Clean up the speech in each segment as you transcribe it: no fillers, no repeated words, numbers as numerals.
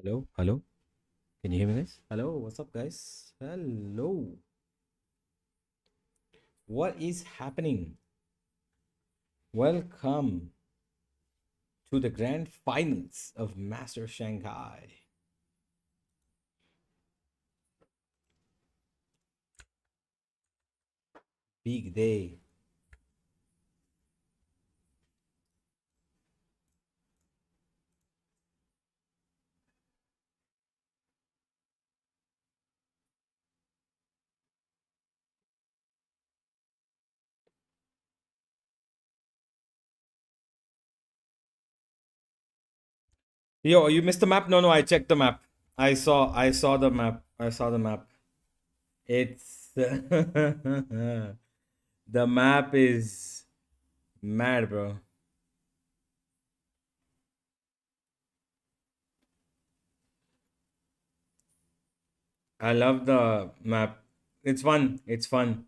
Hello, hello. Can you hear me, guys? Hello, what's up, guys? Hello. What is happening? Welcome to the grand finals of Master Shanghai. Big day. Yo, you missed the map? No, I checked the map. I saw the map. I saw the map. It's the map is mad, bro. I love the map. It's fun. It's fun.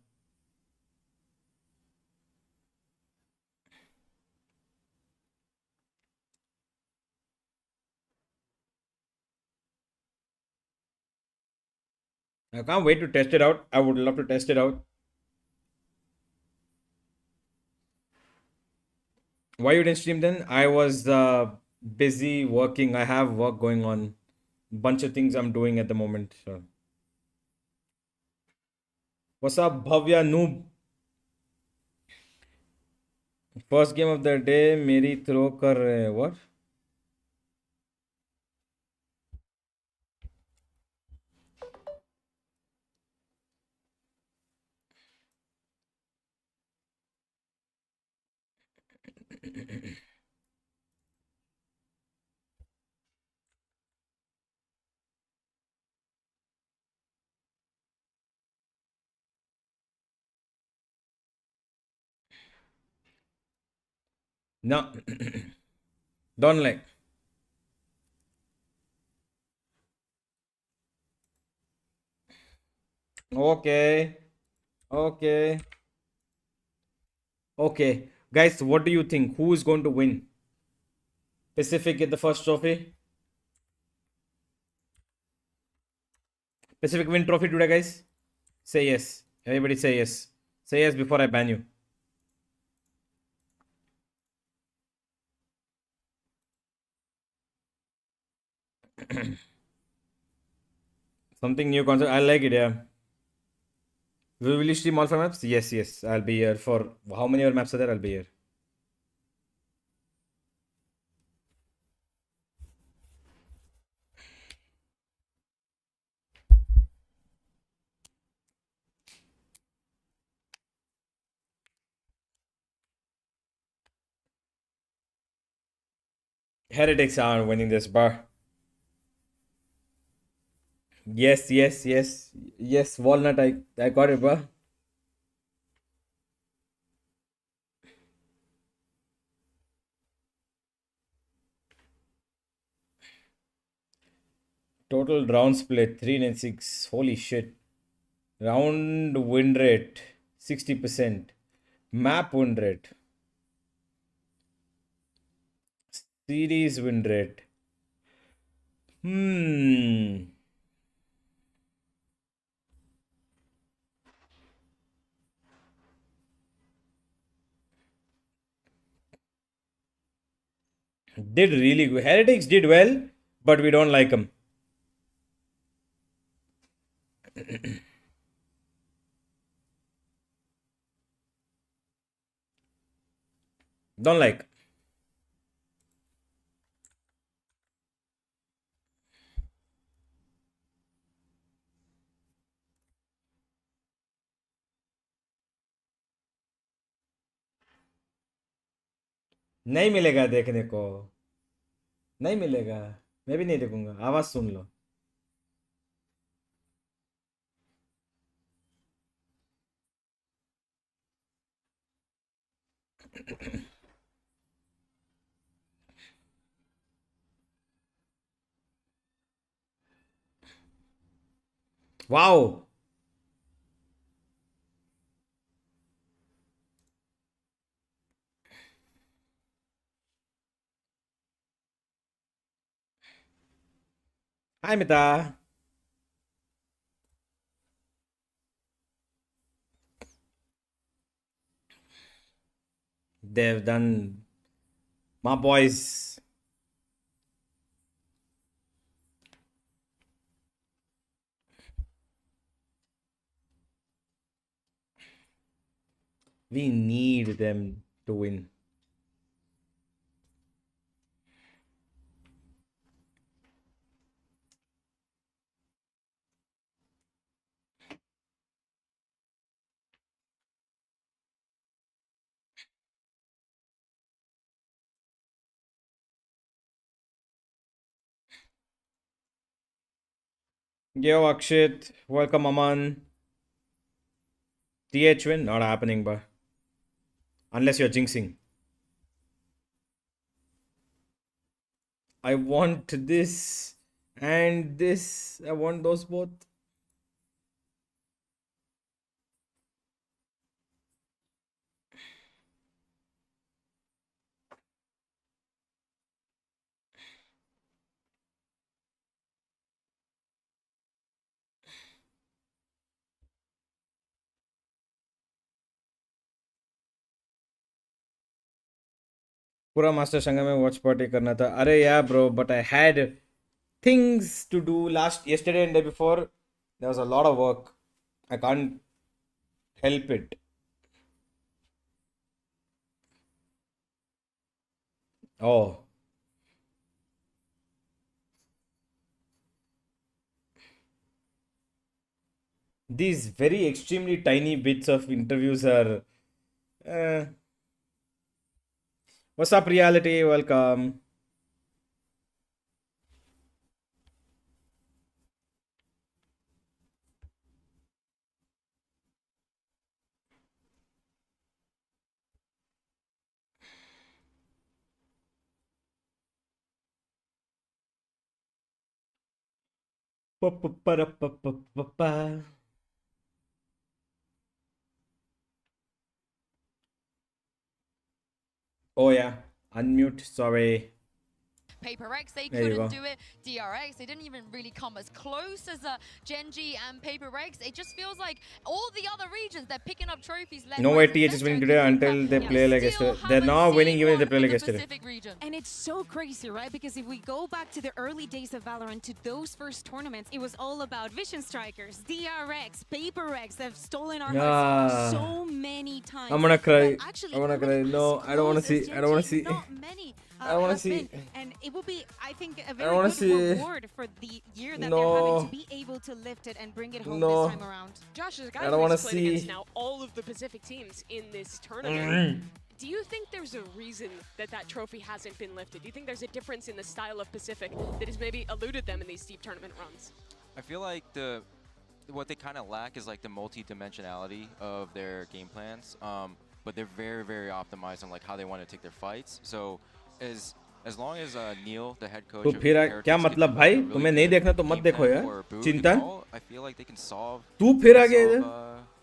I can't wait to test it out. I would love to test it out. Why you didn't stream then? I was busy working. I have work going on. Bunch of things I'm doing at the moment. So. What's up, Bhavya Noob? First game of the day. मेरी throw कर रहे हैं. What? No. Don't like. Okay. Okay. Okay. Guys, what do you think? Who is going to win? Pacific get the first trophy. Pacific win trophy today, guys. Say yes. Everybody say yes. Say yes before I ban you. Something new concept. I like it, yeah. Will you stream all five maps? Yes, yes. I'll be here for how many other maps are there? I'll be here. Heretics are winning this bar. Yes, yes, yes. Yes, Walnut, I got it, bro. Total round split 396. Holy shit. Round win rate 60%. Map win rate. Series win rate. Hmm. Did really good. Heretics did well, but we don't like them. Don't like. नहीं मिलेगा देखने को. नहीं मिलेगा. मैं भी नहीं देखूंगा. आवाज सुन लो. Wow. Hi, Mita. They've done my boys. We need them to win. Yo, Akshit. Welcome, Aman. TH win? Not happening, but unless you're jinxing. I want this and this. I want those both. पूरा master संघ में watch party करना था अरे या bro but I had things to do yesterday and day before. There was a lot of work. I can't help it. Oh, these very extremely tiny bits of interviews are. Uh, what's up, reality? Welcome. Pa-pa-pa-ra-pa-pa-pa-pa. Oh yeah, unmute. Sorry. Paper X, they couldn't do it. DRX, they didn't even really come as close as Genji and Paper X. It just feels like all the other regions, they're picking up trophies. No way TH is winning today until they play like yesterday. They're not winning even if they play like yesterday. And it's so crazy, right? Because if we go back to the early days of Valorant, to those first tournaments, it was all about Vision Strikers, DRX, Paper X. They've stolen our hearts so many times. I'm gonna cry. I'm gonna cry. No, I don't want to see. I don't want to see. Not many. I don't want to see. And it will be, I think, a very good reward for the year that they're having to be able to lift it and bring it home this time around. Josh, as a guy who's played against now all of the Pacific teams in this tournament, do you think there's a reason that that trophy hasn't been lifted? Do you think there's a difference in the style of Pacific that has maybe eluded them in these deep tournament runs? I feel like what they kind of lack is like the multi-dimensionality of their game plans, but they're very, very optimized on like how they want to take their fights. So as long as Neil, the head coach, तो फिर क्या मतलब भाई तुम्हें नहीं देखना तो मत देखो यार चिंतन I feel like they can solve तू फिर आ गया इधर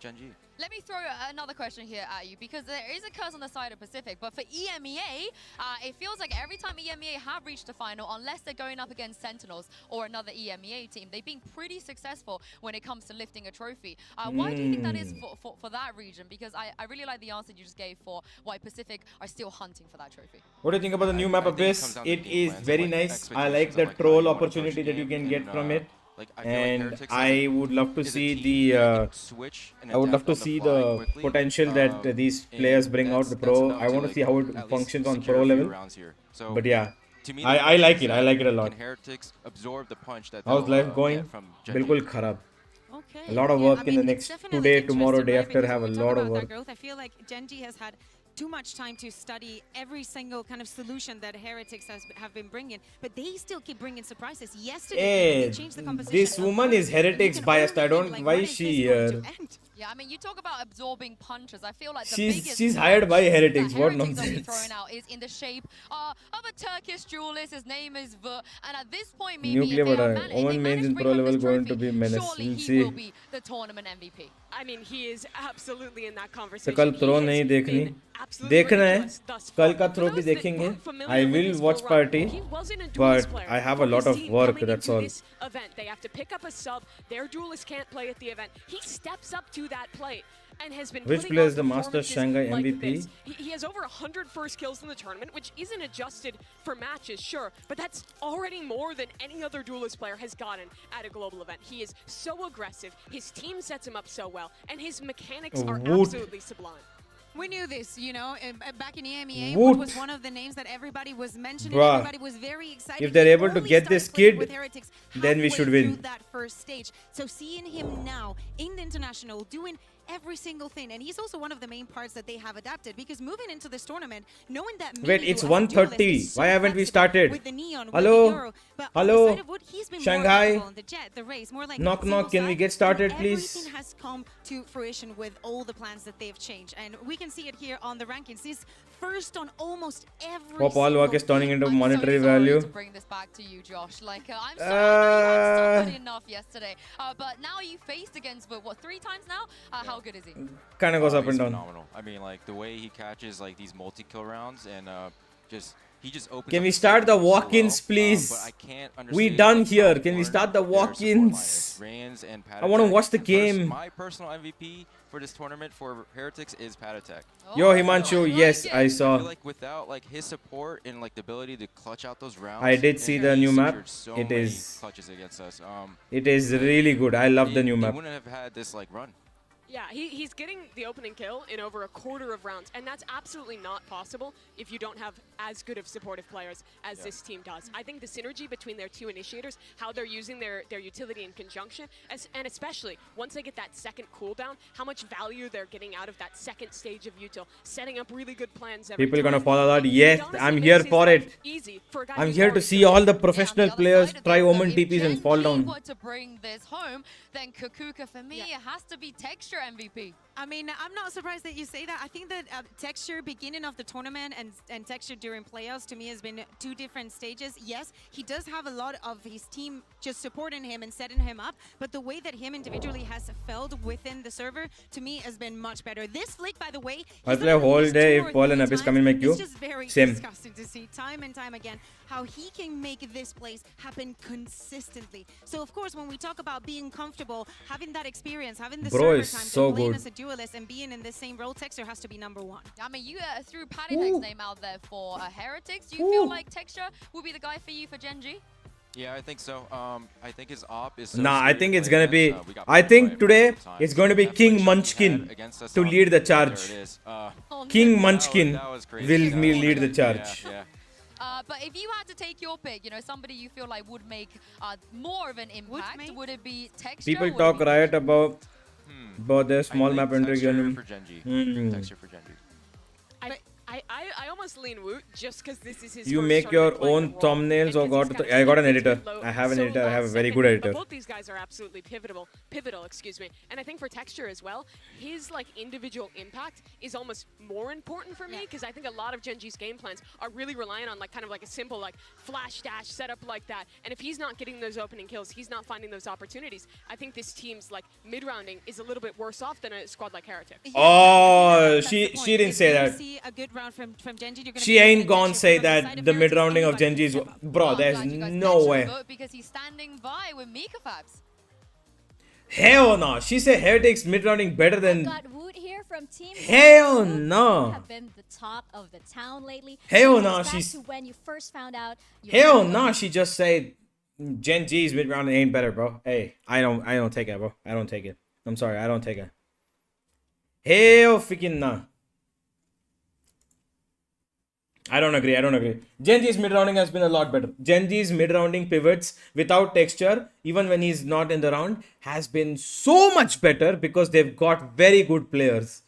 Genji. Let me throw another question here at you, because there is a curse on the side of Pacific, but for EMEA, it feels like every time EMEA have reached the final, unless they're going up against Sentinels or another EMEA team, they've been pretty successful when it comes to lifting a trophy. Why do you think that is for that region? Because I really like the answer you just gave for why Pacific are still hunting for that trophy. What do you think about the new map Abyss? It is very nice. I like the troll opportunity that you can get from it. And I would love to see the potential that these players bring out the pro. I want to see how it functions on pro level. But yeah, I like it. I like it a lot. How's life going? Bilkul kharab. A lot of work in the next today, tomorrow, day after. Have a lot of work. I feel like Genji has had too much time to study every single kind of solution that Heretics have been bringing, but they still keep bringing surprises. Yesterday, they changed the composition. This woman is Heretics biased. I don't. Why is she here? Yeah, I mean, you talk about absorbing punches. I feel like she's hired by Heretics. What nonsense! Thrown out is in the shape of a Turkish duelist. His name is V, and at this point, maybe nuclear, Oman mains in pro level going to be menace. Surely he will be the tournament MVP. I mean, he is absolutely in that तो conversation. कल throw He नहीं has देखनी, been absolutely देखना है, ridiculous thus कल far. का For throw भी those that देखेंगे. weren't familiar I with will his watch full run, party, he wasn't a but duelist player. I have a For lot his of team work, coming that's into all. this event, they have to pick up a sub. Their duelist can't play at the event. He steps up to that plate and has been Which putting player on is the Masters performances Shanghai like MVP? this. He has over 100 first kills in the tournament, which isn't adjusted for matches, sure, but that's already more than any other duelist player has gotten at a global event. He is so aggressive, his team sets him up so well, and his mechanics are Woot. absolutely sublime. We knew this, you know, back in EMEA, Woot. Woot was one of the names that everybody was mentioning. Bruh. Everybody was very excited. If they're He able to only get started this playing kid, with Heretics then we halfway should win. through that first stage. So seeing him now in the international doing every single thing, and he's also one of the main parts that they have adapted, because moving into this tournament, knowing that Wait, Minu it's as a duelist 1:30. is so Why haven't we flexible started? with the Neon, with Hello? the Euro, but Hello? on the side of Wood, he's been Shanghai? more flexible in the Jet, the race, more like Knock, single knock. Can we side, get started, and please? everything has come to fruition with all the plans that they've changed, and we can see it here on the rankings. He's first on almost every Pop all work is turning into I'm monetary so sorry value. to bring this back to you, Josh. Like, I'm sorry, I know you weren't so good enough yesterday. But now you faced against, what, 3 times now? How good is he? Kind of goes up He's and down. phenomenal. I mean, like the way he catches like these multi-kill rounds and he just opens. Can up we the start the game so walk-ins, well, please? But I can't We understand, done like, here. how Can we important start the their support line walk-ins? is. Rans and I want to Patatek. watch the And game. My personal MVP for this tournament for Heretics is Patatek. Yo, Oh, Himanshu, I like yes, it. I I saw. feel like without like his support and like the ability to clutch out those rounds, I did and see he the new map. secured So It many is- clutches against us. It is really good. I love the new They map. wouldn't have had this like run. Yeah, he's getting the opening kill in over a quarter of rounds, and that's absolutely not possible if you don't have as good of supportive players as this team does. I think the synergy between their two initiators, how they're using their utility in conjunction, and especially once they get that second cooldown, how much value they're getting out of that second stage of util, setting up really good plans every People time. gonna follow that? It Yes, honestly I'm makes here his for life it. easy for a guy I'm who's here to already see so all the good. professional Yeah, on the other players side of try things, though, Omen if TPs and fall Gen G down. were to bring this home, then Kukuka for me, it has to be Texture MVP. I mean, I'm not surprised that you say that. I think that Texture beginning of the tournament and Texture during playoffs to me has been 2 different stages. Yes, he does have a lot of his team just supporting him and setting him up, but the way that him individually has felt within the server to me has been much better. This flick, by the way, I'll he's play a done whole this day 2 or if Paul and 3 Abyss times. come in my queue. It's just very Same. disgusting to see time and time again how he can make this place happen consistently. So of course, when we talk about being comfortable, having that experience, having the Bro server is time, so and playing good. as a duelist and being in the same role, Texture has to be number 1. I mean, you threw Patatek's name out there for Heretics. Do you feel like Texture will be the guy for you for Gen G? Yeah, I think so. I think his op is. So Nah, I scary think to it's play gonna be. against. We got I beat by think it today multiple it's times. going to be That King flinch he Munchkin had against us to on- lead the There charge. it is. Oh, King no. Munchkin That was crazy. will That me was lead the crazy. charge. Yeah, But if you had to take your pick, you know, somebody you feel like would make more of an impact, make- would it be Texture? People Would it talk be riot about their I small think map entry Texture game. for Gen G. Hmm. Texture for Gen G. I almost lean Woot just because this is his You first make your tournament playing own the role, thumbnails or and 'cause got he's the- I got an his editor. low I have an so editor. I have a very second, good but editor. both these guys are absolutely pivotal, excuse me. And I think for Texture as well, his like individual impact is almost more important for me because I think a lot of Gen G's game plans are really reliant on like kind of like a simple like flash dash setup like that. And if he's not getting those opening kills, he's not finding those opportunities. I think this team's like mid-rounding is a little bit worse off than a squad like Heretic. Oh, That's the she point. didn't If say you that. See a good round from Genji, you're gonna She be ain't getting gonna attention say from the that side of the Heretics. mid rounding of Anybody can Genji is. step up. Bro, I'm there's glad you guys no mentioned way. Vote because he's standing by with Mika Fabs. Hell no. She said Heretics mid rounding better than. Got Woot here from Team Hell Woot. no. You have been the talk of the town lately. Hell Take no, us back she's- to when you first found out. Hell no. She just said Gen G's mid rounding ain't better, bro. Hey, I don't take it, bro. I don't take it. I'm sorry, I don't take it. Hell freaking nah. I don't agree. Gen G's mid-rounding has been a lot better. Gen G's mid-rounding pivots without texture, even when he's not in the round, has been so much better because they've got very good players.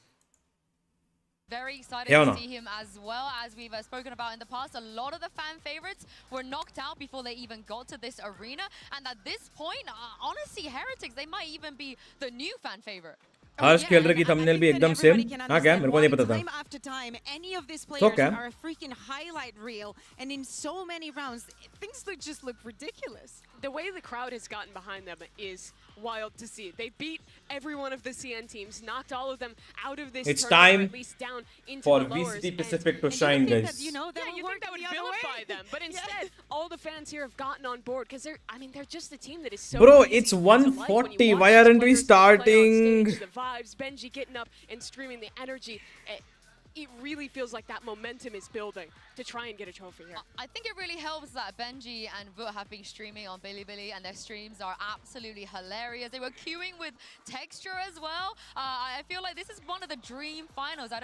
Very excited Hell to no. see him as well. As we've spoken about in the past, a lot of the fan favorites were knocked out before they even got to this arena. And at this point, honestly, Heretics, they might even be the new fan favorite. हर्ष खेल रहे की and I thumbnail think भी that एकदम same. everybody can हाँ क्या? understand मेरे को नहीं why पता था. time after time, any of these players okay. are a freaking highlight reel, and in so many rounds, things just look ridiculous. The way the crowd has gotten behind them is wild to see. They beat every one of the CN teams, knocked all of them out of this It's tournament, time or at least down into for the lowers. VCT and Pacific to And shine, you think guys. that, you know, that yeah, will you work think that would the other vilify way. them, but instead, all the fans here have gotten on board because they're just a team that is so Bro, easy it's to like when you 140. watch Why these aren't we players play on starting? stage, the vibes, Benji getting up and screaming the energy. It really feels like that momentum is building to try and get a trophy here. I think it really helps that Benji and Voot have been streaming on Bilibili, and their streams are absolutely hilarious. They were queuing with texture as well. I feel like this is one of the dream finals. I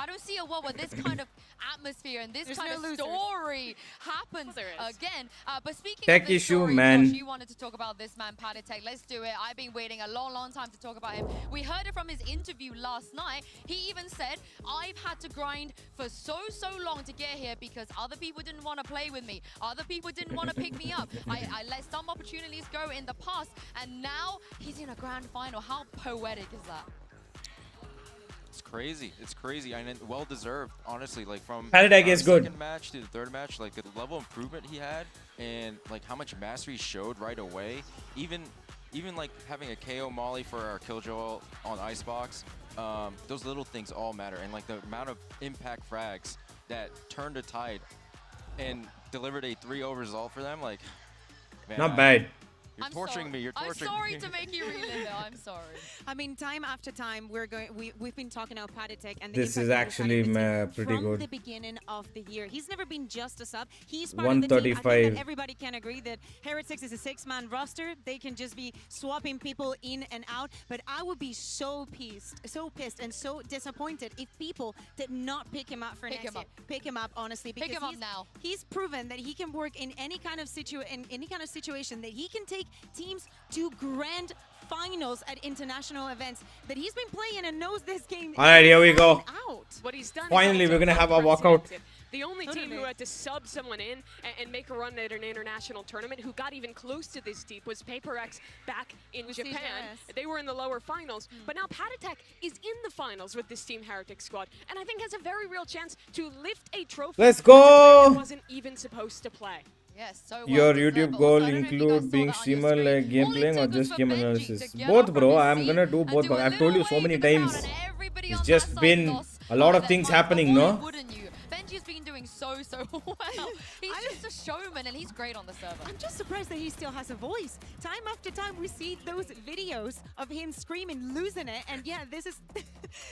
don't see a world where this kind of atmosphere and this There's kind no of losers. story happens Well, there is. again. But speaking Tech of this issue, story, man. Josh, you wanted to talk about this man, Tech. Let's do it. I've been waiting a long time to talk about him. We heard it from his interview last night. He even said, I've had to grind for so long to get here because other people didn't want to play with me. Other people didn't want to pick me up. I let some opportunities go in the past, and now he's in a grand final. How poetic is that? It's crazy. It's crazy. And well deserved, honestly. Like from Paradise is good. second match to the third match, like the level of improvement he had, and like how much mastery he showed right away. Even like having a KO molly for our Killjoy on Icebox, those little things all matter. And like the amount of impact frags that turned a tide and delivered a 3-0 result for them, like, man, Not bad. You're I'm torturing sorry. me. You're torturing I'm sorry me. to make you relive it. I'm sorry. I mean, time after time, we've been talking about Tech and the This is impact that he's had actually in the team pretty from good. the beginning of the year. He's never been just a sub. He's part of the team. I think 135. that everybody can agree that Heretics is a 6-man roster. They can just be swapping people in and out. But I would be so pissed, and so disappointed if people did not pick him up for Pick next him year. up. Pick him up, honestly, because Pick him up now. he's proven that he can work in any kind of situation, that he can take teams to grand finals at international events, that he's been playing and knows this game. All right, here we go. inside and out. What he's done is Finally, also we're gonna have a walkout. unprecedented. The only team who had to sub someone in and make a run at an international tournament who got even close to this deep was PaperX back in With Japan. CJS. They were in the lower finals, but now Patatech is in the finals with this Team Heretic squad, and I think has a very real chance to lift a trophy. Let's as a player go! that wasn't even supposed to play. Yes, so Your well YouTube deserved. goal Also, I don't know if you guys include saw being that on your streamer screen. like game All it playing or took was just for game Benji analysis? to get Both, up bro. from his I'm seat gonna do and both. do a I've told you little so wave many to the crowd, times. and everybody It's on just that side been lost a lot of their things mind. But happening, why no? wouldn't you? Benji's been doing so well. He's just a showman, and he's great on the server. I'm just surprised that he still has a voice. Time after time, we see those videos of him screaming, losing it, and yeah, this is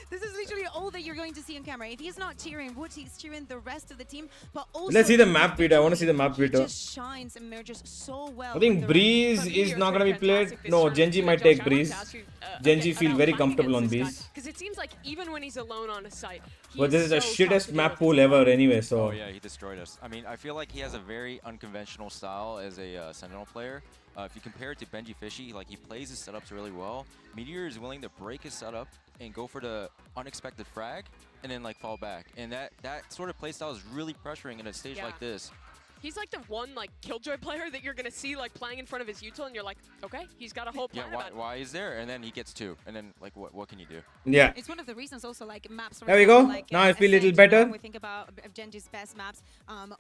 this is literally all that you're going to see on camera. If he's not cheering Wood, he's cheering the rest of the team. But also, Let's see the map video. I want to see the map he video. just shines and merges so well. I think with the Breeze But is Meteor's not gonna be been played. fantastic this No, tournament. Genji might Josh, take I wanted Breeze. to ask you, Genji about feel very playing comfortable on against this Breeze. guy, because it seems like even when he's alone on a site, But this is the so tough shittest to deal map with. pool ever anyway, so. Oh yeah, he destroyed us. I mean, I feel like he has a very unconventional style as a Sentinel player. If you compare it to Benji Fishy, like he plays his setups really well. Meteor is willing to break his setup and go for the unexpected frag and then like fall back. And that sort of playstyle is really pressuring in a stage Yeah. like this. He's like the one like Killjoy player that you're gonna see like playing in front of his util, and you're like, okay, he's got a whole Yeah, plan why, about it. why is there? And then he gets 2. And then like what can you do? Yeah. It's one of the reasons also like maps. For There we example, go. Like, Now I feel a little Ascent, better. When we think about Genji's best maps,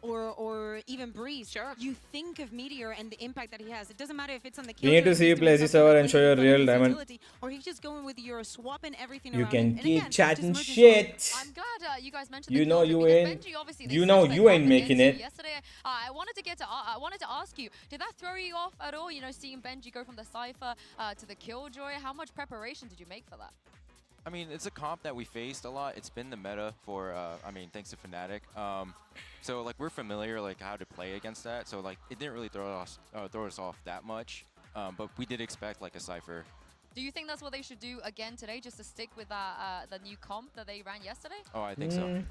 or even Breeze. Sure. You think of Meteor and the impact that he has. It doesn't matter if it's on the. We need to see you play this server and show your real diamond. Or he's just going with your swapping everything You around. can And keep again, chatting just merging shit. I'm glad you guys mentioned You the know Killjoy you because ain't- Benji, obviously, they you know switched you their ain't top making against it. you Yesterday, I wanted to ask you, did that throw you off at all? You know, seeing Benji go from the Cypher to the Killjoy. How much preparation did you make for that? I mean, it's a comp that we faced a lot. It's been the meta for, I mean, thanks to Fnatic. So like we're familiar like how to play against that. So like it didn't really throw us off that much. But we did expect like a Cypher. Do you think that's what they should do again today, just to stick with that the new comp that they ran yesterday? Oh, I think so.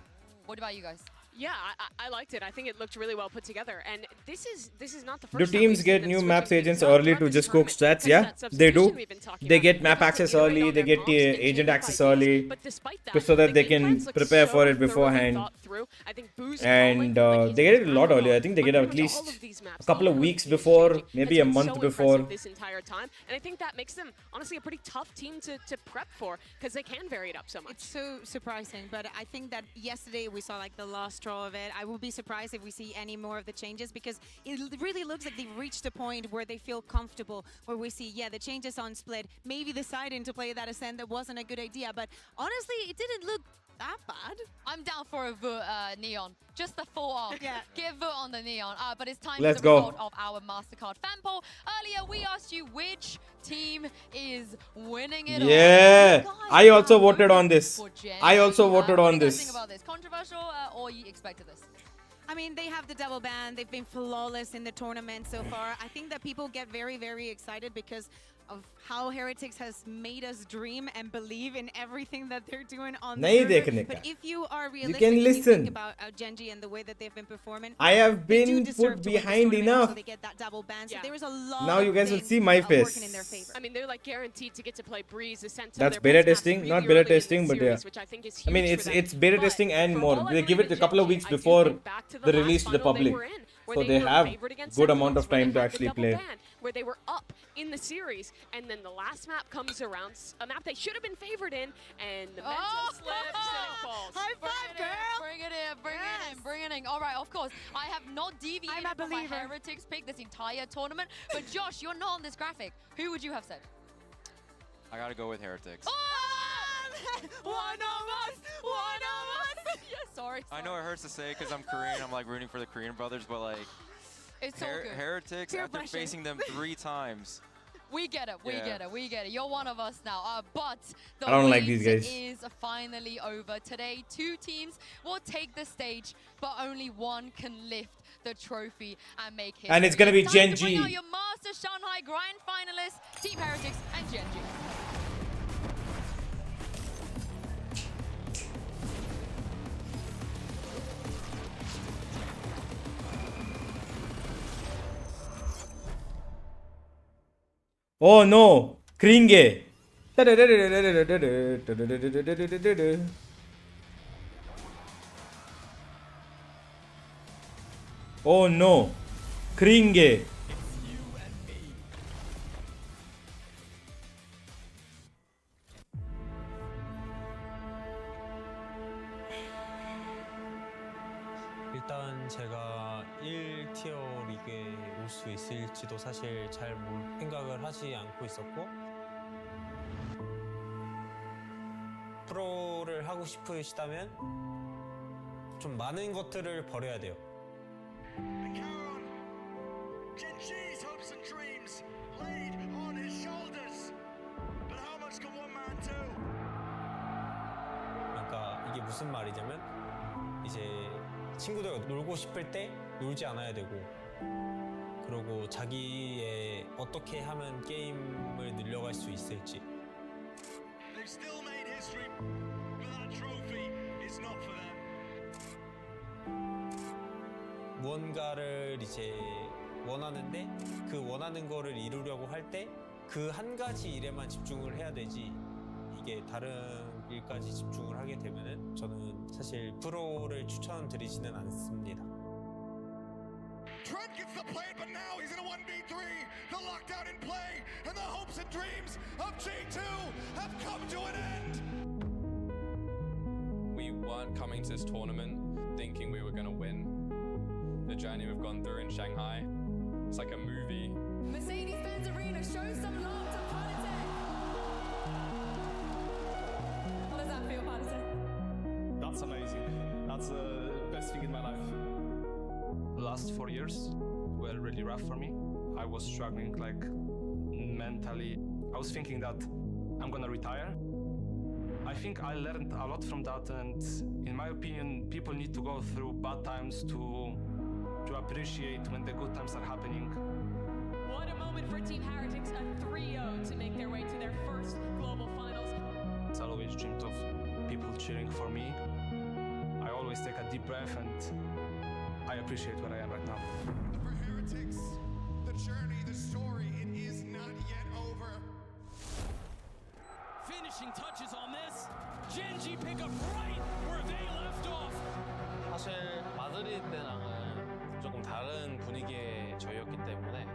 What about you guys? Yeah, I liked it. I think it looked really well put together. And this is not the first Do time teams we've seen get them new switching maps things agents up early throughout to this just cook tournament, strats? Yeah, because that they do. substitution we've been talking They about, get map able to access iterate early, on they their get comps and agent change up access ideas. early, But despite that, so that the they game can plans look prepare so for it thoroughly beforehand. thought through. I think Boo's And calling, like, they he's get it a lot been earlier. I think they get on at pretty much least all of these maps. a couple of All weeks the before, strategy maybe has a been month so before. impressive this entire time. And I think that makes them, honestly, a pretty tough team to prep for, because they can vary it up so much. It's so surprising, but I think that yesterday we saw like the last straw of it. I will be surprised if we see any more of the changes, because it really looks like they've reached a point where they feel comfortable, where we see, yeah, the changes on split, maybe deciding to play that Ascent that wasn't a good idea, but honestly, it didn't look that bad. I'm down for a vote, Neon. Just the full off. Yeah. Give vote on the Neon. But it's time Let's for the go. result of our MasterCard fan poll. Earlier, we asked you which team is winning it all. Yeah, You guys I also have voted on voted this. for Gen I also G. voted What on do you guys this. think about this? Controversial, or you expected this? I mean, they have the double ban. They've been flawless in the tournament so far. I think that people get very, very excited because of how Heretics has made us dream and believe in everything that they're doing on the Nahi server. dekhne ka. But if you are realistic, can and you listen. think about Genji and the way that they've been performing, I have they do been deserve put to win this behind tournament, enough. So they get that double ban. So Yeah. there is a lot. Now of you guys will things, see my face. working in their favor. I mean, they're like guaranteed to get to play Breeze, Ascent. That's their beta best maps testing, really not early beta in the testing, but series, yeah. which I think is I mean, huge for it's them. beta But testing and for more. all I They give believe it a in couple of Gen G, weeks I do before think back to the last release to the final they public. were in, where So they were have favored against good amount of Sentinels, where time they to had the actually double play. ban, where they were up in the series, and then the last map comes around, a map they should have been favored in, and the mental slips and it falls. High five, girl! Bring it in, bring it in, Yes. bring it in. All right, of course, I have not deviated I'm a from my believer. Heretics pick this entire tournament. But Josh, you're not on this graphic. Who would you have said? I gotta go with Heretics. One of us! One of us! Yeah, sorry. I know it hurts to say because I'm Korean. I'm like rooting for the Korean brothers, but like It's so good. Heretics, Peer after pressure. facing them 3 times. We get it, we Yeah. get it, we get it. You're one of us now. But the I don't like wait these guys. is finally over. Today, 2 teams will take the stage, but only one can lift the trophy and make history. And it's gonna be time Gen to bring G. out your Master Shanghai Grand finalists, Team Heretics and Gen G. Oh no, Kringe. Oh no, Kringe. 일단 제가 1티어 리그에 올 수 있을지도 사실 잘 생각을 하지 않고 있었고 프로를 하고 싶으시다면 좀 많은 것들을 버려야 돼요. And carry on. Gen G's hopes and dreams laid on his shoulders. But how much can one man do? 그러니까 이게 무슨 말이냐면 이제 친구들과 놀고 싶을 때 놀지 않아야 되고 그리고 자기의 어떻게 하면 게임을 늘려갈 수 있을지 They've still made history, but that trophy is not for them. 무언가를 이제 원하는데 그 원하는 거를 이루려고 할 때 그 한 가지 일에만 집중을 해야 되지 이게 다른 일까지 집중을 하게 되면은 저는 사실 프로를 추천드리지는 않습니다. Trent gets the play, but now he's in a 1v3. The lockdown in play, and the hopes and dreams of G2 have come to an end. We weren't coming to this tournament thinking we were going to win. The journey we've gone through in Shanghai, it's like a movie. Mercedes-Benz Arena, show some love to Politics. How does that feel, Politics? That's amazing. That's the best thing in my life. The last 4 years were really rough for me. I was struggling like mentally. I was thinking that I'm gonna retire. I think I learned a lot from that, and in my opinion, people need to go through bad times to appreciate when the good times are happening. What a moment for Team Heretics, a 3-0 to make their way to their first global finals. I always dreamed of people cheering for me. I always always take a deep breath, and I appreciate where I am right now. For Heretics, the journey, the story, it is not yet over. Finishing touches on this. Genji pick up right where they left off. 사실 마드리드 때랑은 조금 다른 분위기의 저희였기 때문에.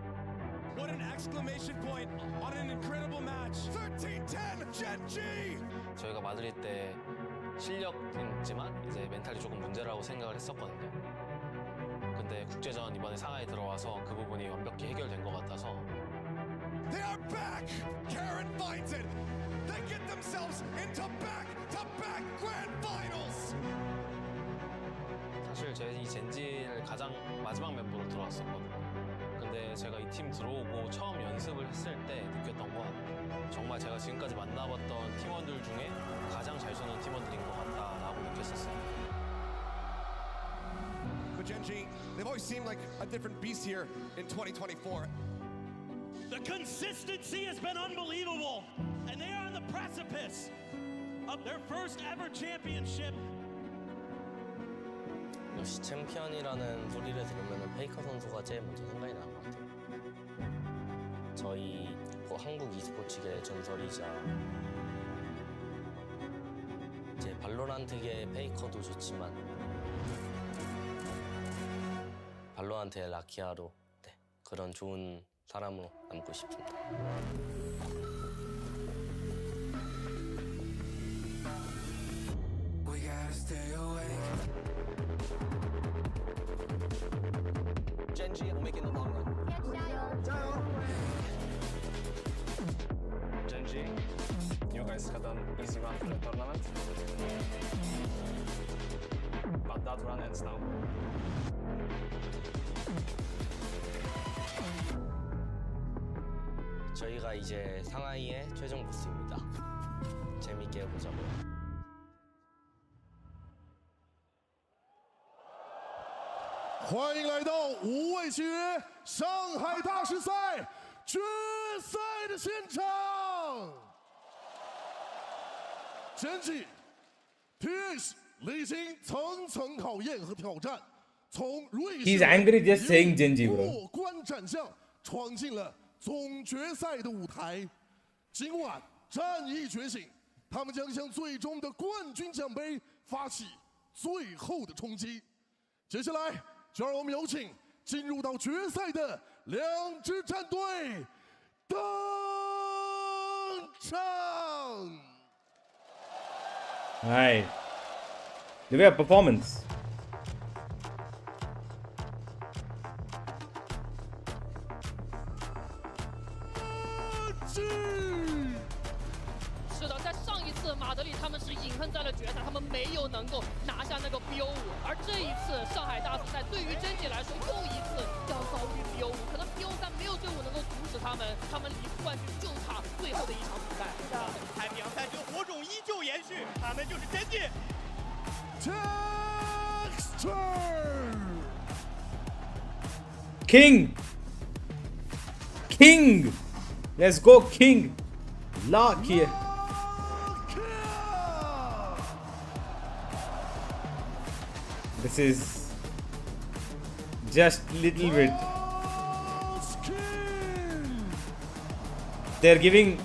What an exclamation point on an incredible match. 13-10 Genji. 저희가 마드리드 때 실력이지만 이제 멘탈이 조금 문제라고 생각을 했었거든요. 근데 국제전 이번에 상하이 들어와서 그 부분이 완벽히 해결된 것 같아서. They are back. Karen finds it. They get themselves into back-to-back grand finals. 사실 제가 이 젠지를 가장 마지막 멤버로 들어왔었거든요. 근데 제가 이 팀 들어오고 처음 연습을 했을 때 느꼈던 건 정말 제가 지금까지 만나봤던 팀원들 중에 가장 잘 쏘는 팀원들인 것 같다라고 느꼈었어요. For Genji, they've always seemed like a different beast here in 2024. The consistency has been unbelievable, and they are on the precipice of their first ever championship. 역시 챔피언이라는 소리를 들으면 페이커 선수가 제일 먼저 생각이 나는 것 같아요. 저희 한국 e스포츠계의 전설이자 이제 발로란트계의 페이커도 좋지만 발로란트의 라키아로 네, 그런 좋은 사람으로 남고 싶습니다. We gotta stay awake. Genji will make it in the long run. Genji, you guys had an easy run for the tournament, but that run ends now. 저희가 이제 상하이의 최종 보스입니다. 재밌게 보자고요. 欢迎来到无畏契约上海大师赛决赛的现场。Genji TX 历经层层考验和挑战，从瑞士 He's angry just saying Genji, bro. 过关斩将，闯进了总决赛的舞台。今晚战役觉醒，他们将向最终的冠军奖杯发起最后的冲击。接下来。就让我们有请进入到决赛的两支战队登场。Alright. Do we have performance? 是的，在上一次马德里他们是隐恨在了决赛，他们没有能够拿下那个 BO5，而这一次上海大师赛对于Genji来说又一次要遭遇 BO5，可能 BO3没有队伍能够阻止他们，他们离冠军就差最后的一场比赛。太平洋赛区的火种依旧延续，他们就是 Genji。King! Let's go, King! Lock here. This is just little bit. They're giving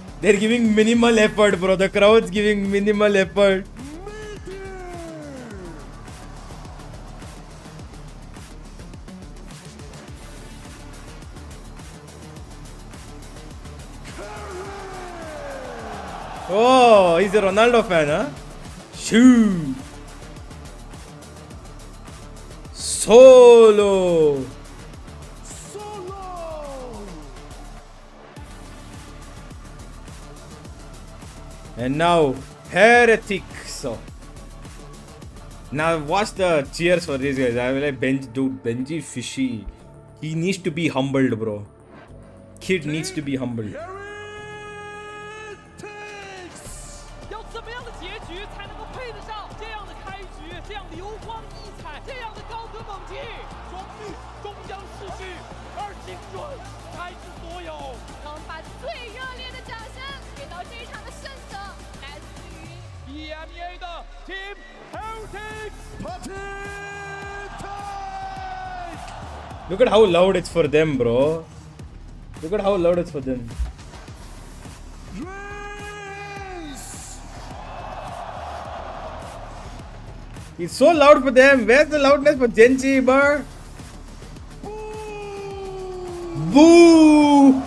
minimal effort, bro. The crowd's giving minimal effort. Oh, he's a Ronaldo fan, huh? Shoo! Solo! And now, Heretics. Now, watch the cheers for these guys. I will like Benji Fishy. He needs to be humbled, bro. Kid needs to be humbled. 要怎么样的结局才能够配得上这样的开局，这样流光溢彩，这样的高歌猛进？双臂终将逝去，而精准才是所有。让我们把最热烈的掌声给到这一场的胜者，来自于 EMEA 的 Team Heretics。Party time! Look at how loud it's for them, bro. Look at how loud it's for them. Race! It's so loud for them. Where's the loudness for Genji, bro? Boo!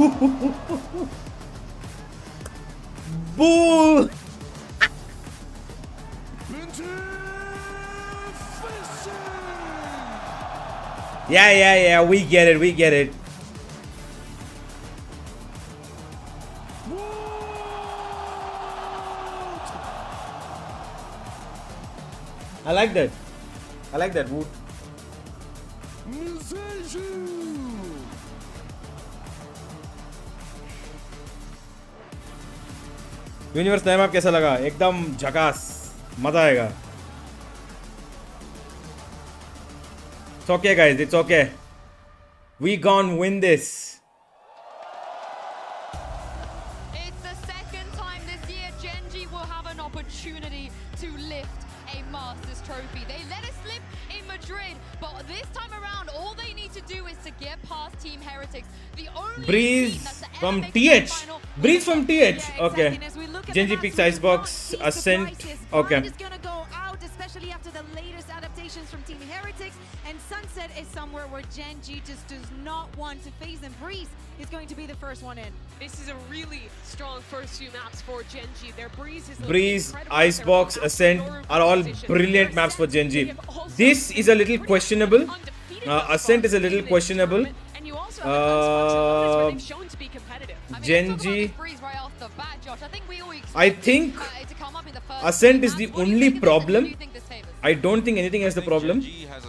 Boo! Yeah, we get it. I like that, Woot. Universe नया map कैसा लगा? एकदम झकास, मजा आएगा. It's okay, guys. It's okay. We gon' win this. It's the second time this year Genji will have an opportunity to lift a Masters trophy. They let it slip in Madrid, but this time around, all they need to do is to get past Team Heretics. The only Breeze from TH. Breeze from TH. Okay. Genji picks Icebox. Ascent. Okay. Especially after the latest adaptations from Team Heretics, and Sunset is somewhere where Genji just does not want to face them. Breeze is going to be the first one in. This is a really strong first few maps for Genji. Their Breeze, Icebox, Ascent are all brilliant maps for Genji. This is a little questionable. Ascent is a little questionable. Genji. I think Ascent is the only problem. I don't think anything is the problem.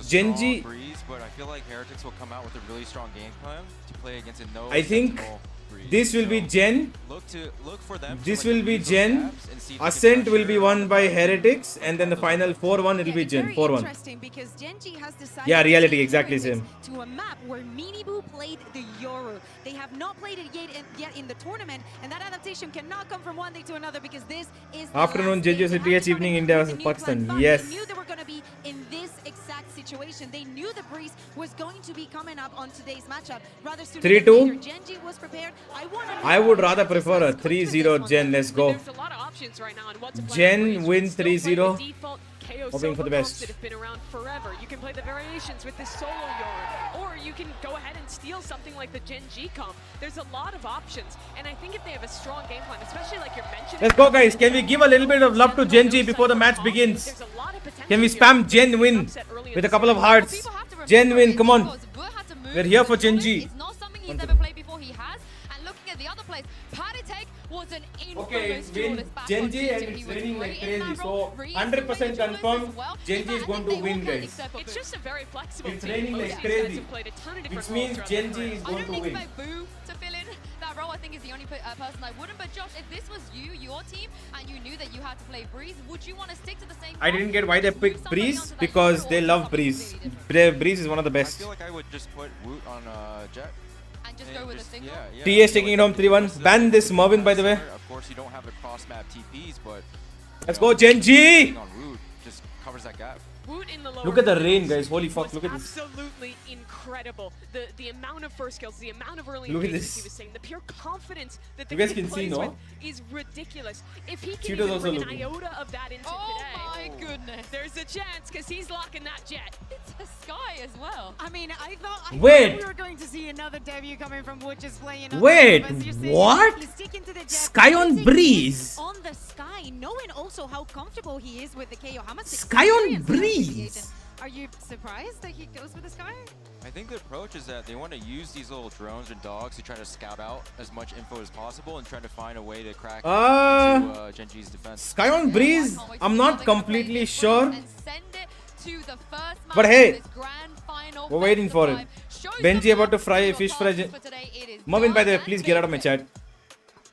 Genji. But I feel like Heretics will come out with a really strong game plan to play against a no. I think this will be Gen. Look for them. This will be Gen. Ascent will be won by Heretics, and then the final 4-1 it will be Gen. 4-1. Because Genji has decided Yeah, reality exactly same. To a map where Miniboo played the Yoru. They have not played it yet in the tournament, and that adaptation cannot come from one day to another because this is Afternoon Genji TH, evening India versus Pakistan. Yes. They knew they were going to be in this exact situation. They knew the Breeze was going to be coming up on today's matchup. Rather sooner 3-2. Genji was prepared. I would rather prefer a 3-0 Gen. Let's go. Gen win 3-0. Hoping for the best. That have been around forever. You can play the variations with this solo yard, or you can go ahead and steal something like the Genji comp. There's a lot of options, and I think if they have a strong game plan, especially like you're mentioning. Let's go, guys. Can we give a little bit of love to Genji before the match begins? Can we spam Gen win with a couple of hearts? Gen win, come on. We're here for Genji. It's not something he's ever played before. He has, and looking at the other plays, Paritek was an infamous duelist back on Genji and G2. it's He was raining like great in crazy. that role. So Breeze 100% confirmed Genji is going to win, guys. It's just a very flexible It's team. raining Most like of these guys crazy. have played a ton of different Which roles means throughout their Genji career. is I going don't to win. expect Boo to fill in that role. I think is the only person I wouldn't. But Josh, if this was your team, and you knew that you had to play Breeze, would you want to stick to the same? I didn't get why they picked Breeze because they love Breeze. Breeze is one of the I best. feel like I would just put Woot on Jet. And just go with a single? Yeah. TS taking it home 3-1. Ban this Mervin, by the way. Of course, you don't have the cross-map TPs, but... Let's go, Genji! On Woot just covers that gap. Woot in the lower Look at the rain, lanes guys. Holy fuck, was look at this. Absolutely incredible. The amount of first kills, the amount of early Look at engagements this. he was saying, the pure confidence that the You guys kid can see, plays no? with is ridiculous. If he can Cheetah's even also bring an looking. iota of that into today, my goodness. there's a chance because he's locking that Jet. It's a Sky as well. I mean, I thought Wait. we were going to see another debut coming from Wood just playing. Wait, what? Sky on Breeze? On the Sky, knowing also how comfortable he is with the KO. How much Sky on experience he has with the Breeze? agent. Are you surprised that he goes with the Sky? I think the approach is that they want to use these little drones and dogs to try to scout out as much info as possible and try to find a way to crack into Genji's defense. Sky on Breeze? I'm not completely sure. But hey, we're waiting for it. Benji about to fry fish fry. Mervin, by the way, please get out of my chat.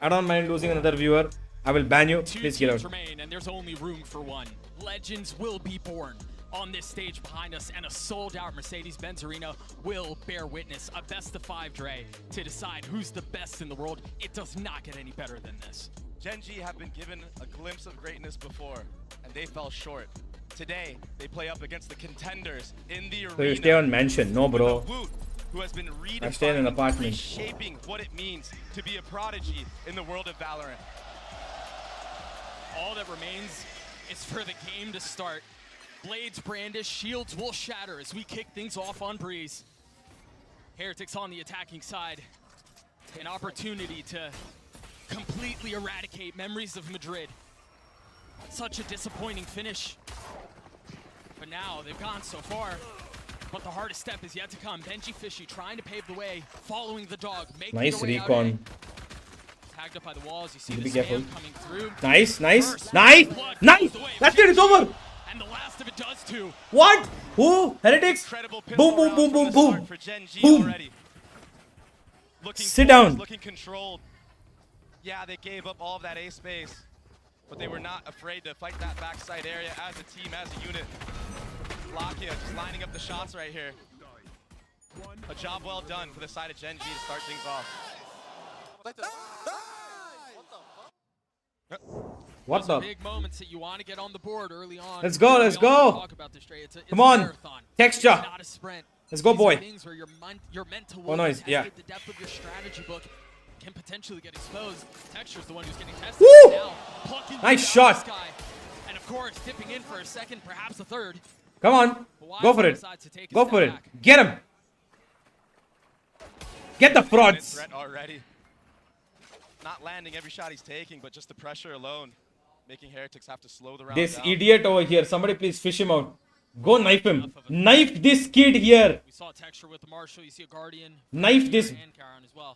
I don't mind losing another viewer. I will ban you. Please get out. Remain, and there's only room for one. Legends will be born. on this stage behind us, and a sold-out Mercedes-Benz Arena will bear witness. A best-of-5 Dre to decide who's the best in the world. It does not get any better than this. Gen G have been given a glimpse of greatness before, and they fell short. Today, they play up against the contenders in the arena. So you stay on mansion? No, bro. Woot, who has been I stay in an redefining, apartment. reshaping what it means to be a prodigy in the world of Valorant. All that remains is for the game to start. Blades brandish, shields will shatter as we kick things off on Breeze. Heretics on the attacking side. An opportunity to completely eradicate memories of Madrid. Such a disappointing finish. But now they've gone so far. But the hardest step is yet to come. Benji Fishy trying to pave the way, following the dog, making Nice their way out recon. in. Tagged up by the walls, you see Be the careful. spam coming through. Nice, nice, nice, nice. That's it. It's over. And the last of it does too. What? Who? Heretics? Boom, boom, boom, boom, boom. Boom. Sit down. Looking controlled. Yeah, they gave up all of that A space, but they were not afraid to fight that backside area as a team, as a unit. Lakia just lining up the shots right here. A job well done for the side of Gen G to start things off. What Those are the? big moments that you want to get on the board early on. Let's go, let's We all go. talk about this, Dre. It's a Come on. marathon. Texture. It's not a sprint. Let's go, These are boy. things where you're meant to Oh, nice. test Yeah. it. The depth of your strategy book can potentially get exposed. Texture's the one who's getting tested Woo! now. Plucking Nice the shot. sky. And of course, dipping in for a second, perhaps a third. Come on. Go for it. Go for it. Get him. Get the frauds. Threat already. Not landing every shot he's taking, but just the pressure alone, making Heretics have to slow the round This down. idiot over here. Somebody please fish him out. Go knife him. Knife this kid here. We saw Texture with the Marshall. You see a Guardian. Knife this. And Karan as well.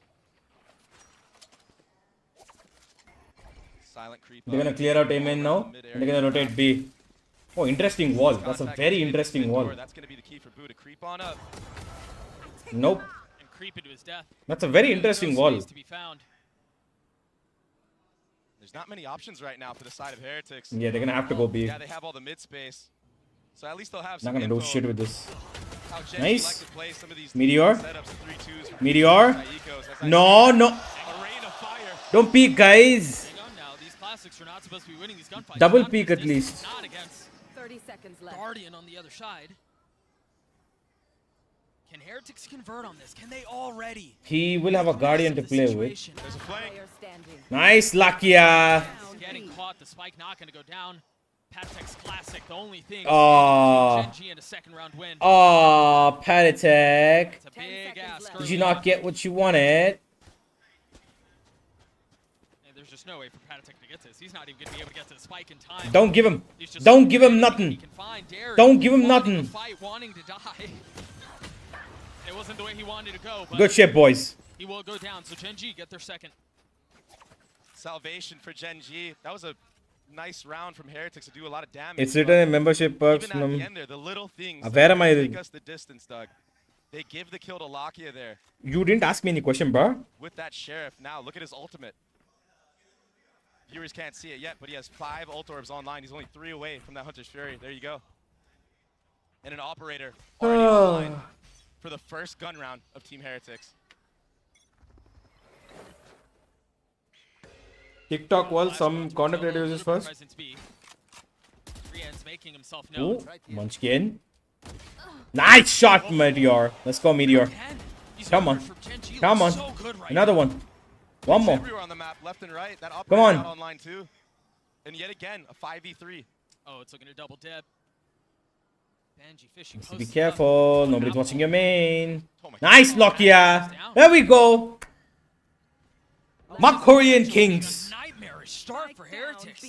Silent creep. They're gonna clear out A main now. And they're gonna rotate B. Oh, interesting wall. That's a very interesting wall. That's gonna be the key for Boo to creep on up. Nope. And creep into his death. That's a very interesting wall. To be found. There's not many options right now for the side of Heretics. Yeah, they're gonna have to go B. Yeah, they have all the mid space. So at least they'll have Not some gonna do info shit with this. how Gen G like Nice. to play some of these Meteor. setups, 3-2s from Meteor. Saikos. That's No, actually no. a rain of fire. Don't peek, guys. Hang on now. These classics are not supposed to be winning these gunfights. Double Not peek against at least. Not against 30 seconds left. Guardian on the other side. Can Heretics convert on this? Can they already? He will have a guardian to play with. There's a flank. Nice, Lakia. Getting caught. The spike not going to go down. Patek's classic. The only thing. Oh. Gen G in a second round win. Oh, Patek. It's a big ass. Did you not get what you wanted? And there's just no way for Patek to get this. He's not even going to be able to get to the spike in time. Don't give him. He's just Don't give him he nothing. can find. Darius Don't give him wanting nothing. to fight, wanting to die. It wasn't the way he wanted to go. But Good shit, boys. He will go down. So Gen G get their second. Salvation for Gen G. That was a nice round from Heretics to do a lot of damage. It's written in membership perks. Even at the end there, the little things Where am I? take us the distance, Doug. They give the kill to Lakia there. You didn't ask me any question, bro. With that Sheriff now, look at his ultimate. Viewers can't see it yet, but he has 5 ult orbs online. He's only 3 away from that Hunter's Fury. There you go. And an Operator already online for the first gun round of Team Heretics. TikTok wall, some content creator uses first. Presence B. Rian's making himself Ooh, known. Munchkin. Nice shot, Meteor. Let's go, Meteor. Come on. Come on. Another one. One more. Everywhere on the map, left and right. That Come Operator on. out online too. And yet again, a 5v3. Oh, it's looking to double dip. Benji Fishy So be posted up. careful. Nobody's watching your main. Nice, Lakia. There we go. My Korean Kings. Nightmarish start for Heretics.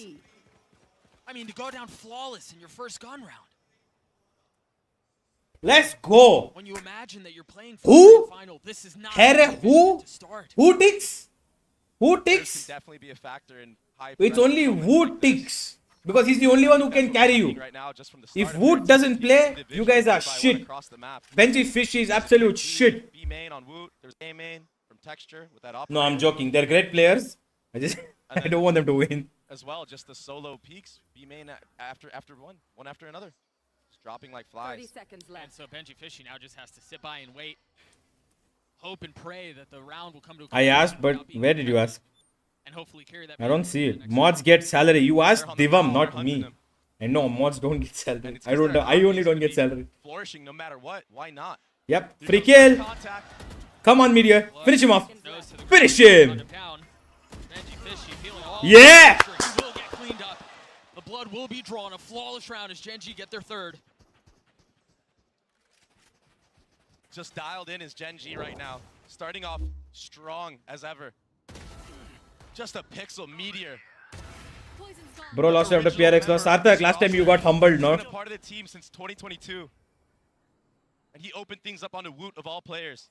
I mean, to go down flawless in your first gun round. Let's go. When you imagine that you're playing for Who? the final, this is not Here, a who? to start. Who ticks? Who Can ticks? definitely be a factor in high It's pressure only moments Wood like this. ticks. Because he's the only one who can carry you. Right now, just from the If start of Wood Heretics, doesn't he's play, division you guys are 2 by 1 shit. across the map. Benji Fishy is absolute shit. B main on Woot. There's A main from Texture with that Operator. No, I'm joking. They're great players. I don't want them to win. As well, just the solo peaks. B main after one after another. dropping like 30 flies. seconds left. And so Benji Fishy now just has to sit by and wait. Hope and pray that the round will come to a I asked, but where did you ask? and hopefully carry that. I don't see it. Mods get salary. You asked Divam, not me. And no, mods don't get salary. I don't. I only don't get salary. Flourishing no matter what. Why not? Yep. Free kill. Come on, Meteor. Finish him off. Finish him. Yeah. He will get cleaned up. The blood will be drawn. A flawless round as Gen G get their third. Just dialed in is Gen G right now. Starting off strong as ever. Just a pixel meteor. Bro lost after PRX loss. Sarthak, last time you got humbled, no? He's been a part of the team since 2022. And he opened things up on the Woot of all players.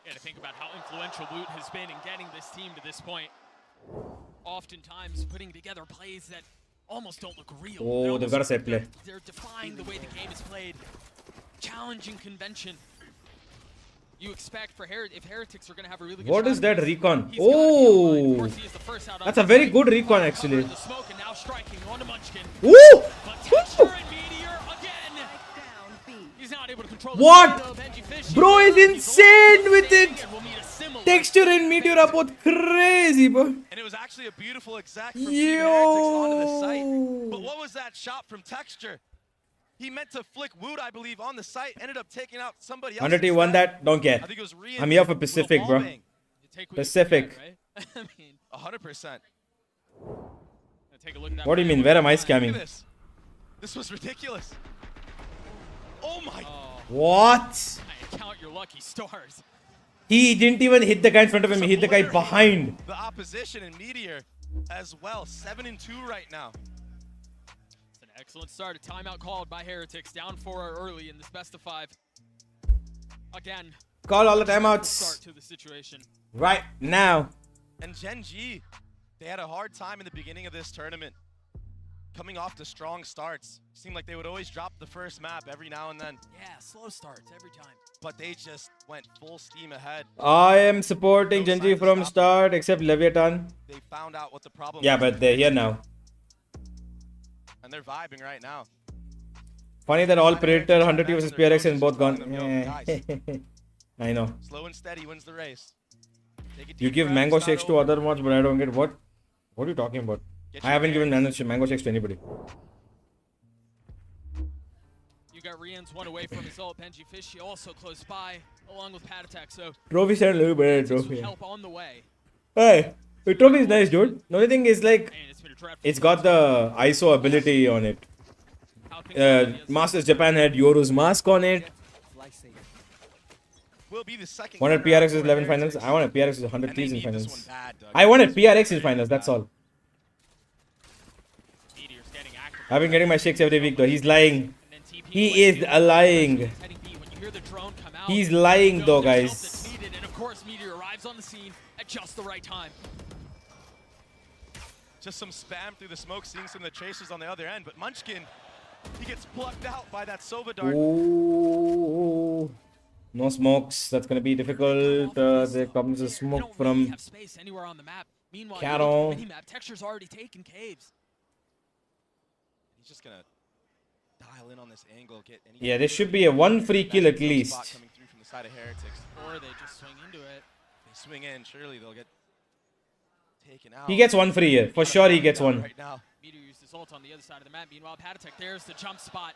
Yeah, to think about how influential Woot has been in getting this team to this point. Oftentimes putting together plays that almost don't look real. Oh, they've got a set play. They're defying the way the game is played. Challenging convention. You expect for if Heretics are going to have a really good What is that shot, recon? he's gotta be Oh, online. He is the first out on that's a the very site. good recon actually. The smoke and now striking onto Munchkin. Woo! But Texture and Meteor again. He's not able to control the What? speed of Benji Fish. Bro is insane with it. And we'll meet a similar Texture and Meteor are both crazy, bro. And it was actually a beautiful exact from Team Heretics onto the site. But what was that shot from Texture? He meant to flick Woot, I believe, on the site. Ended up taking out somebody else. 100T won that. Don't care. I think it was Rian I'm here for with a Pacific, wall bro. bang. Pacific. I mean, 100%. take a look at that. What do you mean? Where am I Look scamming? at this. This was ridiculous. Oh my. What? Count your lucky stars. He didn't even hit the guy in front of him. He hit the guy behind. The opposition in Meteor as well. 7-2 right now. It's an excellent start. A timeout called by Heretics. Down 4 early in this best of 5. Again. Call all the Start timeouts to the situation. right now. And Gen G, they had a hard time in the beginning of this tournament. Coming off the strong starts. Seemed like they would always drop the first map every now and then. Yeah, slow starts every time. But they just went full steam ahead. I am supporting Genji from start, except Leviathan. They found out what the problem Yeah, was. but they're here now. And they're vibing right now. Funny that all Predator, 100T versus PRX and both gone. I know. Slow and steady wins the race. Take a You deep give breath, mango it's not shakes to over. other mods, but I don't get what? What are you talking about? Get I your haven't given bearings. mango shakes to anybody. You got Rian's one away from his ult. Benji Fishy also close by, along with Pad Attack. So Trophy stand a little bit. some Trophy. help on the way. Hey, the trophy is nice, dude. The only thing is like, it's got the ISO ability on it. Masters Japan had Yoru's mask on it. Will be the second Wanted counter PRX is for 11 Heretics. finals. I wanted PRX is 100 And they T's in need this finals. one bad, Doug. I wanted PRX in finals. That's all. I've been getting my shakes every week though. He's lying. He is lying. He's lying though, guys. And of course, Meteor arrives on the scene at just the right time. Just some spam through the smoke, seeing some of the chasers on the other end. But Munchkin, he gets plucked out by that Sova dart. Ooh. No smokes. That's gonna be difficult. There comes a smoke from Have space anywhere on the map. Meanwhile, Carol. you look at the mini-map, Texture's already taken caves. He's just gonna dial in on this angle, get any. Yeah, there should be a one free kill at spot least. coming through from the side of Heretics. Or they just swing into it. They swing in, surely they'll get taken out. He gets one free here. For sure he gets one. Right now. Meteor used his ult on the other side of the map. Meanwhile, Pad Attack, there's the jump spot.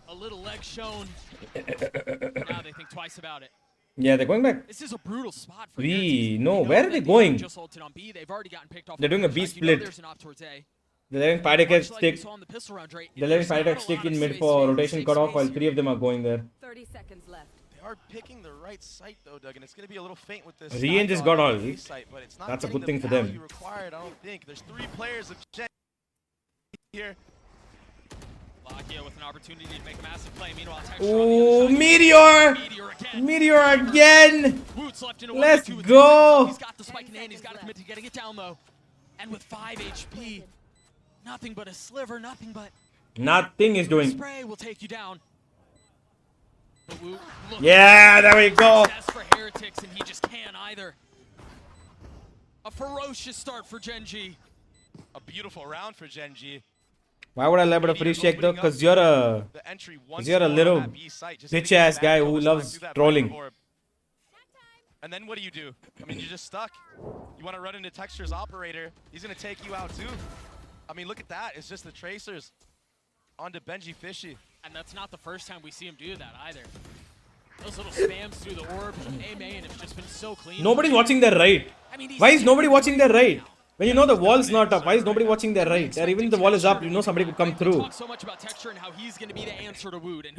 A little leg shown. Now they think twice about it. Yeah, they're going back. This is a brutal spot for B. Heretics. No, They know where are that they the going? just ulted on B. They've already gotten picked off. They're doing a B You know split. there's an op towards A. They're letting Pydex Much like we stick. saw in the pistol round, right? They're letting There's not Pydex a stick lot in of mid space for here. rotation Safe cutoff space while here. 3 of them are going there. 30 seconds left. They are picking the right site though, Doug, and it's gonna be a little faint with this. Rien just Sky got Dog all. B site, but it's not That's a getting good the thing for value them. Required, I don't think. There's 3 players of Gen here. Lakia with an opportunity to make a massive play. Meanwhile, Ooh, Meteor! Meteor again! Let's go! He's got the spike in hand. He's got to commit to getting it down though. And with 5 HP, nothing but a sliver, nothing but Nothing is doing. spray will take you down. But Woot looking Yeah, there we go. success for Heretics, and he just can't either. A ferocious start for Gen G. A beautiful round for Gen G. Why would I lie about a free shake though? Because you're a little bitch ass guy who loves trolling. And then what do? I mean, you're just stuck. You want to run into Texture's operator. He's going to take you out too. I mean, look at that. It's just the tracers onto Benji Fishy. And that's not the first time we see him do that either. Those little spams through the orb from A-Main have just been so clean. Nobody's watching their right. Why is nobody watching their right? When you know the wall's not up, why is nobody watching their right? Or even if the wall is up, you know somebody could come through. Talk so much about Texture and how he's going to be the answer to Wood. And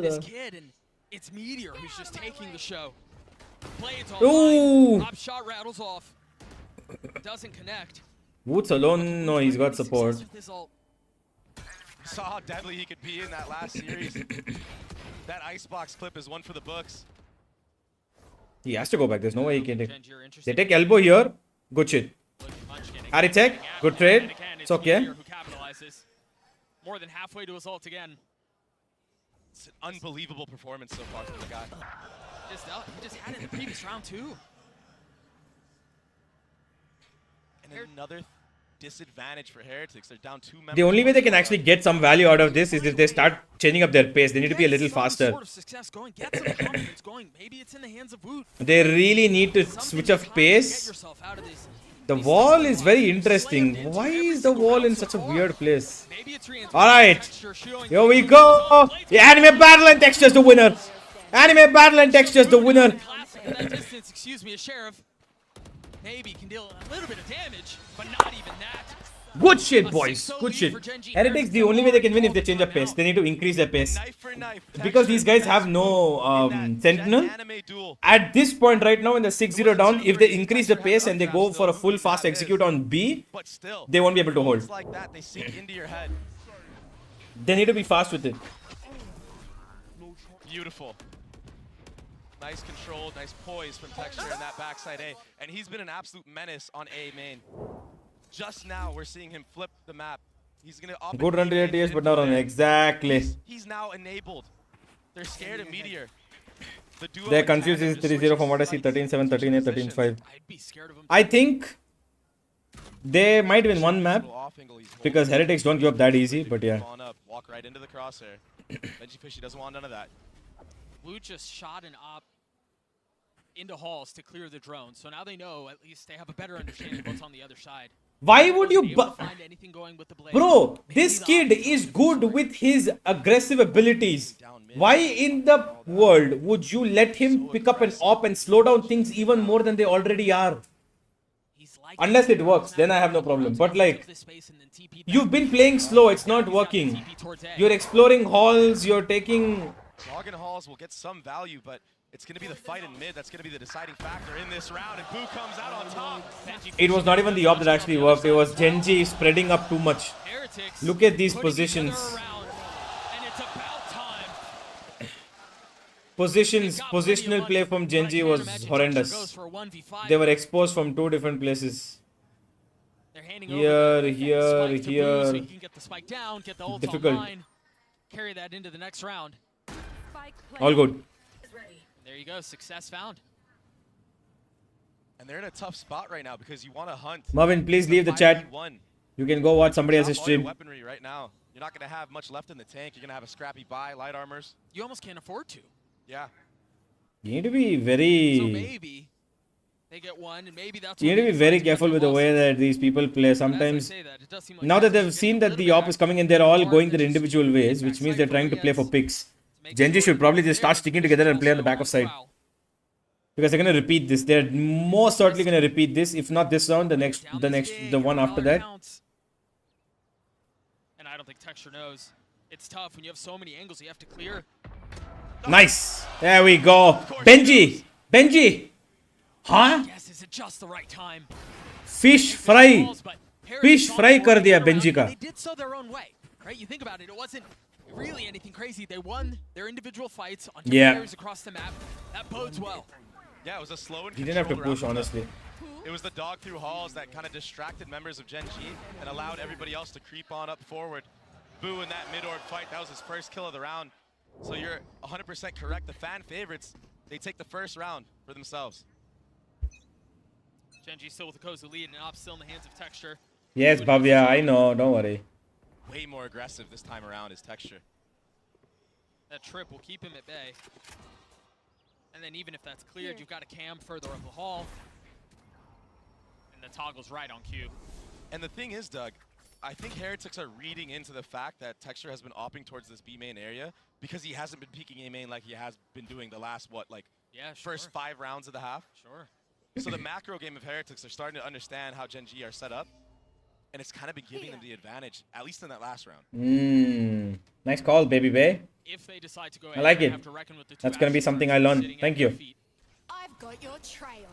this kid, and it's Meteor who's just taking the show. Blades online. Top shot rattles off. Doesn't connect. Woods alone, no, he's got support. Saw how deadly he could be in that last series. That Icebox clip is one for the books. He has to go back. There's no way he can take. They take elbow here. Good shit. Harry tech. Good trade. It's okay. More than halfway to his ult again. It's an unbelievable performance so far from the guy. He just had it in the previous round too. And another disadvantage for Heretics. They're down 2 members. The only way they can actually get some value out of this is if they start changing up their pace. They need to be a little faster. Sort of success going. Get some confidence going. Maybe it's in the hands of Woot. They really need to switch up pace. The wall is very interesting. Why is the wall in such a weird place? Alright. Here we go. The anime battle and Texture's the winner. Anime battle and Texture's the winner. That distance, excuse me, a Sheriff maybe can deal a little bit of damage, but not even that. Good shit, boys. Good shit. Heretics, the only way they can win if they change their pace. They need to increase their pace. Because these guys have no Sentinel. At this point right now, when they're 6-0 down, if they increase the pace and they go for a full fast execute on B, they won't be able to hold. They need to be fast with it. Beautiful. Nice control, nice poise from Texture in that backside A. And he's been an absolute menace on A main. Just now, we're seeing him flip the map. He's going to good run to ATS, but not on exactly. He's now enabled. They're scared of Meteor. They're confused. Is 3-0 from what I see. 13-7, 13-8, 13-5. I think they might win one map because Heretics don't give up that easy. But yeah. Walk right into the crosshair. Benji Fishy doesn't want none of that. Blue just shot an op into halls to clear the drone, so now they know at least they have a better understanding of what's on the other side. Why would you Bro, this kid is good with his aggressive abilities. Why in the world would you let him pick up an op and slow down things even more than they already are? Unless it works, then I have no problem. But like, you've been playing slow, it's not working. You're exploring halls, you're taking... Logging halls will get some value, but it's going to be the fight in mid that's going to be the deciding factor in this round, and Boo comes out on top. It was not even the op that actually worked, it was Genji spreading up too much. Look at these positions. Positional play from Genji was horrendous. They were exposed from 2 different places. Here. Difficult. Carry that into the next round. All good. There you go, success found. And they're in a tough spot right now because you want to hunt. Marvin, please leave the chat. You can go watch somebody else's stream. Weaponry right now. You're not going to have much left in the tank. You're going to have a scrappy buy, light armors. You almost can't afford to. Yeah. You need to be very... So maybe they get one, and maybe that's... You need to be very careful with the way that these people play. Sometimes, now that they've seen that the op is coming and they're all going their individual ways, which means they're trying to play for picks. Genji should probably just start sticking together and play on the back of side. Because they're going to repeat this. They're most certainly going to repeat this. If not this round, the one after that. And I don't think Texture knows. It's tough when you have so many angles you have to clear. Nice. There we go. Benji. Huh? Yes, is it just the right time? Fish fry. Fish fry kar diya Benji ka. They did so their own way, right? You think about it, it wasn't really anything crazy. They won their individual fights on different areas across the map. That bodes well. Yeah, it was a slow and He didn't have to push, honestly. It was the dog through halls that kind of distracted members of Gen G and allowed everybody else to creep on up forward. Boo in that mid-orb fight, that was his first kill of the round. So you're 100% correct. The fan favorites, they take the first round for themselves. Genji still with the Kozu lead, and Op still in the hands of Texture. Yes, Bhavya, I know. Don't worry. Way more aggressive this time around is Texture. That trip will keep him at bay. And then even if that's cleared, you've got a cam further up the hall. And the toggle's right on cue. And the thing is, Doug, I think Heretics are reading into the fact that Texture has been opting towards this B main area because he hasn't been peeking A main like he has been doing the last, first 5 rounds of the half. Sure. So the macro game of Heretics are starting to understand how Gen G are set up. And it's kind of been giving them the advantage, at least in that last round. Nice call, baby bay. If they decide to go I like they it. have to reckon with the two That's going to be Ashes something I sitting learned. at Thank their you. feet. I've got your trail.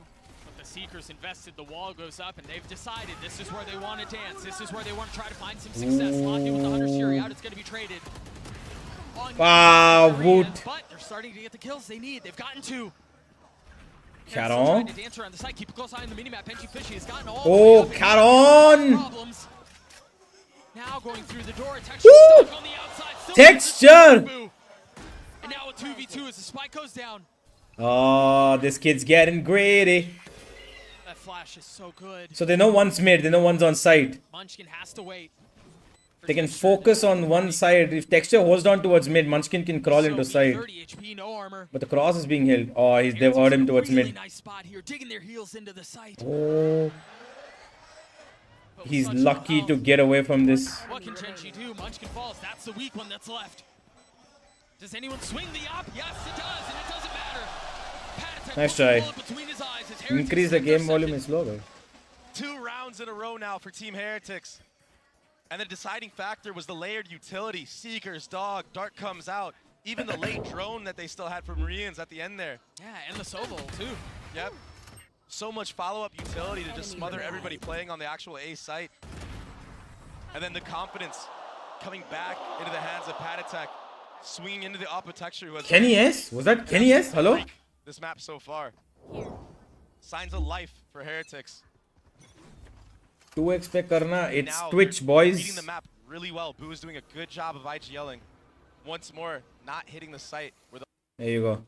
But the Seekers invested, the wall goes up, and they've decided this is where they want to dance. This is where they want to try to find some success. Lock in with the Hunter's Fury out. It's going to be traded. Wow, Wood. But they're starting to get the kills they need. They've gotten 2. Caron. Trying to dance around the site. Keep a close eye on the minimap. Benji Fishy has gotten all Oh, the way up. Caron. Problems. Now going through the door. Texture Woo! stuck on the outside. Still Texture. and now a 2v2 as the spike goes down. Oh, this kid's getting greedy. That flash is so good. So they know one's mid, they know one's on site. Munchkin has to wait. They can focus on one side. If Texture holds on towards mid, Munchkin can crawl into side. 30 HP, no armor. But the cross is being held. Oh, they've heard him towards Really mid. nice spot here, digging their heels into the site. Oh. He's lucky to get away from this. What can Genji do? Munchkin falls. That's the weak one that's left. Does anyone swing the op? Yes, it does, and it doesn't matter. Patatek Nice try. puts the bullet between his eyes as Heretics Increase the game intercepted. volume is low, bhai. 2 rounds in a row now for Team Heretics. And the deciding factor was the layered utility. Seekers, Dog, Dart comes out. Even the late drone that they still had for Marians at the end there. Yeah, and the solo too. Yep. So much follow-up utility to just smother everybody playing on the actual A site. And then the confidence coming back into the hands of Patatek, swinging into the Oppa Texture. Who has Kenny S? Was that Kenny S? Hello? this map so far. Signs of life for Heretics. 2x pe karna. It's Now Twitch, they're boys. reading the map really well. Boo is doing a good job of IGLing. Once more, not hitting the site. Where the There you go.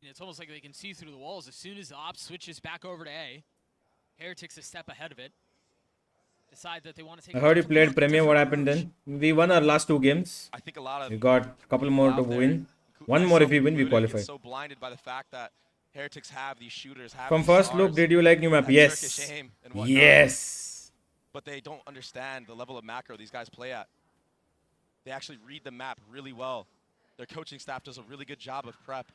It's almost like they can see through the walls as soon as the op switches back over to A. Heretics a step ahead of it. Decide that they want to take I heard you played Premier. What happened then? We won our last 2 games. I think a lot of We got a couple more to win. One more if we win, we qualify. So blinded by the fact that Heretics have these shooters. Have From these first stars, look, did you like new map? that Yes. Turkish aim and whatnot. Yes. But they don't understand the level of macro these guys play at. They actually read the map really well. Their coaching staff does a really good job of prep.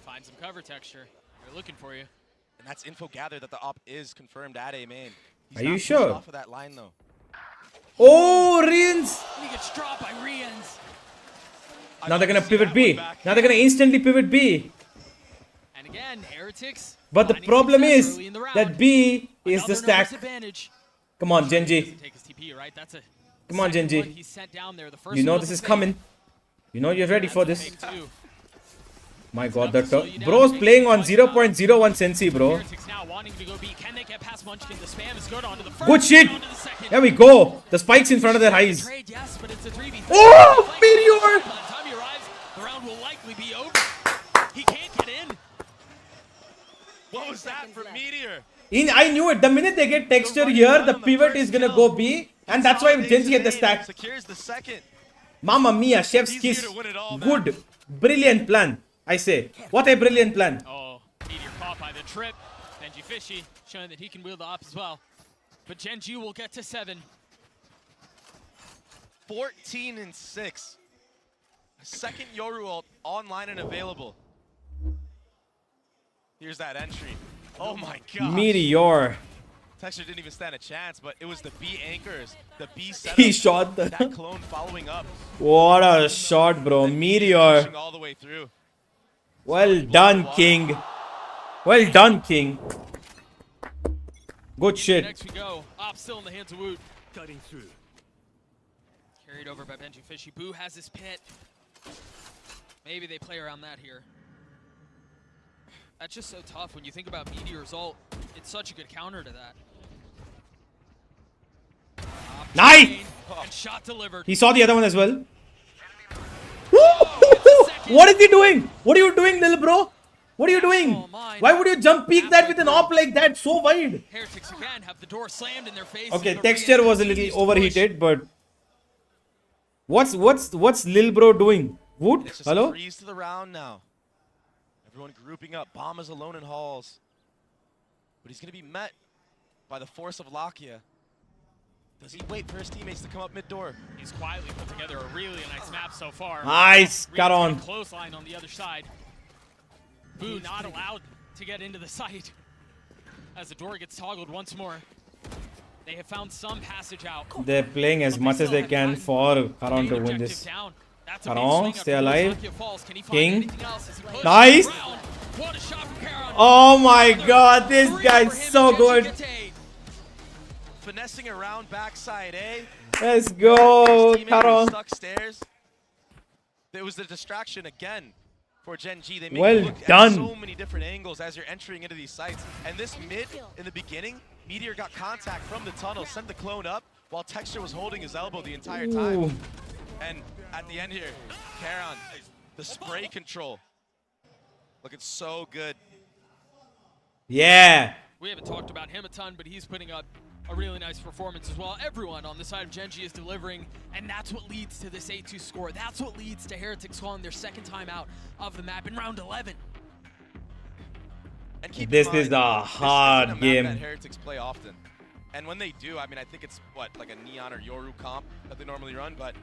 Find some cover Texture. They're looking for you. And that's info gathered that the op is confirmed at A main. He's Are not you pushed sure? off of that line though. Oh, Rians. He gets dropped by Rians. Now they're going to pivot B. Now they're going to instantly pivot B. And again, Heretics. But the finding problem success is early in the round. that B is Another the stack. numbers advantage. Come on, Genji. Take his TP, right? That's a Come on, second Genji. one he sent down there. The first You know one this was is a coming. You know you're ready for this. fake too. My god, that bro's playing on 0.01 Sensi, bro. Heretics now wanting to go B. Can they get past Munchkin? The spam is good onto the first. Good shit. onto the second. There we go. The spikes in front of their eyes. Trade, yes, but it's a 3v3. Oh, Meteor! By the time he arrives, the round will likely be over. He can't get in. What was that for Meteor? I knew it. The minute they get texture here, the pivot is gonna go B. And that's why Genji get the stack. Secures the second. Mamma mia, chef's kiss. Good. Brilliant plan, I say. What a brilliant plan. Oh, Meteor caught by the trip. Benji Fishy showing that he can wield the op as well. But Genji will get to 7. 14 and 6. Second Yoru ult online and available. Here's that entry. Oh my god. Meteor. Texture didn't even stand a chance, but it was the B anchors, the B setup. He shot the... that clone following up. What a shot, bro. Meteor. Pushing all the way through. Well done, King. Well done, King. Good shit. Next we go. Op still in the hands of Woot. Cutting through. Carried over by Benji Fishy. Boo has his pit. Maybe they play around that here. That's just so tough when you think about Meteor's ult. It's such a good counter to that. Nice! And shot delivered. He saw the other one as well. What is he doing? What are you doing, little bro? What are you doing? Why would you jump peek that with an op like that so wide? Heretics again have the door slammed in their face. Okay, texture was a little overheated, but what's Lil Bro doing? Woot? It's just Hello? a freeze to the round now. Everyone grouping up. Bomb is alone in halls. But he's going to be met by the force of Lakia. Does he wait for his teammates to come up mid-door? He's quietly put together a really nice map so far. Nice, got on. Close line on the other side. Boo not allowed to get into the site as the door gets toggled once more. They have found some passage out. They're playing as much as they can for Karan to win this. Karan, stay alive. King. Nice. Oh my god, this guy's so good. Finessing around backside A. Let's go, Karan. Stuck stairs. There was the distraction again for Gen G. They make Well you look done. at so many different angles as you're entering into these sites. And this mid, in the beginning, Meteor got contact from the tunnel, sent the clone up, while Texture was holding his elbow the entire time. Ooh. And at the end here, Karan, the spray control. Looking so good. Yeah. We haven't talked about him a ton, but he's putting up a really nice performance as well. Everyone on the side of Gen G is delivering, and that's what leads to this 8-2 score. That's what leads to Heretics calling their second time out of the map in round 11. And keep This in mind, is a hard this isn't a map game. that Heretics play often. And when they do, I mean, I think it's, what, like a Neon or Yoru comp that they normally run, but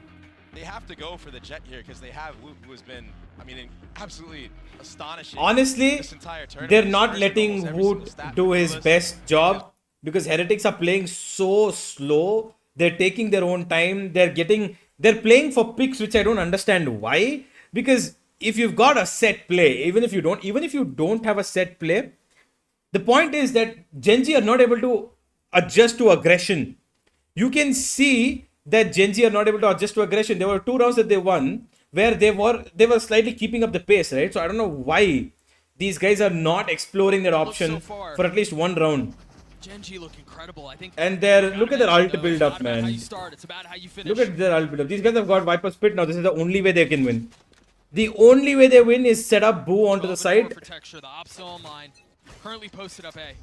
they have to go for the Jet here because they have Woot, who has been, I mean, absolutely astonishing. Honestly, this entire tournament. they're He's not first in letting almost every single Woot stat do on the his list. best job because Heretics are playing so slow. They're taking their own time. They're playing for picks, which I don't understand why. Because if you've got a set play, even if you don't have a set play, the point is that Gen G are not able to adjust to aggression. You can see that Gen Z are not able to adjust to aggression. There were 2 rounds that they won where they were slightly keeping up the pace, right? So I don't know why these guys are not exploring their option for at least 1 round. Gen G look incredible. I think. And look at their ult build up, How man. you start, it's about how you finish. Look at their ult build up. These guys have got Viper Spit now. This is the only way they can win. The only way they win is set up Boo onto the side. For Texture, the op still online. Currently posted up A.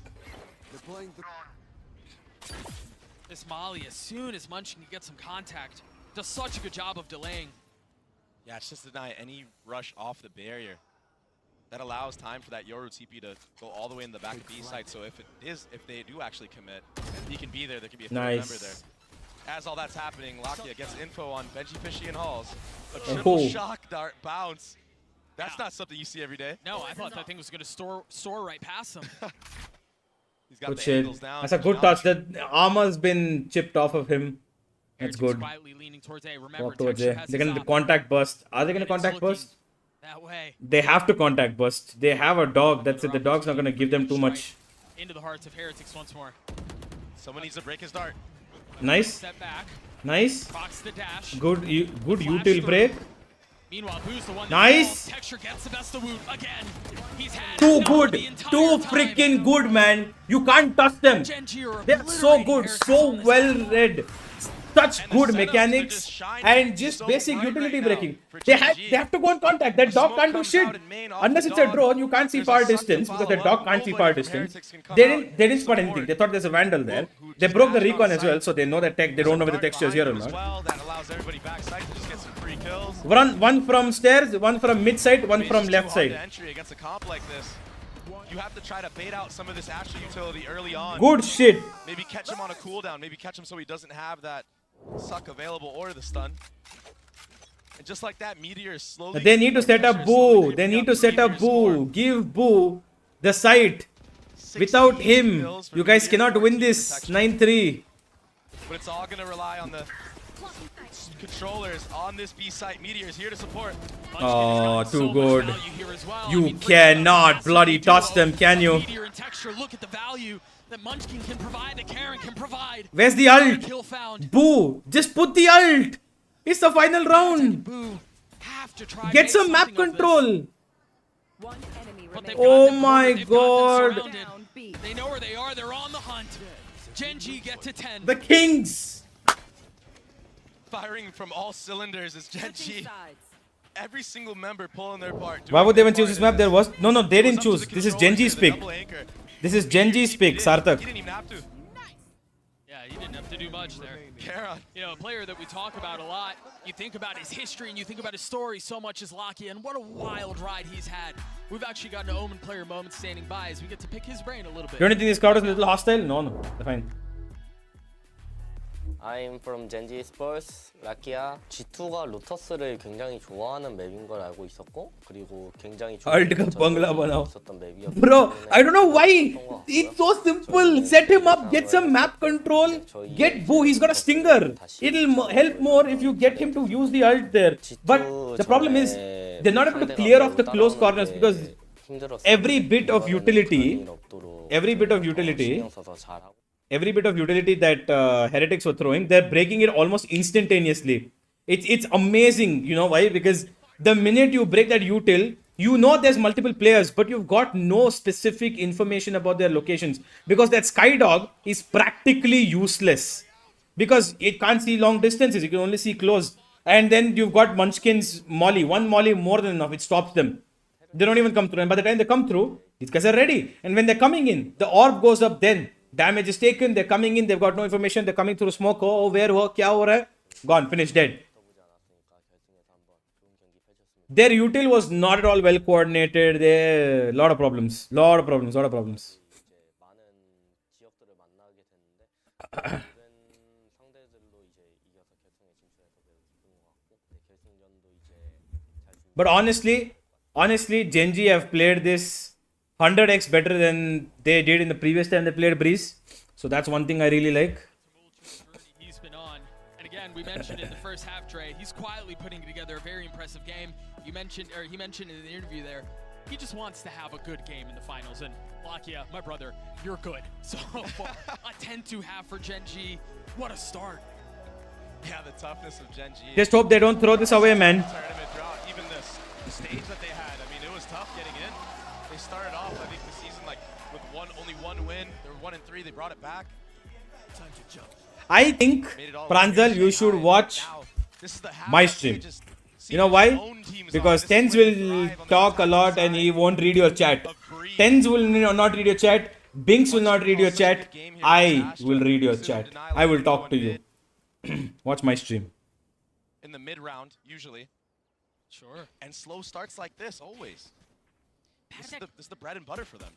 This Molly, as soon as Munchkin can get some contact, does such a good job of delaying. Yeah, it's just deny any rush off the barrier. That allows time for that Yoru TP to go all the way in the back B side. So if they do actually commit, and he can be there, there can be a third member there. As all that's happening, Lakia gets info on Benji Fishy and Halls. A triple shock dart bounce. That's not something you see every day. No, I thought that thing was going to soar right past him. He's got Good the shit. angles down. That's a good touch. The armor's been chipped off of him. That's good. Quietly leaning towards A. Remember, Walk towards Texture A. has They're his going to op. contact burst. Are they going to contact burst? That way. They have to contact burst. They have a dog. That's it. The dog's not going to give them too much. Into the hearts of Heretics once more. Someone needs to break his dart. Nice. Step back. Nice. Fox the dash. Good util break. Meanwhile, Boo's the one Nice. that Texture gets the best of Woot again. He's had Too no good. the entire Too time. freaking good, man. You can't touch them. They're so good. So well read. Such good mechanics and just basic utility breaking. They have to go in contact. That dog can't do shit. Unless it's a drone, you can't see far distance because the dog can't see far distance. They didn't spot anything. They thought there's a vandal there. They broke the recon as well, so they know that tech. They don't know whether the texture is here or not. That allows everybody backside to just get some free kills. One from stairs, one from mid side, one from left side. Entry against a comp like this. You have to try to bait out some of this Astra utility early on. Good shit. Maybe catch him on a cooldown. Maybe catch him so he doesn't have that suck available or the stun. And just like that, Meteor is slowly... They need to set up Boo. They need to set up Boo. Give Boo the site. Without him, you guys cannot win this 9-3. But it's all going to rely on the controllers on this B site. Meteor is here to support. Oh, too good. You cannot bloody touch them, can you? Meteor and Texture, look at the value that Munchkin can provide, that Karen can provide. Where's the ult? Boo, just put the ult. It's the final round. Get some map control. Oh my god. They know where they are. They're on the hunt. Gen G get to 10. The Kings. Firing from all cylinders is Gen G. every single member pulling their part. Why would they even choose this map? There was no, they It was didn't up to choose. the This is controllers Genji's here, the pick. double anchor. This is Genji's pick, Sarthak. He didn't even have to. Yeah, he didn't have to do much there. Karon. You know, a player that we talk about a lot. You think about his history and you think about his story so much as Lakia, and what a wild ride he's had. We've actually got an Omen player moment standing by as we get to pick his brain a little bit. Don't you think this crowd is a little hostile? No, they're fine. I'm from Genji Sports, 라키아. G2가 로터스를 굉장히 좋아하는 맵인 걸 알고 있었고, 그리고 굉장히 World Cup bangla banao. 있었던 맵이었기 Bro, 때문에 I don't know why. It's so simple. Set him up, get some map control, get Boo. He's got a stinger. It'll help more if you get him to use the ult there. But the problem is, they're not able to clear off the close corners because every bit of utility that Heretics were throwing, they're breaking it almost instantaneously. It's amazing, you know why? Because the minute you break that util, you know there's multiple players, but you've got no specific information about their locations. Because that Skydog is practically useless. Because it can't see long distances, you can only see close. And then you've got Munchkin's Molly. One Molly more than enough, it stops them. They don't even come through. And by the time they come through, these guys are ready. And when they're coming in, the orb goes up then. Damage is taken, they're coming in, they've got no information, they're coming through smoke. Oh, where, kya ho raha hai? Gone, finished, dead. Their util was not at all well coordinated. There, lot of problems. But honestly, Genji have played this 100x better than they did in the previous time they played Breeze. So that's one thing I really like. He's been on. And again, we mentioned in the first half, Trey, he's quietly putting together a very impressive game. He mentioned in the interview there, he just wants to have a good game in the finals. And Lakia, my brother, you're good. So a 10-2 half for Genji. What a start. Yeah, the toughness of Genji. Just hope they don't throw this away, man. Tournament drought, even the stage that they had. I mean, it was tough getting in. They started off, I think, the season like with only one win. They were 1-3. They brought it back. Time to jump. I think, Pranjal, you should watch my stream. You know why? Because Tens will talk a lot and he won't read your chat. Tens will not read your chat. Binks will not read your chat. I will read your chat. I will talk to you. Watch my stream. In the mid round, usually. Sure. And slow starts like this, always. This is the bread and butter for them.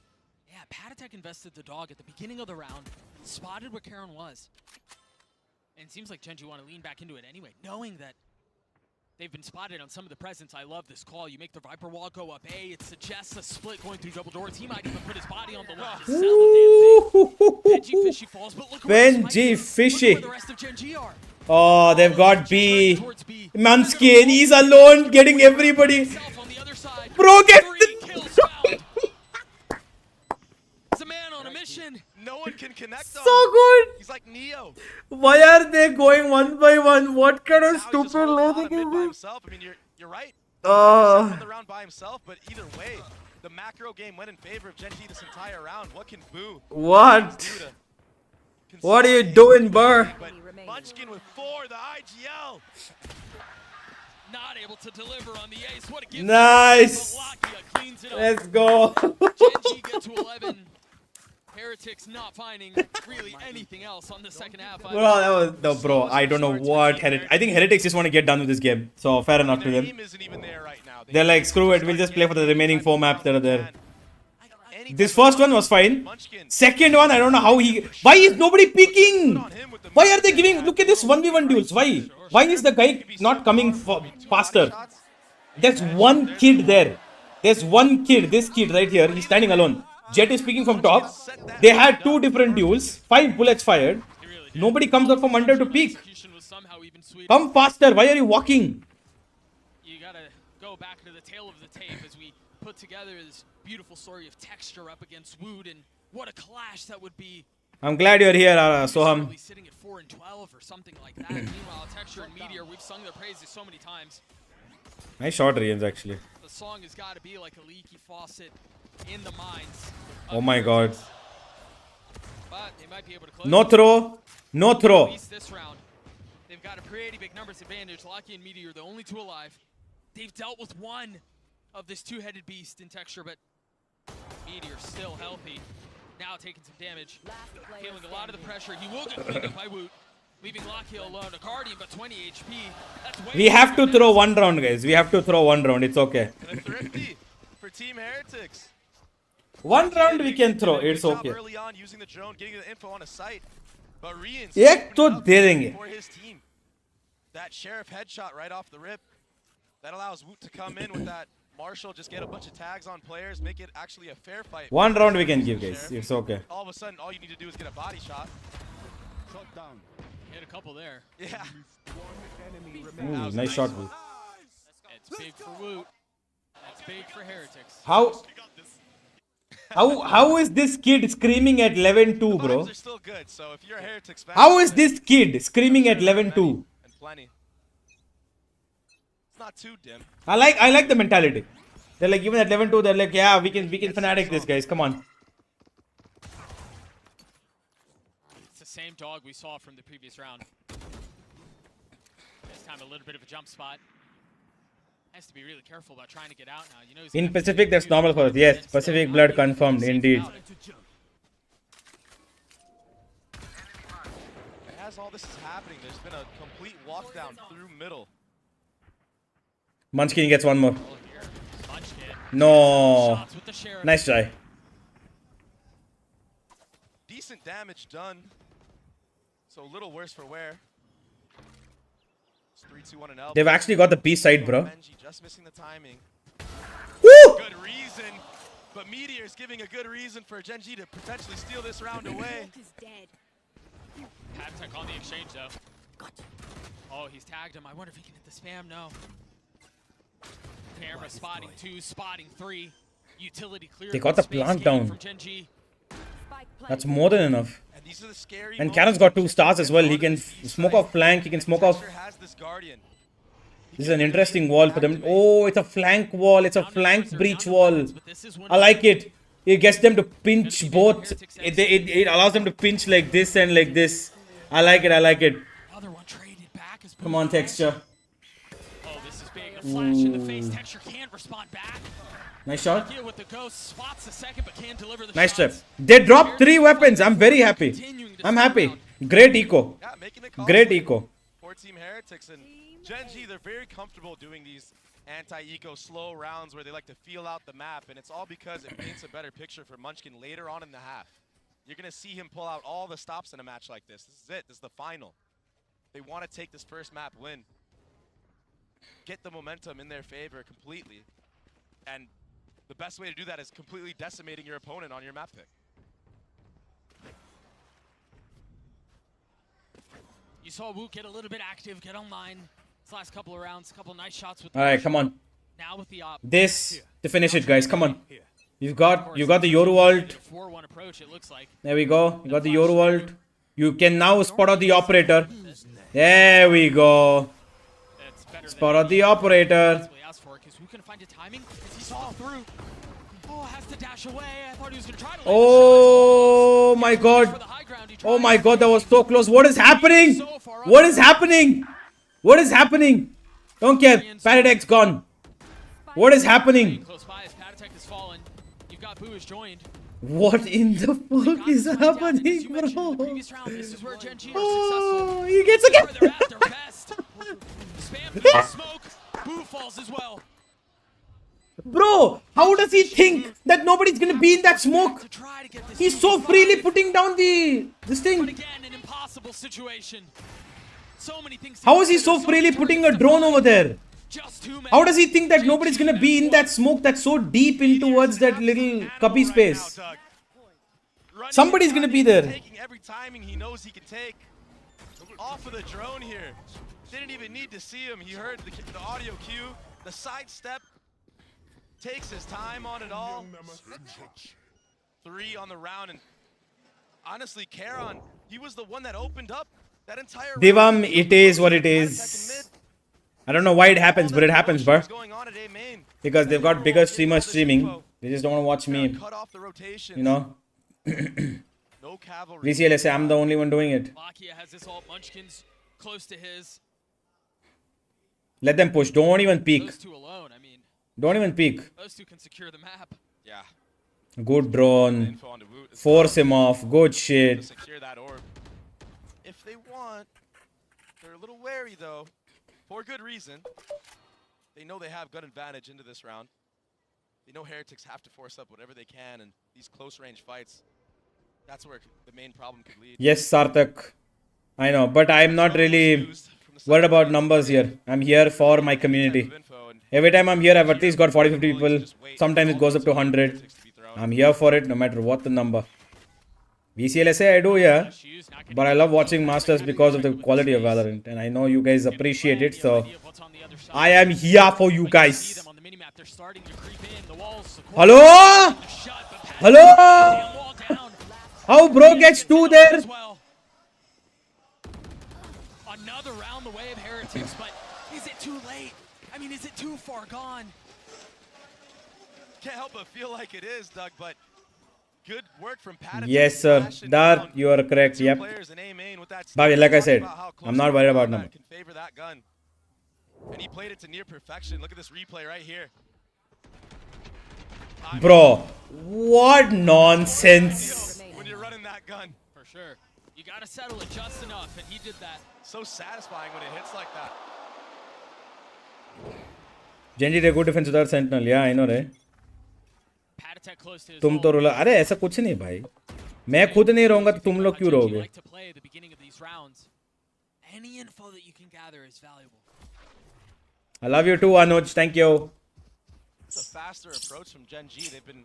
Yeah, Patatek invested the dog at the beginning of the round, spotted where Karon was. And it seems like Genji want to lean back into it anyway, knowing that they've been spotted on some of the presence. I love this call. You make the Viper wall go up A. It suggests a split going through double doors. He might even put his body on the line to sell the damn thing. Benji Fishy falls, but look where the rest of Genji are. Oh, they've got B. Manskin, he's alone getting everybody. Bro, get It's a man on a mission. No one can connect. So good. He's like Neo. Why are they going one by one? What kind of stupid logic is this? I mean, you're right. Won the round by himself, but either way, the macro game went in favor of Genji this entire round. What can Boo? What? What are you doing, Burr? Munchkin with 4, the IGL. Not able to deliver on the ace. What a gift. Nice. Let's go. Genji get to 11. Heretics not finding really anything else on the second half. Well, that was no, bro. I don't know what I think Heretics just want to get done with this game. So fair enough to them. They're like, screw it. We'll just play for the remaining 4 maps that are there. This first one was fine. Second one, I don't know how he. Why is nobody peeking? Why are they giving? Look at this 1v1 duels. Why? Why is the guy not coming faster? There's one kid there. There's one kid. This kid right here. He's standing alone. Jet is speaking from top. They had 2 different duels. 5 bullets fired. Nobody comes out from under to peek. Come faster. Why are you walking? You gotta go back to the tail of the tape as we put together this beautiful story of texture up against Wood, and what a clash that would be. I'm glad you're here, Soham. Sitting at 4 and 12 or something like that. Meanwhile, Texture and Meteor, we've sung their praises so many times. Nice short range, actually. The song has got to be like a leaky faucet in the minds. Oh my god. But they might be able to close. No throw. No throw. At least this round. They've got a pretty big numbers advantage. Lucky and Meteor, the only 2 alive. They've dealt with one of this two-headed beast in texture, but Meteor still healthy. Now taking some damage. Feeling a lot of the pressure. He will get cleaned up by Woot. Leaving Lockhill alone. A Guardian, but 20 HP. That's way We have to throw one round, guys. We have to throw one round. It's okay. And a thrifty for Team Heretics. One round we can throw. Good It's job okay. early on using the drone, getting the info on a site. But Rian's एक तो दे देंगे. for his team. That Sheriff headshot right off the rip. That allows Woot to come in with that Marshall, just get a bunch of tags on players, make it actually a fair fight. One round we can give, guys. It's okay. All of a sudden, all you need to do is get a body shot. Hit a couple there. Yeah. Ooh, nice shot, Woot. It's big for Woot. That's big for Heretics. How is this kid screaming at 11-2, bro? They're still good, so if you're a Heretics fan, How is this kid screaming at 11-2? and plenty. It's not too dim. I like the mentality. They're like, even at 11-2, they're like, yeah, we can Fnatic this, guys. Come on. It's the same dog we saw from the previous round. This time a little bit of a jump spot. Has to be really careful about trying to get out now. You know, he's In gonna Pacific, that's normal for us. Yes, Pacific blood confirmed, indeed. As all this is happening, there's been a complete walk down through middle. Munchkin gets one more. No. Nice try. Decent damage done. So a little worse for wear. It's 3, 2, 1, and L. They've actually got the B side, bro. Benji just missing the timing. Woo! Good reason. But Meteor's giving a good reason for Genji to potentially steal this round away. Patek on the exchange though. Oh, he's tagged him. I wonder if he can hit the spam. No. Camera spotting 2, spotting 3. Utility clear. They got the plant down. From Genji. That's more than enough. And these are the scary And Karen's got 2 stars as well. He can smoke off flank. He can smoke off. has this Guardian. This is an interesting wall for them. Oh, it's a flank wall. It's a flank breach wall. I like it. It gets them to pinch both. It allows them to pinch like this and like this. I like it. I like it. Come on, texture. Oh, this is big. A flash in the face. Texture can't respond back. Nice shot. Here with the ghost, spots the second, but can't deliver the Nice trip. shots. They dropped 3 weapons. I'm very happy. I'm happy. Great eco. Great eco. For Team Heretics and Genji, they're very comfortable doing these anti-eco slow rounds where they like to feel out the map, and it's all because it paints a better picture for Munchkin later on in the half. You're going to see him pull out all the stops in a match like this. This is it. This is the final. They want to take this first map win. Get the momentum in their favor completely. And the best way to do that is completely decimating your opponent on your map pick. You saw Woot get a little bit active, get online. This last couple of rounds, couple nice shots with. All right, come on. Now with the op. This to finish it, guys. Come on. You got the Yoru ult. 4-1 approach. It looks like. There we go. You got the Yoru ult. You can now spot out the operator. There we go. Spot out the operator. Who can find a timing? He saw through. Oh, has to dash away. I thought he was gonna try to. Oh my god. Oh my god, that was so close. What is happening? What is happening? What is happening? Don't care. Paradek's gone. What is happening? Close by as Patek has fallen. You've got Boo has joined. What in the fuck is happening, bro? This is where Genji Oh, he gets again. Spam smoke. Boo falls as well. Bro, how does he think that nobody's gonna be in that smoke? He's so freely putting down this thing. Again, an impossible situation. So many things. How is he so freely putting a drone over there? How does he think that nobody's gonna be in that smoke that's so deep in towards that little cubby space? Somebody's gonna be there. Taking every timing he knows he can take. Off of the drone here. Didn't even need to see him. He heard the audio cue. The sidestep. Takes his time on it all. 3 on the round, and honestly, Karon, he was the one that opened up that entire Divam, it is what it is. I don't know why it happens, but it happens, bro. Because they've got bigger streamers streaming. They just don't want to watch me. You know? VCLS, I'm the only one doing it. Lakia has this ult. Munchkin's close to his. Let them push. Don't even peek. Those two alone, I mean, Don't even peek. those two can secure the map. Yeah. Good drone. Force him off. Good shit. Secure that orb. If they want, they're a little wary though, for good reason. They know they have good advantage into this round. They know Heretics have to force up whatever they can, and these close range fights, that's where the main problem could lead. Yes, Sarthak. I know, but I'm not really worried about numbers here. I'm here for my community. Every time I'm here, I've at least got 40-50 people. Sometimes it goes up to 100. I'm here for it no matter what the number. VCLSA I do, yeah. But I love watching Masters because of the quality of Valorant. And I know you guys appreciate it, so I am here for you guys. Hello? Hello? How bro gets 2 there? Another round the way of Heretics, but is it too late? I mean, is it too far gone? Can't help but feel like it is, Doug, but good work from Pat. Yes, sir. Dart, you are correct. Yep. But like I said, I'm not worried about number. Can favor that gun. And he played it to near perfection. Look at this replay right here. Bro, what nonsense. When you're running that gun. For sure. You gotta settle it just enough, and he did that. So satisfying when it hits like that. Genji did a good defense without Sentinel. Yeah, I know, right? तुम तो रुला अरे ऐसा कुछ नहीं भाई मैं खुद नहीं रहूंगा तो तुम लोग क्यों रहोगे I love you too Anuj, thank you. It's a faster approach from Gen G. They've been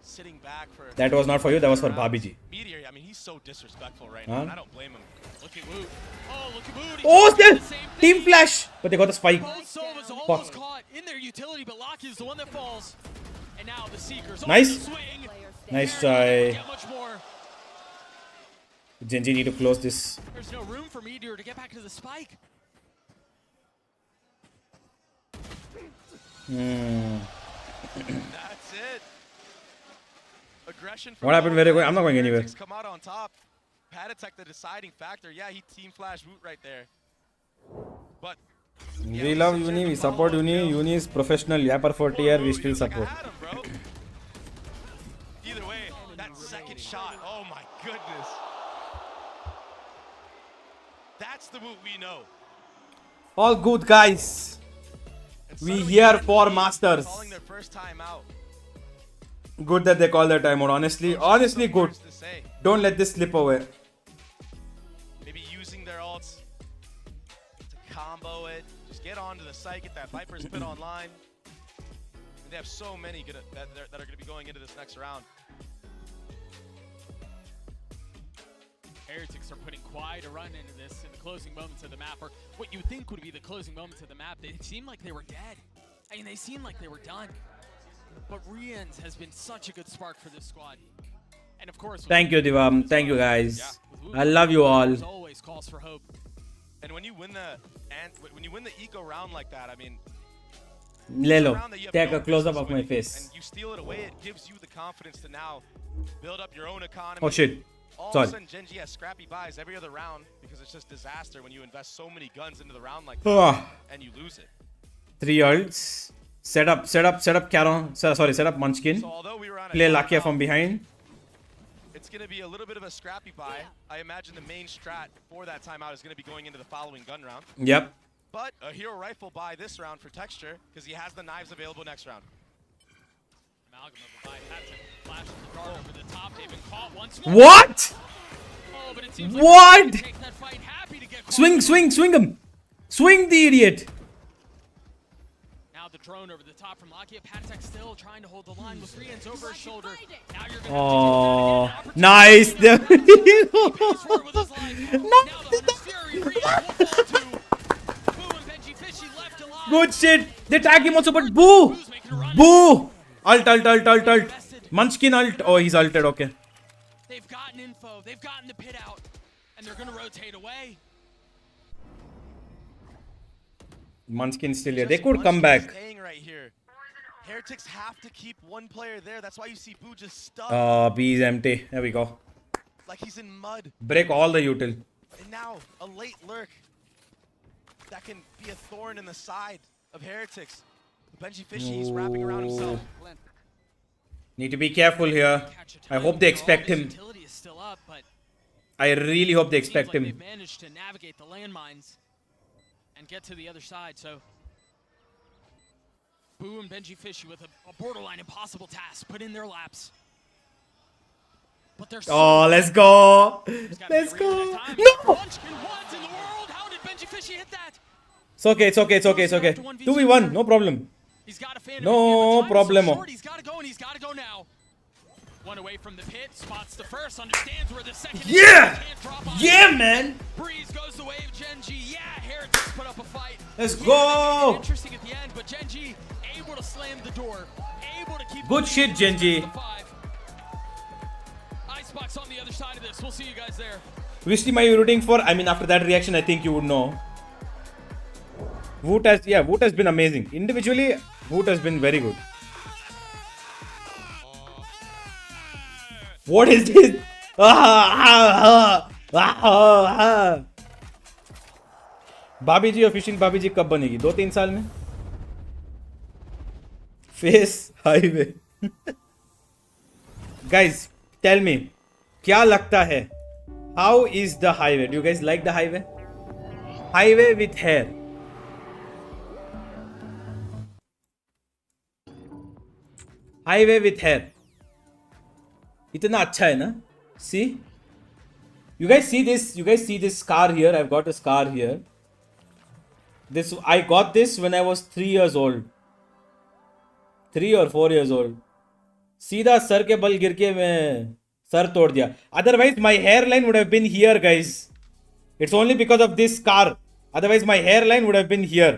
sitting back for That was not for you, that was for Bhabhi ji. Meteor, I mean, he's so disrespectful right now, and I don't blame him. Look at Woot. Oh, look at Woot. Oh, still team flash, but they got the spike. Both Sovas almost caught in their utility, but Locky is the one that falls. And now the Seekers Nice. on the swing. Nice try. Get much more. Genji need to close this. There's no room for Meteor to get back to the spike. That's it. Aggression. What happened? Where I'm not going anywhere. Come out on top. Patatek the deciding factor. Yeah, he team flash Woot right there. But We love Uni, we support Uni. Uni is professional. Yapper for tier, we still support. Either way, that second shot. Oh my goodness. That's the Woot we know. All good guys. We here for Masters. Calling their first time out. Good that they call their timeout. Honestly good. Don't let this slip away. Maybe using their ults to combo it. Just get onto the site, get that Viper's pit online. And they have so many good that are going to be going into this next round. Heretics are putting quite a run into this in the closing moments of the map, or what you would think would be the closing moments of the map. They seem like they were dead. I mean, they seem like they were done. But Rians has been such a good spark for this squad. And of course, Thank you, Divam. Thank you, guys. I love you all. Always calls for hope. And when you win the eco round like that, I mean, Lelo, take a close up of my face. and you steal it away, it gives you the confidence to now build up your own economy. Oh shit. All Sorry. of a sudden, Gen G has scrappy buys every other round because it's just disaster when you invest so many guns into the round like that and you lose it. 3 ults. Set up Caron. Sorry, set up Munchkin. Play Lakia from behind. It's going to be a little bit of a scrappy buy. I imagine the main strat for that timeout is going to be going into the following gun round. Yep. But a hero rifle buy this round for texture because he has the knives available next round. Amalgam of a buy. Flash the dart over the top. They've been caught once more. What? Oh, but it seems like What? they take that fight happy to get caught. Swing him. Swing the idiot. Now the drone over the top from Lakia. Patek still trying to hold the line with Rians over his shoulder. Now you're going Oh, nice. There we go. Good shit. They tag him also, but boo. Boo. Ult. Munchkin ult. Oh, he's ulted. Okay. They've gotten info. They've gotten the pit out. And they're going to rotate away. Munchkin still here. They could come back. Right here. Heretics have to keep one player there. That's why you see Boo just stuck. B is empty. There we go. Like he's in mud. Break all the util. And now a late lurk. that can be a thorn in the side of Heretics. Benji Fishy, he's wrapping around himself. Need to be careful here. I hope they expect him. Utility is still up, but I really hope they seems expect like him. they've managed to navigate the landmines and get to the other side. So Boo and Benji Fishy with a borderline impossible task put in their laps. But they're Oh, let's go. Let's go. No! How did Benji Fishy hit that? It's okay, it's okay, it's okay, it's okay. 2v1, no problem. No problemo. He's got to go, and he's got to go now. One away from the pit, spots the first, understands where the second Yeah! is. Yeah, man! Breeze goes the way of Genji. Yeah, Heretics put up a fight. Let's go! Interesting at the end, but Genji able to slam the door. Able to keep Good shit, Genji. Icebox on the other side of this. We'll see you guys there. Which team are you rooting for? I mean, after that reaction, I think you would know. Woot has been amazing. Individually, Woot has been very good. What is this? भाभी जी official भाभी जी कब बनेगी 2-3 साल में face highway guys tell me क्या लगता है how is the highway do you guys like the highway with hair highway with hair इतना अच्छा है ना see you guys see this scar here. I've got a scar here. I got this when I was 3 years old, 3 or 4 years old. सीधा sir के बल गिर के मैं सर तोड़ दिया. Otherwise my hairline would have been here, guys. It's only because of this scar. Otherwise my hairline would have been here.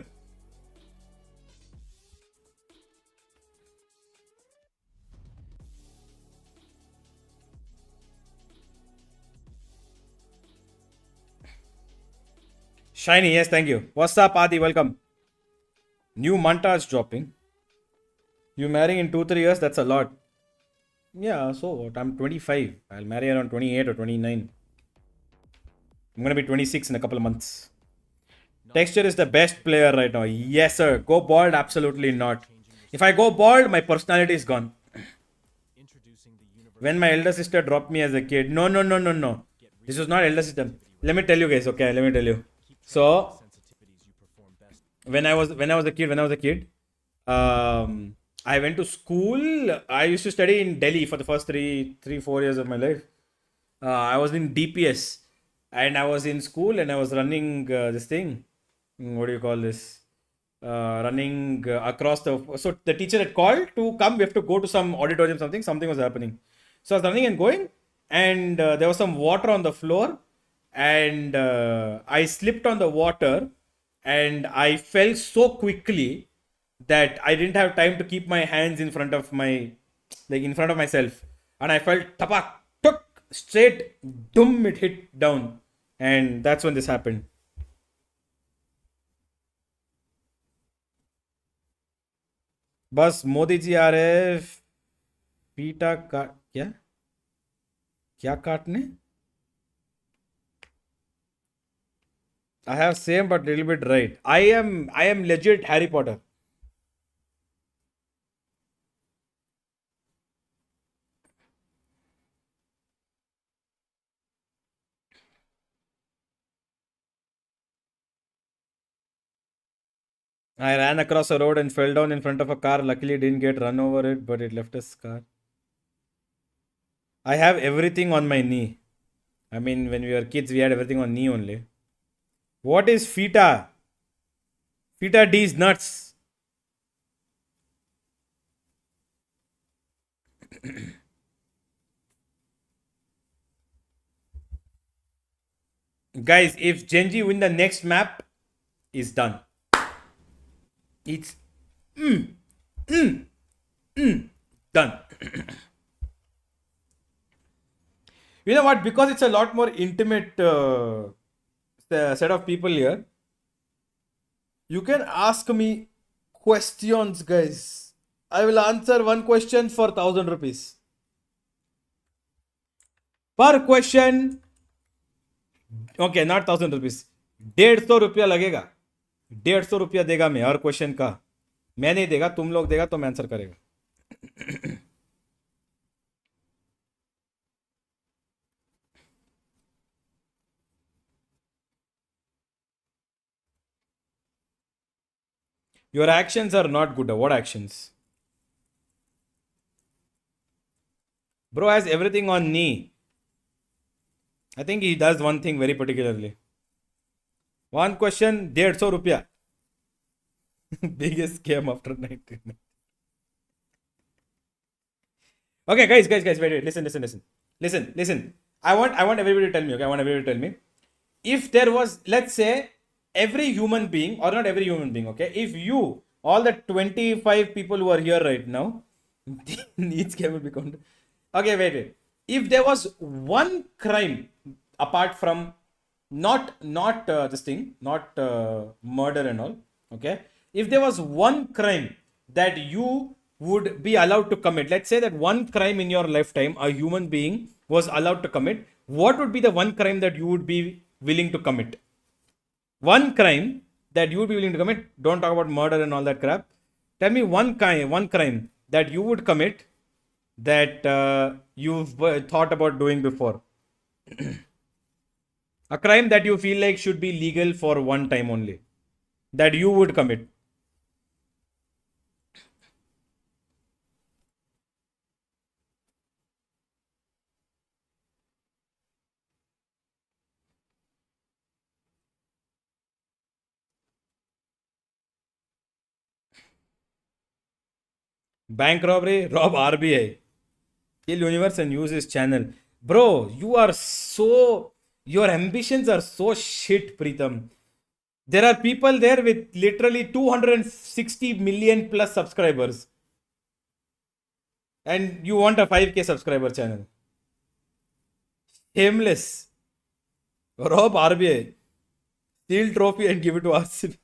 Shiny, yes, thank you. What's up, Adi? Welcome. New montage dropping. You marrying in 2-3 years? That's a lot. Yeah, so what? I'm 25. I'll marry around 28 or 29. I'm gonna be 26 in a couple of months. Texture is the best player right now. Yes, sir. Go bald? Absolutely not. If I go bald, my personality is gone. When my elder sister dropped me as a kid. No. This was not elder sister. Let me tell you guys, okay? Let me tell you. So, when I was a kid, I went to school. I used to study in Delhi for the first 4 years of my life. I was in DPS, and I was in school, and I was running this thing. What do you call this? Running across the. So the teacher had called to come. We have to go to some auditorium. Something was happening. So I was running and going, and there was some water on the floor. And I slipped on the water and I fell so quickly that I didn't have time to keep my hands in front of myself, and I felt tapak tuk straight dum, it hit down, and that's when this happened. बस मोदी जी आ रहे पीटा का क्या काटने I have same but little bit right. I am legit Harry Potter. I ran across a road and fell down in front of a car. Luckily didn't get run over it, but it left a scar. I have everything on my knee. I mean, when we were kids, we had everything on knee only. What is Fita? Fita D's nuts. Guys, if Genji win the next map, is done. It's done. You know what? Because it's a lot more intimate set of people here, you can ask me questions, guys. I will answer one question for 1,000 rupees. Per question, okay, not 1,000 rupees. 150 रुपया लगेगा ₹150 देगा मैं हर question का. मैं नहीं देगा, तुम लोग देगा तो मैं आंसर करेगा. Your actions are not good. What actions? Bro has everything on knee. I think he does one thing very particularly. One question, ₹150. Biggest scam after 19. Okay, guys, wait, listen. I want everybody to tell me. Okay, I want everybody to tell me. If there was, let's say, every human being, or not every human being, okay, if you, all the 25 people who are here right now, each game will be counted. Okay, wait. If there was one crime apart from not this thing, not murder and all, okay, if there was one crime that you would be allowed to commit, let's say that one crime in your lifetime a human being was allowed to commit, what would be the one crime that you would be willing to commit? One crime that you would be willing to commit. Don't talk about murder and all that crap. Tell me one crime that you would commit that you've thought about doing before. A crime that you feel like should be legal for one time only, that you would commit. Bank robbery, rob RBI. Kill universe and use his channel. Bro, your ambitions are so shit, Preetham. There are people there with literally 260 million plus subscribers. And you want a 5K subscriber channel. Shameless. Rob RBI. Steal trophy and give it to RCB.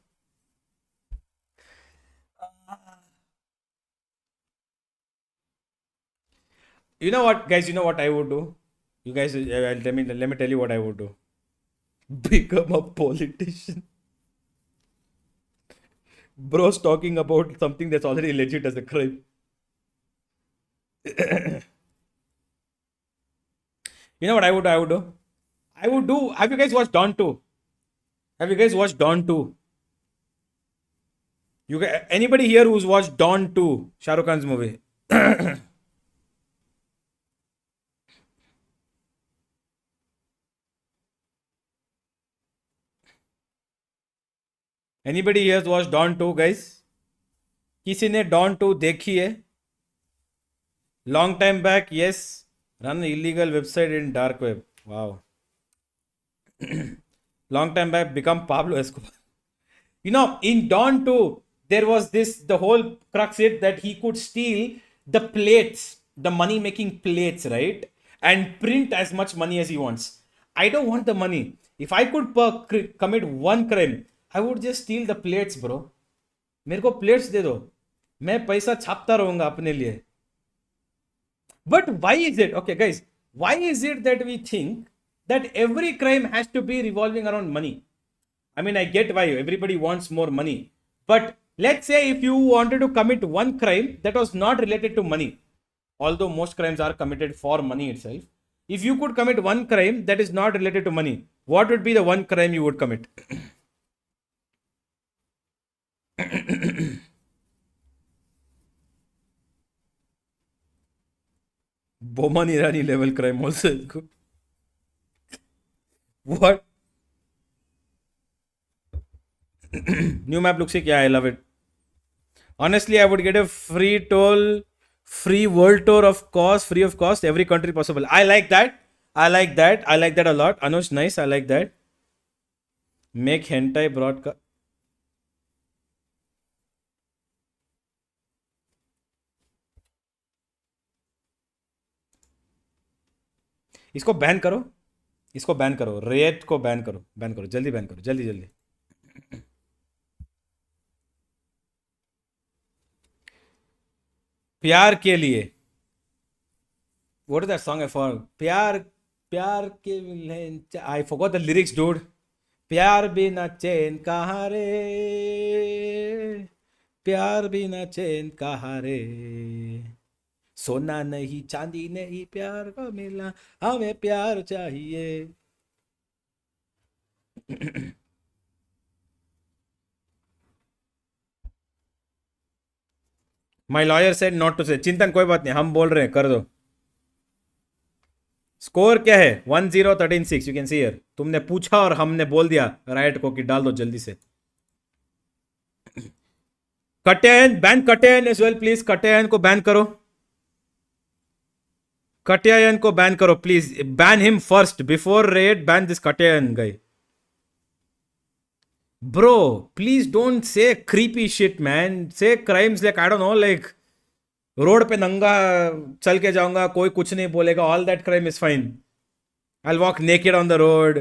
You know what, guys? You know what I would do? You guys, let me tell you what I would do. Become a politician. Bro's talking about something that's already legit as a crime. You know what I would do? Have you guys watched Dawn 2? Have you guys watched Dawn 2? Anybody here who's watched Dawn 2, Shah Rukh Khan's movie? Anybody here has watched Dawn 2, guys? किसी ने Dawn 2 देखी है? Long time back, yes. Run illegal website in dark web. Wow. Long time back, become Pablo Escobar. You know, in Dawn 2, there was the whole crux it that he could steal the plates, the money-making plates, right? And print as much money as he wants. I don't want the money. If I could commit one crime, I would just steal the plates, bro. मेरे को plates दे दो. मैं पैसा छापता रहूंगा अपने लिए. But why is it, okay guys, why is it that we think that every crime has to be revolving around money? I mean, I get why everybody wants more money. But let's say if you wanted to commit one crime that was not related to money, although most crimes are committed for money itself, if you could commit one crime that is not related to money, what would be the one crime you would commit? Boman Irani level crime also is good. What? New map looks like, yeah, I love it. Honestly, I would get a free world tour of cost, free of cost, every country possible. I like that. I like that a lot. Anush, nice. I like that. Make hentai broadcast. इसको ban करो, rate को ban करो, जल्दी ban करो, जल्दी. प्यार के लिए. What is that song I forgot? प्यार के लिए. I forgot the lyrics, dude. प्यार बिना चैन कहाँ रे, प्यार बिना चैन कहाँ रे, सोना नहीं चांदी नहीं प्यार को मिला, हमें प्यार चाहिए. माई लॉयर सेड नॉट टू से. चिंतन कोई बात नहीं, हम बोल रहे हैं, कर दो. स्कोर क्या है? 1-0-13-6. You can see here. तुमने पूछा और हमने बोल दिया राइट को कि डाल दो जल्दी से. Katen ban, Katen as well please. Katen को बैन करो, कटेन को बैन करो please. Ban him first before red. Ban this Katen guy. Bro, please don't say creepy shit, man. Say crimes like, I don't know, like road पे नंगा चल के जाऊंगा, कोई कुछ नहीं बोलेगा. All that crime is fine. I'll walk naked on the road.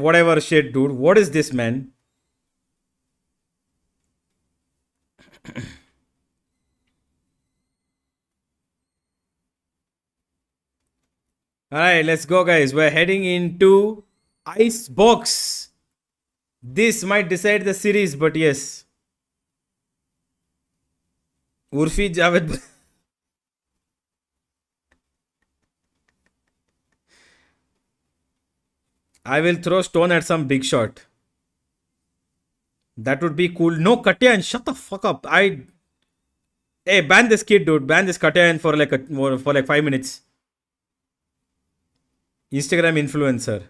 Whatever shit, dude. What is this, man? Alright, let's go, guys. We're heading into Icebox. This might decide the series, but yes. Urfi Javed. I will throw stone at some big shot. That would be cool. No, Katyan, shut the fuck up. Hey, ban this kid, dude. Ban this Katyan for like 5 minutes. Instagram influencer.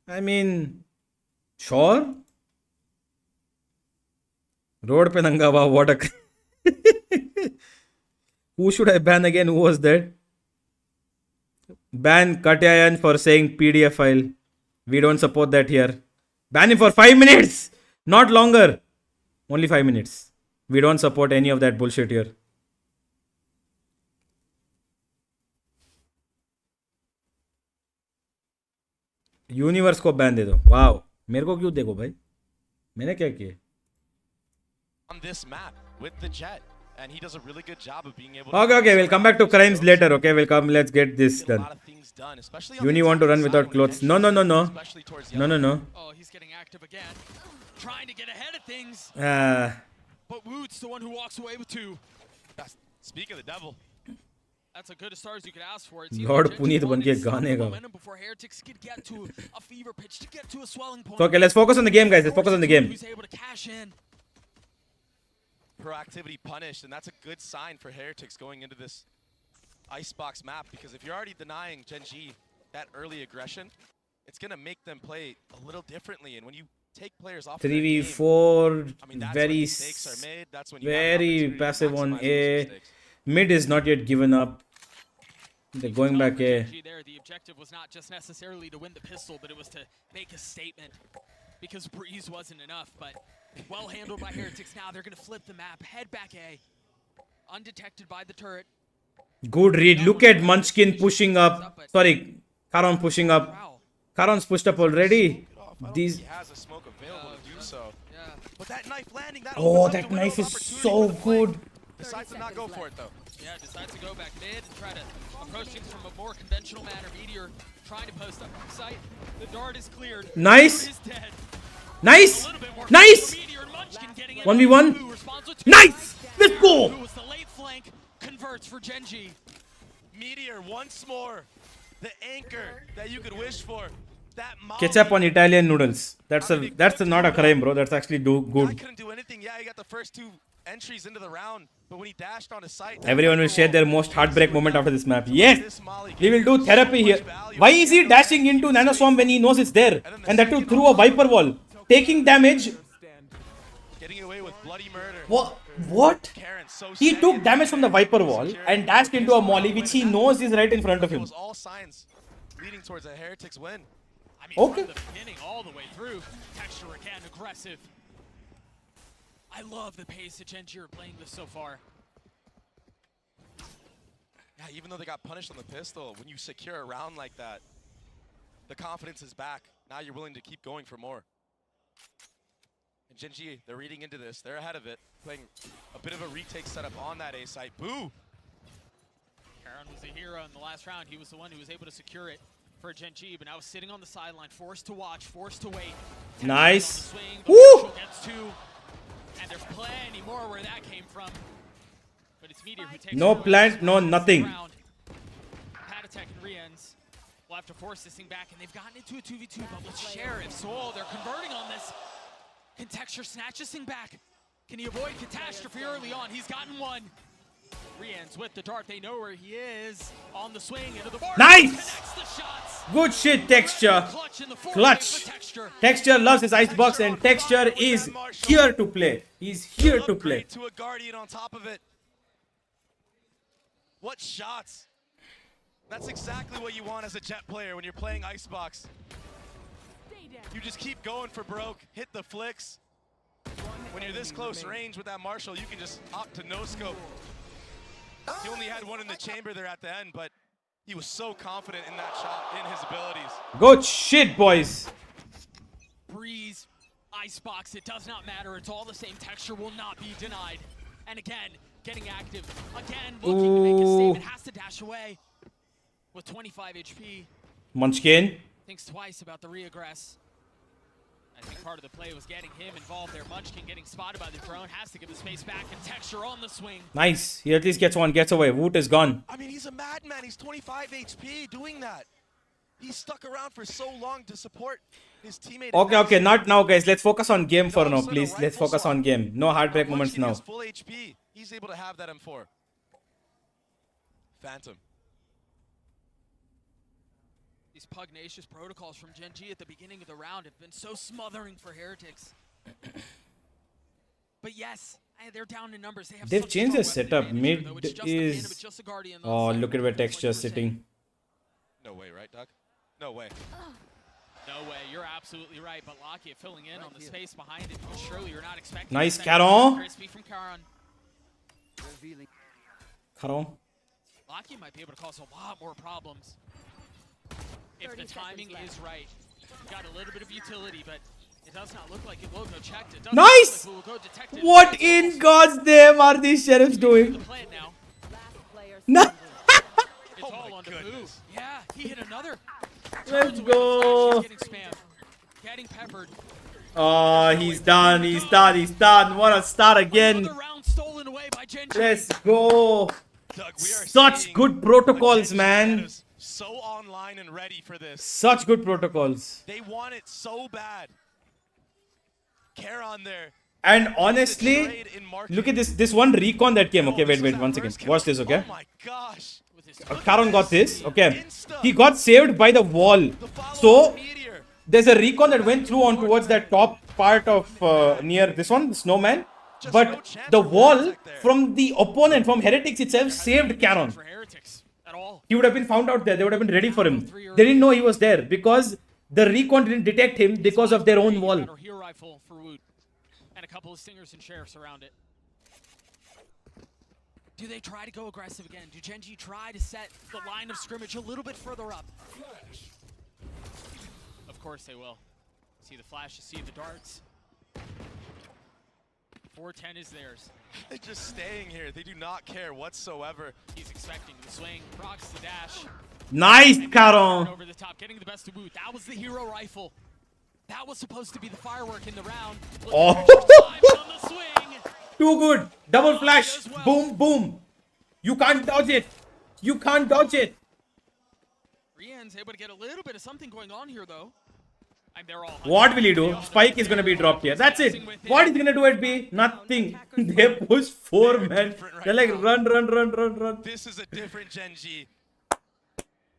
I mean, sure. Road pe nanga, wow, what a... Who should I ban again? Who was that? Ban Katyayan for saying PDF file. We don't support that here. Ban him for 5 minutes! Not longer. Only 5 minutes. We don't support any of that bullshit here. Universe को ban दे दो. Wow, मेरे को क्यों देखो भाई, मैंने क्या किया? On this map with the jet, and he does a really good job of being able to... Okay, we'll come back to crimes later. Okay, let's get this done. Uni want to run without clothes. No. No. Oh, he's getting active again. Trying to get ahead of things. But Woot's the one who walks away with 2. Speak of the devil. That's as good a start as you could ask for. Lord Puneet बन के गाने गा. Before Heretics could get to a fever pitch, to get to a swelling point. So, okay, let's focus on the game, guys. Let's focus on the game. Who's able to cash in. Proactivity punished, and that's a good sign for Heretics going into this Icebox map, because if you're already denying Gen G that early aggression, it's going to make them play a little differently. And when you take players off 3v4, very passive on A. Mid is not yet given up. They're going back A. The objective was not just necessarily to win the pistol, but it was to make a statement, because Breeze wasn't enough. But well handled by Heretics. Now they're going to flip the map, head back A, undetected by the turret. Good read. Look at Munchkin pushing up. Sorry, Karon pushing up. Karon's pushed up already. These. He has a smoke available to do so. Yeah. But that knife landing, that that knife is so good. Decides to not go for it though. Yeah, decides to go back mid and try to approach things from a more conventional manner. Meteor trying to post up site. The dart is cleared. Nice. Nice. 1v1. Nice. Let's go. Who was the late flank converts for Gen G. Meteor once more. The anchor that you could wish for. That Ketchup on Italian noodles. That's not a crime, bro. That's actually good. I couldn't do anything. Yeah, he got the first 2 entries into the round, but when he dashed on his site, everyone will share their most heartbreak moment after this map. Yes, we will do therapy here. Why is he dashing into Nanoswarm when he knows it's there? And that too through a Viper wall. Taking damage. Getting away with bloody murder. What? He took damage from the Viper wall and dashed into a molly which he knows is right in front of him. All signs leading towards a Heretics win. I mean, from the beginning all the way through, Texture again aggressive. I love the pace that Gen G are playing this so far. Yeah, even though they got punished on the pistol, when you secure a round like that, the confidence is back. Now you're willing to keep going for more. And Gen G, they're reading into this. They're ahead of it, playing a bit of a retake setup on that A site. Boo! Karon was the hero in the last round. He was the one who was able to secure it. for Genji, but now sitting on the sideline, forced to watch, forced to wait. Nice. Woo! Gets two, and there's plenty more where that came from. But it's Meteor who takes No plant, no nothing. Patatek and Riens will have to force this thing back, and they've gotten into a 2v2, but with Sheriff, so they're converting on this. Can Texture snatch this thing back? Can he avoid catastrophe early on? He's gotten one. Riens with the dart, they know where he is. On the swing, into the bar. Nice! Good shit, Texture. Clutch. Texture loves his Icebox, and Texture is here to play. He's here to play. To a Guardian on top of it. What shots? That's exactly what you want as a Jet player when you're playing Icebox. You just keep going for broke, hit the flicks. When you're this close range with that Marshall, you can just opt to no scope. He only had one in the chamber there at the end, but he was so confident in that shot, in his abilities. Good shit, boys. Breeze, Icebox, it does not matter. It's all the same. Texture will not be denied. And again, getting active. Again, looking to make a statement. Has to dash away with 25 HP. Munchkin. Thinks twice about the reaggress. I think part of the play was getting him involved there. Munchkin getting spotted by the drone. Has to give the space back, and Texture on the swing. Nice. He at least gets one, gets away. Woot is gone. I mean, he's a madman. He's 25 HP doing that. He's stuck around for so long to support his teammate. Okay, not now, guys. Let's focus on game for now, please. Let's focus on game. No heartbreak moments now. Full HP. He's able to have that M4. Phantom. These pugnacious protocols from Genji at the beginning of the round have been so smothering for Heretics. But yes, they're down in numbers. They've changed their setup. Mid is... Oh, look at where Texture is sitting. No way, right, Doug? No way. No way, you're absolutely right. But Lakia filling in on the space behind it. Surely you're not expecting. Nice, Caron. Crispy from Caron. Caron. Lakia might be able to cause a lot more problems. If the timing is right. Got a little bit of utility, but it does not look like it will go checked. It doesn't Nice! look like it will go detected. What in God's name are these sheriffs doing? No. It's all on the move. Yeah, he hit another. Let's go. Getting spammed. Getting peppered. Oh, he's done. He's done. He's done. Wanna start again? Another round stolen away by Genji. Let's go. Such good protocols, man. So online and ready for this. Such good protocols. They want it so bad. Caron there. And honestly, look at this one recon that came. Okay, wait, 1 second. Watch this, okay? Oh my gosh. Caron got this, okay? He got saved by the wall. So, there's a recon that went through on towards that top part of near this one, the snowman. But the wall from the opponent, from Heretics itself, saved Caron. He would have been found out there. They would have been ready for him. They didn't know he was there because the recon didn't detect him because of their own wall. Rifle for Woot. And a couple of stingers and sheriffs around it. Do they try to go aggressive again? Do Genji try to set the line of scrimmage a little bit further up? Of course they will. See the flashes, see the darts. 410 is theirs. They're just staying here. They do not care whatsoever. He's expecting the swing. Rocks the dash. Nice, Caron. Over the top, getting the best of Woot. That was the hero rifle. That was supposed to be the firework in the round. Oh. Too good. Double flash. Boom, boom. You can't dodge it. You can't dodge it. Rien's able to get a little bit of something going on here, though. And they're all what will he do? Spike is going to be dropped here. That's it. What is he going to do at B? Nothing. They push 4 men. They're like, run. This is a different Genji.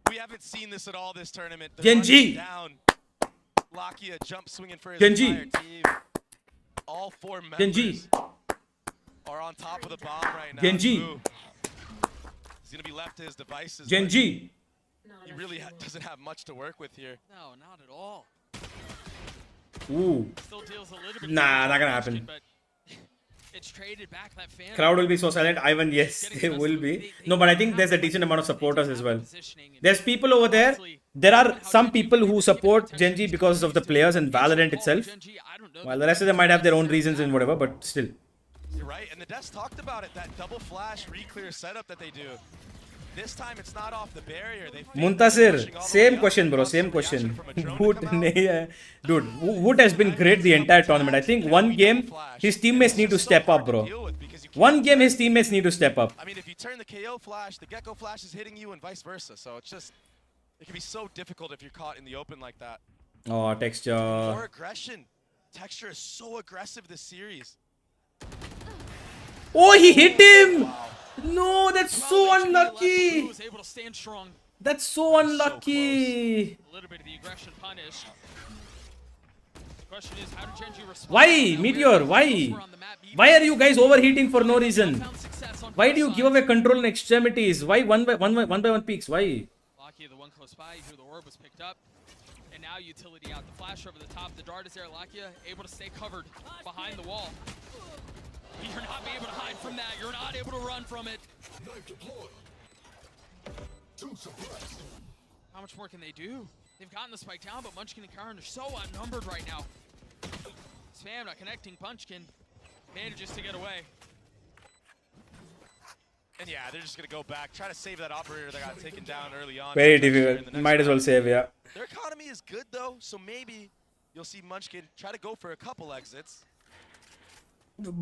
We haven't seen this at all this tournament. Genji. Down. Lakia jump swinging for his Genji. entire team. All 4 members Genji. are on top of the bomb right now. Genji. Ooh. He's going to be left to his devices. Genji. He really doesn't have much to work with here. No, not at all. Ooh. Still deals a little bit Nah, not going to happen. But it's traded back that fan. Crowd will be so silent. Ivan, yes, they will be. No, but I think there's a decent amount of supporters as well. There's people over there. There are some people who support Genji because of the players and Valorant itself. While the rest of them might have their own reasons and whatever, but still. You're right, and the devs talked about it, that double flash re-clear setup that they do. This time it's not off the barrier. They Muntasir, same question, bro. Same question. Dude, Wood has been great the entire tournament. I think one game his teammates need to step up, bro. One game his teammates need to step up. I mean, if you turn the KO flash, the Gecko flash is hitting you and vice versa. So it's just, it can be so difficult if you're caught in the open like that. Oh, texture. More aggression. Texture is so aggressive this series. Oh, he hit him! No, that's so unlucky. That's so unlucky. A little bit of the aggression punished. The question is, how did Genji respond? Why, Meteor? Why? Why are you guys overheating for no reason? Why do you give away control in extremities? Why one by one peaks? Why? Lakia, the one close by, you hear the orb was picked up. And now utility out. The flash over the top. The dart is there. Lakia able to stay covered behind the wall. You're not able to hide from that. You're not able to run from it. How much more can they do? They've gotten the spike down, but Munchkin and Karin are so outnumbered right now. Spam not connecting. Munchkin manages to get away. And yeah, they're just going to go back, try to save that operator that got taken down early on. Very difficult. Might as well save, yeah. Their economy is good, though, so maybe you'll see Munchkin try to go for a couple exits.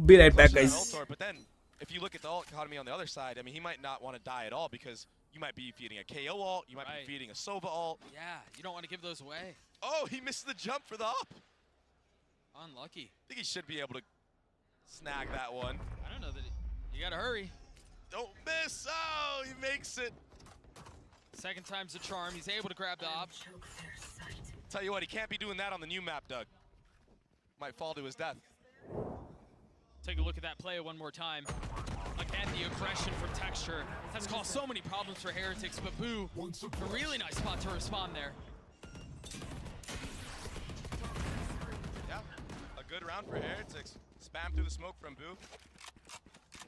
Be right back, guys. But then, if you look at the ult economy on the other side, I mean, he might not want to die at all because you might be feeding a KO ult, you might be feeding a Sova ult. Yeah, you don't want to give those away. Oh, he missed the jump for the up. Unlucky. I think he should be able to snag that one. I don't know that you got to hurry. Don't miss. Oh, he makes it. Second time's a charm. He's able to grab the op. Tell you what, he can't be doing that on the new map, Doug. Might fall to his death. Take a look at that play one more time. Again, the aggression from Texture has caused so many problems for Heretics, but Boo, a really nice spot to respond there. Yeah, a good round for Heretics. Spam through the smoke from Boo.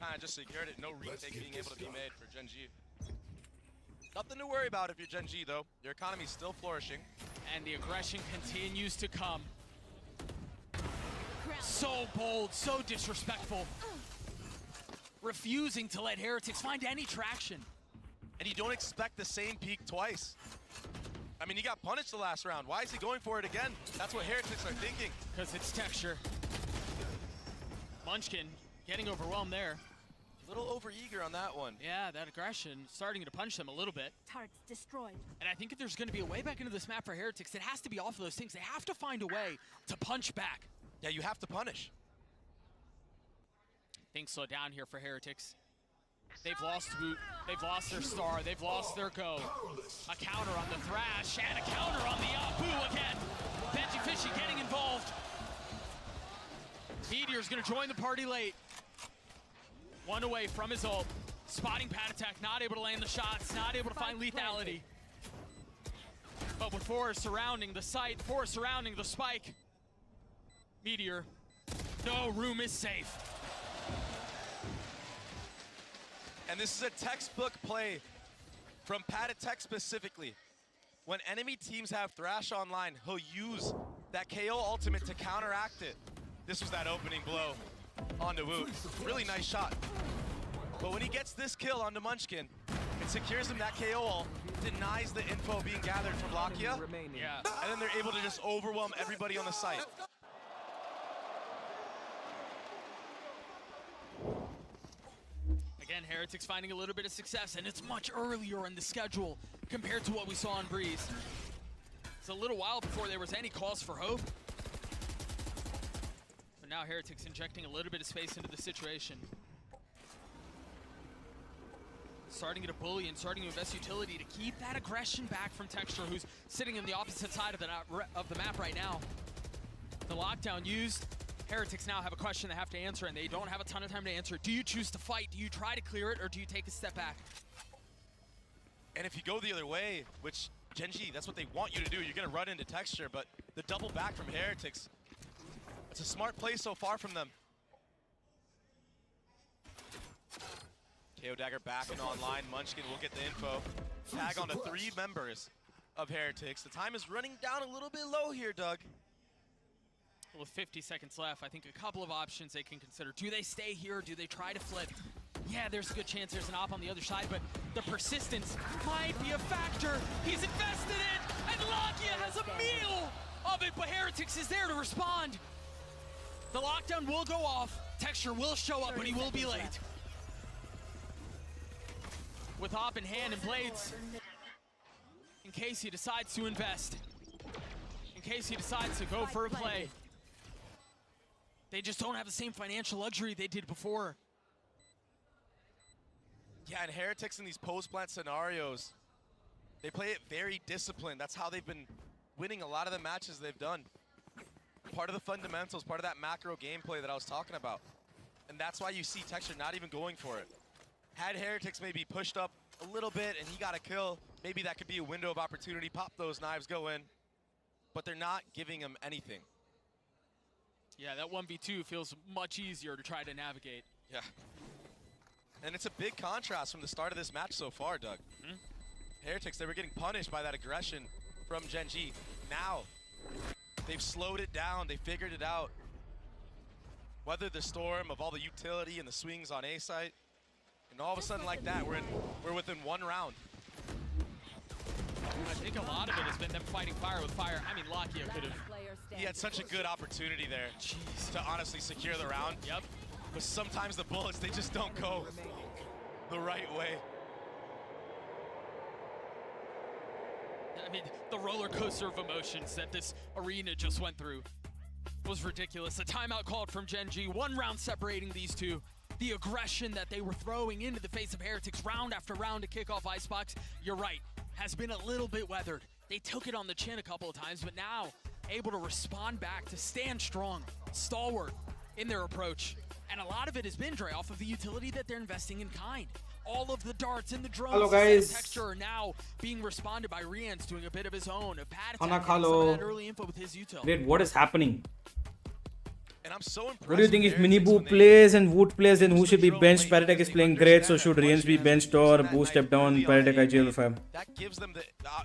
Kinda just secured it. No retake being able to be made for Gen G. Nothing to worry about if you're Gen G, though. Your economy's still flourishing. And the aggression continues to come. So bold, so disrespectful. Refusing to let Heretics find any traction. And you don't expect the same peak twice. I mean, he got punished the last round. Why is he going for it again? That's what Heretics are thinking. Because it's Texture. Munchkin getting overwhelmed there. A little over-eager on that one. Yeah, that aggression starting to punch them a little bit. Targets destroyed. And I think if there's going to be a way back into this map for Heretics, it has to be off of those things. They have to find a way to punch back. Yeah, you have to punish. Things slow down here for Heretics. They've lost Boot. They've lost their star. They've lost their go. A counter on the Thrash and a counter on the Boo again. Benji Fishy getting involved. Meteor's going to join the party late. One away from his ult. Spotting pad attack, not able to land the shots, not able to find lethality. But with Forest surrounding the site, Forest surrounding the spike, Meteor, no room is safe. And this is a textbook play from Patatek specifically. When enemy teams have Thrash online, he'll use that KO ultimate to counteract it. This was that opening blow onto Woot. Really nice shot. But when he gets this kill onto Munchkin, it secures him that KO ult, denies the info being gathered from Lakia, yeah. And then they're able to just overwhelm everybody on the site. Again, Heretics finding a little bit of success, and it's much earlier in the schedule compared to what we saw on Breeze. It's a little while before there was any cause for hope. But now Heretics injecting a little bit of space into the situation. Starting to bully and starting to invest utility to keep that aggression back from Texture, who's sitting on the opposite side of the map right now. The lockdown used. Heretics now have a question they have to answer, and they don't have a ton of time to answer. Do you choose to fight? Do you try to clear it, or do you take a step back? And if you go the other way, which Gen G, that's what they want you to do, you're going to run into Texture, but the double back from Heretics, it's a smart play so far from them. KO Dagger back and online. Munchkin will get the info. Tag on to 3 members of Heretics. The time is running down a little bit low here, Doug. With 50 seconds left, I think a couple of options they can consider. Do they stay here? Do they try to flip? Yeah, there's a good chance there's an op on the other side, but the persistence might be a factor. He's invested in, and Lakia has a meal of it, but Heretics is there to respond. The lockdown will go off. Texture will show up, but he will be late. With op in hand and blades, in case he decides to invest, in case he decides to go for a play. They just don't have the same financial luxury they did before. Yeah, and Heretics in these post-plant scenarios, they play it very disciplined. That's how they've been winning a lot of the matches they've done. Part of the fundamentals, part of that macro gameplay that I was talking about. And that's why you see Texture not even going for it. Had Heretics maybe pushed up a little bit and he got a kill, maybe that could be a window of opportunity. Pop those knives, go in. But they're not giving him anything. Yeah, that 1v2 feels much easier to try to navigate. Yeah. And it's a big contrast from the start of this match so far, Doug. Heretics, they were getting punished by that aggression from Gen G. Now, they've slowed it down, they figured it out. Weathered the storm of all the utility and the swings on A site. And all of a sudden like that, we're within one round. I think a lot of it has been them fighting fire with fire. I mean, Lakia could have... He had such a good opportunity there to honestly secure the round. Yep. But sometimes the bullets, they just don't go the right way. I mean, the roller coaster of emotions that this arena just went through was ridiculous. A timeout called from Gen G, 1 round separating these two. The aggression that they were throwing into the face of Heretics round after round to kick off Icebox, you're right, has been a little bit weathered. They took it on the chin a couple of times, but now able to respond back, to stand strong, stalwart in their approach. And a lot of it has been, Dre, off of the utility that they're investing in kind. All of the darts and the drones. Hello, guys. Texture are now being responded by Rian's doing a bit of his own. Khana Some of that khalo. early info with his util. Wait, what is happening? And I'm so impressed. What do you think? If Miniboo plays and Wood plays, then who should be benched? Paratek is playing great, so should Rians be benched or Boo step down? Paratek IGL 5. That gives them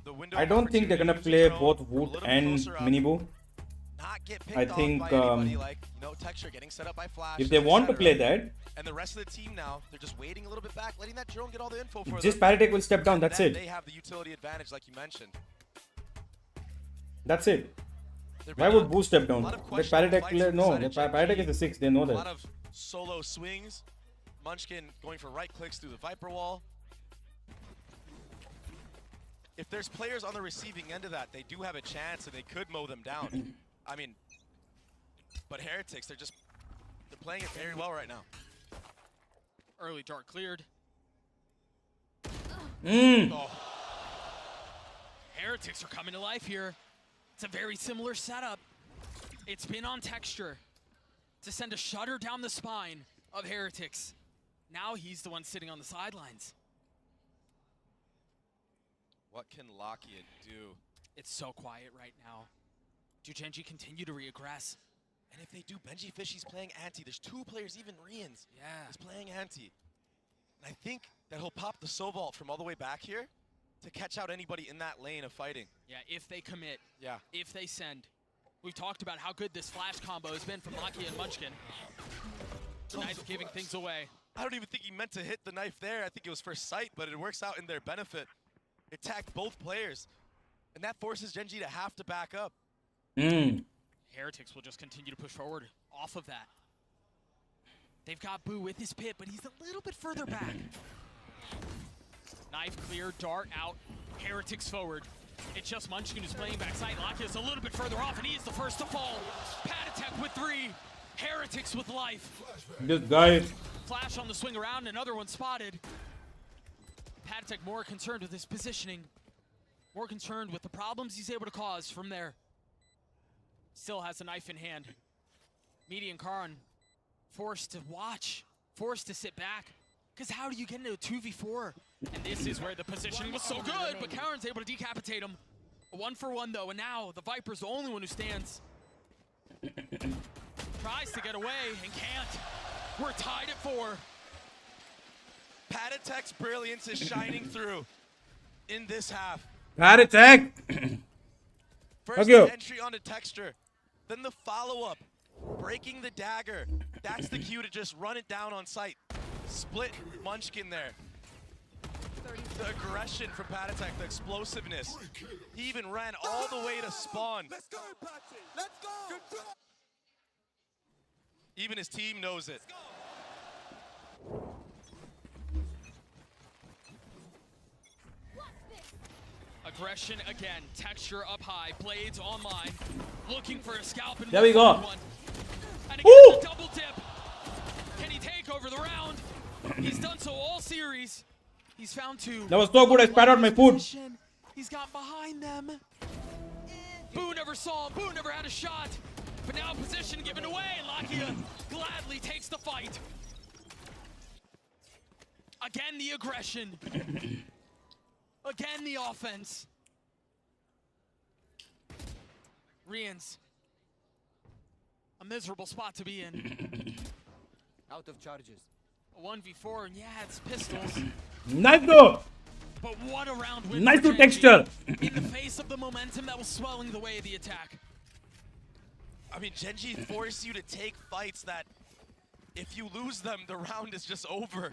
the window. I don't think they're gonna play both Wood and Miniboo. I think Texture getting set up by Flash, if they want to play that, and the rest of the team now, they're just waiting a little bit back, letting that drone get all the info for just them. Paratek will step down. That's it. They have the utility advantage, like you mentioned. That's it. Why would Boo step down? The Paratek player, no. The Paratek is the 6. They know A that. lot of solo swings. Munchkin going for right clicks through the Viper wall. If there's players on the receiving end of that, they do have a chance and they could mow them down. I mean, but Heretics, they're playing it very well right now. Early dart cleared. Oh. Heretics are coming to life here. It's a very similar setup. It's been on Texture to send a shutter down the spine of Heretics. Now he's the one sitting on the sidelines. What can Lakia do? It's so quiet right now. Do Gen G continue to reaggress? And if they do, Benji Fishy's playing anti. There's 2 players, even Rians. Yeah. He's playing anti. And I think that he'll pop the Sovault from all the way back here to catch out anybody in that lane of fighting. Yeah, if they commit. Yeah. If they send. We've talked about how good this flash combo has been from Lakia and Munchkin. Knife giving things away. I don't even think he meant to hit the knife there. I think it was first sight, but it works out in their benefit. It tagged both players. And that forces Gen G to have to back up. Heretics will just continue to push forward off of that. They've got Boo with his pit, but he's a little bit further back. Knife clear, dart out, Heretics forward. It's just Munchkin who's playing backside. Lakia's a little bit further off, and he is the first to fall. Patatek with 3, Heretics with life. This guy. Flash on the swing around, another one spotted. Patatek more concerned with his positioning, more concerned with the problems he's able to cause from there. Still has a knife in hand. Median Karan forced to watch, forced to sit back. Because how do you get into a 2v4? And this is where the positioning was so good, but Karen's able to decapitate him. A 1-for-1 though, and now the Viper's the only one who stands. Tries to get away and can't. We're tied at 4. Patatek's brilliance is shining through in this half. Paratek. First the entry onto Texture, then the follow-up, breaking the dagger. That's the cue to just run it down on sight. split Munchkin there. The aggression from Patatek, the explosiveness. He even ran all the way to spawn. Let's go, Patsy. Let's go. Even his team knows it. Aggression again, texture up high, blades online, looking for a scalp and there we go. One. And again, the double dip. Can he take over the round? He's done so all series. He's found two. That was so good. I spat out my food. He's got behind them. Boo never saw him. Boo never had a shot. But now position given away. Lakia gladly takes the fight. Again, the aggression. Again, the offense. Rians. A miserable spot to be in. Out of charges. A 1v4, and yeah, it's pistols. Nice though. But what a round win. Nice to texture. In the face of the momentum that was swelling the way of the attack. I mean, Genji forced you to take fights that if you lose them, the round is just over.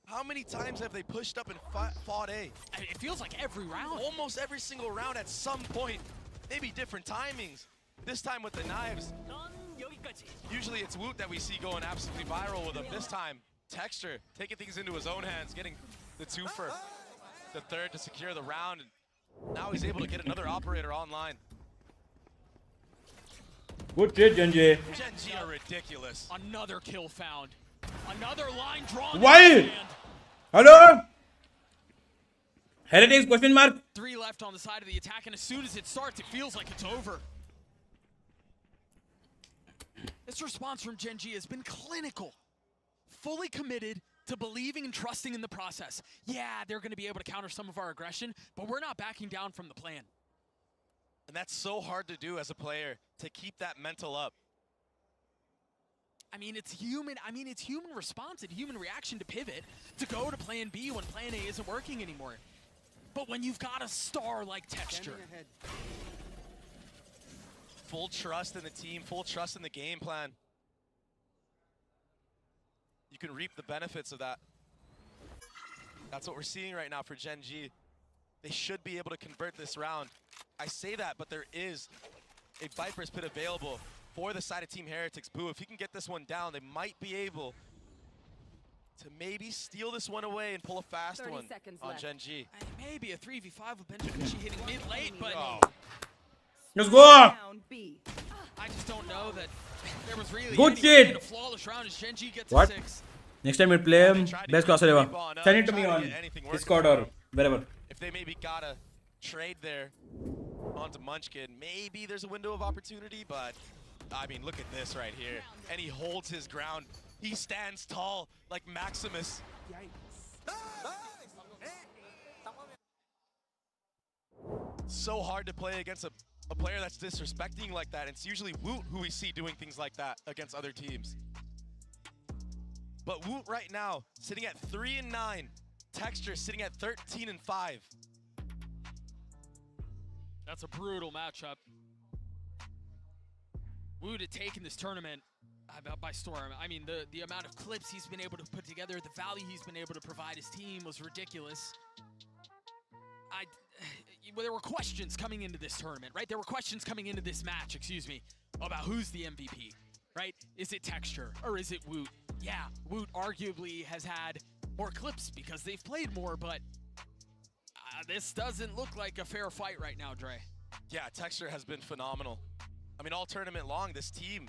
How many times have they pushed up and fought A? I mean, it feels like every round. Almost every single round at some point. Maybe different timings. This time with the knives. Usually it's Woot that we see going absolutely viral with him. This time, Texture taking things into his own hands, getting the two for the third to secure the round. And now he's able to get another operator online. Good shit, Genji. Genji are ridiculous. Another kill found. Another line drawn. Why? Hello? Heretics question mark? 3 left on the side of the attack, and as soon as it starts, it feels like it's over. This response from Genji has been clinical. Fully committed to believing and trusting in the process. Yeah, they're going to be able to counter some of our aggression, but we're not backing down from the plan. And that's so hard to do as a player, to keep that mental up. I mean, it's human response and human reaction to pivot, to go to plan B when plan A isn't working anymore. But when you've got a star like Texture. Full trust in the team, full trust in the game plan. You can reap the benefits of that. That's what we're seeing right now for Genji. They should be able to convert this round. I say that, but there is a Viper's Pit available for the side of Team Heretics. Boo, if he can get this one down, they might be able to maybe steal this one away and pull a fast one on Genji. Maybe a 3v5 with Benji hitting mid late, but Let's go. I just don't know that there was really good any shit. a flawless round as Genji gets What? a 6. Next time we'll play him. Best crosser ever. Send it to me on Discord or wherever. If they maybe got a trade there onto Munchkin, maybe there's a window of opportunity, but I mean, look at this right here. And he holds his ground. He stands tall like Maximus. So hard to play against a player that's disrespecting you like that. It's usually Woot who we see doing things like that against other teams. But Woot right now, sitting at 3-9. Texture sitting at 13-5. That's a brutal matchup. Woot had taken this tournament by storm. I mean, the amount of clips he's been able to put together, the value he's been able to provide his team was ridiculous. Well, there were questions coming into this tournament, right? There were questions coming into this match, excuse me, about who's the MVP, right? Is it Texture or is it Woot? Yeah, Woot arguably has had more clips because they've played more, but this doesn't look like a fair fight right now, Dre. Yeah, Texture has been phenomenal. I mean, all tournament long, this team,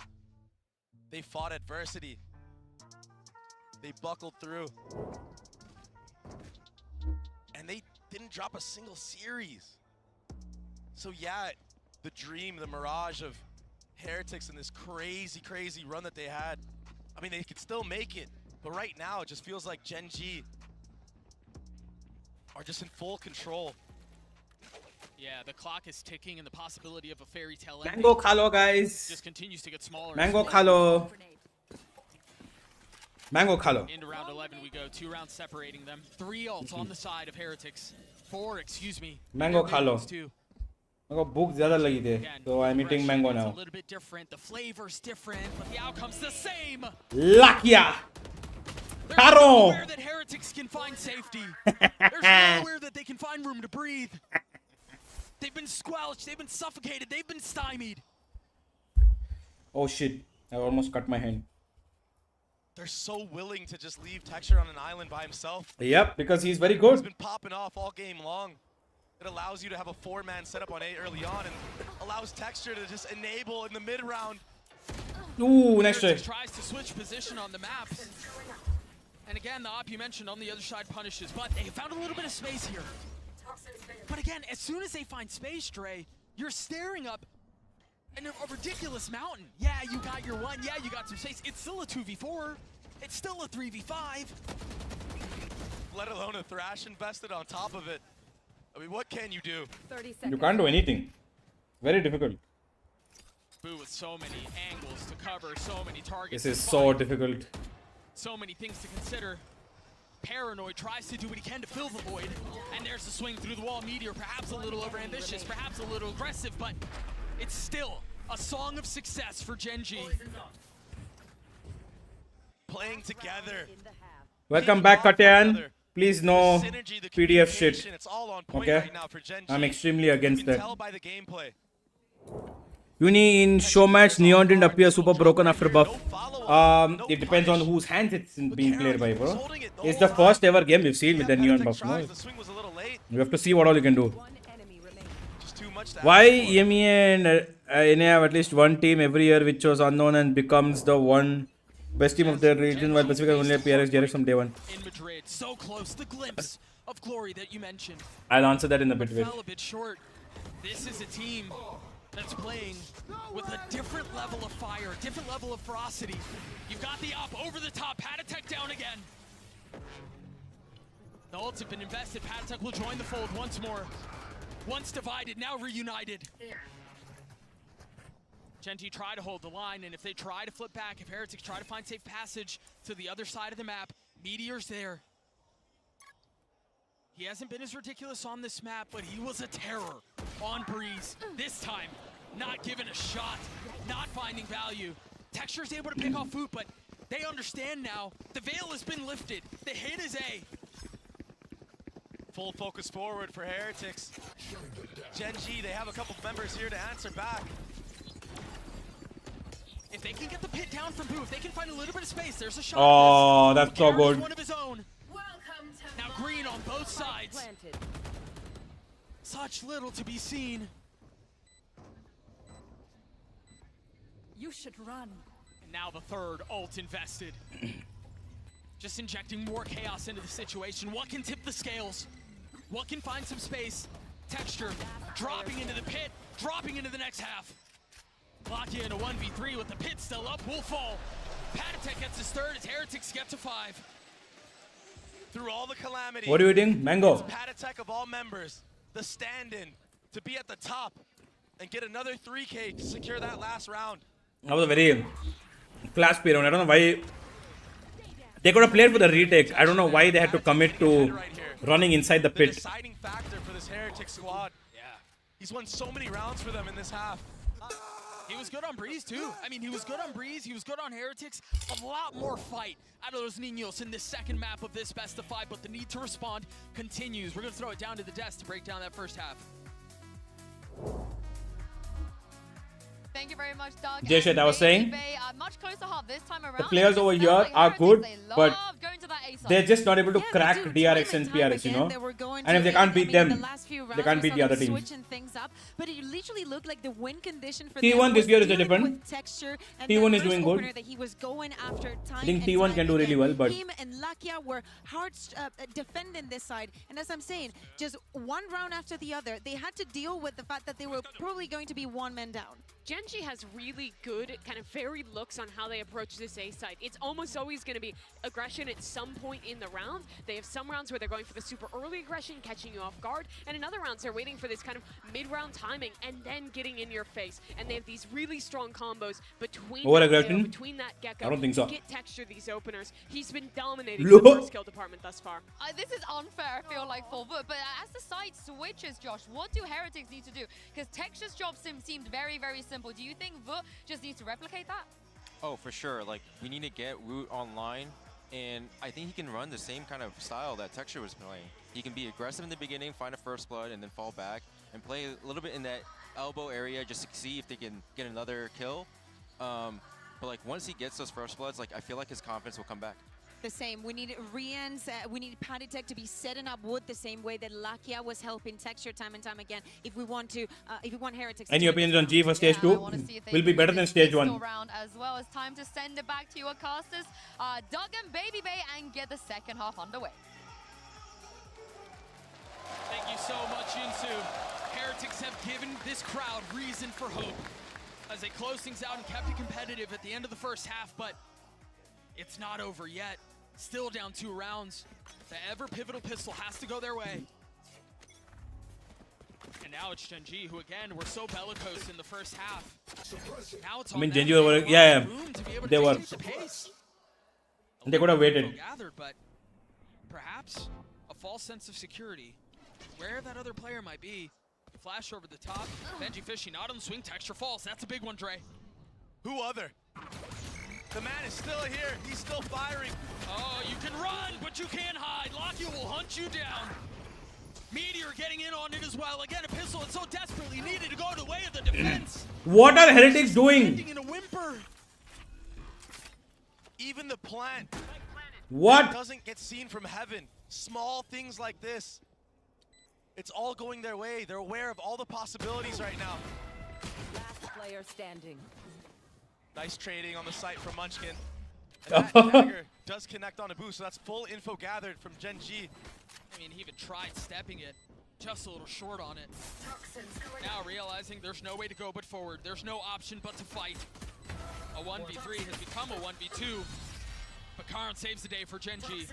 they fought adversity. They buckled through. And they didn't drop a single series. So yeah, the dream, the mirage of Heretics and this crazy, crazy run that they had, I mean, they could still make it. But right now, it just feels like Genji are just in full control. Yeah, the clock is ticking and the possibility of a fairy tale Mango Kalo, guys. just continues to get smaller. Mango Kalo. Mango Kalo. Into round 11 we go. 2 rounds separating them. 3 ults on the side of Heretics. 4, excuse me. Mango Kalo. मेरे को भूख ज़्यादा लगी थी, so I'm eating mango now. A little bit different. The flavor's different, but the outcome's the same. Lakia. There's nowhere that Heretics can find safety. There's nowhere that they can find room to breathe. They've been squelched, they've been suffocated, they've been stymied. Oh shit, I almost cut my hand. They're so willing to just leave Texture on an island by himself. Yep, because he's very good. He's been popping off all game long. It allows you to have a 4-man setup on A early on and allows Texture to just enable in the mid round. Ooh, nice try. Tries to switch position on the map. And again, the op you mentioned on the other side punishes, but they found a little bit of space here. But again, as soon as they find space, Dre, you're staring up a ridiculous mountain. Yeah, you got your one. Yeah, you got some space. It's still a 2v4. It's still a 3v5. Let alone a Thrash invested on top of it. I mean, what can you do? 30 You seconds. can't do anything. Very difficult. Boo with so many angles to cover, so many targets. This is to so find, difficult. so many things to consider. Paranoid tries to do what he can to fill the void. And there's the swing through the wall. Meteor perhaps a little overambitious, perhaps a little aggressive, but it's still a song of success for Gen G. Playing together. Welcome back, Katyan. Please no PDF shit. It's all on point Okay? right now for Gen G. I'm extremely against You can that. tell by the gameplay. Uni in show match, Neon didn't appear super broken after buff. It depends on whose hands it's being played by, bro. It's the first ever game we've seen with the Neon buff. No? You have to see what all you can do. Why EMEA and NA have at least one team every year which was unknown and becomes the one best team of their region, while Pacific only had PRX direct from day one? In Madrid, so close, the glimpse of glory that you mentioned. I'll answer that in a bit. Fell a bit short. This is a team that's playing with a different level of fire, different level of ferocity. You've got the op over the top, Patatek down again. The ults have been invested, Patatek will join the fold once more. Once divided, now reunited. Gen G try to hold the line, and if they try to flip back, if Heretics try to find safe passage to the other side of the map, Meteor's there. He hasn't been as ridiculous on this map, but he was a terror on Breeze. This time, not given a shot, not finding value. Texture's able to pick off Foot, but they understand now. The veil has been lifted. The hit is A. Full focus forward for Heretics. Gen G, they have a couple members here to answer back. If they can get the pit down from Boo, if they can find a little bit of space, there's a shot. Oh, that's so good. One of his own. Now green on both sides. Such little to be seen. You should run. And now the third ult invested. Just injecting more chaos into the situation. What can tip the scales? What can find some space? Texture dropping into the pit, dropping into the next half. Lakia in a 1v3 with the pit still up, will fall. Patatek gets his third as Heretics get to 5. Through all the calamity. What are you eating? Mango. It's Patatek of all members, the stand-in, to be at the top and get another 3K to secure that last round. That was a very class play round. I don't know why they could have played for the retake. I don't know why they had to commit to running inside the The pit. deciding factor for this Heretic squad. Yeah. He's won so many rounds for them in this half. He was good on Breeze too. I mean, he was good on Breeze, he was good on Heretics. A lot more fight out of those Niños in this second map of this best of 5, but the need to respond continues. We're gonna throw it down to the desk to break down that first half. Thank you very much, Doug. Jay Shet, I was saying, much closer half this time around. the players over here are good, but they're just not able to crack DRX and PRX, you know? And if they can't beat them, they can't beat the other team. Switching things up, but it literally looked like the win condition for T1 them this was year is dealing different. with Texture and T1 the is doing first good. opener that he was going after time I think and T1 time can do really again. well, but Him and Lakia were hard defending this side, and as I'm saying, just one round after the other, they had to deal with the fact that they were probably going to be one man down. Gen G has really good, kind of varied looks on how they approach this A side. It's almost always going to be aggression at some point in the round. They have some rounds where they're going for the super early aggression, catching you off guard, and in other rounds they're waiting for this kind of mid-round timing and then getting in your face. And they have these really strong combos between that aggression? between that Gecko. I don't think so. Get Texture these openers. He's been dominating the first kill department thus far. This is unfair, I feel like, for Voot, but as the side switches, Josh, what do Heretics need to do? Because Texture's job seemed very, very simple. Do you think Voot just needs to replicate that? Oh, for sure. Like, we need to get Root online And I think he can run the same kind of style that Texture was playing. He can be aggressive in the beginning, find a first blood, and then fall back, and play a little bit in that elbow area just to see if they can get another kill. But like once he gets those first bloods, like I feel like his confidence will come back. The same. We need Rian's, we need Patitech to be setting up wood the same way that Lakia was helping Texture time and time again. If we want to, if we want Heretics. Any opinions on G for stage 2? Will be better than stage 1. Round as well. It's time to send it back to your casters, Doug and Baby Bay, and get the second half underway. Thank you so much, Insu. Heretics have given this crowd reason for hope as they close things out and kept it competitive at the end of the first half, but it's not over yet. Still down 2 rounds. The ever pivotal pistol has to go their way. And now it's Gen G, who again were so bellicose in the first half. Now it's I mean, Gen G were, yeah, they were. They could have waited. Gathered, but perhaps a false sense of security. Where that other player might be. Flash over the top. Benji Fishy not on the swing. Texture falls. That's a big one, Dre. Who other? The man is still here. He's still firing. Oh, you can run, but you can't hide. Lakia will hunt you down. Meteor getting in on it as well. Again, a pistol that's so desperately needed to go the way of the defense. What are Heretics doing? In a whimper. Even the plant. What? Doesn't get seen from heaven. Small things like this. It's all going their way. They're aware of all the possibilities right now. Last player standing. Nice trading on the site from Munchkin. And that dagger does connect on a boost, so that's full info gathered from Gen G. I mean, he even tried stepping it. Just a little short on it. Now realizing there's no way to go but forward. There's no option but to fight. A 1v3 has become a 1v2. But Karn saves the day for Gen G.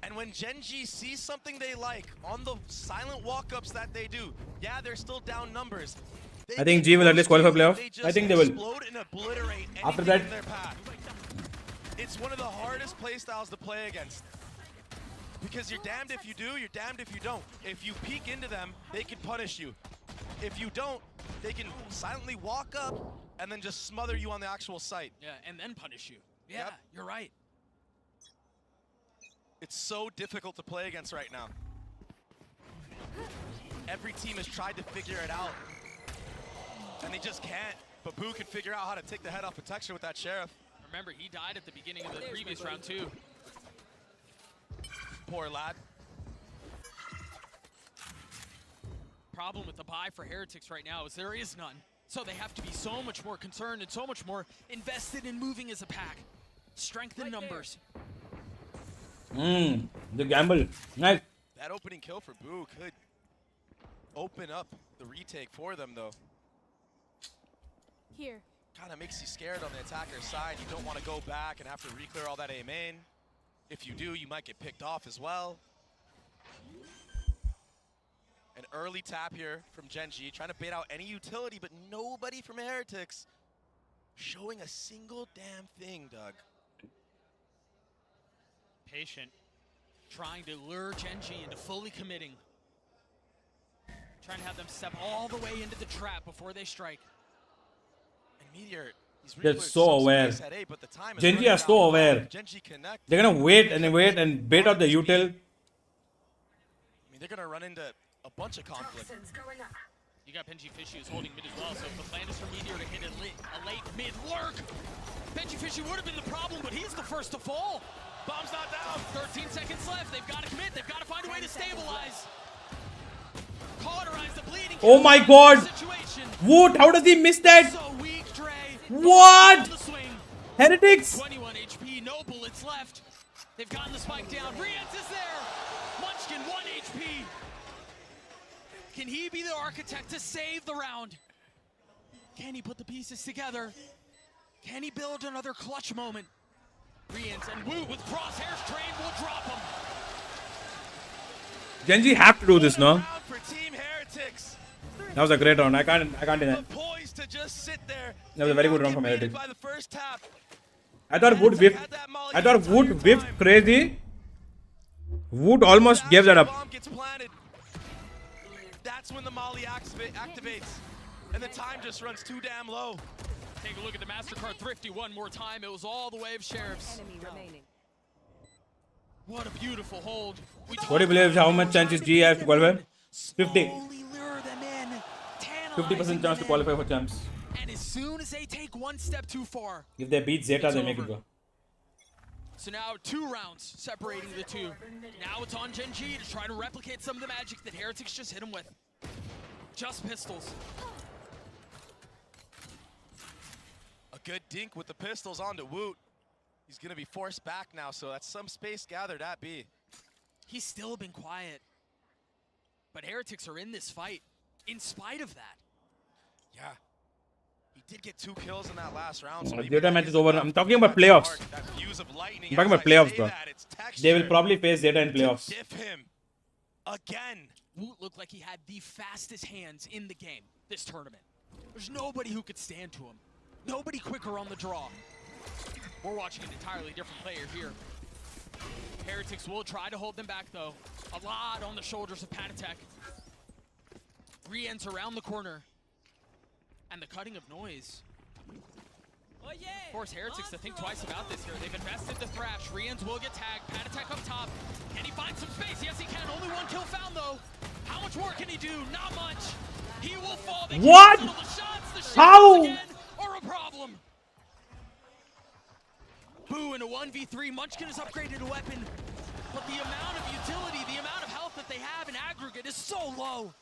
And when Gen G sees something they like on the silent walk-ups that they do, yeah, they're still down numbers. I think G will at least qualify playoff. I think they will. And obliterate After that, in their path. It's one of the hardest playstyles to play against. Because you're damned if you do, you're damned if you don't. If you peek into them, they can punish you. If you don't, they can silently walk up and then just smother you on the actual site. Yeah, and then punish you. Yeah, you're right. It's so difficult to play against right now. Every team has tried to figure it out. And they just can't. But Boo can figure out how to take the head off of Texture with that Sheriff. Remember, he died at the beginning of the previous round too. Poor lad. Problem with the buy for Heretics right now is there is none. So they have to be so much more concerned and so much more invested in moving as a pack. Strength in numbers. The gamble. Nice. That opening kill for Boo could open up the retake for them, though. Here. Kind of makes you scared on the attacker's side. You don't want to go back and have to re-clear all that A main. If you do, you might get picked off as well. An early tap here from Gen G, trying to bait out any utility, but nobody from Heretics showing a single damn thing, Doug. Patient, trying to lure Gen G into fully committing. Trying to have them step all the way into the trap before they strike. And Meteor, they're so aware. Gen G are so aware. They're gonna wait and bait out the util. I mean, they're gonna run into a bunch of conflict. You got Benji Fishy who's holding mid as well, so if the plan is for Meteor to hit a late mid lurk, Benji Fishy would have been the problem, but he's the first to fall. Bomb's not down. 13 seconds left. They've got to commit. They've got to find a way to stabilize. Cauterize the bleeding. Oh my God! Woot! How does he miss that? So weak, Dre. What? Heretics! 21 HP. No bullets left. They've gotten the spike down. Rians is there. Munchkin 1 HP. Can he be the architect to save the round? Can he put the pieces together? Can he build another clutch moment? Rians and Wu with crosshairs trained will drop him. Gen G have to do this, no? For Team Heretics. That was a great round. I can't deny. Poised to just sit there. That was a very good round from Heretics. By the first tap. I thought Wood whipped. I thought Wood whipped crazy. Wood almost gave that up. Bomb gets planted. That's when the Molly activates. And the time just runs too damn low. Take a look at the MasterCard Thrifty one more time. It was all the way of Sheriffs. What a beautiful hold. What do you believe? How much chance is G has to qualify? 50. 50% chance to qualify for champs. And as soon as they take one step too far, If they beat Zeta, they make it go. so now 2 rounds separating the two. Now it's on Gen G to try to replicate some of the magic that Heretics just hit him with. Just pistols. A good dink with the pistols onto Woot. He's going to be forced back now, so that's some space gathered at B. He's still been quiet. But Heretics are in this fight in spite of that. Yeah. He did get 2 kills in that last round. So Zeta match is over. I'm talking about playoffs. I'm talking about playoffs, bro. They will probably face Zeta in playoffs. Diff him again. Woot looked like he had the fastest hands in the game this tournament. There's nobody who could stand to him. Nobody quicker on the draw. We're watching an entirely different player here. Heretics will try to hold them back, though. A lot on the shoulders of Patatek. Rien's around the corner. And the cutting of noise. Force Heretics to think twice about this here. They've invested the Thrash. Rien's will get tagged. Patatek up top. Can he find some space? Yes, he can. Only 1 kill found, though. How much more can he do? Not much. He will fall. They What? can't settle the shots. The shots How? again are a problem. Boo in a 1v3. Munchkin has upgraded a weapon. But the amount of utility, the amount of health that they have in aggregate is so low.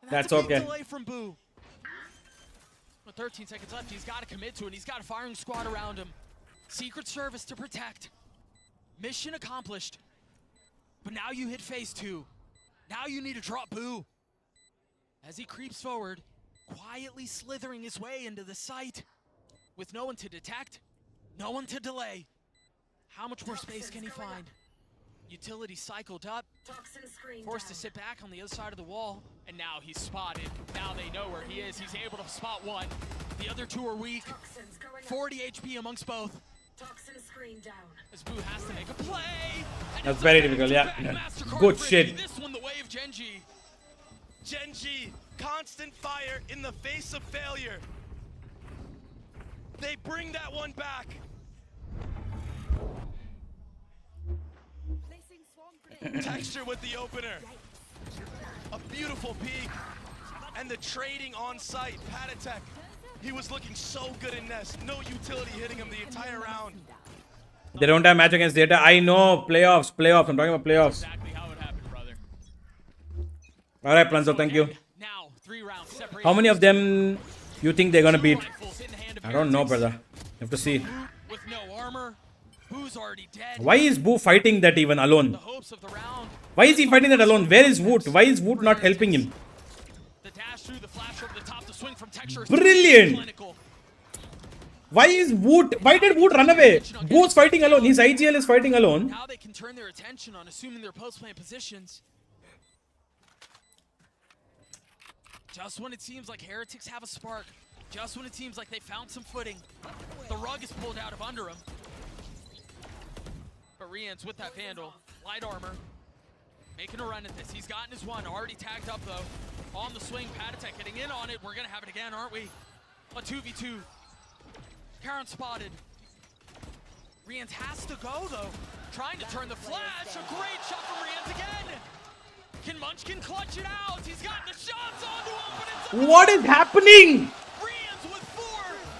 And That's a big okay. delay from Boo. With 13 seconds left, he's got to commit to it. He's got a firing squad around him. Secret Service to protect. Mission accomplished. But now you hit phase 2. Now you need to drop Boo. As he creeps forward, quietly slithering his way into the site. With no one to detect, no one to delay. How much more space can he find? Utility cycled up. Forced to sit back on the other side of the wall. And now he's spotted. Now they know where he is. He's able to spot one. The other 2 are weak. 40 HP amongst both. As Boo has to make a play. That's very difficult, yeah. Good shit. This one the way of Gen G. Gen G, constant fire in the face of failure. They bring that one back. Texture with the opener. A beautiful peek. And the trading on site. Patatek. He was looking so good in Nest. No utility hitting him the entire round. They don't have match against Zeta. I know. Playoffs. Playoffs. I'm talking about playoffs. Exactly how it happened, brother. Alright, Planzo. Thank you. Now, 3 rounds separated. How many of them you think they're gonna beat? I don't know, brother. You have to see. With no armor. Boo's already dead. Why is Boo fighting that even alone? The hopes of the round. Why is he fighting that alone? Where is Woot? Why is Woot not helping him? The dash through the flash over the top, the swing from Texture. Brilliant! Why is Woot? Why did Woot run away? Boo's fighting alone. His IGL is fighting alone. Now they can turn their attention on assuming their post-play positions. Just when it seems like Heretics have a spark. Just when it seems like they found some footing. The rug is pulled out of under them. But Rien's with that Vandal. Light armor. Making a run at this. He's gotten his one. Already tagged up, though. On the swing. Patatek getting in on it. We're going to have it again, aren't we? A 2v2. Karen spotted. Rien's has to go, though. Trying to turn the flash. A great shot from Rien's again. Can Munchkin clutch it out? He's got the shots onto him, but it's... What is happening? Rien's with 4.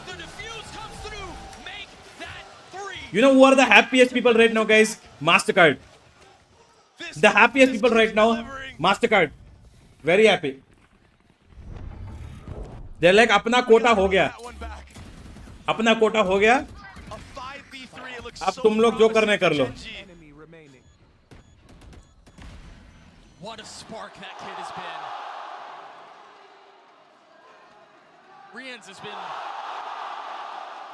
The defuse comes through. Make that 3. You know who are the happiest people right now, guys? MasterCard. The happiest people right now, MasterCard. Very happy. They're like, अपना कोटा हो गया. अपना कोटा हो गया. अब तुम लोग जो करने कर लो. What a spark that kid has been. Rien's has been...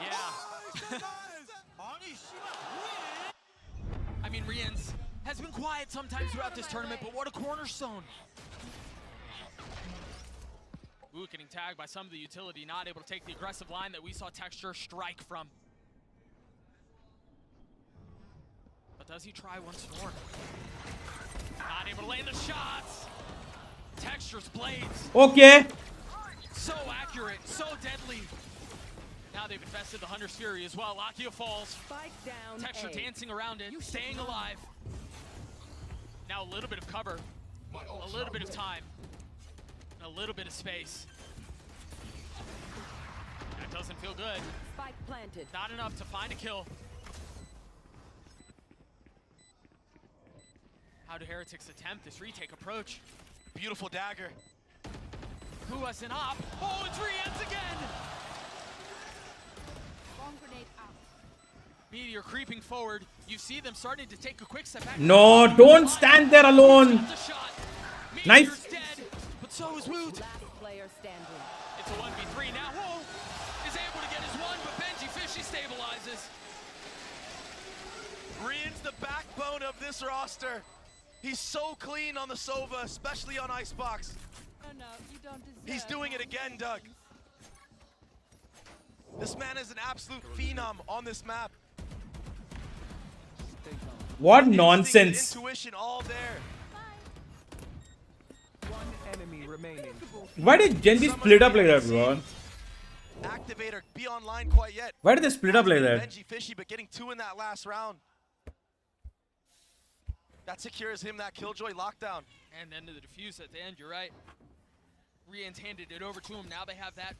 Yeah. I mean, Rien's has been quiet sometimes throughout this tournament, but what a cornerstone. Ooh, getting tagged by some of the utility, not able to take the aggressive line that we saw Texture strike from. But does he try once more? Not able to lay the shots. Texture's blades. Okay. So accurate, so deadly. Now they've invested the Hunter's Fury as well. Lakia falls. Spike down. Texture A. dancing around it, staying alive. Now a little bit of cover, a little bit of time, and a little bit of space. That doesn't feel good. Spike planted. Not enough to find a kill. How do Heretics attempt this retake approach? Beautiful dagger. Who has an op? Oh, it's Rian's again! Bomb grenade out. Meteor creeping forward. You see them starting to take a quick step back. No, don't stand there alone. Nice. Dead, but so is Woot. Last player standing. It's a 1v3 now. Whoa! Is able to get his one, but Benji Fishy stabilizes. Rian's the backbone of this roster. He's so clean on the Sova, especially on Icebox. No, you don't deserve. He's doing it again, Doug. This man is an absolute phenom on this map. What Instinct, nonsense. intuition, all there. One enemy remaining. Why did Genji split up like that, bro? Activator, be online quite yet. Why did they split up like that? Benji Fishy, but getting 2 in that last round. That secures him that Killjoy lockdown. And then to the defuse at the end, you're right. Rian's handed it over to him. Now they have that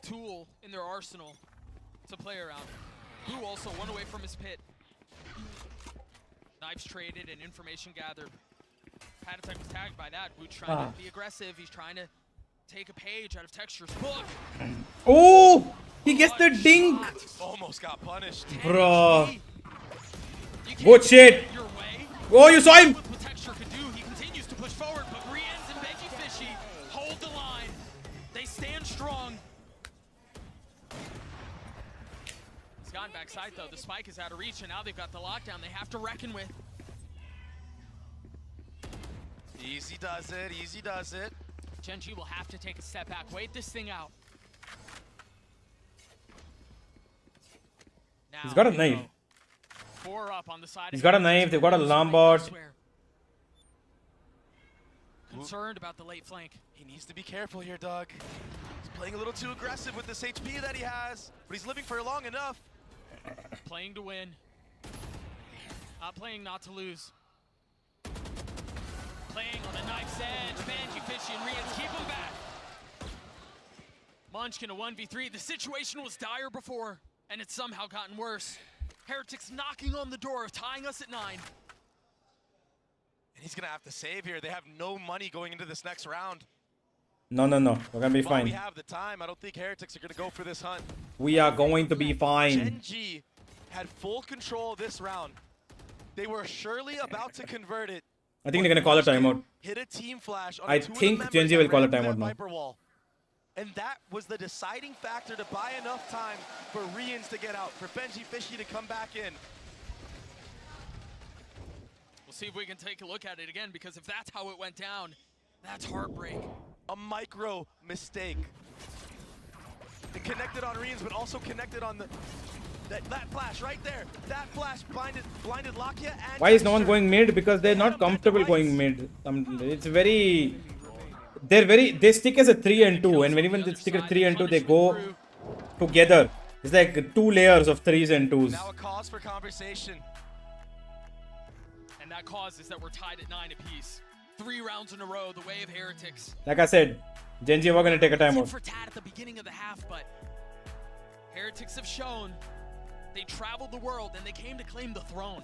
tool in their arsenal to play around. Who also one away from his pit. Knives traded and information gathered. Patatek was tagged by that. Woot trying to be aggressive. He's trying to take a page out of Texture's book. Oh! He gets the dink! Almost got punished. Bro. Good shit! Oh, you saw him! What Texture could do, he continues to push forward, but Rian's and Benji Fishy hold the line. They stand strong. He's gone backside though. The spike is out of reach, and now they've got the lockdown they have to reckon with. Easy does it, easy does it. Genji will have to take a step back, wait this thing out. Now He's got a knife. 4 up on the side. He's got a knife, they've got a Lombard. Concerned about the late flank. He needs to be careful here, Doug. He's playing a little too aggressive with this HP that he has, but he's living for long enough. Playing to win. Not playing not to lose. Playing on the knife's edge. Benji Fishy and Rian keep him back. Munchkin a 1v3. The situation was dire before, and it's somehow gotten worse. Heretics knocking on the door, tying us at 9. And he's gonna have to save here. They have no money going into this next round. No. We're gonna be While we fine. have the time, I don't think Heretics are gonna go for this hunt. We are going to be fine. Genji had full control this round. They were surely about to convert it. I think they're gonna call a timeout. Hit a team flash on I two of the think members Genji that will call a ran through timeout that now. Viper wall. And that was the deciding factor to buy enough time for Rians to get out, for Benji Fishy to come back in. We'll see if we can take a look at it again, because if that's how it went down, that's heartbreak. A micro mistake. It connected on Rians, but also connected on that flash right there. That flash blinded Lakia and Why is no one going mid? Because they're not comfortable going mid. It's very... They stick as a 3 and 2, and when they stick at 3 and 2, they go together. It's like 2 layers of 3s and 2s. Now a cause for conversation. And that cause is that we're tied at 9 apiece. 3 rounds in a row, the way of Heretics. Like I said, Genji were gonna take a timeout. For Tad at the beginning of the half, but Heretics have shown they traveled the world and they came to claim the throne.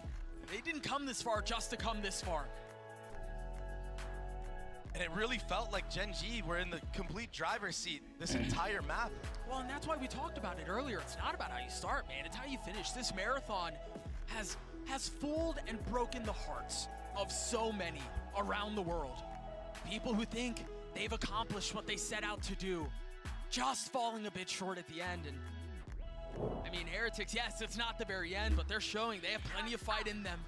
They didn't come this far just to come this far. And it really felt like Genji were in the complete driver's seat this entire map. Well, and that's why we talked about it earlier. It's not about how you start, man. It's how you finish. This marathon has fooled and broken the hearts of so many around the world. People who think they've accomplished what they set out to do, just falling a bit short at the end. And I mean, Heretics, yes, it's not the very end, but they're showing they have plenty of fight in them.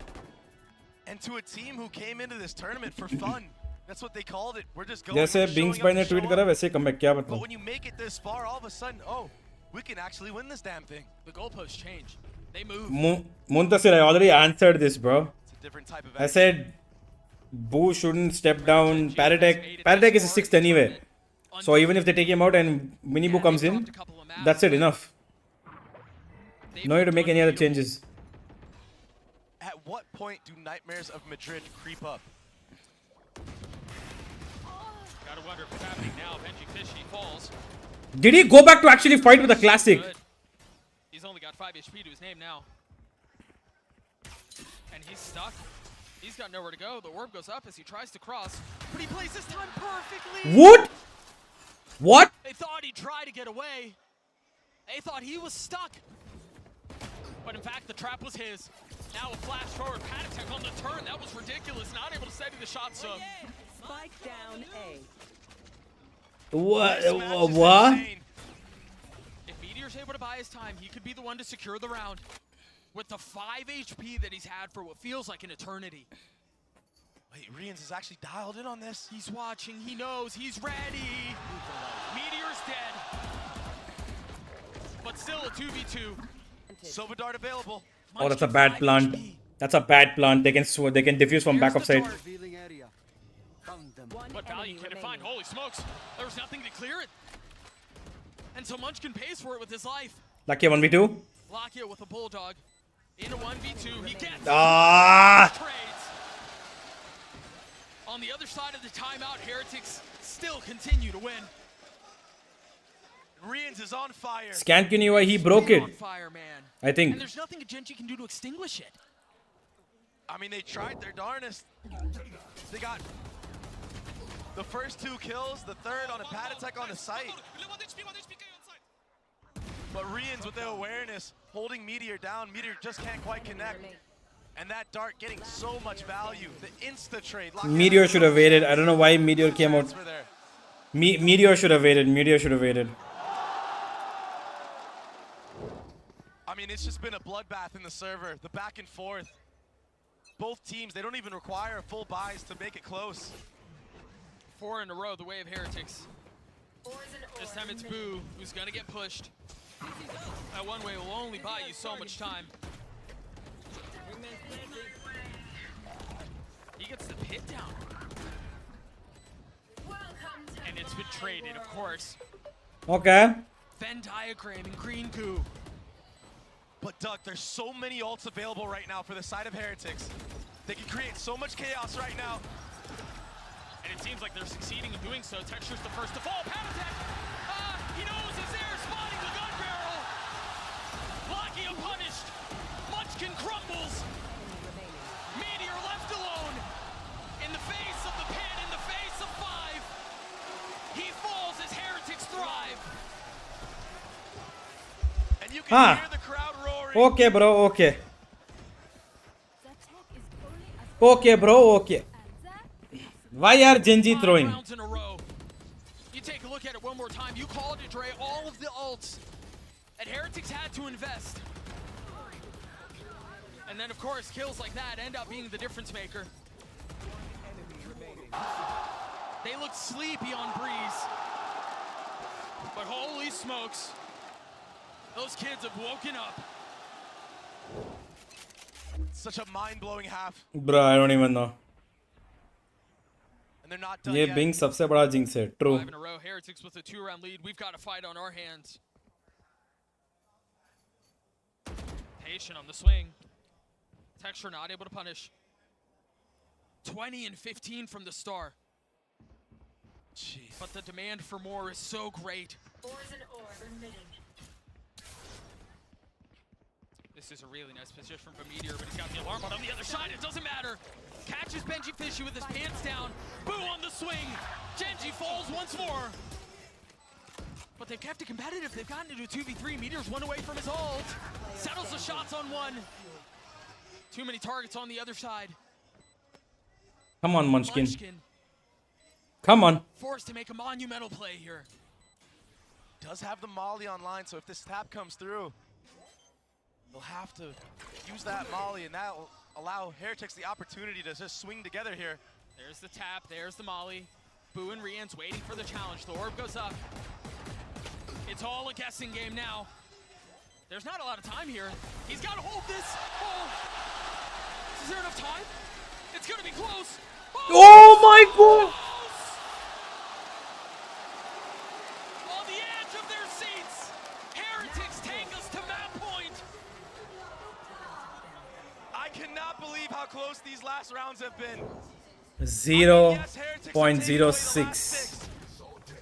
And to a team who came into this tournament for fun. That's what they called it. We're just going. जैसे बिंग्स भाई ने tweet करा वैसे comeback क्या But बताऊं. when you make it this far, all of a sudden, oh, we can actually win this damn thing. The goalposts change. They move. Muntasir, I already answered this, bro. It's a different type of I said Boo shouldn't step down. Patatek is a 6th anyway. So even if they take him out and Minibu comes in, that's it, enough. No need to make any other changes. At what point do Nightmares of Madrid creep up? Gotta wonder if it's happening now. Benji Fishy falls. Did he go back to actually fight with a classic? He's only got 5 HP to his name now. And he's stuck. He's got nowhere to go. The orb goes up as he tries to cross. But he plays this time perfectly. What? What? They thought he'd try to get away. They thought he was stuck. But in fact, the trap was his. Now a flash forward. Patatek on the turn. That was ridiculous. Not able to steady the shot sub. Spike down A. What? If Meteor's able to buy his time, he could be the one to secure the round. With the 5 HP that he's had for what feels like an eternity. Wait, Rians is actually dialed in on this. He's watching, he knows, he's ready. Meteor's dead. But still a 2v2. Silver Dart available. Oh, that's a bad plant. That's a bad plant. They can defuse from back of side. What value can it find? Holy smokes. There was nothing to clear it. And so Munchkin pays for it with his life. Lucky 1v2. Lakia with a bulldog. In a 1v2, he gets trades. On the other side of the timeout, Heretics still continue to win. Rians is on fire. Scan Kiniwa, he broke it. On fire, man. I think. And there's nothing Genji can do to extinguish it. I mean, they tried their darnest. They got the first 2 kills, the third on a Patatek on the site. But Rians with their awareness, holding Meteor down. Meteor just can't quite connect. And that dart getting so much value. The insta trade. Meteor should have waited. I don't know why Meteor came out. Meteor should have waited. Meteor should have waited. I mean, it's just been a bloodbath in the server. The back and forth. Both teams, they don't even require full buys to make it close. 4 in a row, the way of Heretics. This time it's Boo who's gonna get pushed. That one way will only buy you so much time. He gets the pit down. And it's been traded, of course. Okay. Venn diagram and green goo. But Doug, there's so many ults available right now for the side of Heretics. They can create so much chaos right now. And it seems like they're succeeding in doing so. Texture's the first to fall. Patatek! He knows he's there, spotting the gun barrel. Lakia punished. Munchkin crumbles. Meteor left alone. In the face of the pin, in the face of 5. He falls as Heretics thrive. And you can hear the crowd roaring. Okay, bro. Okay. Okay, bro. Okay. Why are Genji throwing? Rounds in a row. You take a look at it one more time. You called it, Dre. All of the ults that Heretics had to invest. And then, of course, kills like that end up being the difference maker. They look sleepy on Breeze. But holy smokes. Those kids have woken up. Such a mind-blowing half. Bro, I don't even know. And they're not done ये yet. Bing सबसे बड़ा jinx है. True. 5 in a row. Heretics with a 2-round lead. We've got a fight on our hands. Patient on the swing. Texture not able to punish. 20 and 15 from the star. Jeez. But the demand for more is so great. This is a really nice position from Meteor, but he's got the alarm on the other side. It doesn't matter. Catches Benji Fishy with his pants down. Boo on the swing. Genji falls once more. But they've kept it competitive. They've gotten into a 2v3. Meteor's 1 away from his ult. Settles the shots on 1. Too many targets on the other side. Come on, Munchkin. Come on. Forced to make a monumental play here. Does have the Molly online, so if this tap comes through, they'll have to use that Molly, and that will allow Heretics the opportunity to just swing together here. There's the tap, there's the Molly. Boo and Rian's waiting for the challenge. The orb goes up. It's all a guessing game now. There's not a lot of time here. He's got to hold this. Oh, is there enough time? It's going to be close. Oh my god! how close these last rounds have been. 0.06.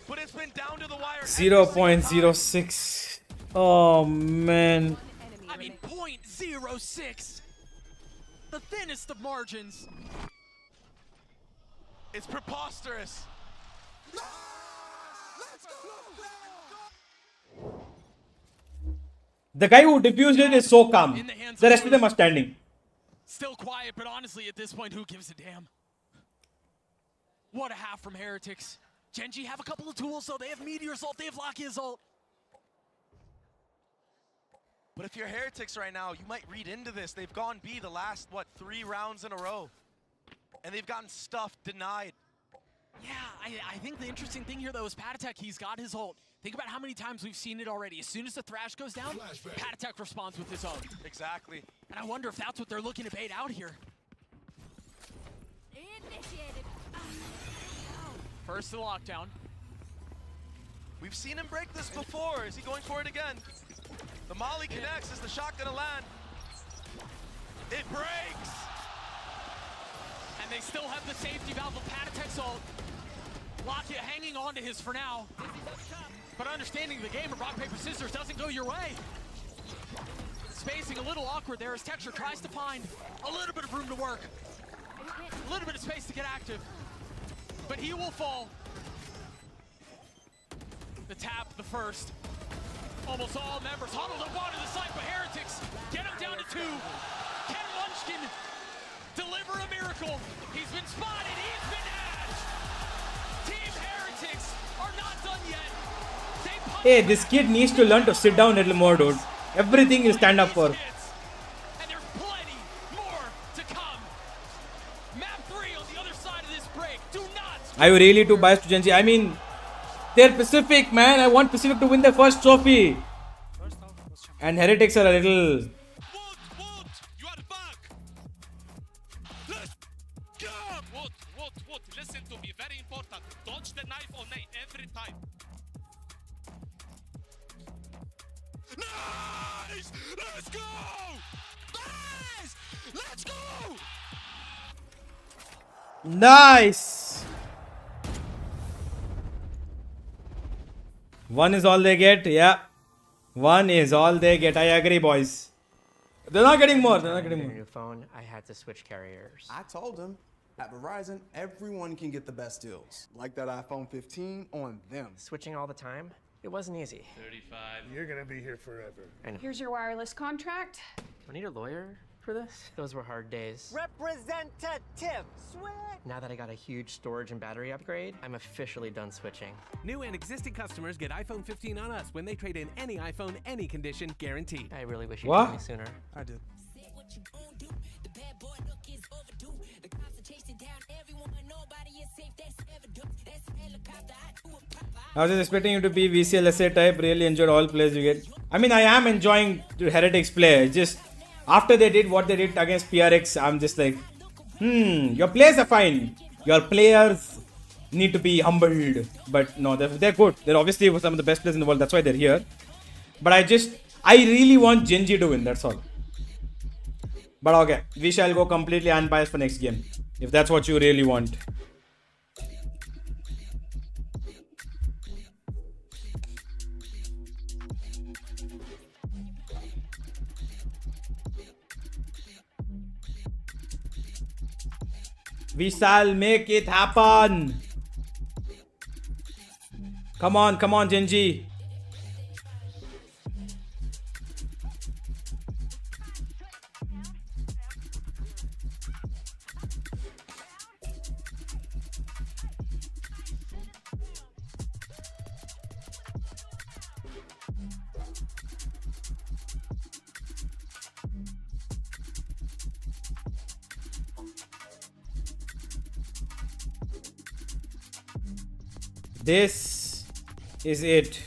But it's been down to the wire. 0.06. Oh man. I mean, 0.06. The thinnest of margins. It's preposterous. The guy who defused it is so calm. The rest of them are standing. Still quiet, but honestly, at this point, who gives a damn? What a half from Heretics. Genji have a couple of tools, though. They have Meteor Assault, they have Lucky Assault. But if you're Heretics right now, you might read into this. They've gone B the last, 3 rounds in a row. And they've gotten stuff denied. Yeah, I think the interesting thing here, though, is Patatek, he's got his ult. Think about how many times we've seen it already. As soon as the Thrash goes down, Patatek responds with his own. Exactly. And I wonder if that's what they're looking to bait out here. First to the lockdown. We've seen him break this before. Is he going for it again? The Molly connects. Is the shot gonna land? It breaks! And they still have the safety valve of Patatek's ult. Lakia hanging on to his for now. But understanding the game of rock, paper, scissors doesn't go your way. Spacing a little awkward there as Texture tries to find a little bit of room to work. A little bit of space to get active. But he will fall. The tap, the first. Almost all members huddled up onto the side, but Heretics get him down to 2. Can Munchkin deliver a miracle? He's been spotted, he's been edged. Team Heretics are not done yet. Hey, this kid needs to learn to sit down a little more, dude. Everything you stand up for. And there's plenty more to come. Map 3 on the other side of this break. Do not. Are you really too biased to Genji? I mean, they're Pacific, man. I want Pacific to win their first trophy. And Heretics are a little... You are back. Let's go. What? Listen to me. Very important. Dodge the knife on A every time. Nice! Let's go! Nice! Let's go! Nice! 1 is all they get, yeah. 1 is all they get. I agree, boys. They're not getting more. They're not getting more. New phone, I had to switch carriers. I told him, at Verizon, everyone can get the best deals. Like that iPhone 15 on them. Switching all the time, it wasn't easy. 35. You're gonna be here forever. I know. Here's your wireless contract. Do I need a lawyer for this? Those were hard days. Representative, switch! Now that I got a huge storage and battery upgrade, I'm officially done switching. New and existing customers get iPhone 15 on us when they trade in any iPhone, any condition, guaranteed. I really wish you'd What? told me sooner. I did. I was just expecting you to be VCLSA type. Really enjoyed all plays you get. I mean, I am enjoying Heretics play. Just after they did what they did against PRX, I'm just like, your players are fine. Your players need to be humbled. But no, they're good. They're obviously some of the best players in the world. That's why they're here. But I really want Genji to win. That's all. But okay, we shall go completely unbiased for next game. If that's what you really want. We shall make it happen. Come on, Genji. This is it.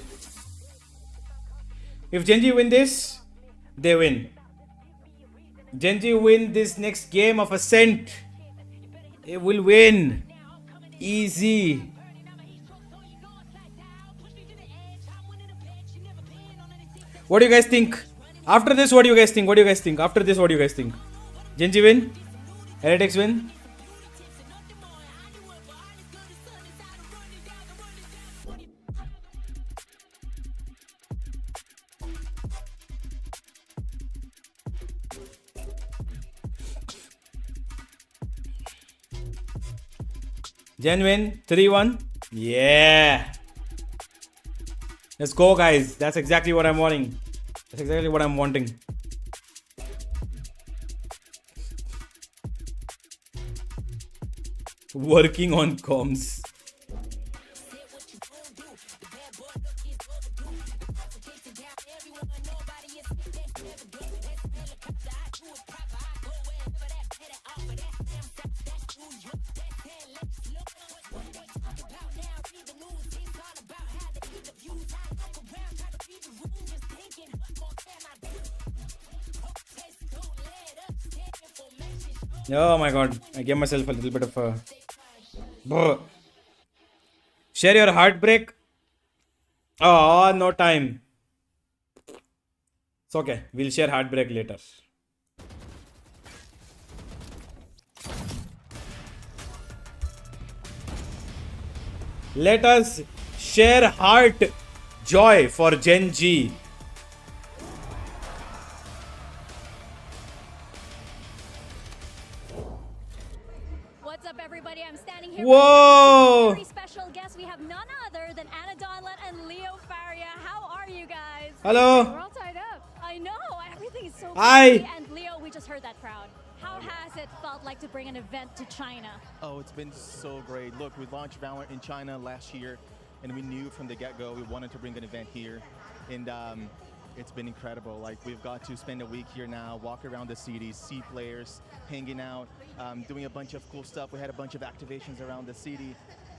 If Genji win this, they win. Genji win this next game of Ascent, they will win. Easy. What do you guys think? After this, what do you guys think? After this, what do you guys think? Genji win? Heretics win. Gen win 3-1. Yeah. Let's go, guys. That's exactly what I'm wanting. That's exactly what I'm wanting. Working on comms. Oh my god, I gave myself a little bit of a... Brr. Share your heartbreak. Oh, no time. It's okay, we'll share heartbreak later. Let us share heart joy for Gen G. What's up, everybody? I'm standing here. Whoa! With a very special guest. We have none other than Anna Donlet and Leo Faria. How are you guys? Hello. We're all tied up. I know. Everything is so Hi. crazy. And Leo, we just heard that crowd. How has it felt like to bring an event to China? Oh, it's been so great. Look, we launched Valorant in China last year, and we knew from the get-go we wanted to bring an event here. And it's been incredible. Like, we've got to spend a week here now, walk around the city, see players, hanging out, doing a bunch of cool stuff. We had a bunch of activations around the city.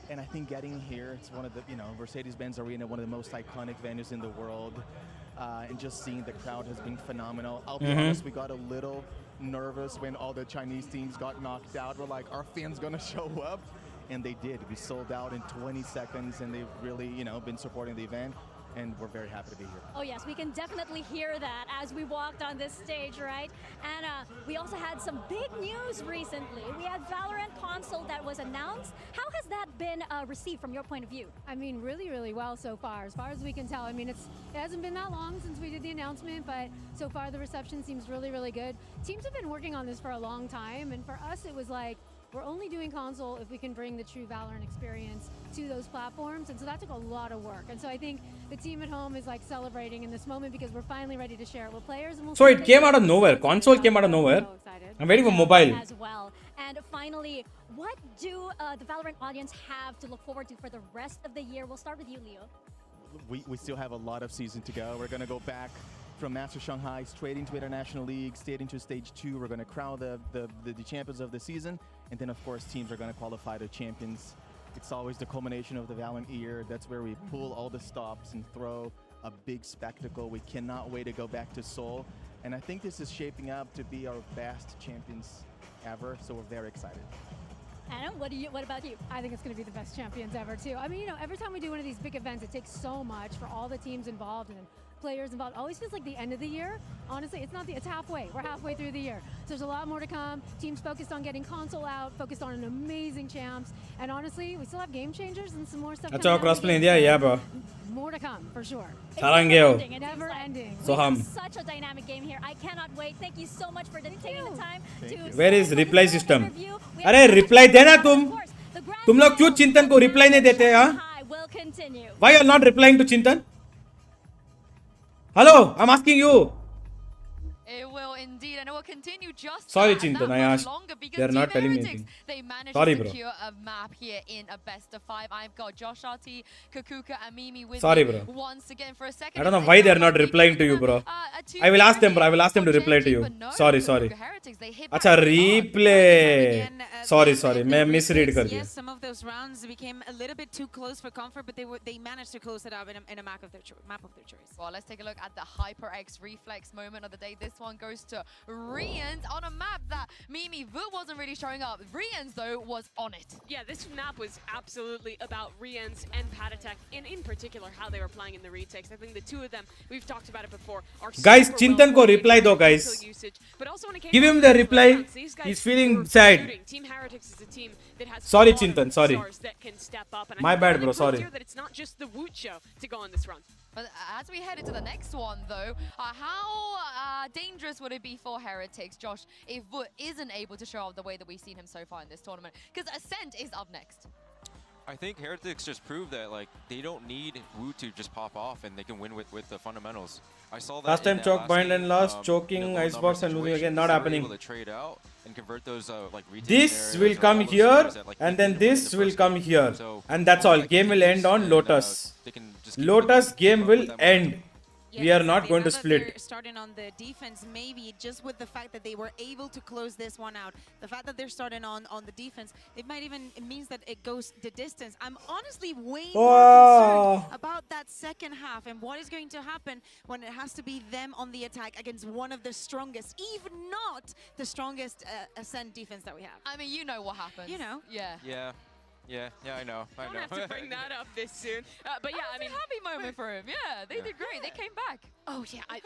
And I think getting here, it's one of the, Mercedes-Benz Arena, one of the most iconic venues in the world. And just seeing the crowd has been phenomenal. I'll be honest, we got a little nervous when all the Chinese teams got knocked out. We're like, are fans gonna show up? And they did. We sold out in 20 seconds, and they've really, been supporting the event. And we're very happy to be here. Oh yes, we can definitely hear that as we walked on this stage, right? And we also had some big news recently. We had Valorant console that was announced. How has that been received from your point of view? I mean, really, really well so far, as far as we can tell. I mean, it hasn't been that long since we did the announcement, but so far the reception seems really, really good. Teams have been working on this for a long time, and for us it was like, we're only doing console if we can bring the true Valorant experience to those platforms, and so that took a lot of work. And so I think the team at home is like celebrating in this moment because we're finally ready to share it with players. And we'll So it came out of nowhere. Console came out of nowhere. I'm waiting for mobile. As well. And finally, what do the Valorant audience have to look forward to for the rest of the year? We'll start with you, Leo. We still have a lot of season to go. We're going to go back from Master Shanghai straight into International League, straight into Stage 2. We're going to crown the champions of the season. And then, of course, teams are going to qualify the champions. It's always the culmination of the Valorant year. That's where we pull all the stops and throw a big spectacle. We cannot wait to go back to Seoul. And I think this is shaping up to be our best champions ever. So we're very excited. Anna, what about you? I think it's going to be the best champions ever, too. I mean, every time we do one of these big events, it takes so much for all the teams involved and players involved. Always feels like the end of the year. Honestly, it's halfway. We're halfway through the year. So there's a lot more to come. Teams focused on getting console out, focused on an amazing champs. And honestly, we still have game changers and some more stuff. That's how crossplay India, yeah, bro. More to come, for sure. Never ending. So Such a dynamic game here. I cannot wait. Thank you so much for taking the time to... Where is reply system? अरे reply देना तुम लोग क्यों चिंतन को reply नहीं देते हाँ? Why you are not replying to Chintan? Hello, I'm asking you. It will indeed, and it will continue just Sorry, that Chintan, I much asked. longer because They're not Team telling me Heretics, anything. they managed Sorry, to bro. secure a map here in a best of 5. I've got Josh RT, Kakuka, and Mimi with Sorry, me bro. once again for a second. I don't know why they're not replying to you, bro. I will ask them, bro. I will ask them to reply to you. Sorry. अच्छा replay. Sorry. मैं misread कर दिया. Yes, some of those rounds became a little bit too close for comfort, but they managed to close it up in a map of their choice. Well, let's take a look at the HyperX reflex moment of the day. This one goes to Rians on a map that Mimi Vu wasn't really showing up. Rians, though, was on it. Yeah, this map was absolutely about Rians and Patatek, and in particular how they were playing in the retakes. I think the two of them, we've talked about it before, are Guys, super Chintan well ko reply though, guys. usage, but also when it came Give to him the the reply. rounds, these guys He's feeling were sad. shooting. Team Heretics is a team that has Sorry, a lot of Chintan, sorry. stars that can step up, and My I think bad, really bro, proved sorry. here that it's not just the Woot show to go on this run. But as we head into the next one, though, how dangerous would it be for Heretics, Josh, if Woot isn't able to show up the way that we've seen him so far in this tournament? Because Ascent is up next. I think Heretics just proved that like they don't need Wu to just pop off and they can win with the fundamentals. I saw that Last time in choke, last bind game, and lost, in a choking, low number Icebox and losing again. situations, Not they were happening. able to trade out and convert those like retake This scenarios will or come all those here, scenarios that, like, and they then couldn't win this the will first come game. here. So And that's all all. that Game will end on and, Lotus. they can just keep Lotus game will them. end. Yeah, We are not exactly. going Now to that split. they're starting on the defense, maybe just with the fact that they were able to close this one out, the fact that they're starting on the defense, it might even it means that it goes the distance. I'm honestly way more concerned about that second half and what is going to happen when it has to be them on the attack against one of the strongest, even not the strongest Ascent defense that we have. I mean, you know what happens. You know. Yeah. Yeah, I know. Don't have to bring that up this soon. But yeah, I mean, happy moment for him. Yeah, they did great. They came back. Oh yeah, I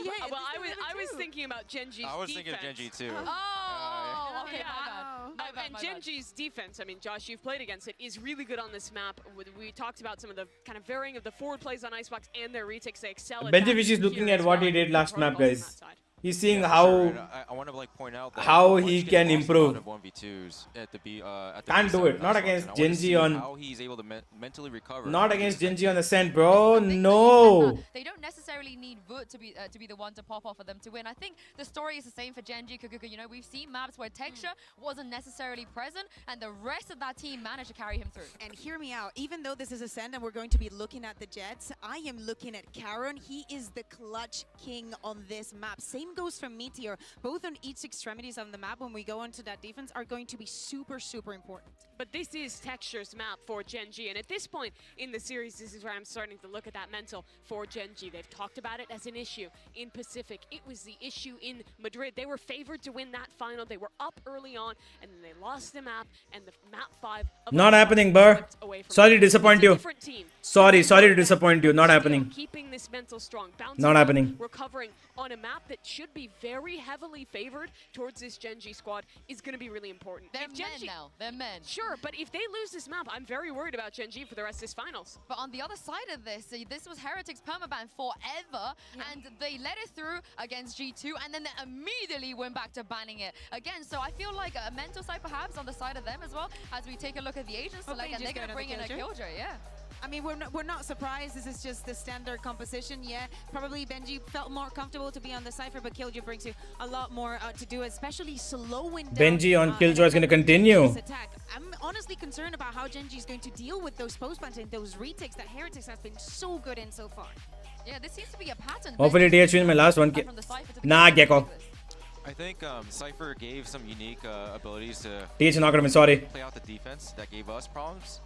was thinking about Genji's I was defense. thinking of Genji too. Oh, okay, yeah. And Genji's defense, I mean, Josh, you've played against it, is really good on this map. We talked about some of the kind of varying of the forward plays on Icebox and their retakes. They excel at Benji that Fish is looking here at as what well. he did last map, Protocols on guys. that side. He's seeing Yeah, how sure. And I want to like point out that how Munchkin he can lost a improve. lot of 1v2s at the at the Can't do B7 it. Not Icebox, against and I wanna Genji see on- how he's able to mentally recover. not against Genji on Ascent, bro. No. They don't necessarily need Woot to be the one to pop off for them to win. I think the story is the same for Genji. You know, we've seen maps where Texture wasn't necessarily present, and the rest of that team managed to carry him through. And hear me out, even though this is Ascent and we're going to be looking at the Jets, I am looking at Karon. He is the clutch king on this map. Same goes for Meteor. Both on each extremities on the map when we go into that defense are going to be super, super important. But this is Texture's map for Genji, and at this point in the series, this is where I'm starting to look at that mental for Genji. They've talked about it as an issue in Pacific. It was the issue in Madrid. They were favored to win that final. They were up early on, and then they lost the map, and the map 5 of Not Icebox happening, bro. slipped away from Sorry them. to disappoint It's a you. different team. Sorry to disappoint you. Not Still happening. keeping this mental strong, bouncing Not back, happening. recovering on a map that should be very heavily favored towards this Genji squad is going to be really important. They're If men now. They're men. Sure, but if they lose this map, I'm very worried about Genji for the rest of this finals. But on the other side of this, this was Heretics permaban forever, and they let it through against G2, and then they immediately went back to banning it again. So I feel like a mental side perhaps on the side of them as well, as we take a look at the Asian select, and they're going to bring in a Killjoy, yeah. I mean, we're not surprised. This is just the standard composition. Yeah, probably Benji felt more comfortable to be on the Cypher, but Killjoy brings you a lot more to do, especially slowing down. Benji on Killjoy is going to continue. Attack. I'm honestly concerned about how Genji is going to deal with those post-plants and those retakes that Heretics has been so good in so far. Yeah, this seems to be a pattern. Hopefully, TH win my last one. Nah, Gecko. I think Cypher gave some unique abilities to TH not gonna win. Sorry. play out the defense that gave us problems.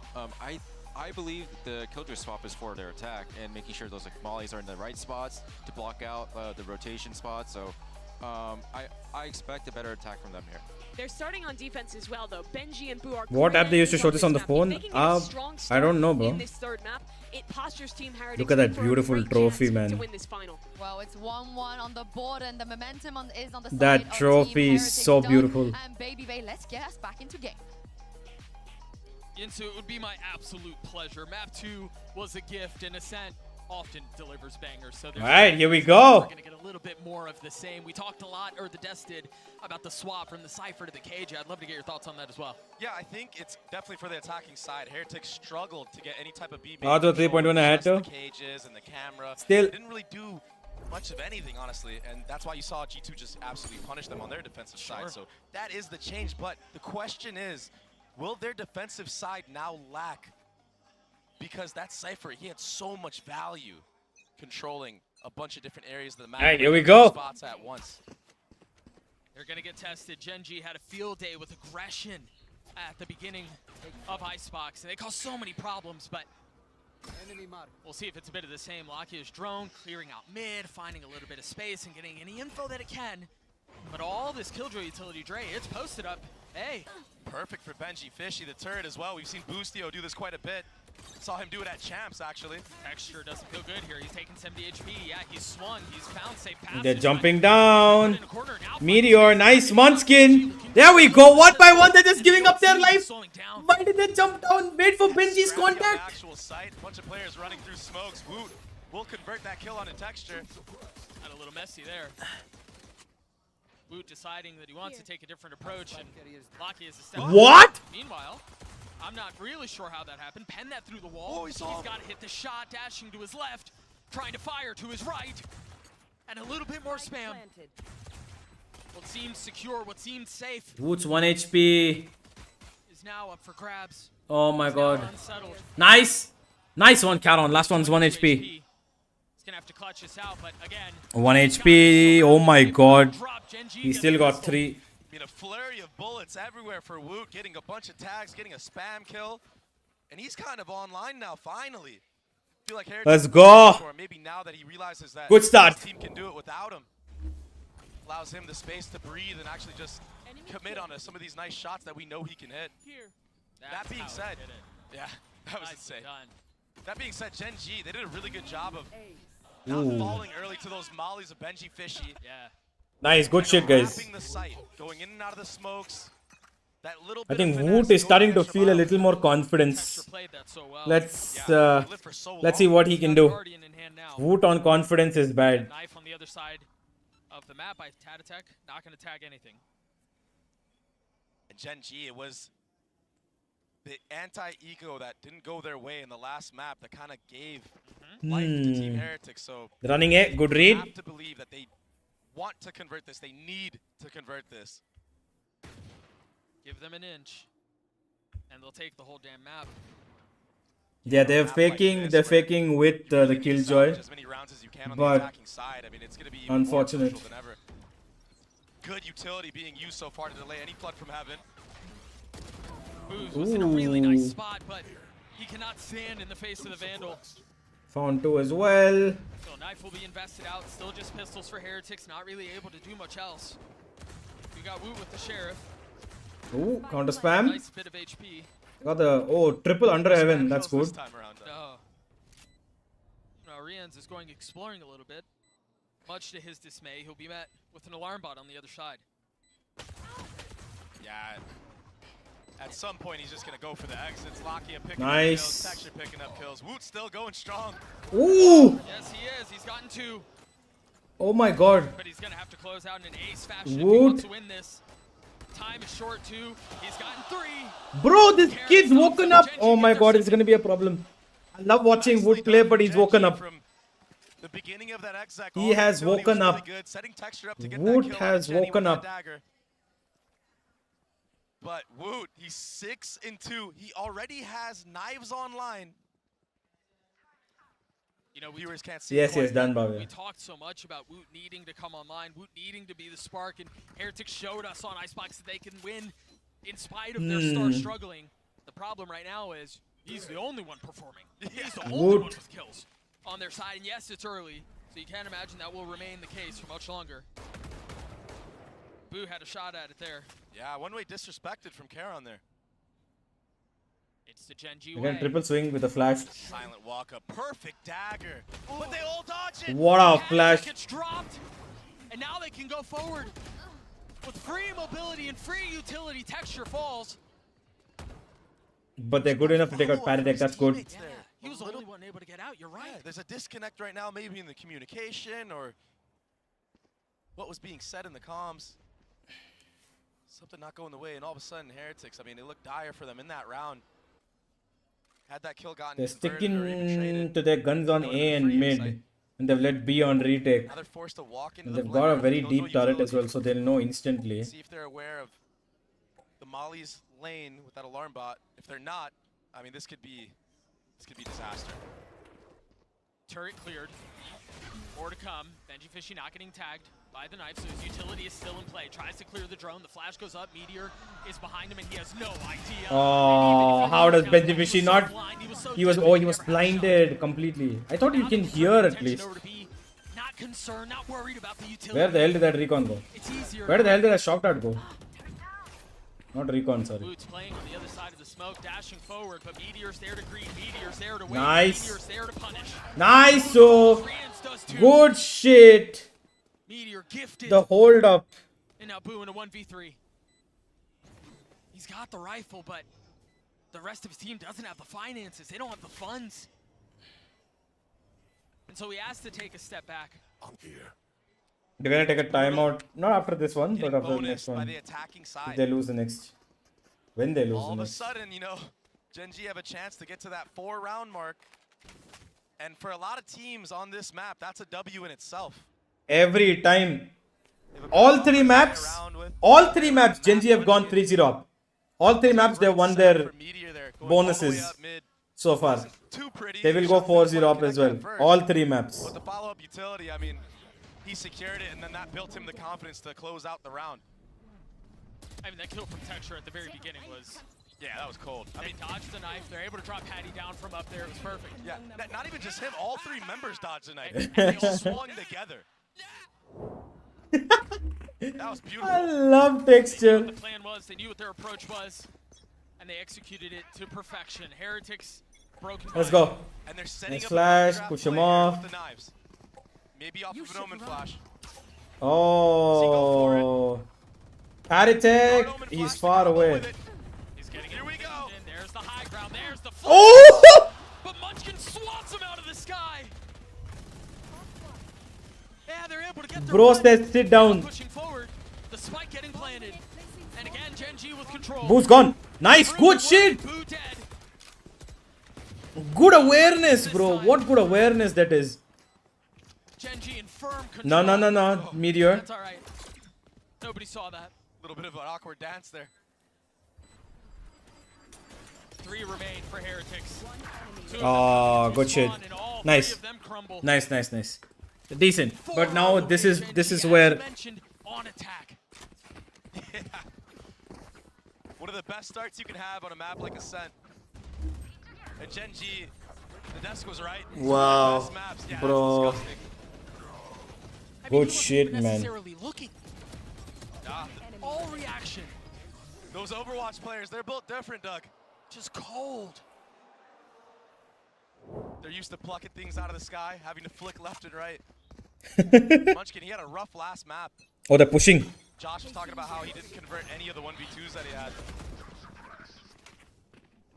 I believe the Killjoy swap is for their attack and making sure those like mollies are in the right spots to block out the rotation spots. So I expect a better attack from them here. They're starting on defense as well, though. Benji and Boo are What app they used to show this on the map. phone? If they can get a strong I don't know, start bro. in this third map, it postures Team Heretics Look at that for a beautiful great trophy, chance man. to win this final. Well, it's 1-1 on the board, and the momentum is on the side That of trophy Team is Heretics so done. beautiful. And Baby Bay, let's get us back into game. Yinsu, it would be my absolute pleasure. Map 2 was a gift, and Ascent often delivers bangers. So All right, here we go. We're going to get a little bit more of the same. We talked a lot, or the Desk did, about the swap from the Cypher to the cage. I'd love to get your thoughts on that as well. Yeah, I think it's definitely for the attacking side. Heretics struggled to get any type of B-bait. Auto 3.1 ahead The too. cages and the camera. Still. They didn't really do much of anything, honestly, and that's why you saw G2 just absolutely punish them on their defensive side. So that is the change, but the question is, will their defensive side now lack? Because that Cypher, he had so much value controlling a bunch of different areas of the map. All right, here we go. Spots at once. They're going to get tested. Genji had a field day with aggression at the beginning of Icebox, and they caused so many problems, but we'll see if it's a bit of the same. Lakia's drone clearing out mid, finding a little bit of space and getting any info that it can. But all this Killjoy utility, Dre, it's posted up. Hey. Perfect for Benji Fishy, the turret as well. We've seen Boostio do this quite a bit. Saw him do it at Champs, actually. Texture doesn't feel good here. He's taking 70 HP. Yeah, he's swung. He's found safe passage. They're jumping down. Meteor, nice Munchkin. There we go. One by one, they're just giving up their life. Why did they jump down? Wait for Benji's contact. Actual sight. A bunch of players running through smokes. Woot will convert that kill on a Texture. Got a little messy there. Woot deciding that he wants to take a different approach, and Locky is a step. What? Meanwhile, I'm not really sure how that happened. Pen that through the wall. He's got to hit the shot, dashing to his left, trying to fire to his right, and a little bit more spam. What seemed secure, what seemed safe. Woot's 1 HP. Is now up for grabs. Oh my god. Nice. Nice one, Caron. Last one's 1 HP. He's gonna have to clutch this out, but again. 1 HP. Oh my god. He still got 3. I mean, a flurry of bullets everywhere for Woot, getting a bunch of tags, getting a spam kill. And he's kind of online now, finally. I feel like Let's go. Maybe now that he realizes that Good start. his team can do it without him. Allows him the space to breathe and actually just commit on some of these nice shots that we know he can hit. That being said, yeah, that was insane. That being said, Gen G, they did a really good job of not falling early to those mollies of Benji Fishy. Yeah. Nice, good shit, guys. The site, going in and out of the smokes. That little I think Woot is starting to feel a little more confidence. Let's see what he can do. Woot on confidence is bad. Knife on the other side of the map by Tatatech, not going to tag anything. And Gen G, it was the anti-eco that didn't go their way in the last map that kind of gave life to Team Heretics. So running A, good read. I have to believe that they want to convert this. They need to convert this. Give them an inch, and they'll take the whole damn map. Yeah, they're faking with the Killjoy, but unfortunate. Good utility being used so far to delay any flood from heaven. Booz was in a really nice spot, but he cannot stand in the face of the Vandal. Found 2 as well. So knife will be invested out. Still just pistols for Heretics. Not really able to do much else. We got Woot with the Sheriff. Ooh, counter spam. Nice bit of HP. Got the triple under heaven. That's good. Now Rians is going exploring a little bit. Much to his dismay, he'll be met with an alarm bot on the other side. Yeah. At some point, he's just going to go for the exits. Lakia picking up kills, Texture picking up kills. Woot still going strong. Ooh! Yes, he is. He's gotten 2. Oh my god. But he's going to have to close out in an ace fashion Woot. if he wants to win this. Time is short, too. He's gotten 3. Bro, this kid's woken up. Oh my god, it's going to be a problem. I love watching Woot play, but he's woken up. The beginning of that exec, He has woken up. Woot has woken up. But Woot, he's 6-2. He already has knives online. You know, viewers can't see. Yes, done, Bobby. We talked so much about Woot needing to come online, Woot needing to be the spark, and Heretics showed us on Icebox that they can win in spite of their star struggling. The problem right now is he's the only one performing. He's the only one with kills on their side, and yes, it's early, so you can't imagine that will remain the case for much longer. Boo had a shot at it there. Yeah, one-way disrespected from Karon there. It's the Gen G way. Again, triple swing with a flash. Silent walk up, perfect dagger. But they all dodge it. What a flash. Gets dropped, and now they can go forward with free mobility and free utility. Texture falls. But they're good enough to take out Paradek. That's good. Yeah, he was the only one able to get out. You're right. Yeah, there's a disconnect right now, maybe in the communication or what was being said in the comms. Something not going the way, and all of a sudden, Heretics, I mean, it looked dire for them in that round. Had that kill gotten They're sticking to their guns on A and mid, and they've let B on retake. Now they're forced to walk into and they've got a very deep turret as well, so they'll know instantly. See if they're aware of the Molly's lane with that alarm bot. If they're not, I mean, this could be disaster. Turret cleared. More to come. Benji Fishy not getting tagged by the knife, so his utility is still in play. Tries to clear the drone. The flash goes up. Meteor is behind him, and he has no idea. Oh, how does Benji Fishy not? He was blinded completely. I thought you can hear at least. Not concerned, not worried about the utility. Where the hell did that recon go? It's easier. Where the hell did that shock dart go? Not recon, sorry. Boots playing on the other side of the smoke, dashing forward, but Meteor's there to greet, Meteor's there to wait, Nice. Meteor's there to punish. Nice, so good shit. Meteor gifted. The hold up. And now Boo in a 1v3. He's got the rifle, but the rest of his team doesn't have the finances. They don't have the funds. And so he has to take a step back. They're gonna take a timeout. Not after this one, but after the next one. the attacking side. If they lose the next. When they lose All the of a next. sudden, you know, Gen G have a chance to get to that 4-round mark. And for a lot of teams on this map, that's a W in itself. Every time. All three maps, Gen G have gone 3-0 up. All three maps, they won their bonuses so far. They will go 4-0 up as well. All three maps. With the follow-up utility, I mean, he secured it, and then that built him the confidence to close out the round. I mean, that kill from Texture at the very beginning was... Yeah, that was cold. I mean, dodged the knife. They're able to drop Patty down from up there. It was perfect. Yeah, not even just him. All three members dodged the knife. And they all swung together. That was beautiful. I love texture. The plan was, they knew what their approach was, and they executed it to perfection. Heretics broken. Let's go. And they're setting Nice up flash, a push him off. with the knives. Maybe off of an Omen flash. Oh. Paritech, he's far away. Here we go. And there's the high ground. There's the Oh! But Munchkin swats him out of the sky. Yeah, they're able to get their Bro run. says sit down. Pushing forward. The spike getting planted. And again, Gen G with control. Boo's gone. Nice, good shit. Boo dead. Good awareness, bro. What good awareness that is. Gen G in firm control. No. Meteor. That's all right. Nobody saw that. A little bit of an awkward dance there. 3 remain for Heretics. Oh, good shit. Nice. Nice. Decent. But now this is where on attack. Yeah. One of the best starts you can have on a map like Ascent. And Gen G, the desk was right. wow, Yeah, bro. Good shit, man. Necessarily looking. All reaction. Those Overwatch players, they're built different, Doug. Just cold. They're used to plucking things out of the sky, having to flick left and right. Munchkin, he had a rough last map. Oh, they're pushing. Josh was talking about how he didn't convert any of the 1v2s that he had.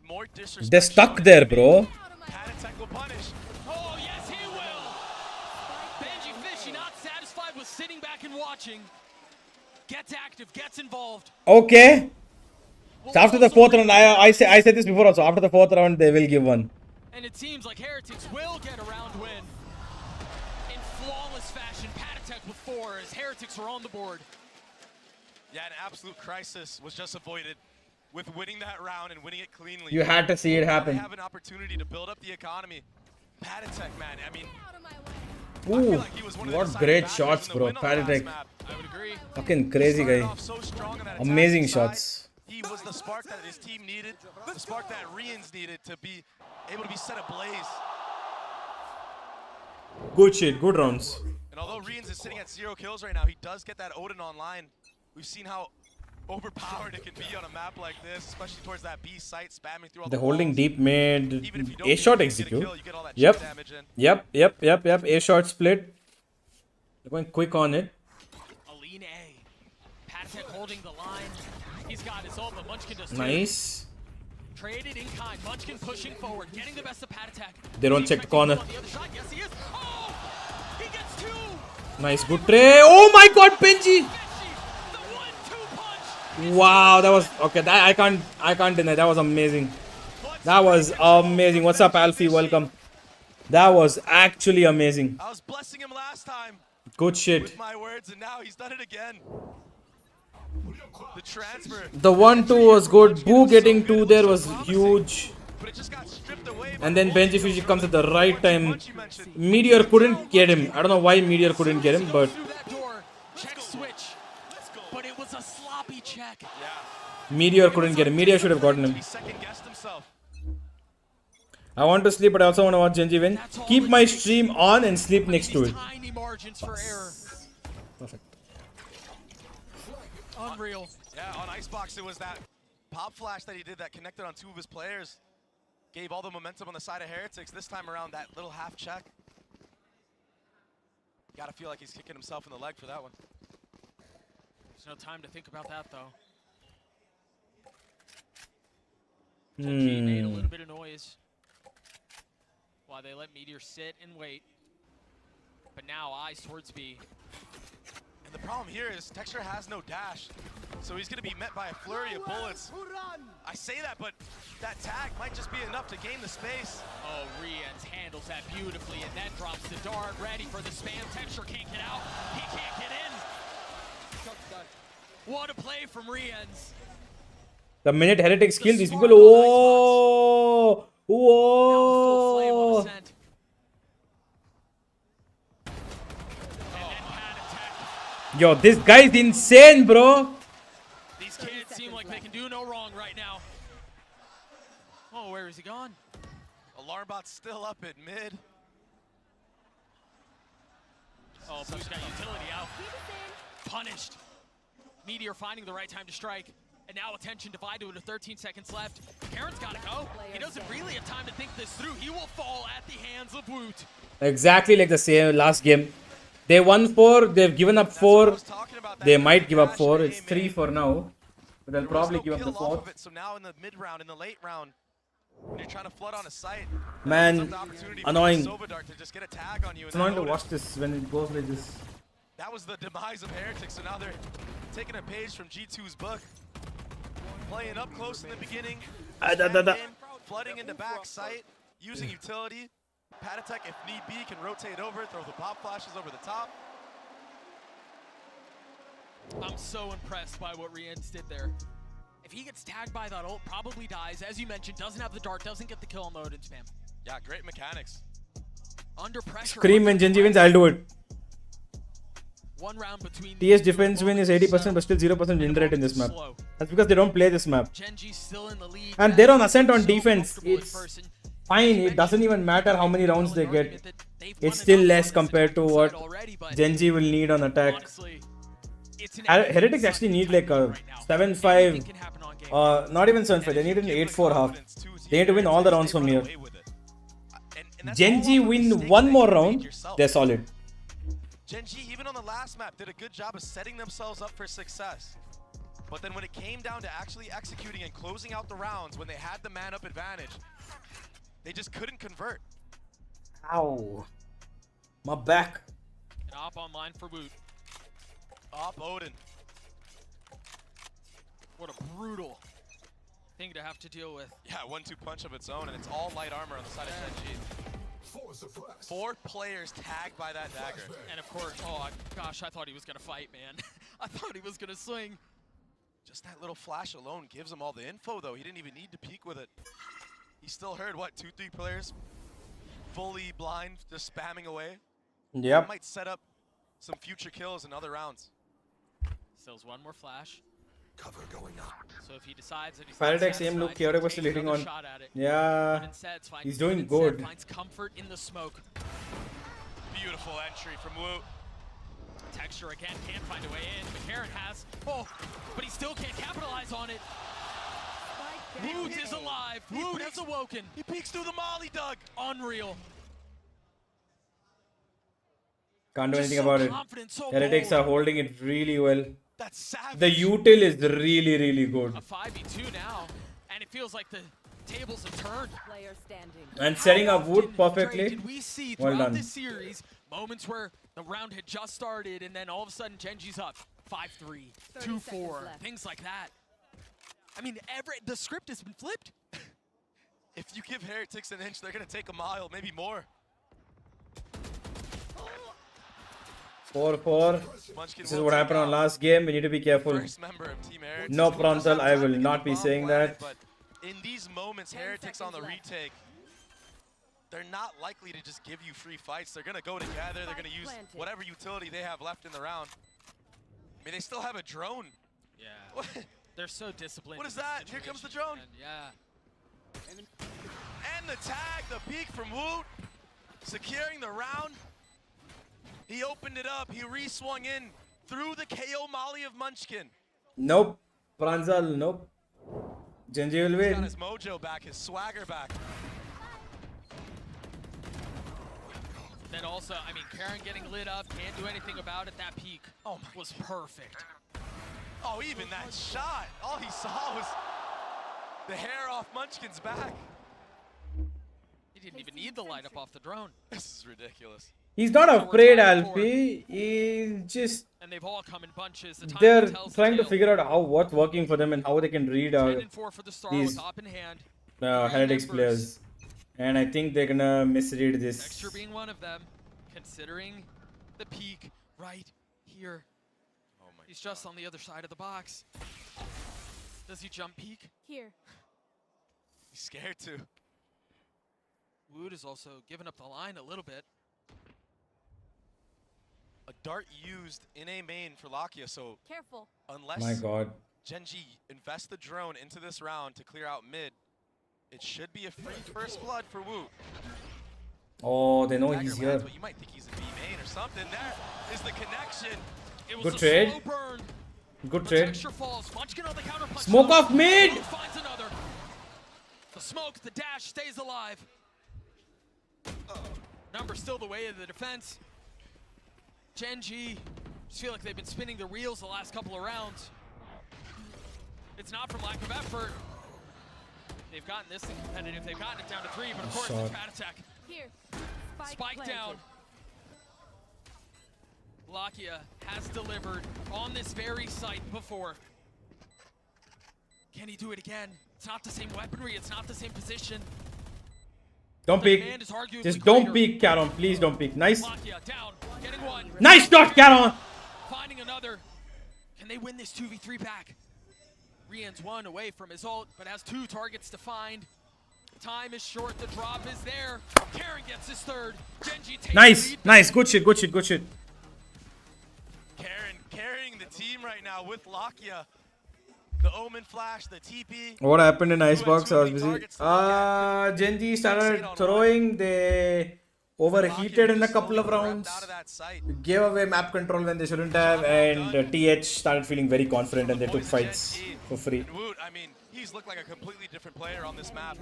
More disrespect. They're stuck there, bro. Patatech will punish. Oh, yes, he will. Benji Fishy not satisfied with sitting back and watching. Gets active, gets involved. Okay. So after the 4th round, I said this before also. After the 4th round, they will give one. And it seems like Heretics will get a round win. In flawless fashion, Patatech with 4 as Heretics are on the board. Yeah, an absolute crisis was just avoided with winning that round and winning it cleanly. You had to see it happen. They have an opportunity to build up the economy. Patatech, man, I mean, Ooh, like he was one of the what deciding great factors shots, in the bro. win on the last Patatech. map. I would agree. Fucking crazy Started guy. off so strong on that Amazing attacking shots. side. He was the spark that his team needed, the spark that Rians needed to be able to be set ablaze. Good shit, good rounds. And although Rians is sitting at 0 kills right now, he does get that Odin online. We've seen how overpowered it can be on a map like this, especially towards that B site, spamming through all They're the holding walls. deep mid. Even if you don't A shot get a execute. kill, you get all that Yep. chip damage in. Yep. A shot split. They're going quick on it. Aline A. Patatech holding the line. He's got his ult, but Munchkin does too. Nice. Traded in kind. Munchkin pushing forward, getting the best of Patatech. They don't check the corner. On the other side. Yes, he is. Oh! He gets 2! Nice, good tray. Oh my god, Benji! Wow, that was okay. That I can't deny. That was amazing. That was amazing. What's up, Alfie? Welcome. That was actually amazing. I was blessing him last time. Good shit. With my words, and now he's done it again. The transfer. The 1-2 was good. Boo getting 2 there was huge. And then Benji Fishy comes at the right time. Meteor couldn't get him. I don't know why Meteor couldn't get him, but Check switch. But it was a sloppy check. Meteor couldn't get him. Meteor should have gotten him. He second guessed himself. I want to sleep, but I also want to watch Genji win. Keep my stream on and sleep next to it. Tiny margins for error. Perfect. Unreal. Yeah, on Icebox, it was that pop flash that he did that connected on two of his players. Gave all the momentum on the side of Heretics. This time around, that little half check. Gotta feel like he's kicking himself in the leg for that one. There's no time to think about that, though. Hmm. Made a little bit of noise while they let Meteor sit and wait. But now eyes towards B. And the problem here is Texture has no dash. So he's gonna be met by a flurry of bullets. I say that, but that tag might just be enough to gain the space. Oh, Rians handles that beautifully and then drops the dart, ready for the spam. Texture can't get out. He can't get in. What a play from Rians. The minute Heretics kill these people, whoa! Whoa! Yo, this guy's insane, bro. These kids seem like they can do no wrong right now. Oh, where is he gone? Alarmbot's still up at mid. Oh, Blue's got utility out. Punished. Meteor finding the right time to strike. And now attention divided with 13 seconds left. Karen's got to go. He doesn't really have time to think this through. He will fall at the hands of Woot. Exactly like the same last game. They won 4, they've given up 4. They might give up 4. It's 3 for now. But they'll probably give up the 4th. So now in the mid round, in the late round, when you're trying to flood on a site, Man, annoying. to just get a tag on you. It's annoying to watch this when it goes like this. That was the demise of Heretics, so now they're taking a page from G2's book. Playing up close in the beginning, flooding into back site, using utility. Patatek, if need be, can rotate over, throw the pop flashes over the top. I'm so impressed by what Rians did there. If he gets tagged by that ult, probably dies. As you mentioned, doesn't have the dart, doesn't get the kill on the Odin spam. Yeah, great mechanics. Under pressure. Scream when Genji wins, I'll do it. One round between TS defense win is 80%, but still 0% win rate in this map. That's because they don't play this map. Genji's still in the lead. And they're on Ascent on defense. It's fine. It doesn't even matter how many rounds they get. It's still less compared to what Genji will need on attack. Heretics actually need like a 7-5, not even 7-5. They need an 8-4 half. They need to win all the rounds from here. Genji win one more round, they're solid. Genji, even on the last map, did a good job of setting themselves up for success. But then when it came down to actually executing and closing out the rounds, when they had the man-up advantage, they just couldn't convert. Ow. My back. An op online for Woot. Op Odin. What a brutal thing to have to deal with. Yeah, 1-2 punch of its own, and it's all light armor on the side of Genji. 4 players tagged by that dagger. And of course, oh gosh, I thought he was gonna fight, man. I thought he was gonna swing. Just that little flash alone gives him all the info, though. He didn't even need to peek with it. He still heard, what, 2-3 players fully blind, just spamming away. Yep. That might set up some future kills in other rounds. Stills one more flash. Cover going up. So if he decides that he's Paradex aim look, Chaotic was still hitting on. Yeah, he's doing good. Finds comfort in the smoke. Beautiful entry from Woot. Texture again can't find a way in. McCarran has. Oh, but he still can't capitalize on it. Woot is alive. Woot has awoken. He peeks through the molly, Doug. Unreal. Can't do anything about it. Heretics are holding it really well. That's savage. The util is really, really good. A 5v2 now, and it feels like the tables have turned. Player standing. And setting up Wood perfectly. Did we see Well throughout done. this series moments where the round had just started and then all of a sudden Genji's up 5-3, 2-4, things like that. I mean, the script has been flipped. If you give Heretics an inch, they're going to take a mile, maybe more. 4-4. This is what happened on last game. We need to be careful. No frontal. I will not be saying that. But in these moments, Heretics on the retake, they're not likely to just give you free fights. They're going to go together. They're going to use whatever utility they have left in the round. I mean, they still have a drone. Yeah. They're so disciplined. What is that? Here comes the drone. Yeah. And And the tag, the peek from Woot, securing the round. He opened it up, he re-swung in through the KO molly of Munchkin. Nope. Pranzal, nope. Genji will He's got win. his mojo back, his swagger back. Then also, I mean, Karen getting lit up, can't do anything about it. That peak was perfect. Oh, even that shot, all he saw was the hair off Munchkin's back. He didn't even need the light up off the drone. This is ridiculous. He's not afraid, Alfie. He's just... And they've all come in bunches. The time They're tells trying the to tale. figure out how what's working for them and how they can read 10 and 4 for the star these with op in hand. Heretics players. And I think they're gonna misread this. Extra being one of them, considering the peak right here. He's just on the other side of the box. Does he jump peak? Here. He's scared to. Wood is also giving up the line a little bit. A dart used in a main for Lakia, so Careful. unless My God. Genji invests the drone into this round to clear out mid, it should be a free first blood for Woot. Oh, they know Dagger he's lands, here. but you might think he's in B main or something. There is the connection. It was Good a trade. slow burn. Good But trade. texture falls. Munchkin on the counter punch. Smoke off mid! Wood finds another. The smoke, the dash stays alive. Number still the way of the defense. Genji, just feel like they've been spinning the wheels the last couple of rounds. It's not from lack of effort. They've gotten this thing competitive. They've gotten it down to 3, but of course Shot. it's bad attack. Here. Spike down. Lakia has delivered on this very site before. Can he do it again? It's not the same weaponry, it's not the same position. Don't The peek. demand is arguably Just don't greater. peek, Caron. Please don't peek. Nice. Lakia down, getting one. Nice shot, Caron. Finding another. Can they win this 2v3 back? Rian's one away from his ult, but has 2 targets to find. Time is short, the drop is there. Karen gets his third. Genji takes the Nice. lead. Nice. Good shit. Good shit. Good shit. Karen carrying the team right now with Lakia. The Omen Flash, the TP. What happened in Icebox? I was busy. Genji started throwing. They overheated in a couple of rounds. Gave away map control when they shouldn't have. And TH started feeling very confident and they took fights for free. And Woot, I mean, he's looked like a completely different player on this map.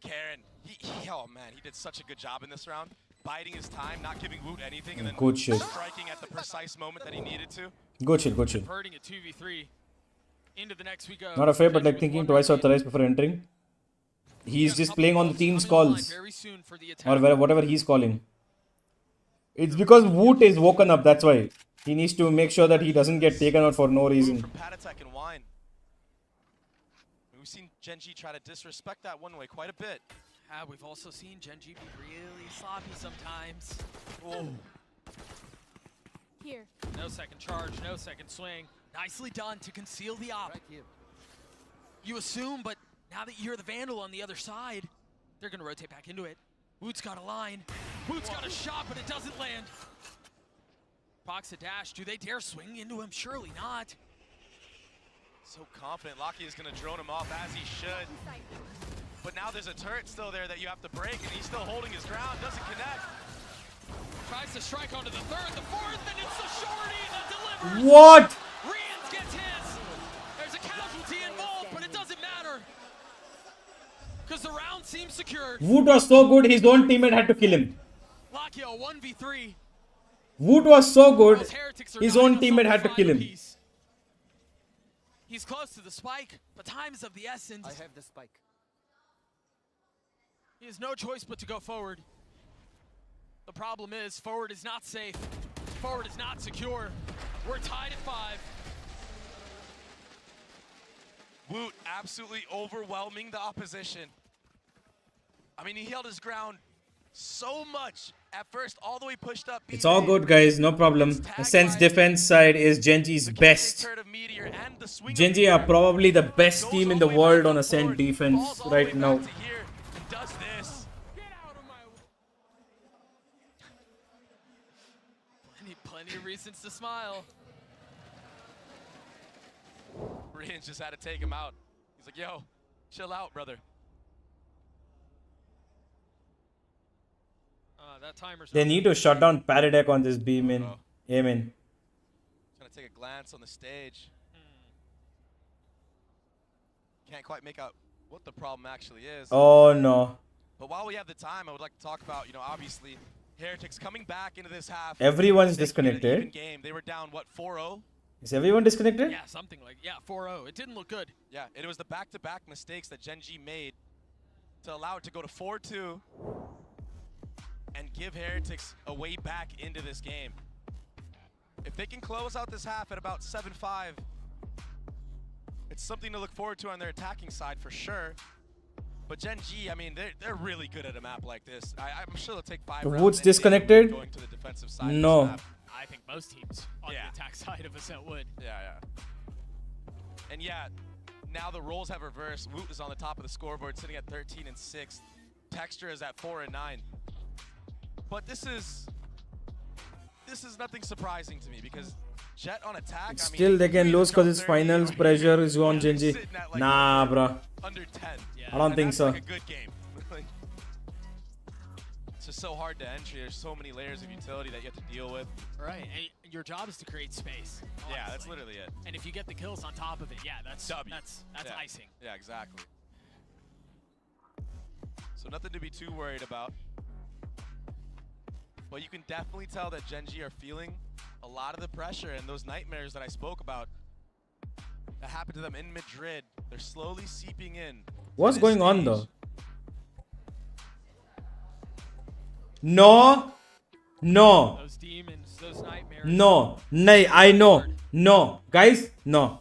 Karen, oh man, he did such a good job in this round. Biding his time, not giving Woot anything, and then Good shit. striking at the precise moment that he needed to. Good shit. Good shit. Converting a 2v3. Into the next we go. Not afraid, but like thinking twice or thrice before entering. He's just playing on the team's calls. Or whatever he's calling. It's because Woot is woken up, that's why. He needs to make sure that he doesn't get taken out for no reason. From Patatek and Wine. We've seen Genji try to disrespect that one way quite a bit. We've also seen Genji be really sloppy sometimes. Oh. Here. No second charge, no second swing. Nicely done to conceal the op. You assume, but now that you're the Vandal on the other side, they're gonna rotate back into it. Woot's got a line. Woot's got a shot, but it doesn't land. Box a dash. Do they dare swing into him? Surely not. So confident. Lakia is going to drone him off as he should. But now there's a turret still there that you have to break, and he's still holding his ground. Doesn't connect. Tries to strike onto the third, the fourth, and it's the shorty that delivers. What? Rians gets his. There's a casualty involved, but it doesn't matter. Because the round seems secure. Woot was so good, his own teammate had to kill him. Lakia 1v3. Woot was so good, his own teammate had to kill him. He's close to the spike, but time is of the essence. I have the spike. He has no choice but to go forward. The problem is, forward is not safe. Forward is not secure. We're tied at 5. Woot absolutely overwhelming the opposition. I mean, he held his ground so much at first, all the way pushed up. It's all good, guys, no problem. Ascent's defense side is Genji's best. Genji are probably the best team in the world on Ascent defense right now. Does this. Plenty of reasons to smile. Rian just had to take him out. He's like, yo, chill out, brother. that timer's They not need to shut down Paradec on this B min. A min. Trying to take a glance on the stage. Can't quite make out what the problem actually is. Oh no. But while we have the time, I would like to talk about, obviously, Heretics coming back into this half. Everyone's They created an even disconnected. game. They were down, what, 4-0? Is everyone disconnected? Yeah, something like 4-0. It didn't look good. Yeah, it was the back-to-back mistakes that Gen G made to allow it to go to 4-2 and give Heretics a way back into this game. If they can close out this half at about 7-5, it's something to look forward to on their attacking side for sure. But Gen G, I mean, they're really good at a map like this. I'm sure they'll take 5 rounds. Woods any day disconnected? going to the defensive side of this No. map. I think most teams on the attack side of Ascent would. Yeah. And yeah, now the roles have reversed. Woot is on the top of the scoreboard, sitting at 13 and 6. Texture is at 4 and 9. But this is nothing surprising to me because Jet on attack. Still they can lose because it's finals. Pressure is on Gen G. Nah, bro. Under 10. I don't think so. Like a good game. It's just so hard to entry. There's so many layers of utility that you have to deal with. Right, and your job is to create space. Honestly. Yeah, that's literally it. And if you get the kills on top of it, yeah, that's icing. Yeah, exactly. So nothing to be too worried about. But you can definitely tell that Gen G are feeling a lot of the pressure and those nightmares that I spoke about that happened to them in Madrid. They're slowly seeping in. What's going on though? No. No. Those demons, those nightmares. No. Nay, I know. No. Guys, no.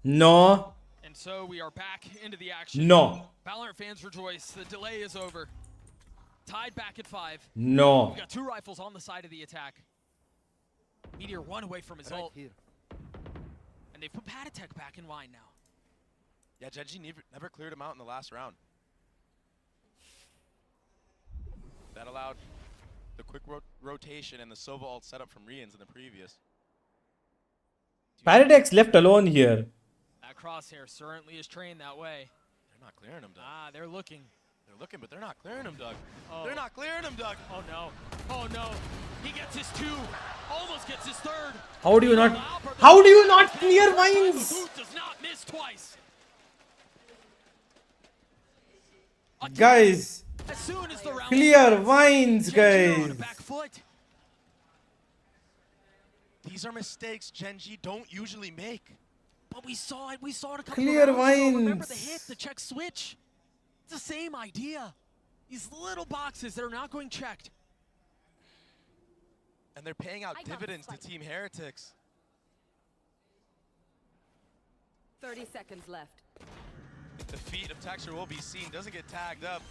No. And so we are back into the action. No. Valorant fans rejoice. The delay is over. Tied back at 5. No. We've got 2 rifles on the side of the attack. Meteor 1 away from his ult. And they've put Padatech back in line now. Yeah, Gen G never cleared him out in the last round. That allowed the quick rotation and the Sova ult setup from Rians in the previous. Paradec's left alone here. That crosshair certainly is trained that way. They're not clearing him, Doug. They're looking. They're looking, but they're not clearing him, Doug. Oh. They're not clearing him, Doug. Oh no. Oh no. He gets his 2. Almost gets his 3rd. How do you not clear mines? Does not miss twice. Guys, As soon as the round clear vines, Gen G are on a guys. back foot. These are mistakes Gen G don't usually make. But we saw it. We saw it a couple Clear of rounds ago. Remember the vines. hit, the check switch? It's the same idea. These little boxes that are not going checked. And they're paying out dividends to Team Heretics. 30 seconds left. The feet of Texture will be seen. Doesn't get tagged up.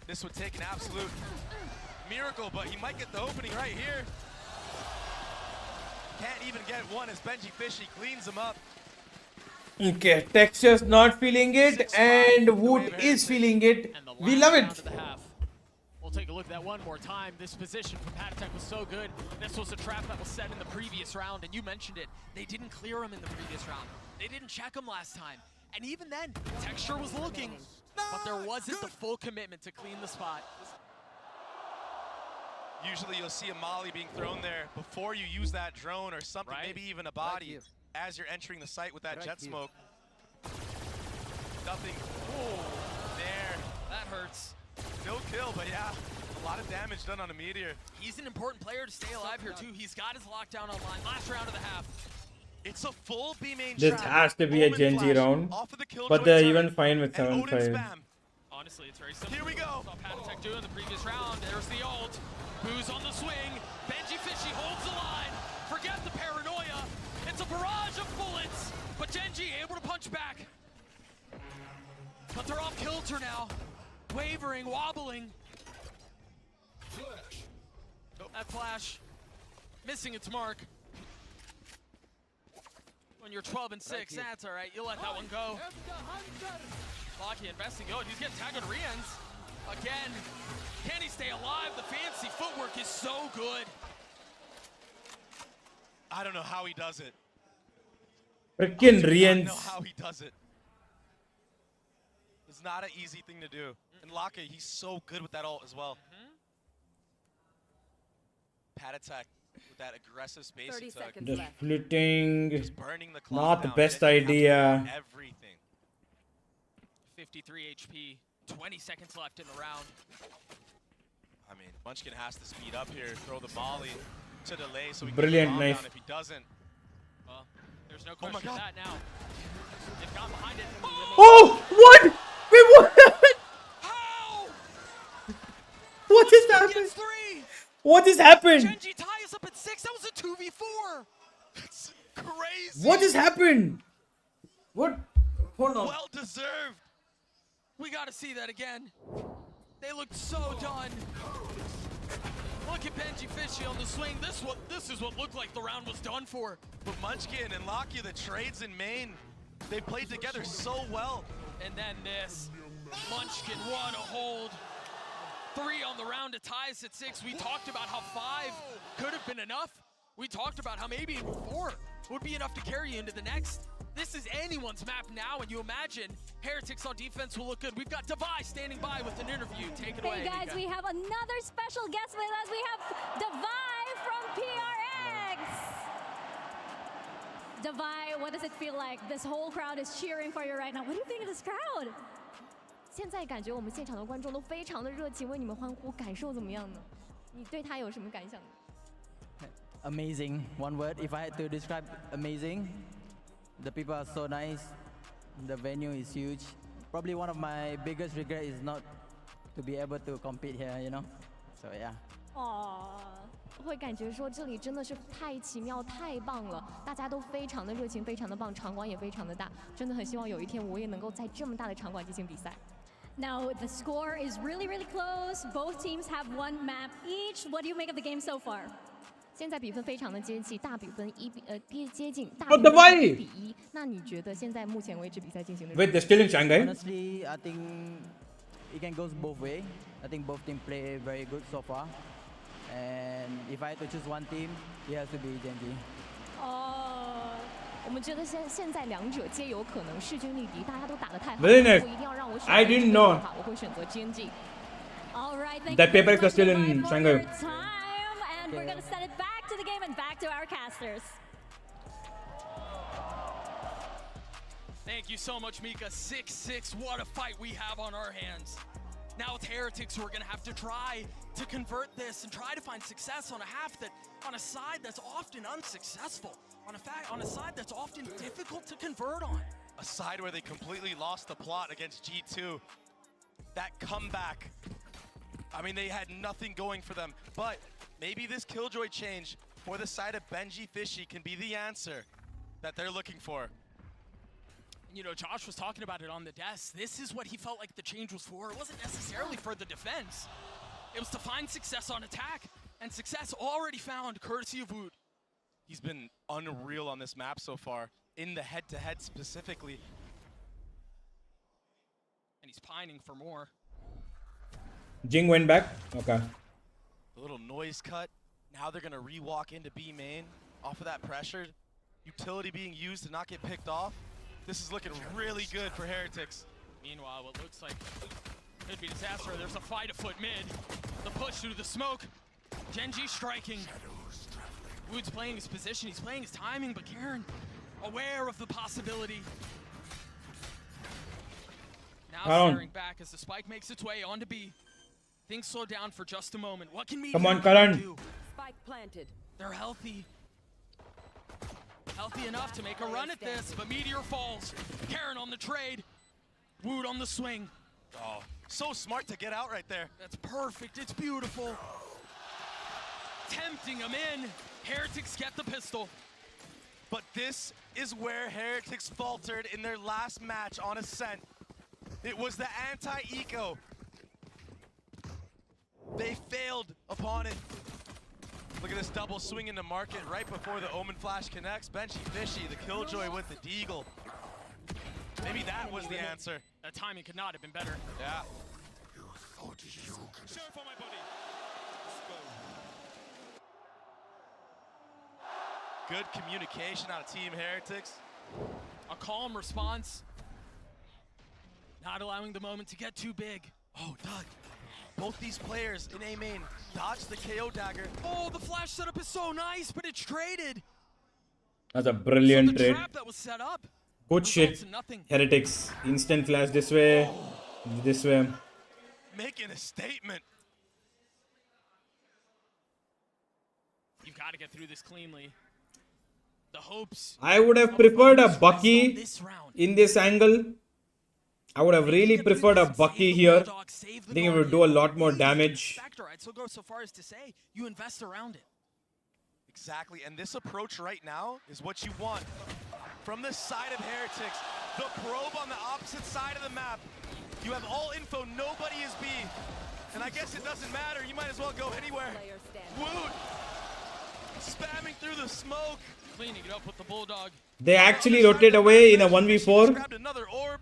This would take an absolute miracle, but he might get the opening right here. Can't even get one as Benji Fishy cleans him up. Okay, Texture's not feeling it and Wood is feeling it. We love it. We'll take a look at that one more time. This position from Padatech was so good. This was a trap that was set in the previous round, and you mentioned it. They didn't clear him in the previous round. They didn't check him last time. And even then, Texture was looking, but there wasn't the full commitment to clean the spot. Usually you'll see a molly being thrown there before you use that drone or something, maybe even a body as you're entering the site with that jet smoke. Nothing. Oh, there. That hurts. No kill, but yeah, a lot of damage done on a Meteor. He's an important player to stay alive here too. He's got his lockdown online. Last round of the half. It's a full B main This trap. has to be a Omen Gen G flash round, off of the Killjoy but they're turret, even fine with and Odin 7-5. spam. Honestly, it's very simple. Here we go. Saw Padatech do in the previous round. There's the ult. Boo's on the swing. Benji Fishy holds the line. Forget the paranoia. It's a barrage of bullets. But Gen G able to punch back. But they're off kilter now. Wavering, wobbling. That flash. Missing its mark. When you're 12 and 6, that's all right. You'll let that one go. Locky investing. Oh, he's getting tagged on Rians. Again. Can he stay alive? The fancy footwork is so good. I don't know how he does it. Freaking I don't Rians. know how he does it. It's not an easy thing to do. And Locke, he's so good with that ult as well. pad attack with that aggressive space 30 he took. seconds Just left. splitting. Just burning the clock Not the down. best Genji absolutely idea. Everything. 53 HP, 20 seconds left in the round. I mean, Munchkin has to speed up here, throw the molly to delay so he can Brilliant get the bomb knife. down. If he doesn't, Well, there's no Oh my question of God. that now. They've got behind it. Oh, what? Wait, what? How? What just happened? What just happened? Genji ties up at 6. That was a 2v4. That's crazy. What just happened? What? Hold on. Well deserved. We got to see that again. They looked so done. Look at Benji Fishy on the swing. This is what looked like the round was done for. But Munchkin and Lakia, the trades in main, they played together so well. And then this. Munchkin, what a hold. 3 on the round to tie us at 6. We talked about how 5 could have been enough. We talked about how maybe 4 would be enough to carry you into the next. This is anyone's map now, and you imagine Heretics on defense will look good. We've got Devi standing by with an interview. Take it away. Hey guys, Nika. we have another special guest with us. We have Devi from PRX. Devi, what does it feel like? This whole crowd is cheering for you right now. What do you think of this crowd? 现在感觉我们现场的观众都非常的热情，为你们欢呼，感受怎么样呢？你对他有什么感想呢？ Amazing. One word, if I had to describe, amazing. The people are so nice. The venue is huge. Probably one of my biggest regrets is not to be able to compete here, you know? So yeah. 会感觉说这里真的是太奇妙、太棒了，大家都非常的热情，非常的棒，场馆也非常的大，真的很希望有一天我也能够在这么大的场馆进行比赛。 Now the score is really, really close. Both teams have one map each. What do you make of the game so far? 现在比分非常的接近，大比分接近大Oh, 比分Devi! 1比1。那你觉得现在目前为止比赛进行的？ Wait, they're still in Shanghai? Honestly, I think it can go both ways. I think both teams play very good so far. And if I had to choose one team, it has to be Genji. 我们觉得现在两者皆有可能势均力敌，大家都打得太好。 Very 如 nice. 果一定要让我选 I 一支 didn't 队的 know. 话，我会选择 GNG。 All right, thank That you very paper is much, still Devi, in for Shanghai. your time, and we're gonna send it back to the game and back to our casters. Thank you so much, Mika. 6-6. What a fight we have on our hands. Now it's Heretics who are going to have to try to convert this and try to find success on a side that's often unsuccessful, on a side that's often difficult to convert on. a side where they completely lost the plot against G2. That comeback. I mean, they had nothing going for them, but maybe this Killjoy change for the side of Benji Fishy can be the answer that they're looking for. You know, Josh was talking about it on the desk. This is what he felt like the change was for. It wasn't necessarily for the defense. It was to find success on attack, and success already found courtesy of Wood. He's been unreal on this map so far, in the head-to-head specifically. And he's pining for more. Jing went back. Okay. A little noise cut. Now they're gonna re-walk into B main off of that pressure. Utility being used to not get picked off. This is looking really good for Heretics. Meanwhile, what looks like could be disaster. There's a fight afoot mid. The push through the smoke. Genji striking. Wood's playing his position. He's playing his timing, but Karen aware of the possibility. Now staring back as the spike makes its way onto B. Things slow down for just a moment. What can Meteor Come on, Karan. do? Spike planted. They're healthy. Healthy enough to make a run at this, but Meteor falls. Karen on the trade. Wood on the swing. Oh, so smart to get out right there. That's perfect. It's beautiful. Tempting him in. Heretics get the pistol. But this is where Heretics faltered in their last match on Ascent. It was the anti-eco. They failed upon it. Look at this double swing into market right before the Omen Flash connects. Benji Fishy, the Killjoy with the Deagle. Maybe that was the answer. That timing could not have been better. Yeah. Show for my body. Good communication out of Team Heretics. A calm response. Not allowing the moment to get too big. Oh, Doug. Both these players in A main dodged the KO dagger. Oh, the flash setup is so nice, but it's traded. That's a brilliant So the trade. trap that was set up Good shit. in nothing. Heretics. Instant flash this way. This way. Making a statement. You've got to get through this cleanly. The hopes. I would have preferred a Bucky in this angle. I would have really preferred a Bucky here. I think it would do a lot more damage. I'd still go so far as to say you invest around it. Exactly, and this approach right now is what you want. From the side of Heretics, the probe on the opposite side of the map. You have all info, nobody is B. And I guess it doesn't matter, you might as well go anywhere. Woot! Spamming through the smoke. Cleaning it up with the Bulldog. They actually rotate away in a 1v4. Grabbed another orb.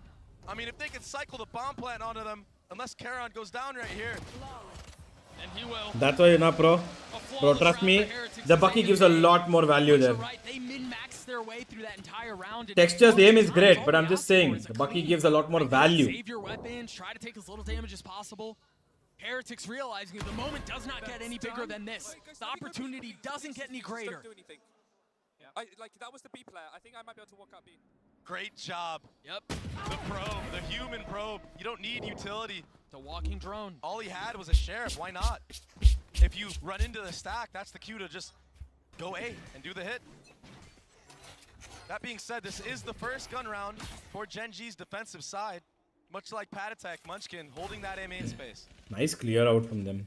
I mean, if they can cycle the bomb plant onto them, unless Charon goes down right here. And he will. That's why you're not pro. Bro, trust me, the Bucky gives a lot more value there. They min-max their way through that entire round. Texture's aim is great, but I'm just saying, the Bucky gives a lot more value. Save your weapons, try to take as little damage as possible. Heretics realizing the moment does not get any bigger than this. The opportunity doesn't get any greater. Like, that was the B player. I think I might be able to walk out B. Great job. Yep. The probe, the human probe. You don't need utility. The walking drone. All he had was a sheriff. Why not? If you run into the stack, that's the cue to just go A and do the hit. That being said, this is the first gun round for Gen G's defensive side. Much like Pad Attack, Munchkin holding that A main space. Nice clear out from them.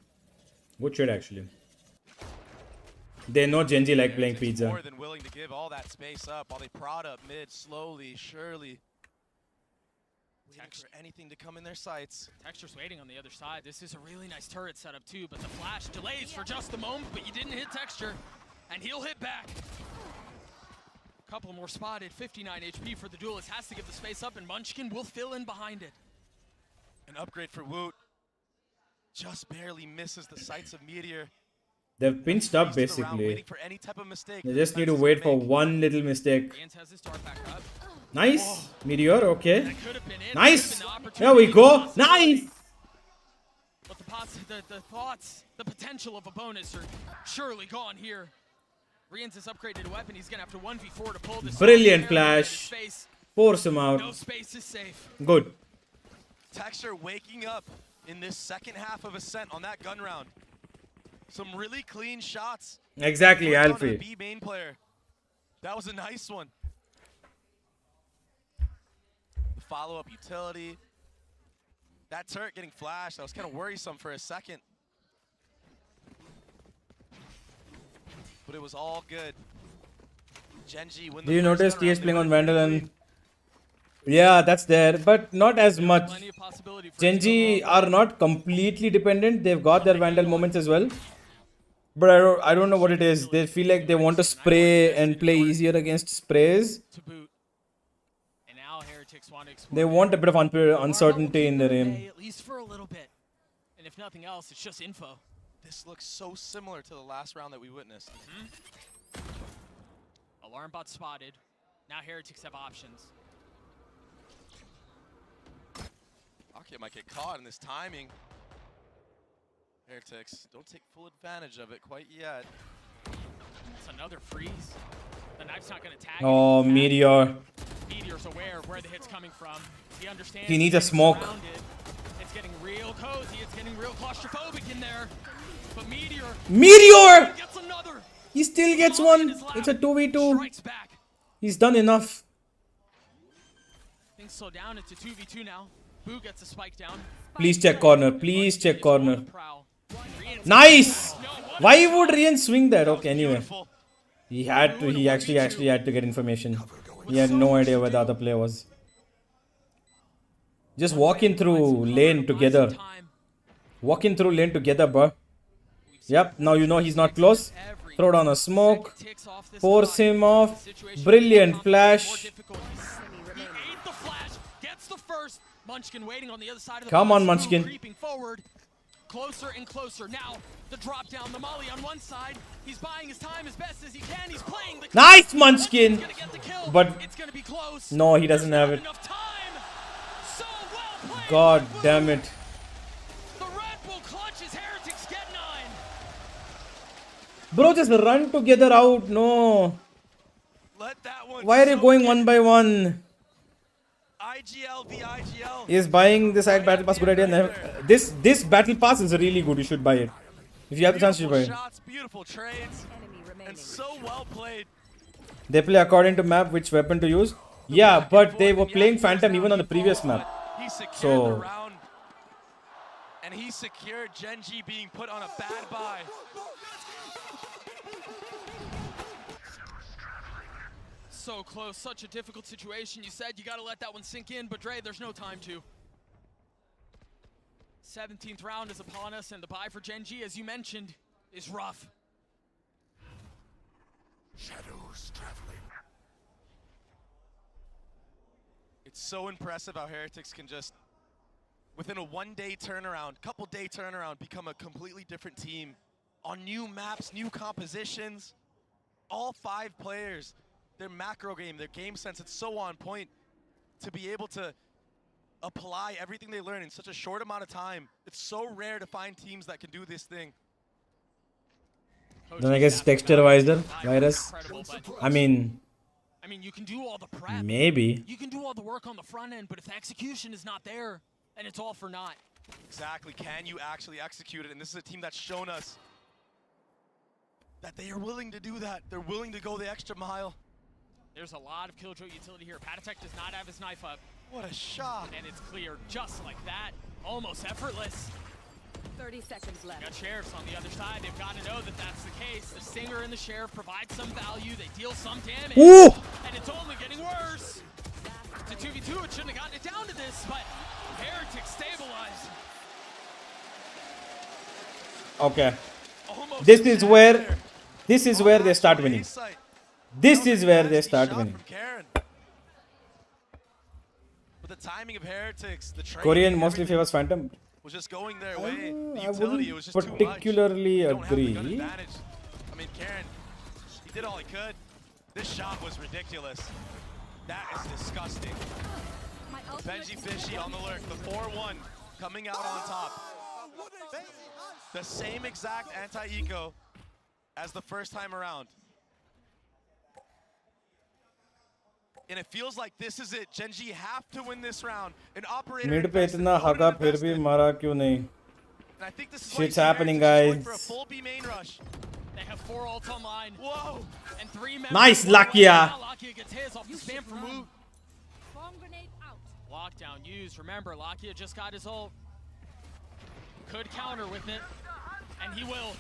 Good shit actually. They know Gen G like playing pizza. More than willing to give all that space up while they prod up mid slowly, surely. Waiting for anything to come in their sights. Texture's waiting on the other side. This is a really nice turret setup too, but the flash delays for just a moment, but you didn't hit Texture, and he'll hit back. Couple more spotted, 59 HP for the duelist. Has to give the space up, and Munchkin will fill in behind it. An upgrade for Woot. Just barely misses the sights of Meteor. They've pinched up basically. They just need to wait for one little mistake. Nice. Meteor, okay. Nice. There we go. Nice. But the thoughts, the potential of a bonus are surely gone here. Rien's upgraded weapon. He's going to have to 1v4 to pull this. Brilliant flash. Force him out. No space is safe. Good. Texture waking up in this second half of Ascent on that gun round. Some really clean shots. Exactly, Alfie. B main player. That was a nice one. The follow-up utility. That turret getting flashed. That was kind of worrisome for a second. But it was all good. Gen G win the Do you first notice gun round. TS playing on Vandal and... Yeah, that's there, but not as much. Gen G are not completely dependent. They've got their Vandal moments as well. But I don't know what it is. They feel like they want to spray and play easier against sprays. They want a bit of uncertainty in their aim. At least for a little bit. And if nothing else, it's just info. This looks so similar to the last round that we witnessed. Alarm bot spotted. Now Heretics have options. Rocket might get caught in this timing. Heretics don't take full advantage of it quite yet. It's another freeze. The knife's not going to tag. Oh, Meteor. Meteor's aware of where the hit's coming from. He understands. He needs a smoke. It's getting real cozy. It's getting real claustrophobic in there. But Meteor. Meteor! Gets another. He still gets one. It's a 2v2. He's done enough. Things slow down. It's a 2v2 now. Boo gets a spike down. Please check corner. Please check corner. Nice! Why would Rien swing that? Okay, anyway. He had to. He actually had to get information. He had no idea where the other player was. Just walk in through lane together. Walk in through lane together, bro. Yep, now you know he's not close. Throw down a smoke. Force him off. Brilliant flash. Munchkin waiting on the other side of the Come on, box. Munchkin. Creeping forward. Closer and closer. Now, the drop down, the molly on one side. He's buying his time as best as he can. He's playing the Nice, Munchkin! But it's gonna be close. No, he doesn't have it. So well God damn it. The Red Bull Bro, just run together out. No. Why are you going one by one? IGL v IGL. Is buying the side battle pass good idea? No. This battle pass is really good. You should buy it. If you have the chance, you should buy it. Shots, beautiful trades, and so well played. They play according to map which weapon to use. Yeah, but they were playing Phantom even on the previous map. He secured the So round, and he secured Genji being put on a bad buy. So close, such a difficult situation. You said you gotta let that one sink in, but Dre, there's no time to. 17th round is upon us, and the buy for Genji, as you mentioned, is rough. Shadows traveling. It's so impressive how Heretics can just, within a one-day turnaround, couple-day turnaround, become a completely different team on new maps, new compositions. All 5 players, their macro game, their game sense, it's so on point to be able to apply everything they learn in such a short amount of time. It's so rare to find teams that can do this thing. then I guess texture virus. I mean, you can do all the prep. maybe. You can do all the work on the front end, but if the execution is not there, then it's all for naught. Exactly. Can you actually execute it? And this is a team that's shown us that they are willing to do that. They're willing to go the extra mile. There's a lot of Killjoy utility here. Patatek does not have his knife up. What a shot. And it's cleared just like that. Almost effortless. 30 seconds left. Got Sheriffs on the other side. They've got to know that that's the case. The Stinger and the Sheriff provide some value. They deal some damage. Ooh. And it's only getting worse. It's a 2v2. It shouldn't have gotten it down to this, but Heretic stabilized. Okay. This is where they start winning. This is where they start winning. But the timing of Heretics, the trade, Korean mostly favors Phantom. was just going their way. The I utility, it was wouldn't just too much. particularly They don't have the gun agree. advantage. I mean, Karen, he did all he could. This shot was ridiculous. That is disgusting. Benji Fishy on the lurk, the 4-1 coming out on top. The same exact anti-eco as the first time around. And it feels like this is it. Genji have to win this round. An operator Mid पे invested, इतना opponent हका फिर invested. भी मारा क्यों नहीं? And I think this is why Shit's happening, Heretics is going guys. for a full B main rush. They have 4 ults online. Whoa! And 3 members. Nice, Now Lakia. Lakia gets his off the spam from Woot. Bomb grenade out. Lockdown used. Remember, Lakia just got his ult. Could counter with it. And he will.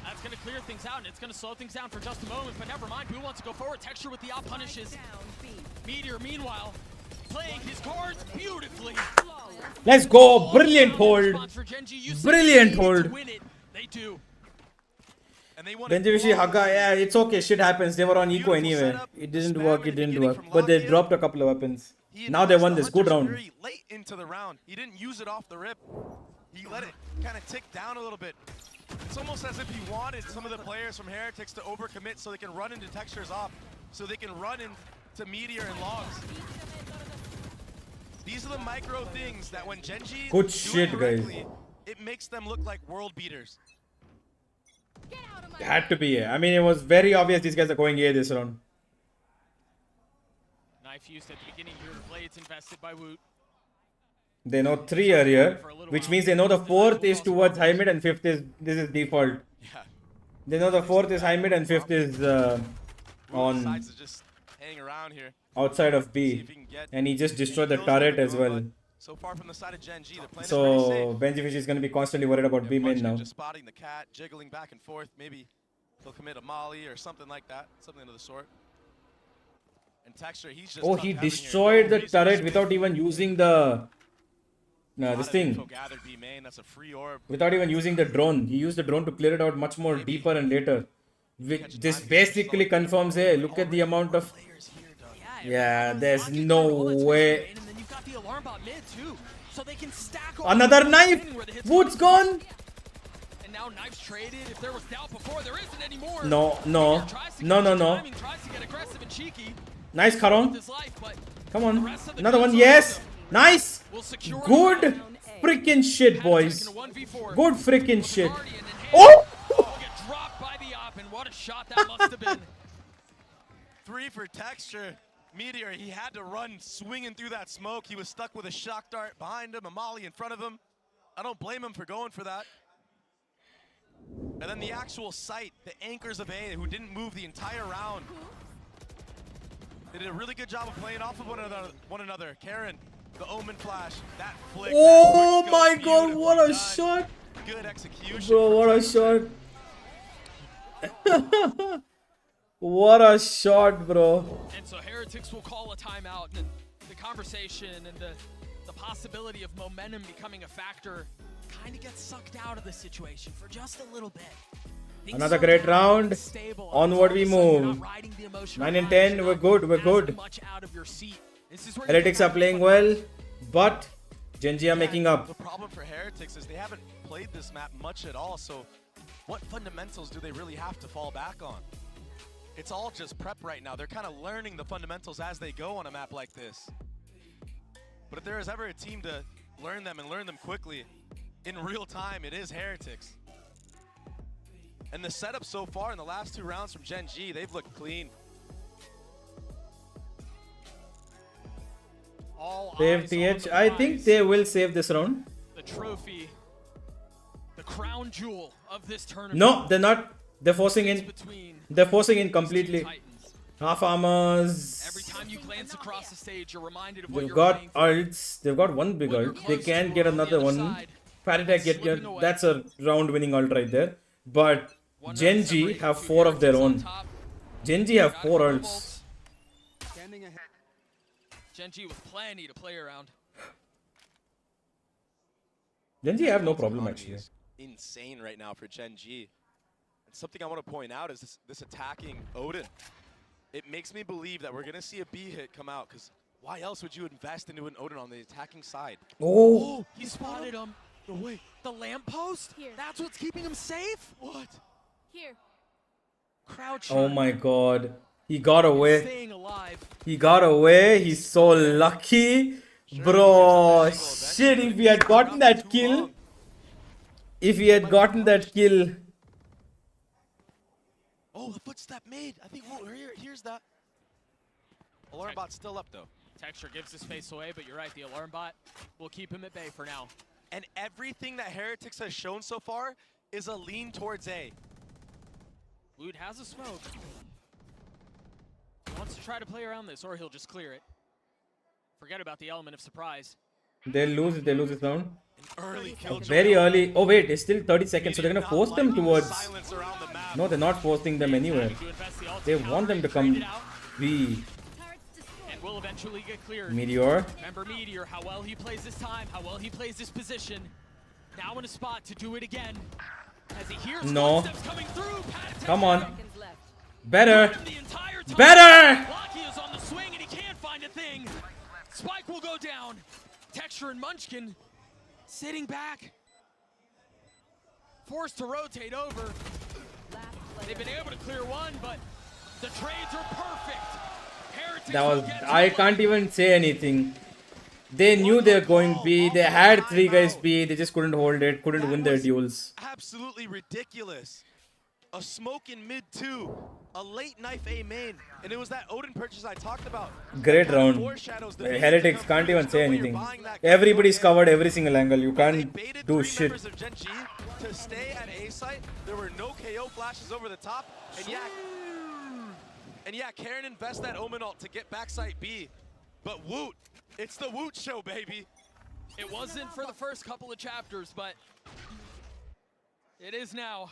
That's going to clear things out, and it's going to slow things down for just a moment, but never mind. Boo wants to go forward. Texture with the out punishes. Meteor, meanwhile, playing his cards beautifully. Let's go. Brilliant hold. Brilliant hold. They do. Benji Haga, yeah, it's okay. Shit happens. They were on eco anyway. It didn't work. It didn't work. But they dropped a couple of weapons. Now they won this. Good round. Very late into the round. He didn't use it off the rip. He let it kind of tick down a little bit. It's almost as if he wanted some of the players from Heretics to overcommit so they can run into textures off, so they can run into Meteor and Logs. These are the micro things that when Genji Good do shit, it guys. correctly, it makes them look like world beaters. It had to be A. I mean, it was very obvious these guys are going A this round. Knife used at the beginning here. The blades invested by Woot. They know 3 are here, which means they know the 4th is towards high mid and 5th is, this is default. Yeah. They know the 4th is high mid and 5th is on Decides to just hang around here. outside of B. And he just destroyed the turret as well. So far from the side of Genji, the plan is So pretty safe. Benji Fish is going to be constantly worried about B main now. Just spotting the cat, jiggling back and forth. Maybe he'll commit a molly or something like that, something of the sort. And Texture, he's just Oh, tucked he heaven here. destroyed No the reason to turret spin. without even using the this Info thing. gathered B main, that's a free orb. Without even using the drone. He used the drone to clear it out much more deeper and later. This basically confirms, hey, look at the amount of... Yeah, there's no way. And then you've got the alarm bot mid too. So they can stack all Another the knife! where the hits Wood's come. gone! And now knives traded. If there was doubt before, there isn't anymore. No, no. Tries to No, catch no, the no. timing, tries to get aggressive and cheeky Nice, Karon. with his life, but Come on. Another one. Yes! Nice! Good freaking shit, boys. Good freaking shit. Oh! a shot that must have been. 3 for Texture. Meteor, he had to run swinging through that smoke. He was stuck with a shock dart behind him, a molly in front of him. I don't blame him for going for that. And then the actual site, the anchors of A, who didn't move the entire round. They did a really good job of playing off of one another. Karen, the Omen flash, that flick. Oh my god, what a shot! Good execution. Bro, what a shot. What a shot, bro. And so Heretics will call a timeout, and the conversation and the possibility of momentum becoming a factor kind of gets sucked out of the situation for just a little bit. Things Another start great to round. stabilize. Onward All we of a sudden, you're move. not riding the emotional 9 and high. 10, You're we're not good, we're as good. much out of your seat. This is where you Heretics get are back playing to well, but Genji are making up. The problem for Heretics is they haven't played this map much at all, so what fundamentals do they really have to fall back on? It's all just prep right now. They're kind of learning the fundamentals as they go on a map like this. But if there is ever a team to learn them and learn them quickly, in real time, it is Heretics. And the setup so far in the last 2 rounds from Gen G, they've looked clean. All Save eyes on TH. the I prize, think they will save this round. the trophy, the crown jewel of this tournament. No, they're not. They're forcing in. Between They're forcing in completely. Half armors. every time you glance across the stage, you're reminded of what They've you're got playing for. ults. They've got one big ult. They can get another one. Paratek get that's a round-winning ult right there. But Genji have 4 of their own. Genji have 4 ults. Genji with plenty to play around. Genji have no problem Economy actually. is insane right now for Gen G. And something I want to point out is this attacking Odin. It makes me believe that we're going to see a B hit come out, because why else would you invest into an Odin on the attacking side? Oh! He spotted him. No way. The lamppost? That's what's keeping him safe? What? Here. Crouch. Oh my god. He got away. Staying alive. He got away. He's so lucky. Bro, shit, if he had gotten that kill. If he had gotten that kill. Oh, the footstep made. I think here's that. Alarm bot's still up though. Texture gives his face away, but you're right, the alarm bot will keep him at bay for now. And everything that Heretics has shown so far is a lean towards A. Wood has a smoke. He wants to try to play around this, or he'll just clear it. Forget about the element of surprise. They'll lose this round. Early kill. Very early. Oh wait, it's still 30 seconds, so they're gonna force them towards. No, they're not forcing them anywhere. They want them to come B. And will eventually get cleared. Meteor. Remember Meteor, how well he plays this time, how well he plays this position. Now in a spot to do it again. As he hears No. footsteps coming through. Come on. Better. Better. Locky is on the swing and he can't find a thing. Spike will go down. Texture and Munchkin sitting back. Forced to rotate over. They've been able to clear one, but the trades are perfect. Heretics That was. will get I can't even say anything. They knew they were going B. They had 3 guys B. They just couldn't hold it. Couldn't win their duels. Absolutely ridiculous. A smoke in mid 2, a late knife A main, and it was that Odin purchase I talked about. Great round. Heretics can't even say anything. Everybody's covered every single angle. You can't do shit. Members of Gen G to stay at A site. There were no KO flashes over the top, and yeah, Karen invests that Omen ult to get backside B, but Woot, it's the Woot show, baby. It wasn't for the first couple of chapters, but it is now.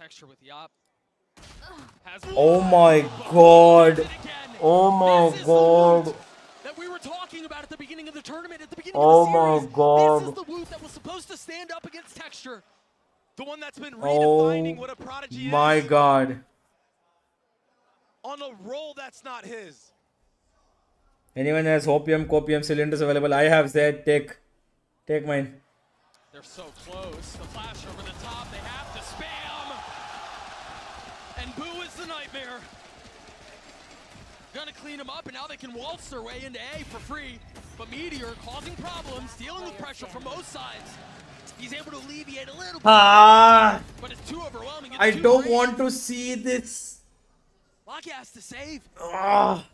Texture with Yop. Oh my god. Oh my god. That we were talking about at the beginning of the tournament, at the beginning Oh of the series. my god. This is the Woot that was supposed to stand up against Texture. The one that's been Oh redefining what a prodigy my is. god. On a roll that's not his. Anyone has Hopium, Copium cylinders available? I have Zed. Take mine. They're so close. The flash over the top. They have to spam. And Boo is the nightmare. Gonna clean them up, and now they can waltz their way into A for free. But Meteor causing problems, dealing with pressure from both sides. He's able to alleviate a little bit, Ah, but it's too overwhelming. It's I too don't great. want to see this. Locky has to save. Ah,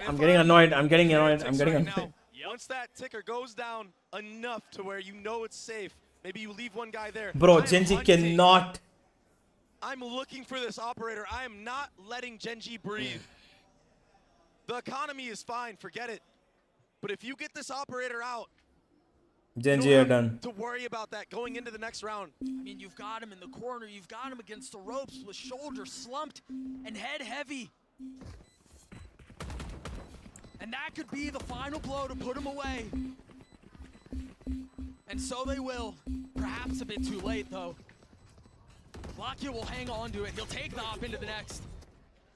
I'm getting annoyed. I'm getting annoyed. I'm getting right annoyed. now, once that ticker goes down enough to where you know it's safe, maybe you leave one guy there. Bro, I am Genji hunting. cannot. I'm looking for this operator. I am not letting Genji breathe. The economy is fine, forget it. But if you get this operator out, Genji are done. to worry about that going into the next round. I mean, you've got him in the corner. You've got him against the ropes with shoulders slumped and head heavy. And that could be the final blow to put him away. And so they will. Perhaps a bit too late, though. Lockyer will hang on to it. He'll take the op into the next.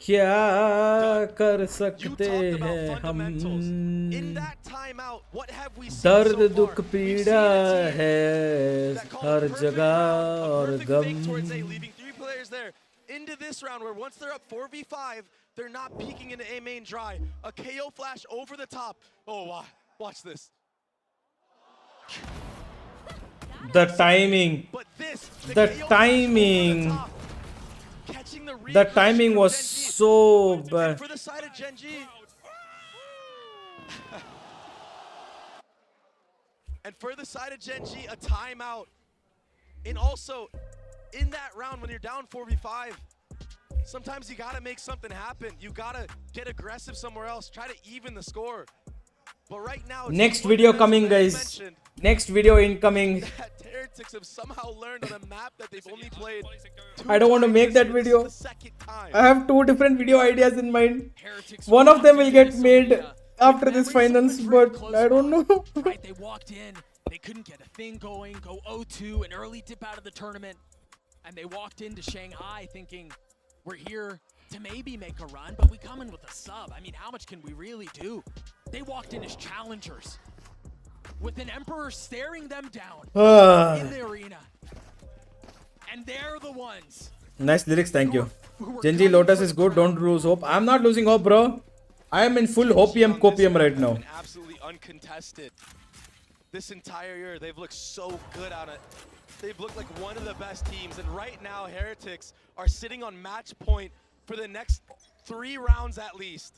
क्या कर सकते हैं हम दर्द दुख पीड़ा है हर जगह और गम Leaving 3 players there into this round where once they're up 4v5, they're not peeking into A main dry. A KO flash over the top. Oh, wow. Watch this. the timing the timing was so bad. For the side of Genji. And for the side of Genji, a timeout. And also, in that round, when you're down 4v5, sometimes you gotta make something happen. You gotta get aggressive somewhere else. Try to even the score. But right now, Next video coming, guys. Next video incoming. Heretics have somehow learned on a map that they've only played. I don't want to make that video. I have 2 different video ideas in mind. One of them will get made after this finals, but I don't know. Right, they walked in, they couldn't get a thing going, go 0-2, an early dip out of the tournament, and they walked into Shanghai thinking, we're here to maybe make a run, but we come in with a sub. I mean, how much can we really do? They walked in as challengers, with an Emperor staring them down in the arena. And they're the ones. Nice lyrics, thank you. Genji Lotus is good, don't lose hope. I'm not losing hope, bro. I am in full hopium copium right now. Absolutely uncontested. This entire year, they've looked so good on it. They've looked like one of the best teams, and right now, Heretics are sitting on match point for the next 3 rounds at least.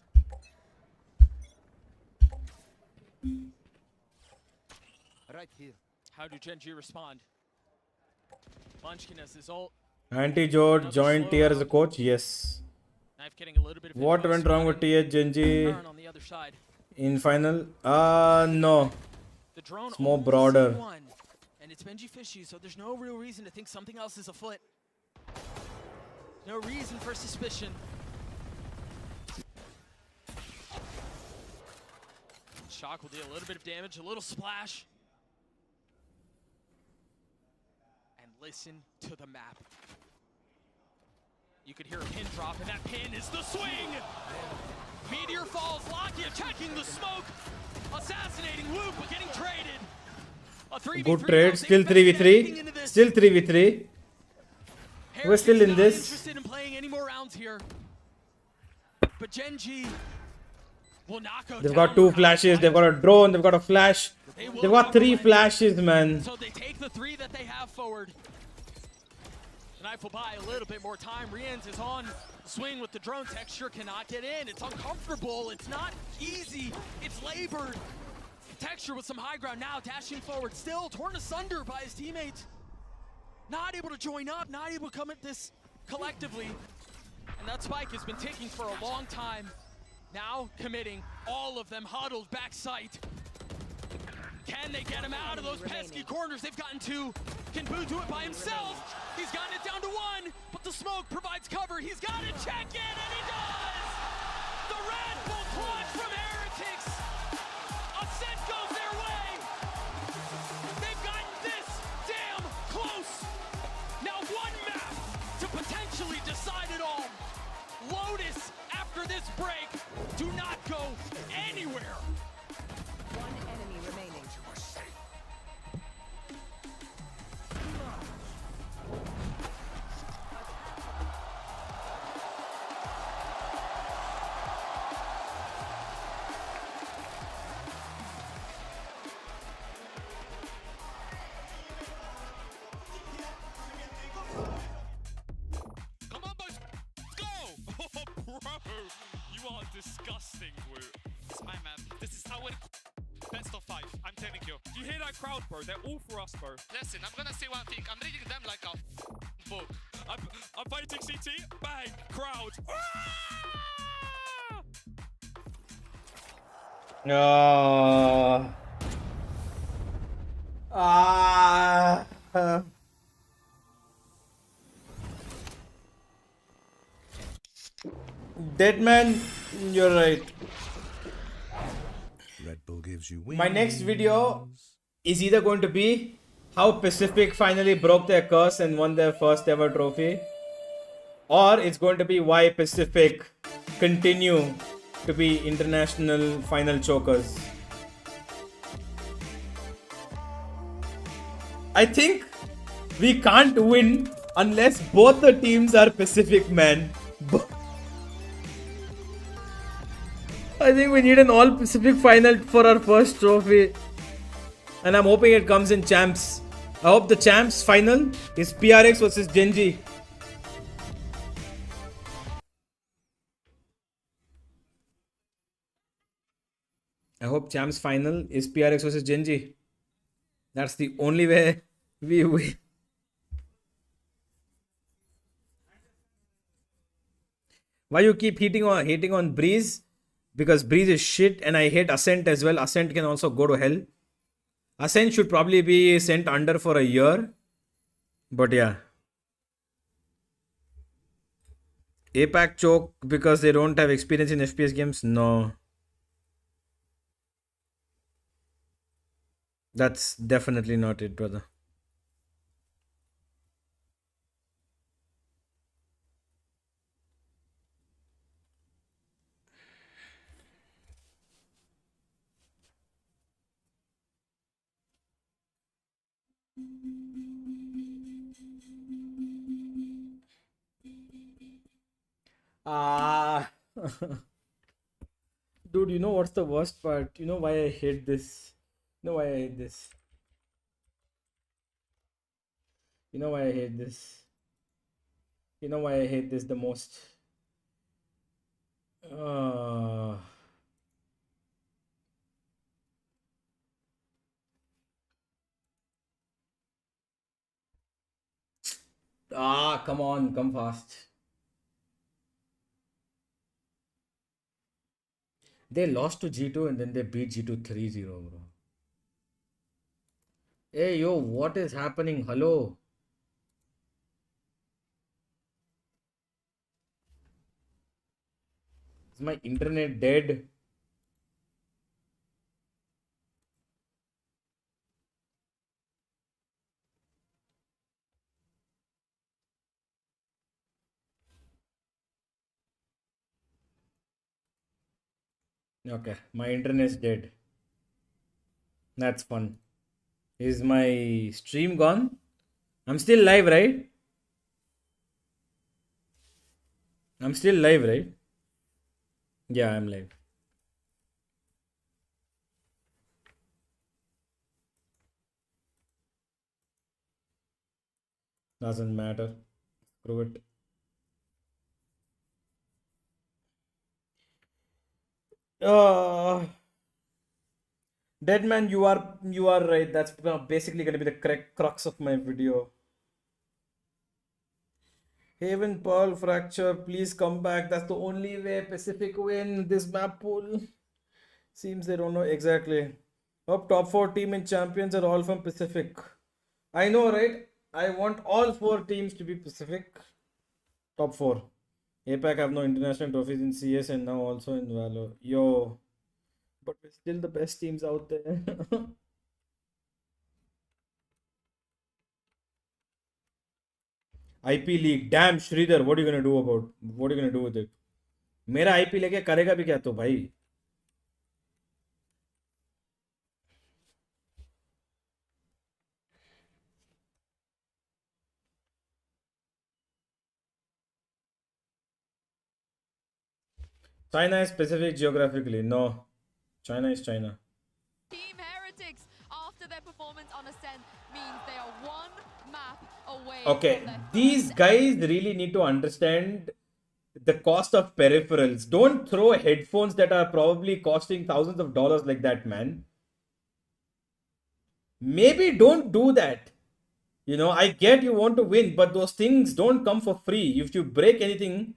Right here. How do Genji respond? Munchkin has his ult. Anti-Jode joined tier as a coach, yes. Knife getting a little bit of What went wrong with TH Genji in final? No. It's more broader. And it's Benji Fishy, so there's no real reason to think something else is afoot. No reason for suspicion. Shock will deal a little bit of damage, a little splash. And listen to the map. You could hear a pin drop, and that pin is the swing! Meteor falls, Locky attacking the smoke! Assassinating Loop, but getting traded! A 3v3 Good trade, still 3v3. Still 3v3. We're still in this. Interested in playing any more rounds here. But Genji will knock out. They've got 2 flashes, they've got a drone, they've got a flash. They've got 3 flashes, man. So they take the 3 that they have forward. Knife will buy a little bit more time. Rienz is on swing with the drone. Texture cannot get in. It's uncomfortable. It's not easy. It's labored. Texture with some high ground now, dashing forward. Still torn asunder by his teammates. Not able to join up, not able to come at this collectively. And that spike has been ticking for a long time. Now committing, all of them huddled backside. Can they get him out of those pesky corners? They've gotten 2. Can Boo do it by himself? He's gotten it down to 1, but the smoke provides cover. He's got to check in, and he does! The Red Bull clutch from Heretics. Ascent goes their way. They've gotten this damn close. Now 1 map to potentially decide it all. Lotus, after this break, do not go anywhere. 1 enemy remaining. are disgusting, Wu. It's my map. This is how it. Best of 5. I'm telling you. Do you hear that crowd, bro? They're all for us, bro. Listen, I'm gonna say one thing. I'm reading them like a book. I'm fighting CT. Bang, crowd. Dead man, you're right. Red Bull gives you My next video is either going to be how Pacific finally broke their curse and won their first ever trophy, or it's going to be why Pacific continue to be international final chokers. I think we can't win unless both the teams are Pacific, man. I think we need an all-Pacific final for our first trophy. And I'm hoping it comes in champs. I hope the champs final is PRX versus Genji. I hope champs final is PRX versus Genji. That's the only way we win. Why you keep hating on Breeze? Because Breeze is shit and I hate Ascent as well. Ascent can also go to hell. Ascent should probably be sent under for a year. But yeah. APAC choke because they don't have experience in FPS games? No. That's definitely not it, brother. Dude, you know what's the worst part? You know why I hate this? You know why I hate this? You know why I hate this? You know why I hate this the most? Come on, come fast. They lost to G2 and then they beat G2 3-0, bro. Hey, yo, what is happening? Hello? Is my internet dead? Okay, my internet's dead. That's fun. Is my stream gone? I'm still live, right? I'm still live, right? Yeah, I'm live. Doesn't matter. Screw it. Deadman, you are right. That's basically gonna be the correct crux of my video. Haven Pearl Fracture, please come back. That's the only way Pacific win this map pool. Seems they don't know exactly. Hope top 4 team in champions are all from Pacific. I know, right? I want all 4 teams to be Pacific. Top 4. APAC have no international trophies in CS and now also in Valor. Yo. But we're still the best teams out there. IP league. Damn, Sridhar, what are you gonna do about? What are you gonna do with it? मेरा IP लेके करेगा भी क्या तो भाई? China is specific geographically. No. China is China. Team Heretics, after their performance on Ascent, means they are one map away Okay, from their these guys really need to understand the cost of peripherals. Don't throw headphones that are probably costing thousands of dollars like that, man. Maybe don't do that. You know, I get you want to win, but those things don't come for free. If you break anything,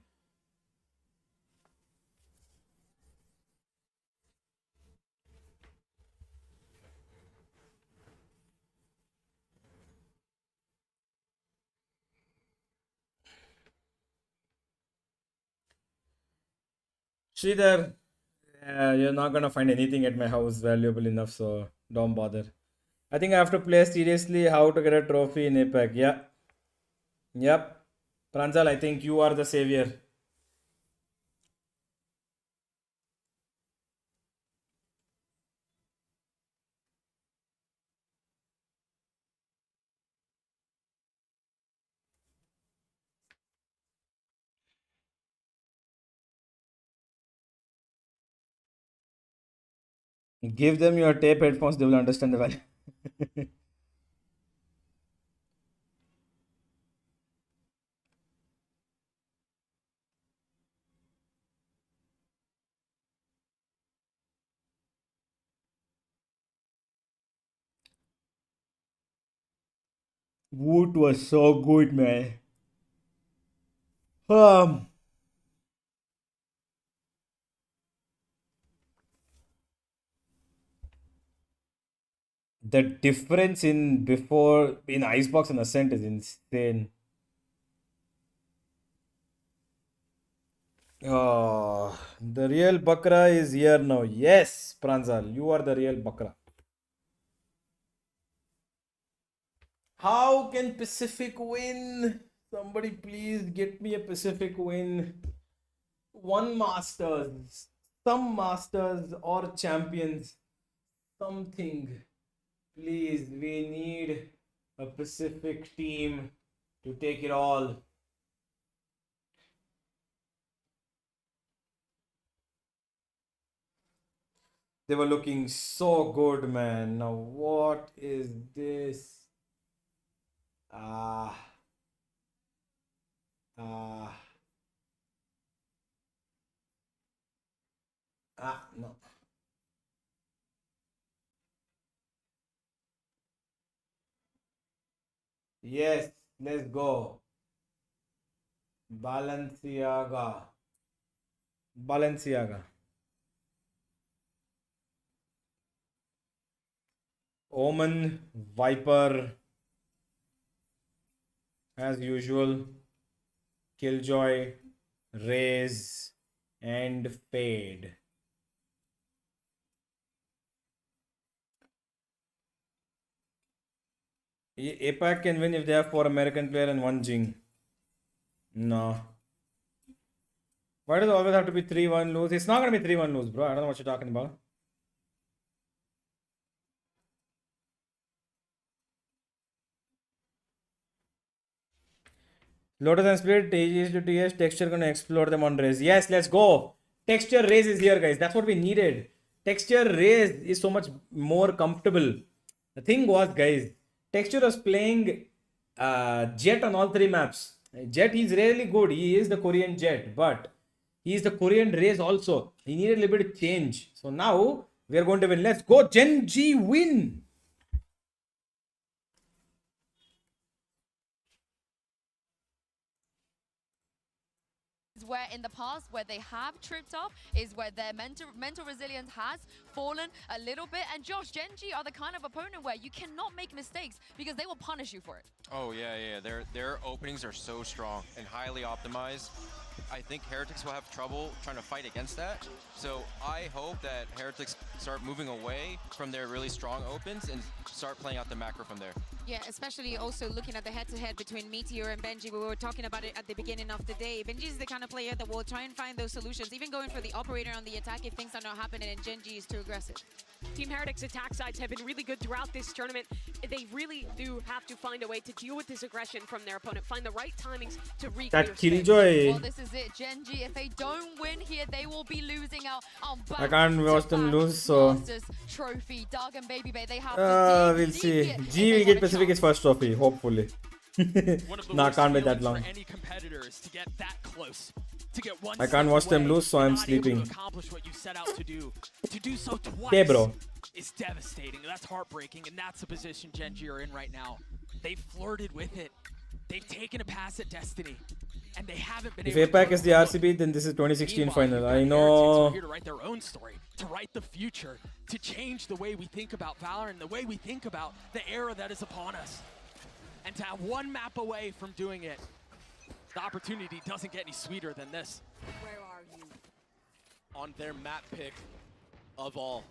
Sridhar, you're not gonna find anything at my house valuable enough, so don't bother. I think I have to play seriously how to get a trophy in APAC. Yeah. Yep. Pranjal, I think you are the savior. Give them your tape headphones, they will understand the value. Woot was so good, man. The difference in Icebox and Ascent is insane. Oh, the real Bakra is here now. Yes, Pranjal, you are the real Bakra. How can Pacific win? Somebody please get me a Pacific win. One Masters, some Masters or Champions, something. Please, we need a Pacific team to take it all. They were looking so good, man. Now, what is this? Ah. No. Yes, let's go. Balenciaga. Omen, Viper, as usual. Killjoy, Raze, and Fade. APAC can win if they have 4 American players and 1 Jing. No. Why does it always have to be 3-1 lose? It's not going to be 3-1 lose, bro. I don't know what you're talking about. Lotus and Split, TGS to TS, Texture going to explode them on Raze. Yes, let's go. Texture Raze is here, guys. That's what we needed. Texture Raze is so much more comfortable. The thing was, guys, Texture was playing Jet on all 3 maps. Jet, he's really good. He is the Korean Jet, but he is the Korean Raze also. He needed a little bit of change. So now we are going to win. Let's go. Gen G win. Where in the past, where they have tripped up, is where their mental resilience has fallen a little bit. And Josh, Gen.G are the kind of opponent where you cannot make mistakes because they will punish you for it. Oh yeah. Their openings are so strong and highly optimized. I think Heretics will have trouble trying to fight against that. So I hope that Heretics start moving away from their really strong opens and start playing out the macro from there. Yeah, especially also looking at the head-to-head between Meteor and Benji. We were talking about it at the beginning of the day. Benji is the kind of player that will try and find those solutions, even going for the operator on the attack if things are not happening and Gen.G is too aggressive. Team Heretics attack sides have been really good throughout this tournament. They really do have to find a way to deal with this aggression from their opponent, find the right timings to reclear That Killjoy. Well, this is it. Gen.G, if they don't win here, they will be losing out on I can't watch them lose, so Masters trophy. Doug and Baby Bay, they have we'll see. G will get Pacific his first trophy, hopefully. One of the Nah, worst can't be that feelings long. for any competitor is to get that close. To get one I step can't watch them away, lose, so I'm not able sleeping. To accomplish what you set out to do. To do so twice Okay, bro. is devastating. That's heartbreaking, and that's the position Gen.G are in right now. They've flirted with it. They've taken a pass at Destiny, and they haven't been If able APAC to is the RCB, then this is 2016 Meanwhile, final. you've got I Heretics who know. are here to write their own story, to write the future, to change the way we think about Valorant and the way we think about the era that is upon us. And to have one map away from doing it, the opportunity doesn't get any sweeter than this. Where are you? On their map pick of all,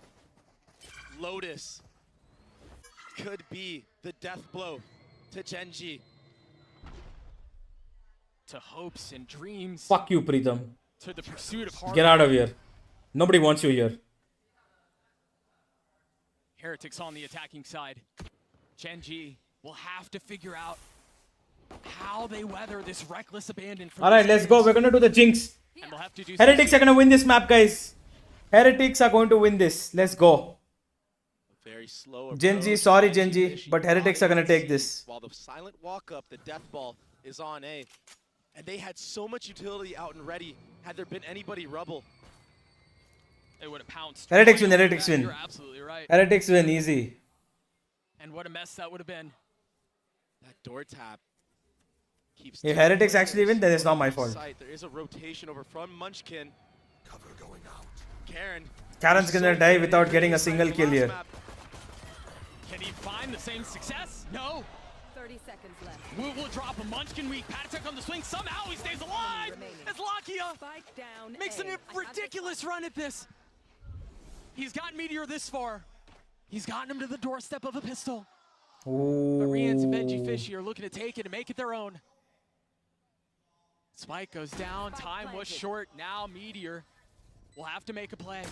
Lotus could be the death blow to Gen.G. To hopes and dreams. Fuck you, Preetham. To the pursuit of hard Get out of work. here. Nobody wants you here. Heretics on the attacking side. Gen.G will have to figure out how they weather this reckless abandon. Alright, let's go. We're gonna do the Jinx. And they'll have to do Heretics are gonna win this map, guys. Heretics are going to win this. Let's go. Very slow Gen.G, approach. sorry Gen.G, but Heretics are gonna take this. While the silent walk up, the death ball is on A. And they had so much utility out and ready. Had there been anybody rubble, they would have pounced. Heretics win, Heretics win. You're absolutely right. Heretics win, easy. And what a mess that would have been. that door tap keeps. If Heretics actually win, then it's not my fault. There is a rotation over from Munchkin. Cover going out. Karen. Karen's gonna die without getting a single kill here. Can he find the same success? No. 30 seconds left. Will drop a Munchkin weak. Patek on the swing. Somehow he stays alive. It's Lakia. Makes a ridiculous run at this. He's gotten Meteor this far. He's gotten him to the doorstep of a pistol. Ooh. But Rians and Benji Fishy are looking to take it and make it their own. Spike goes down. Time was short. Now Meteor will have to make a play.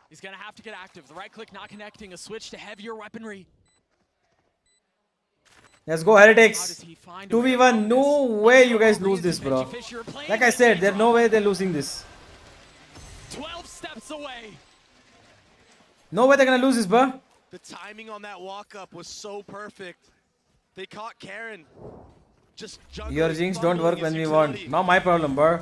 He's going to have to get active. The right click not connecting. A switch to heavier weaponry. Let's go, Heretics. 2v1. No way you guys lose this, bro. Like I said, there's no way they're losing this. 12 steps away. No way they're gonna lose this, bro. The timing on that walk up was so perfect. They caught Karen. Just juggling. Your Jinx don't work when we want. Not my problem, bro.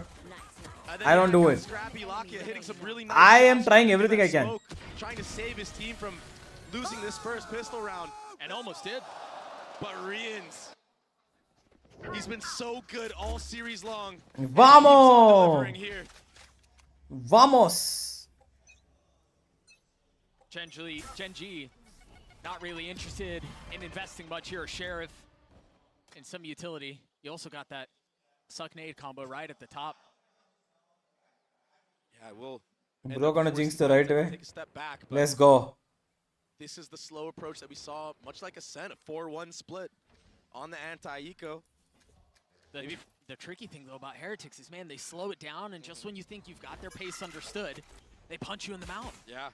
I don't do it. Scrappy Lakia hitting some really nice I am shots trying into everything that I can. smoke, trying to save his team from losing this first pistol round. And almost did. But Rians, he's been so good all series long. Vamos! Vamos! Gen.G not really interested in investing much here. Sheriff and some utility. You also got that suck nade combo right at the top. Yeah, we'll. Bro gonna Jinx the right way. Take a step back, but Let's go. this is the slow approach that we saw, much like Ascent, a 4-1 split on the anti-eco. The tricky thing, though, about Heretics is, man, they slow it down, and just when you think you've got their pace understood, they punch you in the mouth. Yeah.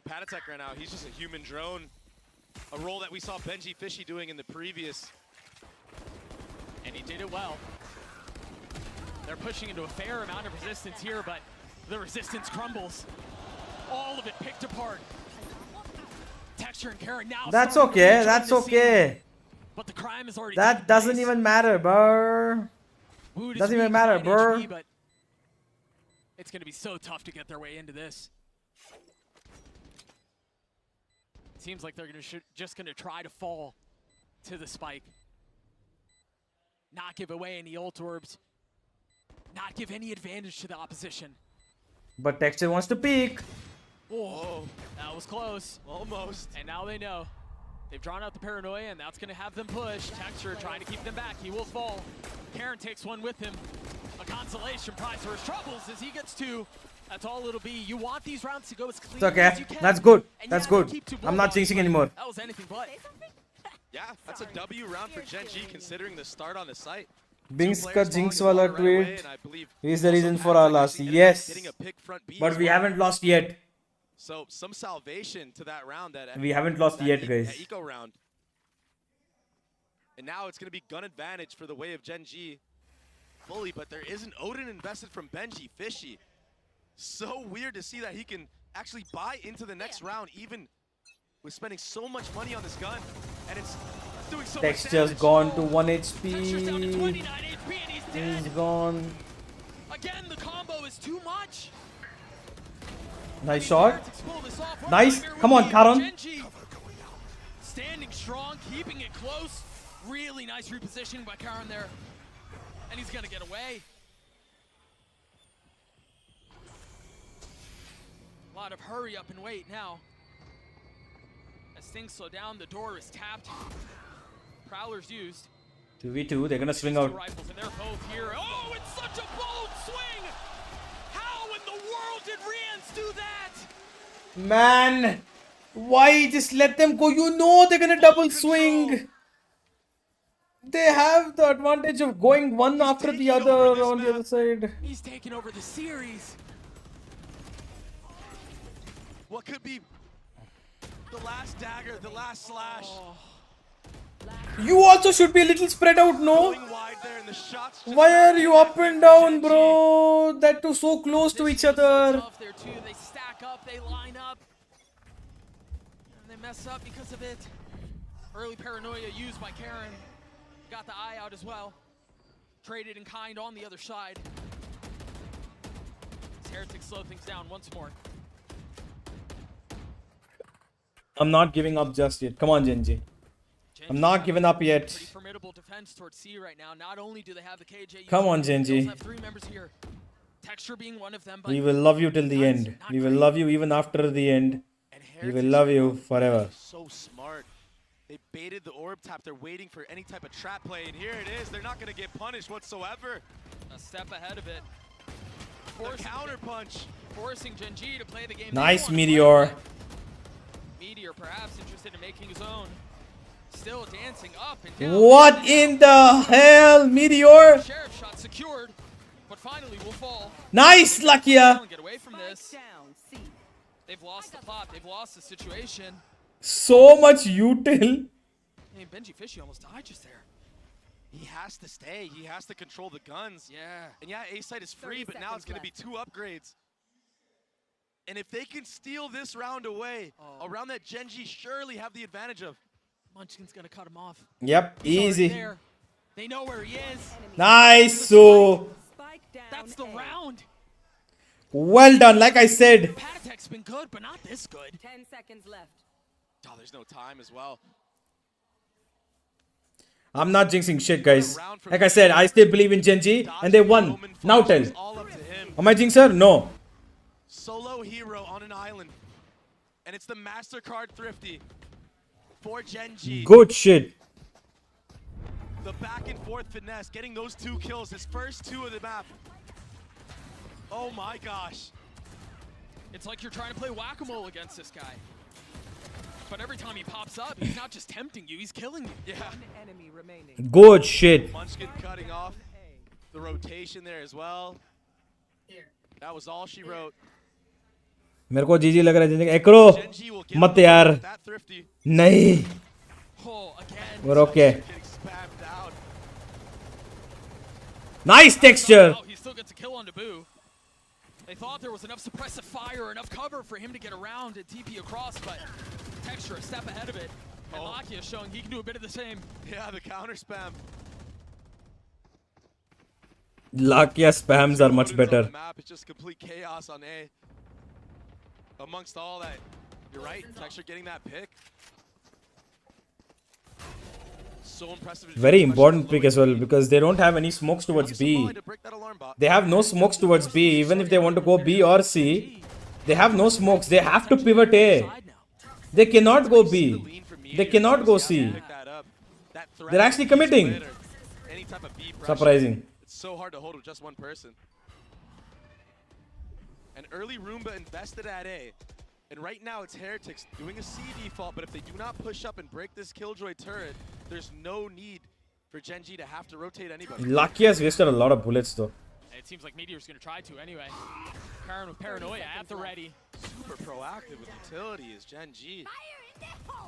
Patek right now, he's just a human drone. A role that we saw Benji Fishy doing in the previous. And he did it well. They're pushing into a fair amount of resistance here, but the resistance crumbles. All of it picked apart. Texture and Karen now. That's okay. That's okay. But the crime is already. That doesn't even matter, bro. Doesn't even matter, bro. HP, but it's going to be so tough to get their way into this. Seems like they're just going to try to fall to the spike. Not give away any ult orbs. Not give any advantage to the opposition. But Texture wants to peek. Oh, that was close. Almost. And now they know. They've drawn out the paranoia, and that's going to have them push. Texture trying to keep them back. He will fall. Karen takes one with him. A consolation prize for his troubles as he gets two. That's all it'll be. You want these rounds to go as clean It's okay. as you can. That's good. And That's yeah, good. keep two I'm not bulldogs, jinxing but anymore. That was anything but. Yeah, that's a W round for Gen.G considering the start on the site. Bings ka Jinx wala tweet is the reason for our loss. Yes. But we haven't lost yet. So some salvation to that round. We haven't lost yet, guys. That eco round. And now it's going to be gun advantage for the way of Gen.G fully, but there is an Odin invested from Benji Fishy. So weird to see that he can actually buy into the next round, even with spending so much money on this gun. And it's Texture's gone to 1 HP. He's gone. Again, the combo is too much. Nice shot. Nice. Come on, Karan. Standing strong, keeping it close. Really nice repositioning by Karan there. And he's gonna get away. A lot of hurry up and wait now. As things slow down, the door is tapped. Prowler's used. 2v2, they're gonna swing out. Rifles and they're both here. Oh, it's such a bold swing! How in the world did Rians do that? Man, why just let them go? You know they're gonna double swing. They have the advantage of going one after the other on the other side. He's taking over the series. What could be the last dagger, the last slash? You also should be a little spread out, no? Why are you up and down, bro? That too so close to each other. They stack up, they line up. And they mess up because of it. Early paranoia used by Karan. Got the eye out as well. Traded in kind on the other side. As Heretics slow things down once more. I'm not giving up just yet. Come on, Genji. I'm not giving up yet. Pretty formidable defense towards C right now. Not only do they have the KJ, Come on, Genji. have 3 members here. Texture being one of them. We will love you till the end. We will love you even after the end. We will love you forever. So smart. They baited the orb tap. They're waiting for any type of trap play, and here it is. They're not going to get punished whatsoever. A step ahead of it. The counter punch. Forcing Genji to play the game. Nice Meteor. Meteor perhaps interested in making his own. Still dancing up and down. What in the hell, Meteor? Sheriff shot secured, but finally will fall. Nice, Lakia. Get away from this. They've lost the plot. They've lost the situation. So much util. I mean, Benji Fishy almost died just there. He has to stay. He has to control the guns. Yeah. And yeah, A-side is free, but now it's going to be 2 upgrades. And if they can steal this round away, a round that Genji surely have the advantage of. Munchkin's going to cut him off. Yep, easy. They know where he is. Nice, so. That's the round. Well done, like I said. Patatech's been good, but not this good. 10 seconds left. Oh, there's no time as well. I'm not jinxing shit, guys. Like I said, I still believe in Genji, and they won. Now tell. Am I jinxer? No. Solo hero on an island. And it's the MasterCard Thrifty for Genji. Good shit. The back and forth finesse, getting those 2 kills, his first 2 of the map. Oh my gosh. It's like you're trying to play whack-a-mole against this guy. But every time he pops up, he's not just tempting you, he's killing you. Yeah. Enemy remaining. Good shit. Munchkin cutting off the rotation there as well. That was all she wrote. मेरे को जीजी लग रहा है एकरो मत यार नहीं we're okay. Nice texture. He still gets a kill on Naboo. They thought there was enough suppressive fire, enough cover for him to get around and TP across, but Texture a step ahead of it. And Lakia is showing he can do a bit of the same. Yeah, the counter spam. Lakia spams are much better. Map, it's just complete chaos on A. Amongst all that, you're right, Texture getting that pick. So impressive. Very important pick as well because they don't have any smokes towards B. They have no smokes towards B. Even if they want to go B or C, they have no smokes. They have to pivot A. They cannot go B. They cannot go C. They're actually committing. Surprising. It's so hard to hold with just one person. And early Roomba invested at A. And right now it's Heretics doing a C default, but if they do not push up and break this Killjoy turret, there's no need for Genji to have to rotate anybody. Lakia has wasted a lot of bullets though. It seems like Meteor's going to try to anyway. Karan with Paranoia at the ready. Super proactive with utility is Genji.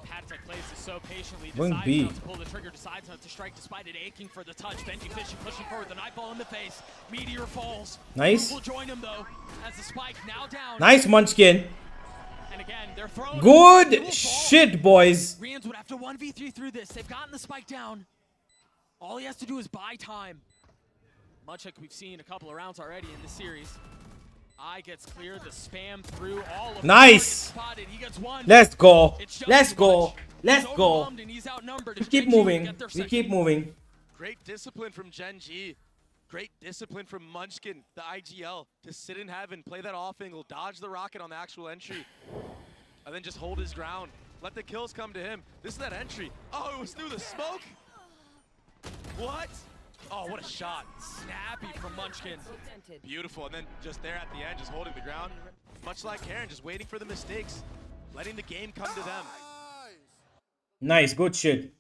Patatech plays this so patiently, Going decides B. not to pull the trigger, decides not to strike despite it aching for the touch. Benji Fishy pushing forward, the nightball in the face. Meteor falls. Nice. Will join him though, as the spike now down. Nice Munchkin. And again, they're throwing Good shit, boys. Rians would have to 1v3 through this. They've gotten the spike down. All he has to do is buy time. Much like we've seen a couple of rounds already in this series. I gets clear, the spam through all of Nice. He gets one. Let's go. It's just Let's too go. much. Let's He's go. overwhelmed and he's outnumbered. We If keep Gen G would moving. get their We second keep moving. Great discipline from Gen G. Great discipline from Munchkin, the IGL, to sit in heaven, play that off angle, dodge the rocket on the actual entry, and then just hold his ground. Let the kills come to him. This is that entry. Oh, it was through the smoke? What? Oh, what a shot. Snappy from Munchkin. Beautiful, and then just there at the end, just holding the ground. Much like Karen, just waiting for the mistakes, letting the game come to them. Nice, good shit.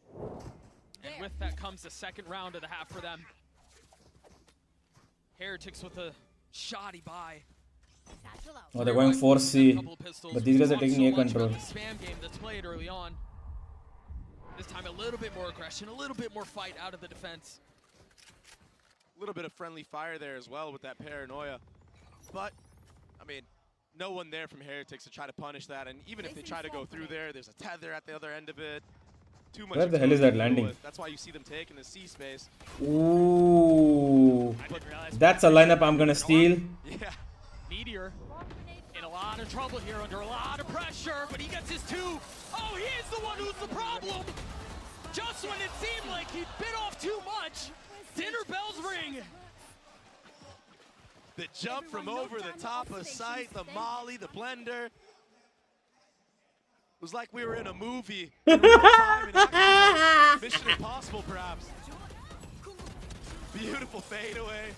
And with that comes the second round of the half for them. Heretics with a shoddy buy. Oh, they're going 4C. But these guys are taking A control. The spam game that's played early on. This time a little bit more aggression, a little bit more fight out of the defense. A little bit of friendly fire there as well with that paranoia. But, I mean, no one there from Heretics to try to punish that. And even if they try to go through there, there's a tether at the other end of it. Too much. Where the hell is that landing? That's why you see them take in the C space. Ooh. That's a lineup I'm gonna steal. Yeah. Meteor in a lot of trouble here, under a lot of pressure, but he gets his two. Oh, he is the one who's the problem. Just when it seemed like he bit off too much, dinner bells ring. The jump from over the top of sight, the molly, the blender. It was like we were in a movie. In real time, in action. Mission Impossible, perhaps. Beautiful fadeaway.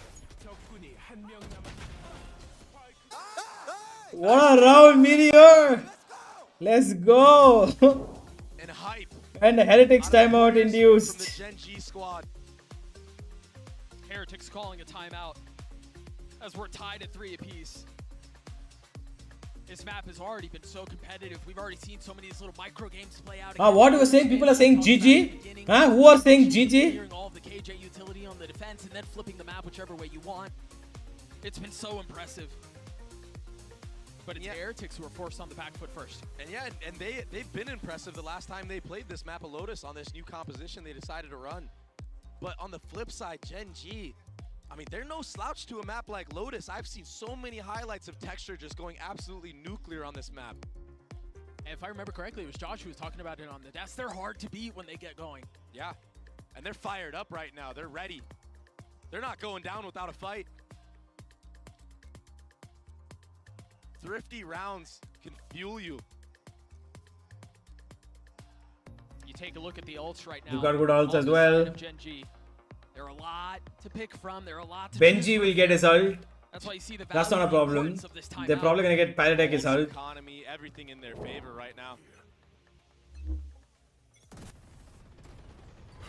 What a round, Meteor! Let's go! And hype. And the Heretics timeout From the induced. Gen G squad. Heretics calling a timeout as we're tied at 3 apiece. This map has already been so competitive. We've already seen so many of these little micro games play out. What you were saying? People are saying GG? Huh? Who are saying GG? Clearing all of the KJ utility on the defense and then flipping the map whichever way you want. It's been so impressive. But it's Heretics who are forced on the back foot first. And yeah, and they've been impressive the last time they played this map of Lotus on this new composition they decided to run. But on the flip side, Gen G, I mean, they're no slouch to a map like Lotus. I've seen so many highlights of Texture just going absolutely nuclear on this map. And if I remember correctly, it was Josh who was talking about it on the desk. They're hard to beat when they get going. Yeah, and they're fired up right now. They're ready. They're not going down without a fight. Thrifty rounds can fuel you. You take a look at the ults right now. You got good ults as On the well. side of Gen G. There are a lot to pick from. There are a lot to Benji choose will from. get his ult. That's why you see the That's not a value and problem. importance of this They're timeout. probably gonna get Paradek his ult. Economy, everything in their favor right now.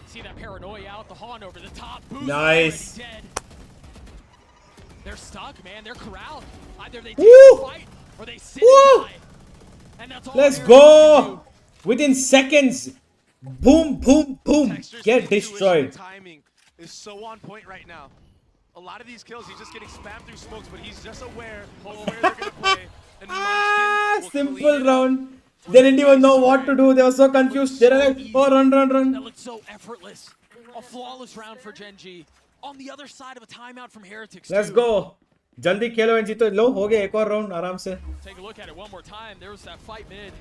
See that paranoia out, the Han over the top. Boost Nice. already dead. They're stuck, man. They're corralled. Either they take Woo! the fight or they sit Woo! and die. And that's all Let's Heretics can go! Within seconds. Boom, boom, boom. Texture's Get intuition destroyed. and timing is so on point right now. A lot of these kills, he's just getting spammed through smokes, but he's just aware of where they're going to play. And Munchkin will Simple clean it up. round. They didn't even know what to do. They were so confused. They're like, oh, run, run, That run. looked so effortless. A flawless round for Gen G. On the other side of a timeout from Heretics. Let's too. go. जल्दी खेलो and जीतो. लो हो गया एक और round आराम से. Take a look at it one more time. There was that fight mid.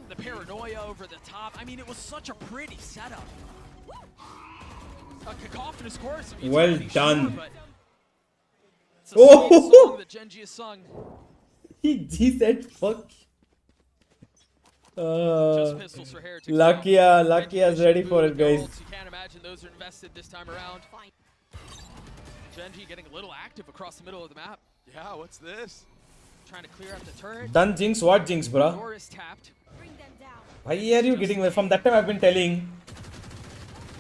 The paranoia over the top. I mean, it was such a pretty setup. A cacophonous chorus. of Well utility, done. Sure, but it's a sweet song that Gen G has sung. He said fuck. Just pistols for Heretics. Lakia is ready for it, guys. You can't imagine those are invested this time around. Gen G getting a little active across the middle of the map. Yeah, what's this? Trying to clear out the turret. Done jinx, what jinx, bro? Door is tapped. Why are you getting away? From that time I've been telling.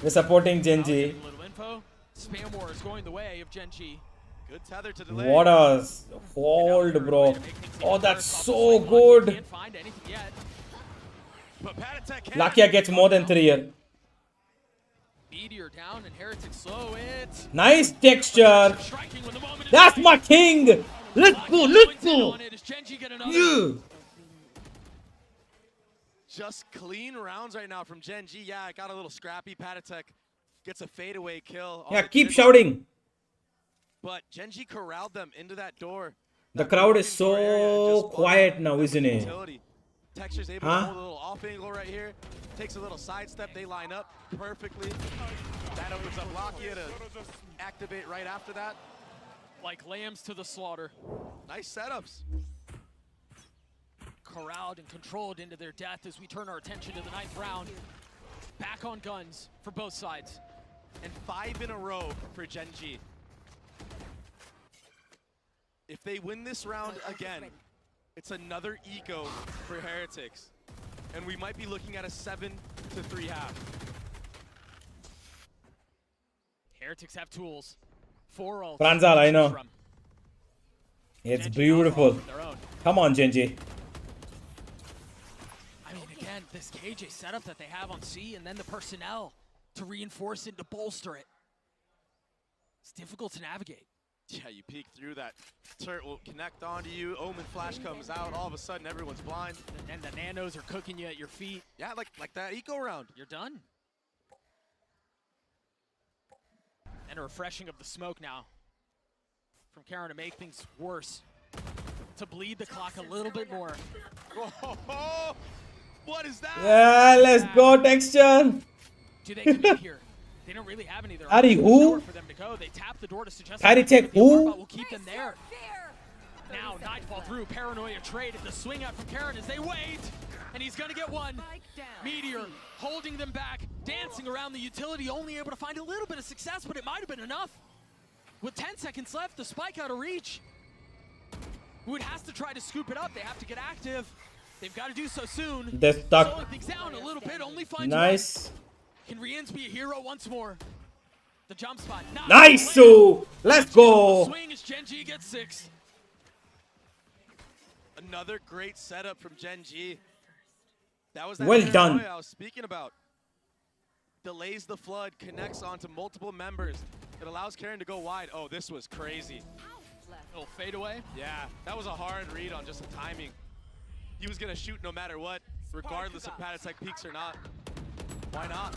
We're supporting Gen G. Little info. Spam war is going the way of Gen G. Good tether to delay. What a hold, bro. Oh, that's so good. Can't find anything yet. But Patatek can. Lakia gets more than 3 here. Meteor down and Heretic slow it. Nice texture. That's my king. Let's go, let's go. Yeah. just clean rounds right now from Gen G. Yeah, it got a little scrappy. Patatek gets a fadeaway kill. Yeah, keep shouting. But Gen G corralled them into that door. The crowd is so quiet now, isn't it? Texture's able to hold a little off angle right here. Takes a little sidestep. They line up perfectly. That opens up Lakia to activate right after that. Like lambs to the slaughter. Nice setups. Corralled and controlled into their death as we turn our attention to the 9th round. Back on guns for both sides. And 5 in a row for Gen G. If they win this round again, it's another eco for Heretics. And we might be looking at a 7-3 half. Heretics have tools. 4 ults. Franzal, I know. It's beautiful. Come on, Genji. I mean, again, this KJ setup that they have on C and then the personnel to reinforce it, to bolster it. It's difficult to navigate. Yeah, you peek through that. Turret will connect onto you. Omen flash comes out. All of a sudden, everyone's blind. And the nanos are cooking you at your feet. Yeah, like that eco round. You're done. And a refreshing of the smoke now from Karen to make things worse. To bleed the clock a little bit more. Oh, what is that? Yeah, let's go, Texture. Do they commit here? They don't really have any of their Harry, who? for them to go. They tap the door to suggest Harry, check who? We'll keep them there. Now Nightfall through, Paranoia trade at the swing out from Karen as they wait. And he's gonna get one. Meteor holding them back, dancing around the utility, only able to find a little bit of success, but it might have been enough. With 10 seconds left, the spike out of reach. Wood has to try to scoop it up. They have to get active. They've got to do so soon. They're stuck. Slowing things down a little bit, only finds Nice. one. Can Rians be a hero once more? The jump spot. Nice, so let's go. Swing as Gen G gets 6. Another great setup from Gen G. That was Well that done. I was speaking about. Delays the flood, connects onto multiple members. It allows Karen to go wide. Oh, this was crazy. Little fadeaway. Yeah, that was a hard read on just the timing. He was gonna shoot no matter what, regardless if Patatek peaks or not. Why not?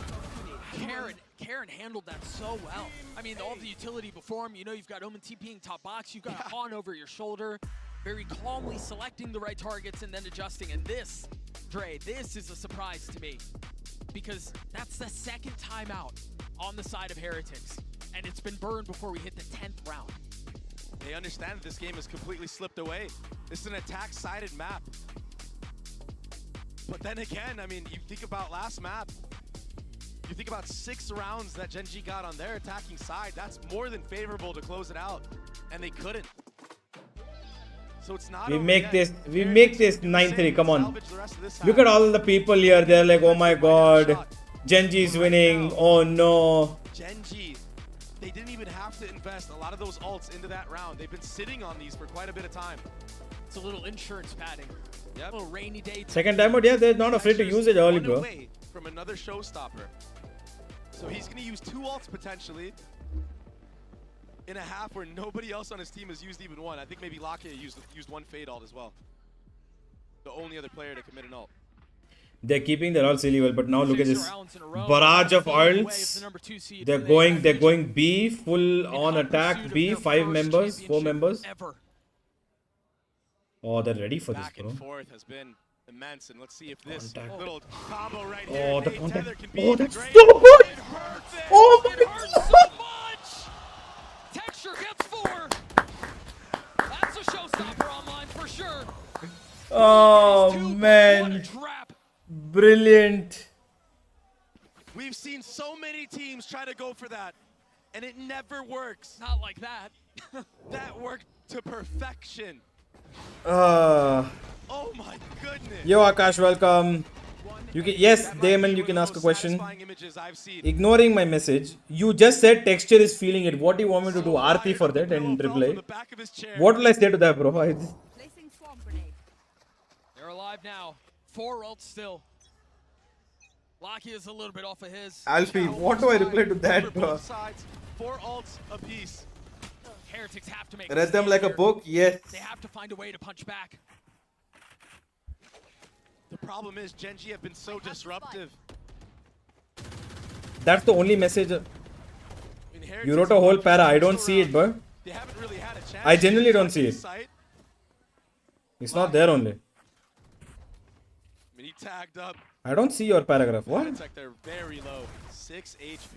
Karen handled that so well. I mean, all the utility before him, you know, you've got Omen TPing top box, you've got a Han over your shoulder, very calmly selecting the right targets and then adjusting. And this, Dre, this is a surprise to me because that's the second timeout on the side of Heretics. And it's been burned before we hit the 10th round. They understand that this game has completely slipped away. This is an attack-sided map. But then again, I mean, you think about last map, you think about 6 rounds that Gen G got on their attacking side, that's more than favorable to close it out, and they couldn't. So it's not We over make yet. this 9-3, come on. Look at all the people here, they're like, oh my god, Genji's winning, oh no. Gen G, they didn't even have to invest a lot of those ults into that round. They've been sitting on these for quite a bit of time. It's a little insurance padding. Yep. A little rainy day. Second time out, yeah, they're not afraid to use it early, bro. Away from another showstopper. So he's going to use 2 ults potentially in a half where nobody else on his team has used even one. I think maybe Lakia used 1 fade ult as well. The only other player to commit an ult. They're keeping their ults really well, but now look at this barrage of ults. They're going B, full on attack B, 5 members, 4 members. Oh, they're ready for this, Back bro. and forth has been immense, and let's see if this Contact. little combo right here. Oh, the Hey, contact. Tether can be Oh, the that's great- so good. It hurts it. Oh my It hurts god. so much. Texture gets 4. That's a showstopper online for sure. Oh man. Brilliant. We've seen so many teams try to go for that, and it never works. Not like that. That worked to perfection. Uh, Oh my goodness. yo, Akash, welcome. You can, yes, Damon, you can ask a question. Images I've seen. Ignoring my message, you just said texture is feeling it. What do you want me to do? RP for that and reply? What will I say to that, bro? They're alive now. 4 ults still. Lakia is a little bit off of his. Alfie, what do I reply to that, bro? Both sides, 4 ults apiece. Heretics have to make Read them like a book? Yes. They have to find a way to punch back. problem is Gen.G have been so disruptive. That's the only message. You wrote a whole para. I don't see it, bro. They haven't really had a chance. I genuinely don't see it. It's not there only. I mean, he tagged up. I don't see your paragraph. What? It's like they're very low. 6 HP.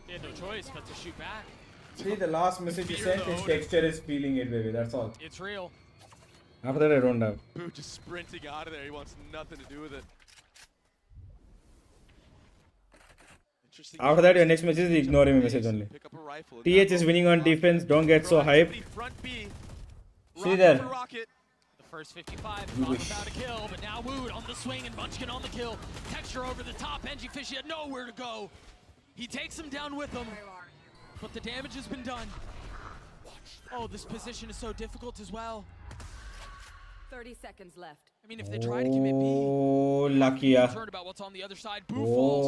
He had no choice but to shoot back. See, the last message you sent, his texture is feeling it, baby. That's all. It's real. After that, I don't have. Boo just sprinting out of there. He wants nothing to do with it. After that, your next message is ignoring my message only. TH is winning on defense. Don't get so hyped. See there. The first 55 thought about a kill, but now Wood on the swing and Munchkin on the kill. Texture over the top. Benji Fishy had nowhere to go. He takes him down with him, but the damage has been done. Oh, this position is so difficult as well. 30 seconds left. I mean, if they try to commit B, Oh, Lakia. concerned about what's on the other side. Boo falls.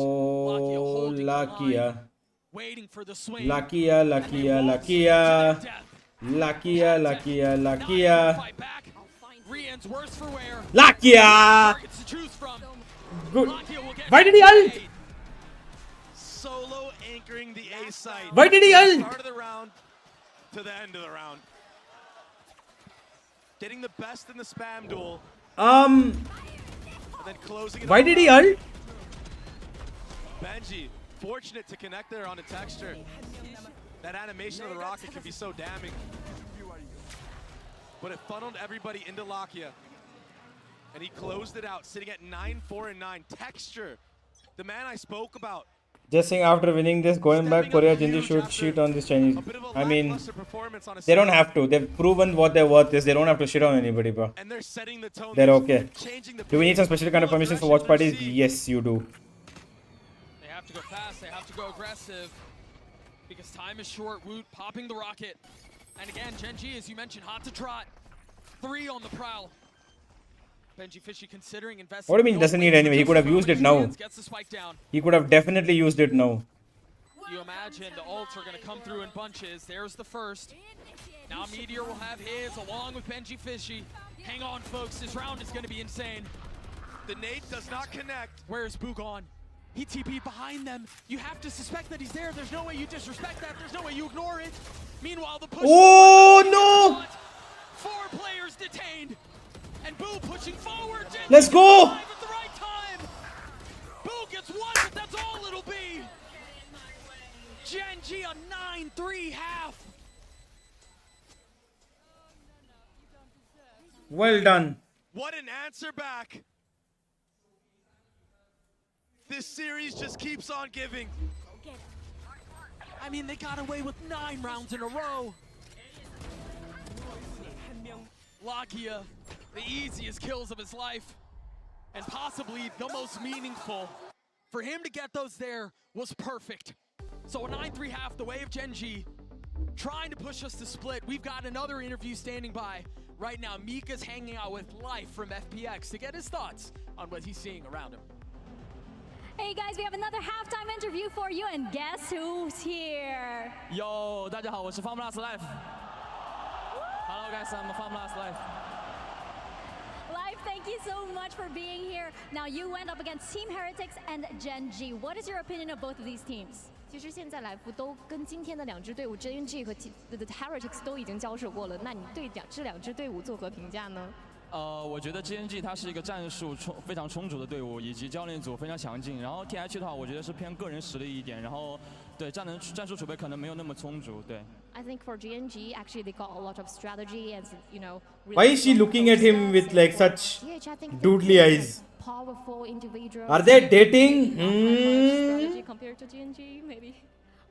Lakia Oh, holding the line, Lakia. waiting for the swing. Lakia, Lakia, Lakia. Lakia, Lakia, Lakia. Rian's worse for wear. Lakia! Targets to choose from. Good. Why did he ult? Solo anchoring the A site. Why did he ult? Start of the round to the end of the round. Getting the best in the spam duel. And then closing it Why out. did he ult? Benji, fortunate to connect there on a texture. That animation of the rocket can be so damning. But it funneled everybody into Lakia. And he closed it out, sitting at 9-4 and 9. Texture, the man I spoke about. Just saying, after winning this, going back, Korea Gen.G should shit on this Chinese. I mean, they don't have to. They've proven what their worth is. They don't have to shit on anybody, bro. And they're setting the tone. They're okay. Do we need some special kind of permissions for watch parties? Yes, you do. They have to go fast. They have to go aggressive. Because time is short. Woot popping the rocket. And again, Gen.G, as you mentioned, hot to trot. 3 on the prowl. Benji Fishy considering investing. What do you mean he doesn't need anyway? He could have used it now. Gets the spike down. He could have definitely used it now. You imagine the ults are going to come through in bunches. There's the first. Now Meteor will have his along with Benji Fishy. Hang on, folks. This round is going to be insane. The nade does not connect. Where's Boo gone? He TP'd behind them. You have to suspect that he's there. There's no way you disrespect that. There's no way you ignore it. Meanwhile, the push. Oh, no! 4 players detained. And Boo pushing forward. Let's go! At the right time. Boo gets 1, but that's all it'll be. Gen.G a 9-3 half. Well done. What an answer back. This series just keeps on giving. I mean, they got away with 9 rounds in a row. Lakia, the easiest kills of his life, and possibly the most meaningful. For him to get those there was perfect. So a 9-3 half, the way of Gen.G, trying to push us to split. We've got another interview standing by. Right now, Mika's hanging out with Life from FPX to get his thoughts on what he's seeing around him. Hey guys, we have another halftime interview for you, and guess who's here? Yo, 大家好，我是 Formula Life. Hello guys, I'm Formula Life. Live, thank you so much for being here. Now you went up against Team Heretics and Gen.G. What is your opinion of both of these teams? 其实现在来福都跟今天的2支队伍 Gen.G 和 Heretics 都已经交手过了，那你对这2支队伍作何评价呢？我觉得 GNG 它是一个战术非常充足的队伍，以及教练组非常强劲。然后 TH 的话，我觉得是偏个人实力一点，然后对战术储备可能没有那么充足。对。I think for Gen.G, actually they got a lot of strategy and you know. Why is she looking at him with like such doodly eyes? Powerful individuals. Are they dating? Strategy compared to Gen.G, maybe.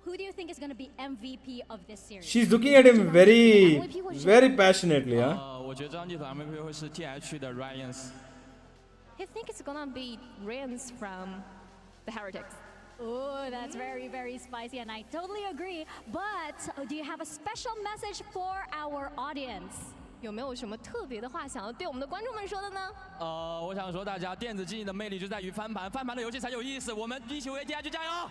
Who do you think is going to be MVP of this series? She's looking at him very, very passionately, huh? 我觉得这场地图 MVP 会是 TH 的 Ryans。 I think it's gonna be Ryans from the Heretics. Oh, that's very, very spicy, and I totally agree. But do you have a special message for our audience? 有没有什么特别的话想要对我们的观众们说的呢？我想说大家电子竞技的魅力就在于翻盘，翻盘的游戏才有意思。我们一起为 TH 加油！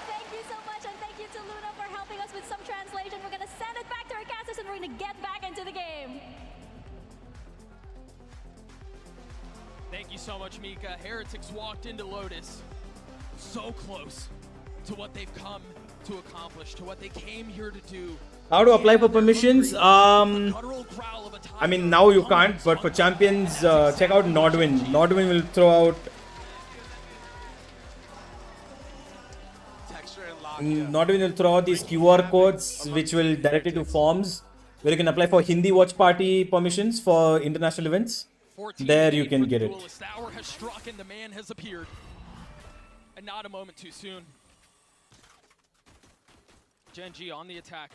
Thank you so much, and thank you to Luna for helping us with some translation. We're going to send it back to our casters, and we're going to get back into the game. you so much, Mika. Heretics walked into Lotus so close to what they've come to accomplish, to what they came here to do. How to apply for permissions? I mean, now you can't, but for champions, check out Nodwin. Nodwin will throw out. Nodwin will throw out these QR codes, which will direct you to forms where you can apply for Hindi watch party permissions for international events. There you can get it. The hour has struck and the man has appeared. And not a moment too soon. Gen G on the attack.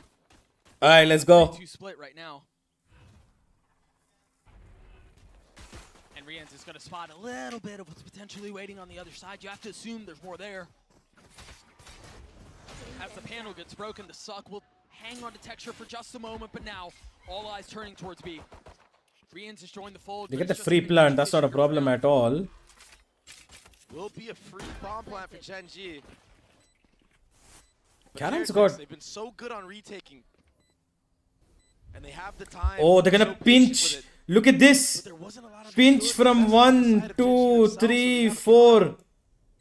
All right, let's go. 2 split right now. And Rienz is going to spot a little bit of what's potentially waiting on the other side. You have to assume there's more there. As the panel gets broken, the suck will hang on to Texture for just a moment, but now all eyes turning towards B. Rienz has joined the fold. They get the free plant. That's not a problem at all. Will be a free bomb plant for Gen G. Karen's got. They've been so good on retaking. And they have the time. Oh, they're gonna pinch. Look at this. Pinch from 1, 2, 3, 4.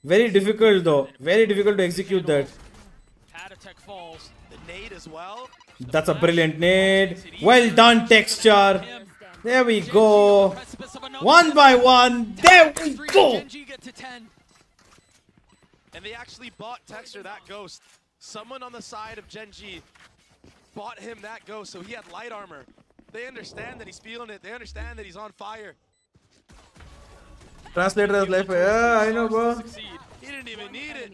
Very difficult though. Very difficult to execute that. Falls. The nade as well. That's a brilliant nade. Well done, Texture. There we go. 1 by 1. There we go. And they actually bought Texture that ghost. Someone on the side of Gen G bought him that ghost, so he had light armor. They understand that he's feeling it. They understand that he's on fire. Translator is life. Yeah, I know, bro. He didn't even need it.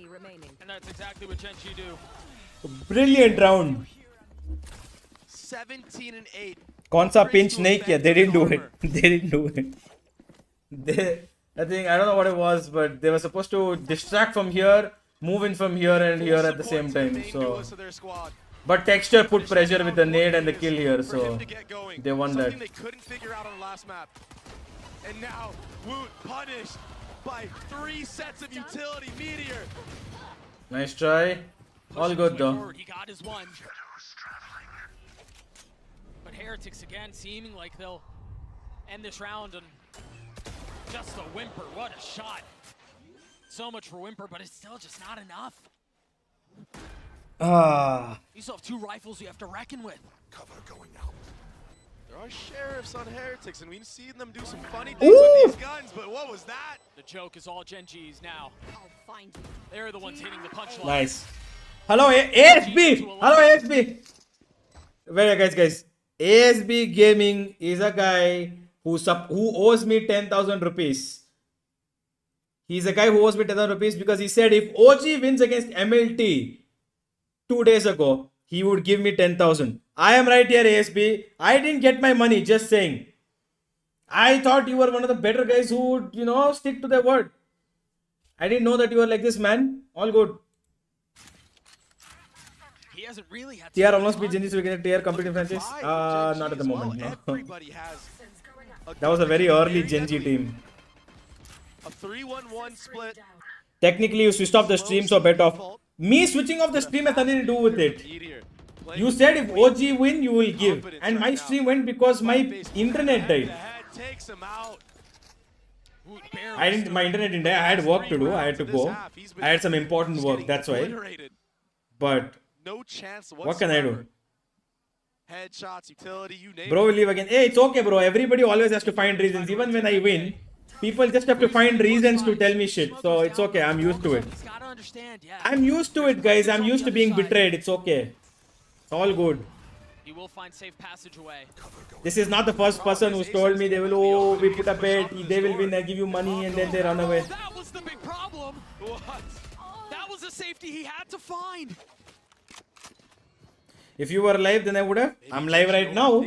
And that's exactly what Gen G do. Brilliant round. 17 and 8. Konsa pinch nahi kiya. They didn't do it. They didn't do it. I think, I don't know what it was, but they were supposed to distract from here, move in from here and here at the same time. So, but Texture put pressure with the nade and the kill here, so they won that. They couldn't figure out on the last map. And now Woot punished by 3 sets of utility meteor. Nice try. All good though. He got his one. But Heretics again seeming like they'll end this round and just a whimper. What a shot. So much for whimper, but it's still just not enough. You still have 2 rifles you have to reckon with. Cover going out. There are sheriffs on Heretics, and we've seen them do some funny things with these guns, but what was that? The joke is all Gen G's now. I'll find you. They're the ones hitting the punchline. Nice. Hello, ASB. Hello, ASB. Wait, guys. ASB Gaming is a guy who owes me 10,000 rupees. He's a guy who owes me 10,000 rupees because he said if OG wins against MLT 2 days ago, he would give me 10,000. I am right here, ASB. I didn't get my money, just saying. I thought you were one of the better guys who would, stick to their word. I didn't know that you were like this, man. All good. He hasn't really had TR almost beat Gen G, so we can TR competing franchise. Not at the moment. No. That was a very early Gen G team. A 3-1-1 split. Technically, you switched off the stream, so bet off. Me switching off the stream has nothing to do with it. You said if OG win, you will give. And my stream went because my internet died. My internet didn't die. I had work to do. I had to go. I had some important work. That's why. But what can I do? Headshots, utility, you name bro will leave again. Hey, it's okay, bro. Everybody always has to find reasons. Even when I win, people just have to find reasons to tell me shit. So it's okay. I'm used to it. I'm used to it, guys. I'm used to being betrayed. It's okay. It's all good. You will find safe passageway. This is not the first person who's told me they will, we put a bet, they will win, I give you money, and then they run away. That was the big problem. What? That was a safety he had to find. If you were live, then I would have. I'm live right now.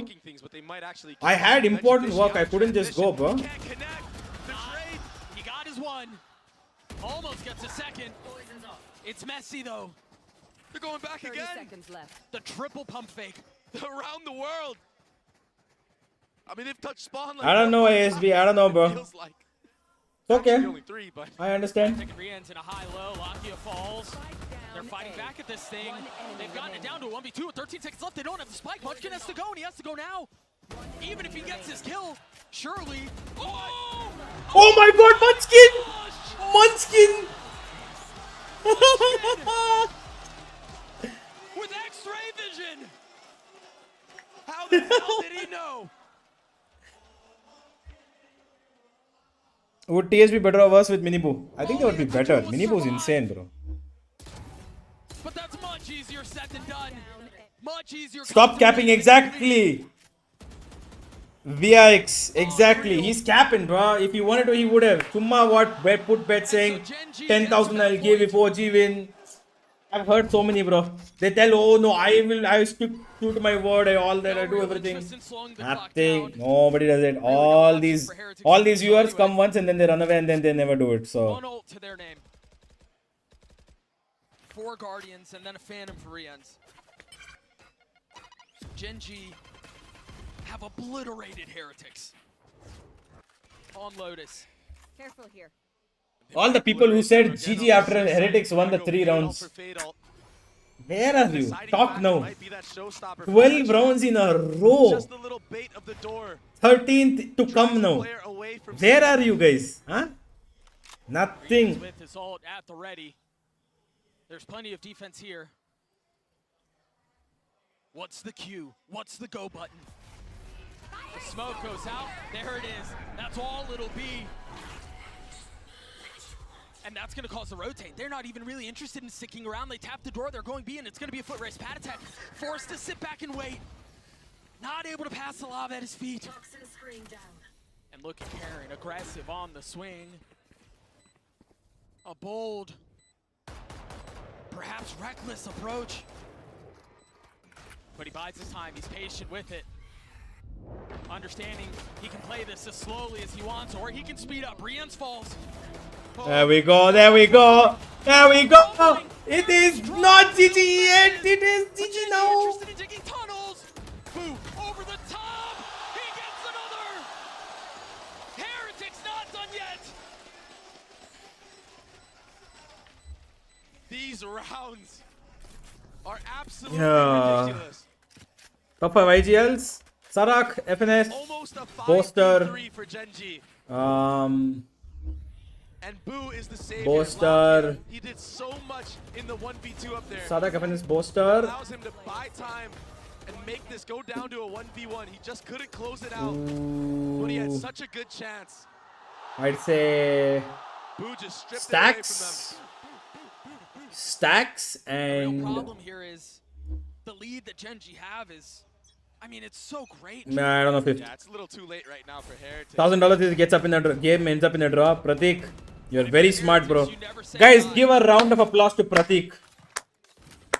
I had important work. I couldn't just go, bro. He got his one. Almost gets a second. It's messy, though. They're going back again. Seconds left. The triple pump fake. Around the world. I mean, they've touched spawn like I don't know, ASB. I don't know, bro. Like. It's okay. Only 3, but I understand. Rienz in a high-low. Lakia falls. They're fighting back at this thing. They've gotten it down to a 1v2 with 13 seconds left. They don't have the spike. Munchkin has to go, and he has to go now. Even if he gets his kill, surely. Oh! Oh my god, Munchkin! With X-ray vision! How the hell did he know? Would TS be better or worse with Miniboo? I think they would be better. Miniboo's insane, bro. But that's much easier said than done. Much easier. Stop capping, exactly. VIX, exactly. He's capping, bro. If he wanted to, he would have. Chumma what? Put bet saying 10,000 I'll give if OG win. I've heard so many, bro. They tell, oh no, I stick true to my word. I do everything. Nothing. Nobody does it. All these viewers come once and then they run away and then they never do it. So. One ult to their name. 4 Guardians and then a Phantom for Rians. Gen.G have obliterated Heretics on Lotus. Careful here. All the people who said GG after Heretics won the 3 rounds. Where are you? Talk now. 12 rounds in a row. 13th to come now. Where are you guys? Huh? Nothing. With his ult at the ready. There's plenty of defense here. What's the Q? What's the go button? The smoke goes out. There it is. That's all it'll be. And that's going to cause the rotate. They're not even really interested in sticking around. They tap the door. They're going B, and it's going to be a foot race. Pat attack. Forced to sit back and wait. Not able to pass the lava at his feet. And look at Karen, aggressive on the swing. A bold, perhaps reckless approach. But he bides his time. He's patient with it. Understanding he can play this as slowly as he wants, or he can speed up. Rians falls. There we go, there we go. There we go. It is not GG yet. It is GG now. Interested in digging tunnels. Boo, over the top. He gets another. Heretics not done yet. These rounds are absolutely ridiculous. Top 5 IGLs. Sarak, FNS, Poster, for Gen.G. And Boo is the savior. Boaster. He did so much in the 1v2 up there. Sarak, FNS, Boaster. Allows him to buy time and make this go down to a 1v1. He just couldn't close it out. But he had such a good chance. I'd say Boo just stripped Stacks. Stacks and. The real problem here is the lead that Gen.G have is, I mean, it's so great. Nah, I don't know if Yeah, it's a little too late right now for Heritage. $1,000 is gets up in the game, ends up in a draw. Pratik, you're very smart, bro. Guys, give a round of applause to Pratik.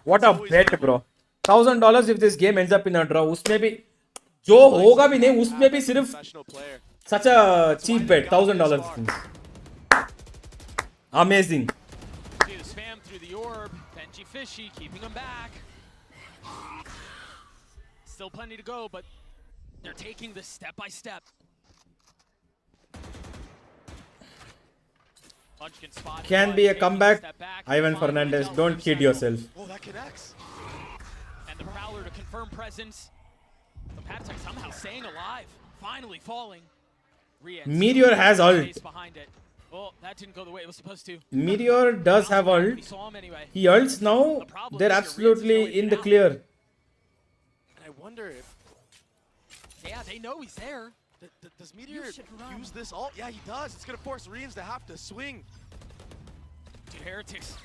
What a bet, bro. $1,000 if this game ends up in a draw. उसमें भी जो होगा भी नहीं, उसमें भी सिर्फ such a cheap bet. $1,000. Amazing. See the spam through the orb. Benji Fishy keeping him back. Still plenty to go, but they're taking this step by step. Munchkin spot. Can be a comeback. Ivan Fernandez, don't kid yourself. Oh, that connects. And the Prowler to confirm presence. The Patek somehow staying alive. Finally falling. Meteor has ult. Behind it. Well, that didn't go the way it was supposed to. Meteor does have ult. He ults now. They're absolutely in the clear. And I wonder if... Yeah, they know he's there. Does Meteor use this ult? Yeah, he does. It's going to force Reams to have to swing. Dude, Heretics,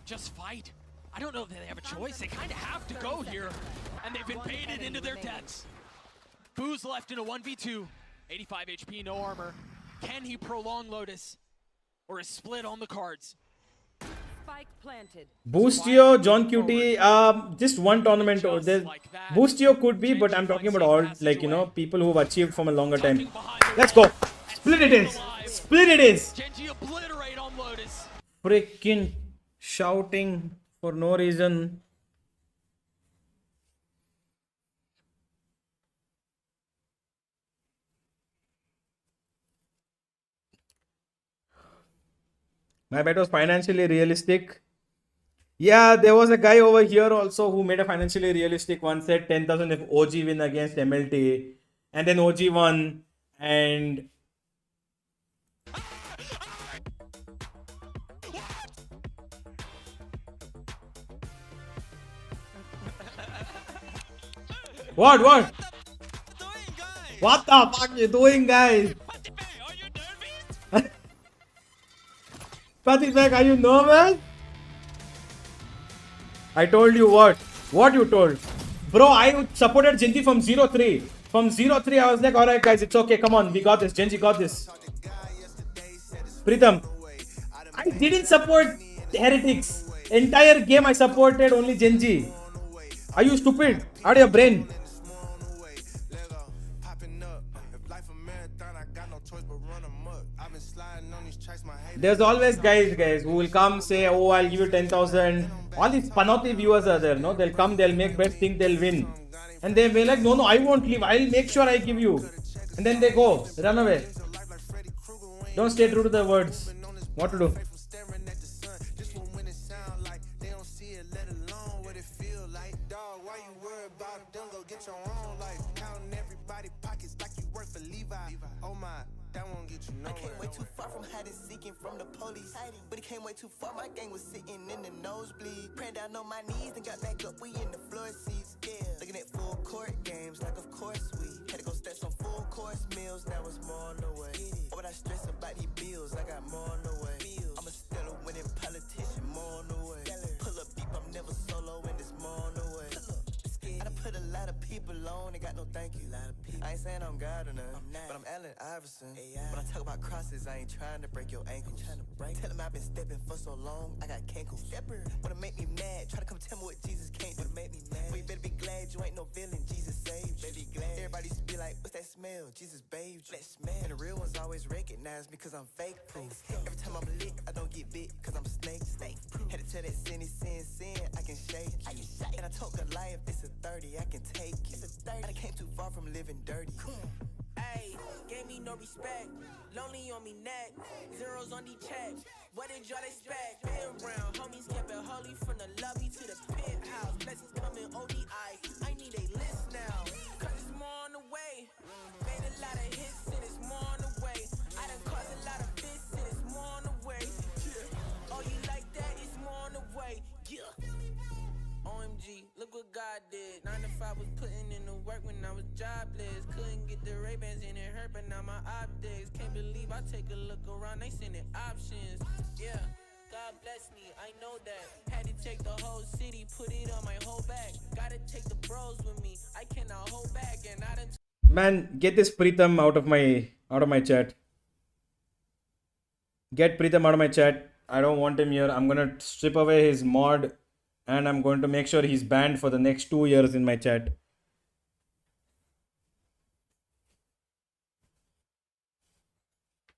just fight. I don't know that they have a choice. They kind of have to go here. And they've been baited into their deaths. Boo's left in a 1v2. 85 HP, no armor. Can he prolong Lotus? Or is split on the cards? Spike planted. Boostio, John QT, just one tournament. Boostio could be, but I'm talking about all, like, you know, people who've achieved from a longer time. Let's go. Split it is. Split it is. Gen.G obliterate on Lotus. Freaking shouting for no reason. My bet was financially realistic. Yeah, there was a guy over here also who made a financially realistic one. Said 10,000 if OG win against MLT. And then OG won. And What? What? What the fuck you doing, guys? Pathipek, are you nervous? I told you what? What you told? Bro, I supported Genji from 0-3. From 0-3, I was like, alright guys, it's okay, come on, we got this. Genji got this. Pritham, I didn't support Heretics. Entire game I supported only Genji. Are you stupid? Out of your brain. There's always guys who will come say, oh, I'll give you 10,000. All these panoply viewers are there, no? They'll come, they'll make bets, think they'll win. And they'll be like, no, I won't leave. I'll make sure I give you. And then they go, run away. Don't stay true to the words. What to do? I came way too far from hiding, seeking from the police. But it came way too far, my gang was sitting in the nosebleed. Praying down on my knees and got back up, we in the floor seats. Yeah, looking at full court games, like of course we had to go stretch some full course meals, now it's more on the way. What I stress about these bills, I got more on the way. I'm a stellar winning politician, more on the way. Pull up deep, I'm never solo, and it's more on the way. I done put a lot of people on, they got no thank you. I ain't saying I'm God or nothing, but I'm Allen Iverson. When I talk about crosses, I ain't trying to break your ankles. Tell him I've been stepping for so long, I got cankles. Wanna make me mad, try to come tell me what Jesus can't do. Make me mad. Well, you better be glad you ain't no villain, Jesus saved. Baby glad. Everybody used to be like, what's that smell? Jesus bathed. That smell. And the real ones always recognize me cause I'm fake proof. Every time I'm lit, I don't get bit cause I'm snake proof. Had to tell that sin is sin, I can shake it. And I told Goliath, it's a 30, I can take it. I done came too far from living dirty. Ayy, gave me no respect. Lonely on me neck. Zeros on the check. What did y'all expect? Been round, homies kept it holy from the lobby to the penthouse. Blessings coming ODI. I need a list now. Cause it's more on the way. Made a lot of hits and it's more on the way. I done caused a lot of fits and it's more on the way. Yeah. Oh, you like that? It's more on the way. Yeah. OMG, look what God did. 9 to 5 was putting in the work when I was jobless. Couldn't get the Ray-Bans and it hurt, but now my optics. Can't believe I take a look around, they sending options. Yeah, God bless me, I know that. Had to take the whole city, put it on my whole back. Gotta take the bros with me, I cannot hold back. And I done Man, get this Pritham out of my chat. Get Pritham out of my chat. I don't want him here. I'm gonna strip away his mod. And I'm going to make sure he's banned for the next 2 years in my chat.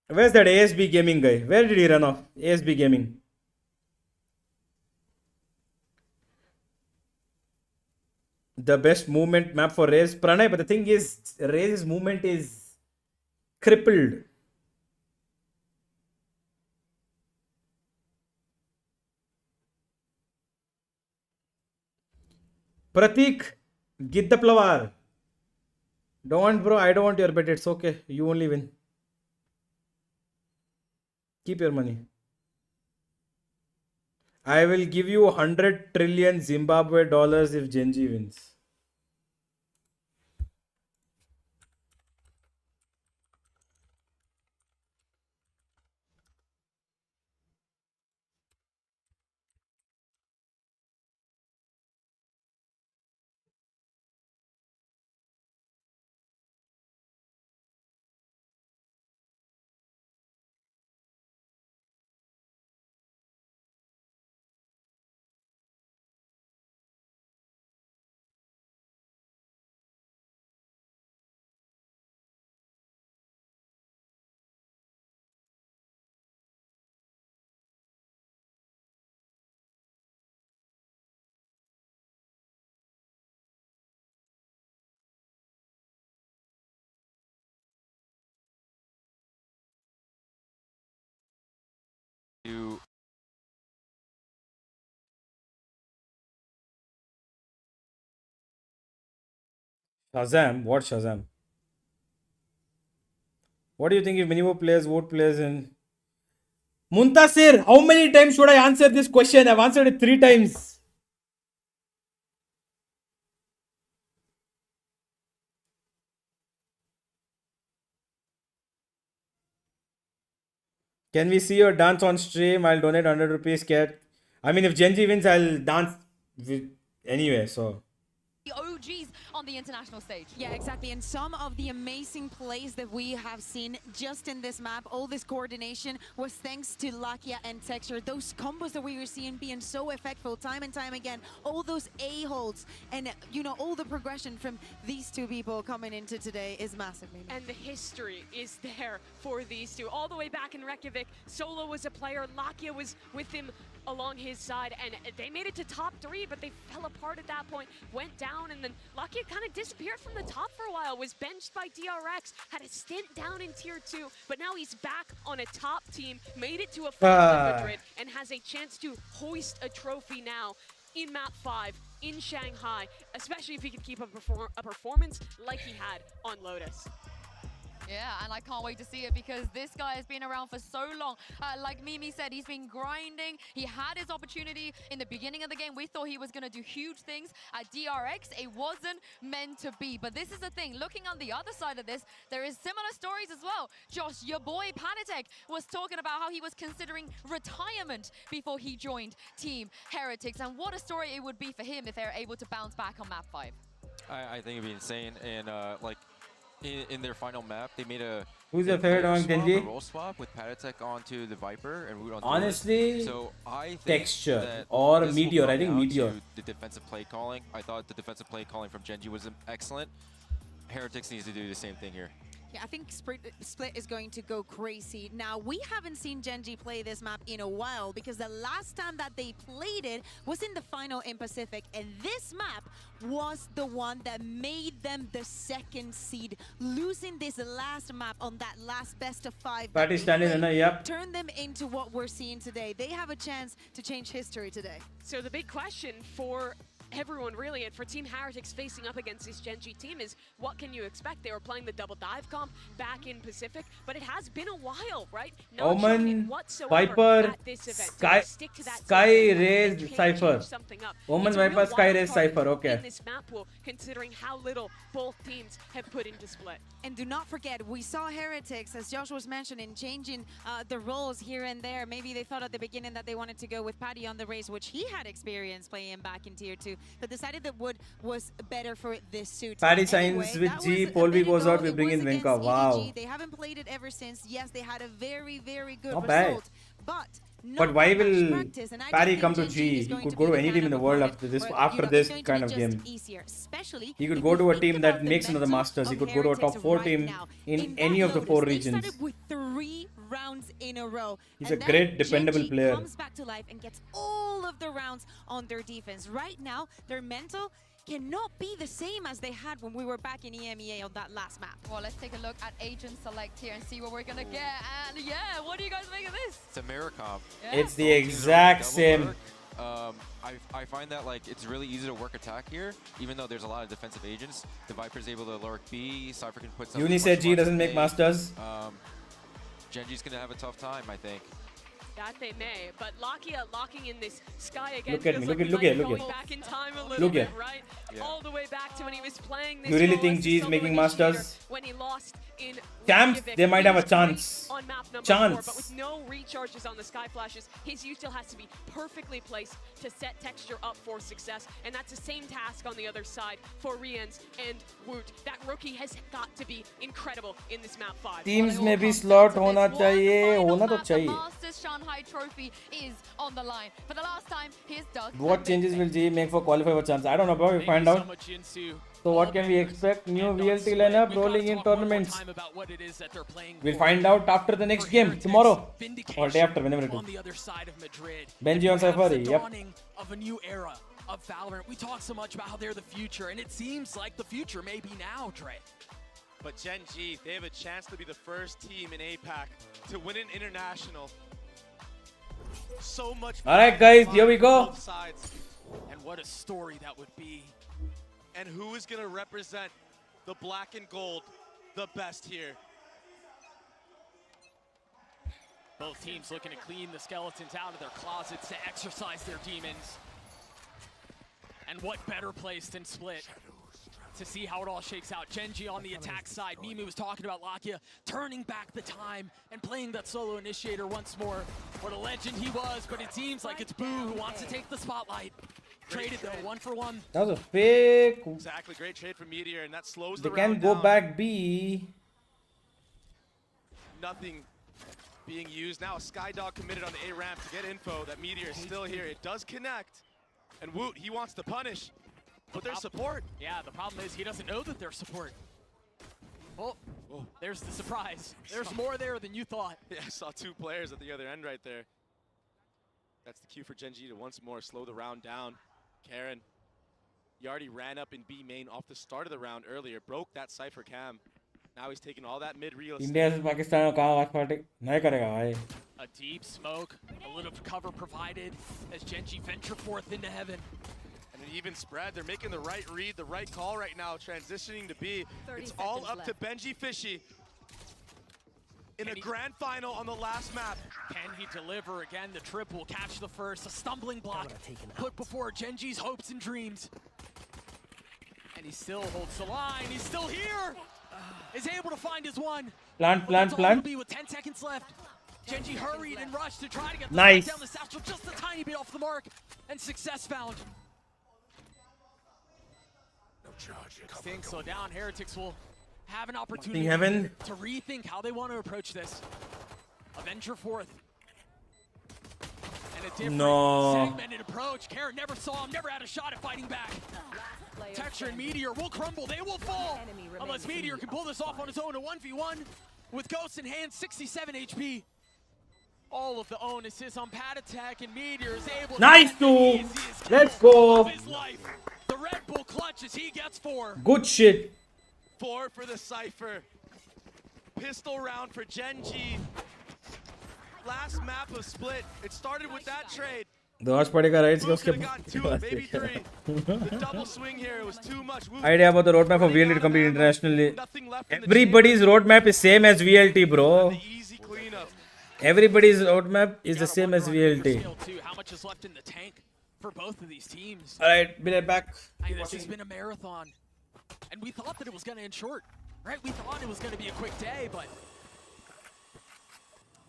Where's that ASB gaming guy? Where did he run off? ASB gaming. The best movement map for Raze. Pranay, but the thing is, Raze's movement is crippled. Pratik, get the Plavar. Don't want, bro. I don't want your bet. It's okay. You only win. Keep your money. I will give you 100 trillion Zimbabwe dollars if Genji wins. Shazam? What Shazam? What do you think if many more players vote players in? Muntasir, how many times should I answer this question? I've answered it 3 times. Can we see your dance on stream? I'll donate 100 rupees, cat. I mean, if Genji wins, I'll dance anyway, so. The OGs on the international stage. Yeah, exactly. And some of the amazing plays that we have seen just in this map, all this coordination was thanks to Lakia and Texture. Those combos that we were seeing being so effective time and time again, all those A-holds, and you know, all the progression from these two people coming into today is massive. And the history is there for these two. All the way back in Reykjavik, Solo was a player, Lakia was with him along his side, and they made it to top 3, but they fell apart at that point, went down, and then Lakia kind of disappeared from the top for a while, was benched by DRX, had a stint down in tier 2, but now he's back on a top team, made it to a final in Madrid, and has a chance to hoist a trophy now in map 5 in Shanghai, especially if he can keep up a performance like he had on Lotus. Yeah, and I can't wait to see it because this guy has been around for so long. Like Mimi said, he's been grinding. He had his opportunity in the beginning of the game. We thought he was going to do huge things at DRX. It wasn't meant to be. But this is the thing. Looking on the other side of this, there is similar stories as well. Josh, your boy Panitek was talking about how he was considering retirement before he joined Team Heretics. And what a story it would be for him if they're able to bounce back on map 5. I think it'd be insane. And like, in their final map, they made a Who's your favorite on Genji? roll swap with Patatek onto the Viper and Root onto Honestly, so I think Texture that or this will Meteor. come I think down Meteor. to the defensive play calling. I thought the defensive play calling from Genji was excellent. Heretics needs to do the same thing here. Yeah, I think Split is going to go crazy. Now, we haven't seen Genji play this map in a while because the last time that they played it was in the final in Pacific, and this map was the one that made them the 2nd seed. Losing this last map on that last best of 5 Patty standing in a yep. turned them into what we're seeing today. They have a chance to change history today. So the big question for everyone really, and for Team Heretics facing up against this Genji team is, what can you expect? They were playing the double dive comp back in Pacific, but it has been a while, right? Not showing it Omen, whatsoever Viper, at this event. Sky, Stick to that Sky system. Rays, They can't Cypher. change something up. Omen, It's a real Viper, Sky wild Rays, card Cypher, okay. in this map pool, considering how little both teams have put into Split. And do not forget, we saw Heretics, as Josh was mentioning, changing the roles here and there. Maybe they thought at the beginning that they wanted to go with Paddy on the race, which he had experience playing back in Tier 2, but decided that Wood was better for this suit. Paddy signs with G, Polby goes out, we bring in Vinka. Wow. They haven't played it ever since. Yes, they had a very, very good Not bad. result, But why will Paddy come to G? He could go to any team in the world after this kind of game. He could go to a team that makes another Masters. He could go to a top 4 team in any of the 4 regions. With 3 rounds in a row. He's a great, dependable Genji player. comes back to life and gets all of the rounds on their defense. Right now, their mental cannot be the same as they had when we were back in EMEA on that last map. Well, let's take a look at Agent Select here and see what we're gonna get. And yeah, what do you guys make of this? It's a mirror comp. Yeah. It's the exact same. I find that like it's really easy to work attack here, even though there's a lot of defensive agents. The Viper's able to lurk B, Cypher can put some. Uni said G doesn't make Masters. Genji's gonna have a tough time, I think. That they may, but Lakia locking in this Sky again. Look at feels me, like look we at, might look be at. going back in time a little Look bit, at. right? Yeah. All the way back to when he was playing this You really role think as G is solo making initiator Masters? when he lost in Champs, Reykjavik. they might He have a was great chance. on map number 4, Chance. but with no recharges on the Sky Flashes, his U still has to be perfectly placed to set Texture up for success, and that's the same task on the other side for Riens and Woot. That rookie has got to be incredible in this map 5. Teams में भी slot होना चाहिए, होना तो The चाहिए. Masters Shanghai trophy is on the line. For the last time, here's Doug. What changes will G make for qualify for chance? I don't know, bro. We'll find out. So what can we expect? New VLT lineup rolling in tournaments. We'll find out after the next game, tomorrow or day after, whenever it on is. the other side of Madrid. Benji on Safari, The yep. dawning of a new era of Valorant. We talk so much about how they're the future, and it seems like the future may be now, Dre. But Gen G, they have a chance to be the first team in APAC to win an international. So much. Alright guys, here we go. Both sides. And what a story that would be. And who is going to represent the black and gold the best here? Both teams looking to clean the skeletons out of their closets to exercise their demons. And what better place than Split to see how it all shakes out. Genji on the attack side. Mimu was talking about Lakia turning back the time and playing that solo initiator once more. What a legend he was, but it seems like it's Boo who wants to take the spotlight. Traded though, 1-for-1. That was a fake. Exactly, great trade from Meteor, and that slows They the can round go down. back B. Nothing being used. Now a Skydog committed on the A ramp to get info that Meteor is still here. It does connect. And Woot, he wants to punish, but there's support. Yeah, the problem is he doesn't know that there's support. Oh, there's the surprise. There's more there than you thought. Yeah, I saw two players at the other end right there. That's the cue for Genji to once more slow the round down. Karen, he already ran up in B main off the start of the round earlier, broke that Cypher cam. Now he's taking all that mid real estate. India से पाकिस्तान का आवाज party नहीं करेगा भाई. A deep smoke, a little cover provided as Genji venture forth into heaven. And an even spread. They're making the right read, the right call right now, transitioning to B. It's all up to Benji Fishy in a grand final on the last map. Can he deliver again? The trip will catch the first. A stumbling block put before Genji's hopes and dreams. And he still holds the line. He's still here. Is able to find his one. Plant. Be with 10 seconds left. Genji hurried and rushed to try to get the Nice. down the satchel just a tiny bit off the mark, and success found. Things slow down. Heretics will have an opportunity to rethink how they want to approach this. Avenger forth. And a different segmented approach. Karen never saw him, never had a shot at fighting back. Texture and Meteor will crumble, they will fall. Unless Meteor can pull this off on his own, a 1v1 with Ghost in hand, 67 HP. All of the onus is on Pad Attack, and Meteor is able Nice to Let's go. The Red Bull clutches, he gets 4. Good shit. 4 for the Cypher. Pistol round for Genji. Last map of Split. It started with that trade. दोष पड़ेगा rights का उसके The double swing here was too much. Idea about the roadmap of VLT to compete internationally. Everybody's roadmap is same as VLT, bro. Everybody's roadmap is the same as VLT. How much is left in the tank for both of these teams? Alright, be right back. This has been a marathon. And we thought that it was going to end short, right? We thought it was going to be a quick day, but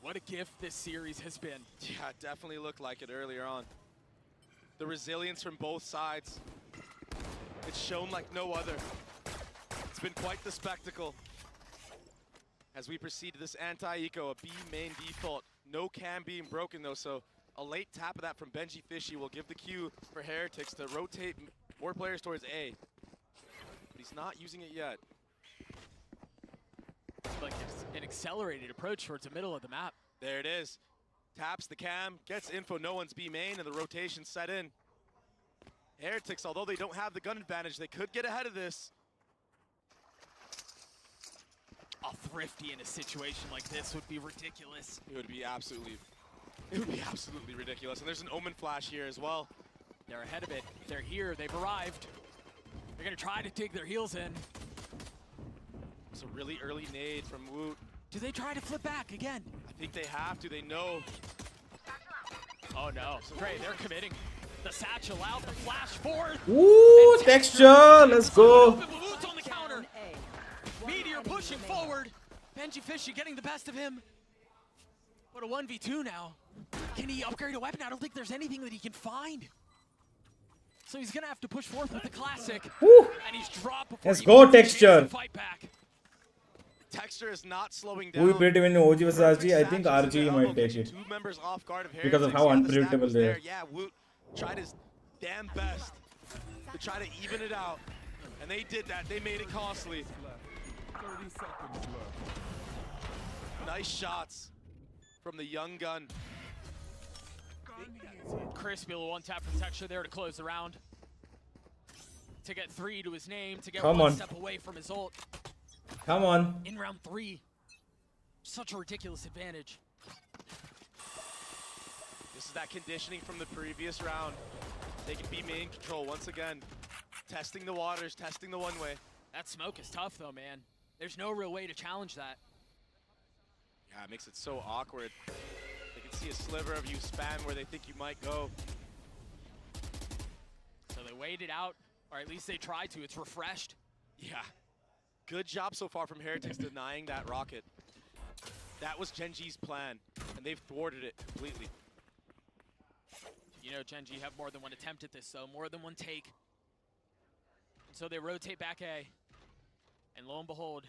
what a gift this series has been. Yeah, it definitely looked like it earlier on. The resilience from both sides. It's shown like no other. It's been quite the spectacle. As we proceed to this anti-eco, a B main default. No cam being broken though, so a late tap of that from Benji Fishy will give the cue for Heretics to rotate more players towards A. But he's not using it yet. Like it's an accelerated approach towards the middle of the map. There it is. Taps the cam, gets info, no one's B main, and the rotation set in. Heretics, although they don't have the gun advantage, they could get ahead of this. A Thrifty in a situation like this would be ridiculous. It would be absolutely ridiculous. And there's an Omen flash here as well. They're ahead of it. They're here. They've arrived. They're going to try to dig their heels in. It's a really early nade from Woot. Do they try to flip back again? I think they have to. They know. Oh no. Great. They're committing. The satchel out. The flash forward. Ooh, texture. Let's go. Woot's on the counter. Meteor pushing forward. Benji Fishy getting the best of him. What a 1v2 now. Can he upgrade a weapon? I don't think there's anything that he can find. So he's going to have to push forth with the classic. Woo. And he's dropped before Let's he go, gets a chance texture. to fight back. Texture is not slowing down. Who will beat him in OG versus RG? I think RG might take it. Two members off guard of Because of Heretics. how Yeah, the unpredictable stack was they are. Yeah, Woot tried his damn best to try to even it out. And they did that. They made it costly. 30 seconds left. Nice shots from the young gun. Crispy little one tap from Texture there to close the round. To get 3 to his name, to get Come one on. step away from his ult. Come on. In round 3. Such a ridiculous advantage. This is that conditioning from the previous round. They can be main control once again. Testing the waters, testing the one way. That smoke is tough though, man. There's no real way to challenge that. Yeah, it makes it so awkward. see a sliver of you spam where they think you might go. So they waited out, or at least they tried to. It's refreshed. Yeah. Good job so far from Heretics denying that rocket. That was Gen.G's plan, and they've thwarted it completely. You know, Gen.G have more than one attempt at this, though, more than one take. And so they rotate back A. And lo and behold,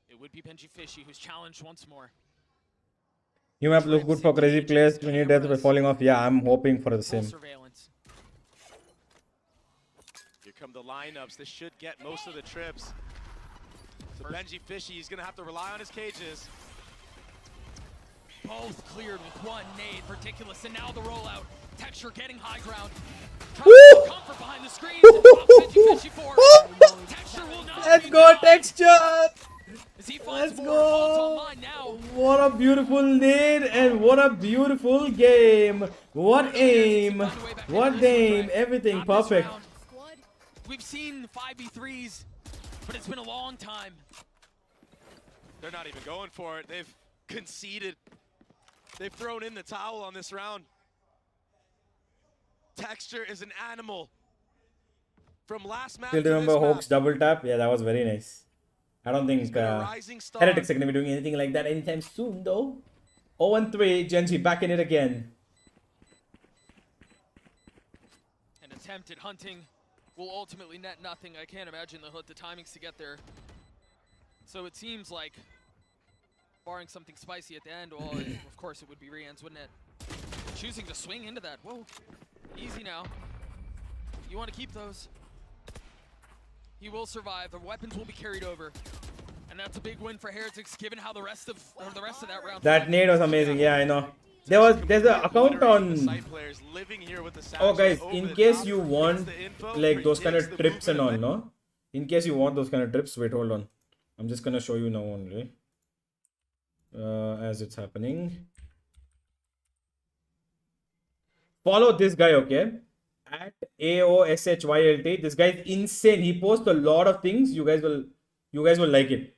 it would be Benji Fishy who's challenged once more. New map look good for crazy players. We need death by falling off. Yeah, I'm hoping for the same. Surveillance. Here come the lineups. This should get most of the trips. So Benji Fishy, he's going to have to rely on his cages. Both cleared with one nade, Particulous, and now the rollout. Texture getting high ground. Woo! Comfort behind the screens and drops Benji Fishy for it. Texture will not Let's be go, denied. Texture! As he finds Let's more holds go! online now. What a beautiful nade and what a beautiful game. What aim. What aim. Everything perfect. We've seen 5v3s, but it's been a long time. They're not even going for it. They've conceded. They've thrown in the towel on this round. Texture is an animal. From last map Still to remember this Hoax map. double tap? Yeah, that was very nice. I don't think Heretics are going to be doing anything like that anytime soon though. 0-3, Gen.G back in it again. An attempt at hunting will ultimately net nothing. I can't imagine the timings to get there. So it seems like, barring something spicy at the end, well, of course it would be re-ends, wouldn't it? Choosing to swing into that. Whoa, easy now. You want to keep those. He will survive. The weapons will be carried over. And that's a big win for Heretics, given how the rest of that round. That nade was amazing. Yeah, I know. There's an account on. Oh, guys, in case you want like those kind of trips and all, no? In case you want those kind of trips, wait, hold on. I'm just gonna show you now only. As it's happening. Follow this guy, okay? At AOSHYLT. This guy is insane. He posts a lot of things. You guys will like it.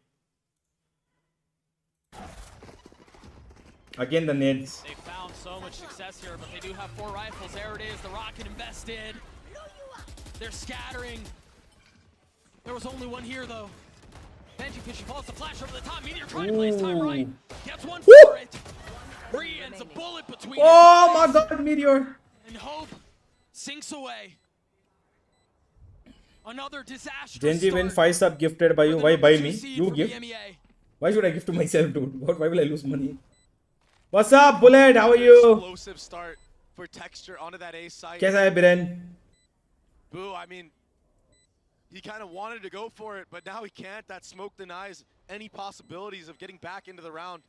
Again, the nades. They found so much success here, but they do have 4 rifles. There it is, the rocket invested. They're scattering. There was only one here, though. Benji Fishy falls the flash over the top. Meteor trying to play his time right. Gets one for it. Re-ends a bullet between Oh my god, Meteor. And Hope sinks away. Another disaster. Gen.G win 5 sub gifted by you. Why by me? You give. Why should I give to myself, dude? Why will I lose money? What's up, Bullet? How are you? Explosive start for Texture onto that A site. Kaisa hai, Biren? Boo, I mean, he kind of wanted to go for it, but now he can't. That smoke denies any possibilities of getting back into the round.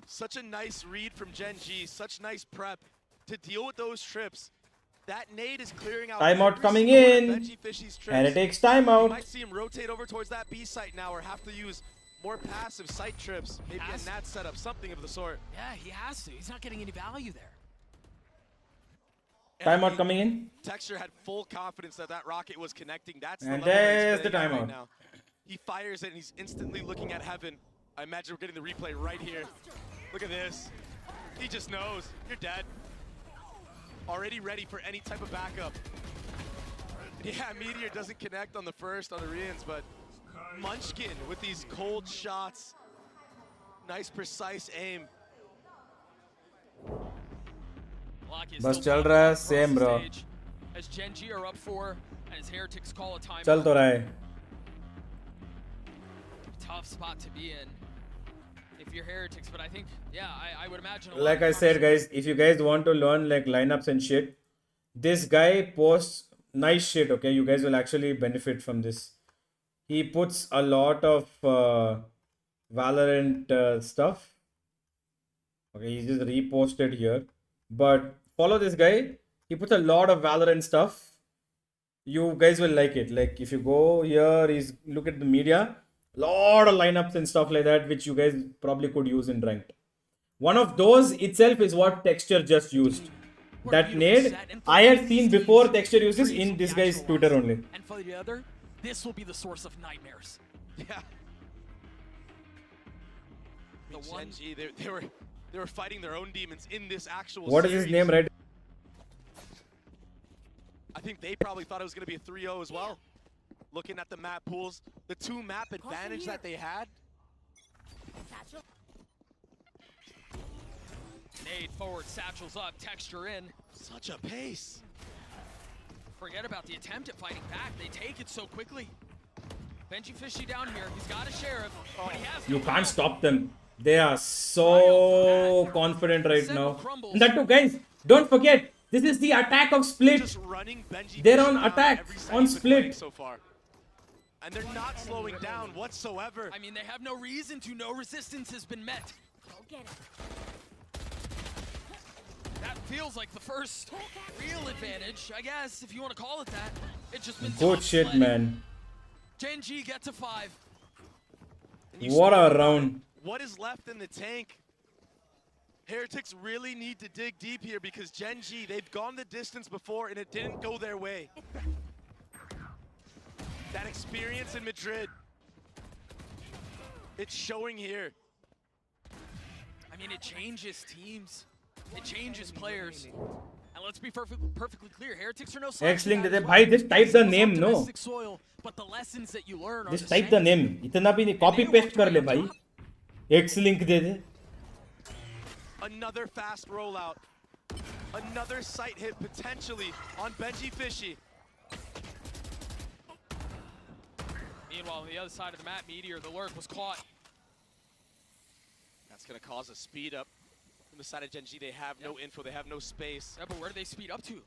Such a nice read from Gen.G, such nice prep to deal with those trips. That nade is clearing out. Timeout coming in. And it takes timeout. You might see him rotate over towards that B site now or have to use more passive site trips. Maybe a NAT setup, something of the sort. Yeah, he has to. He's not getting any value there. Timeout coming in. Texture had full confidence that that rocket was connecting. That's And the level that there's he's the playing at timeout. right now. He fires it and he's instantly looking at heaven. I imagine we're getting the replay right here. Look at this. He just knows. You're dead. Already ready for any type of backup. Yeah, Meteor doesn't connect on the first, on the re-ins, but Munchkin with these cold shots. Nice, precise aim. बस चल रहा है same bro As Gen.G are up 4 and as Heretics call a timeout. चल तो रहा है Tough spot to be in if you're Heretics, but I think, yeah, I would imagine. Like I said, guys, if you guys want to learn like lineups and shit, this guy posts nice shit, okay? You guys will actually benefit from this. He puts a lot of Valorant stuff. Okay, he just reposted here. But follow this guy. He puts a lot of Valorant stuff. You guys will like it. Like if you go here, look at the media. Lot of lineups and stuff like that, which you guys probably could use in ranked. One of those itself is what Texture just used. That nade I had seen before Texture uses in this guy's Twitter only. And for the other, this will be the source of nightmares. Yeah. Genji, they were fighting their own demons in this actual What is series. his name, right? I think they probably thought it was going to be a 3-0 as well. Looking at the map pools, the 2 map advantage that they had. Nade forward, satchels up, texture in. Such a pace. Forget about the attempt at fighting back. They take it so quickly. Benji Fishy down here. He's got a sheriff, but he has You can't stop them. They are so confident right now. And that too, guys, don't forget, this is the attack of Split. They're on attack on Split. So far. And they're not slowing down whatsoever. I mean, they have no reason to. No resistance has been met. That feels like the first real advantage, I guess, if you want to call it that. It's just been Good shit, sledding. man. Genji get to 5. What a round. What is left in the tank? Heretics really need to dig deep here because Genji, they've gone the distance before and it didn't go their way. That experience in Madrid, it's showing here. I mean, it changes teams. It changes players. And let's be perfectly clear, Heretics are no X-Link did bhai, just type the name, no. soil, but the lessons that you learn are Just type the name. इतना भी नहीं, copy paste कर ले भाई. X-Link they they. Another fast rollout. Another sight hit potentially on Benji Fishy. Meanwhile, on the other side of the map, Meteor, the lurk was caught. That's gonna cause a speed up. From the side of Genji, they have no info, they have no space. Yeah, but where do they speed up to?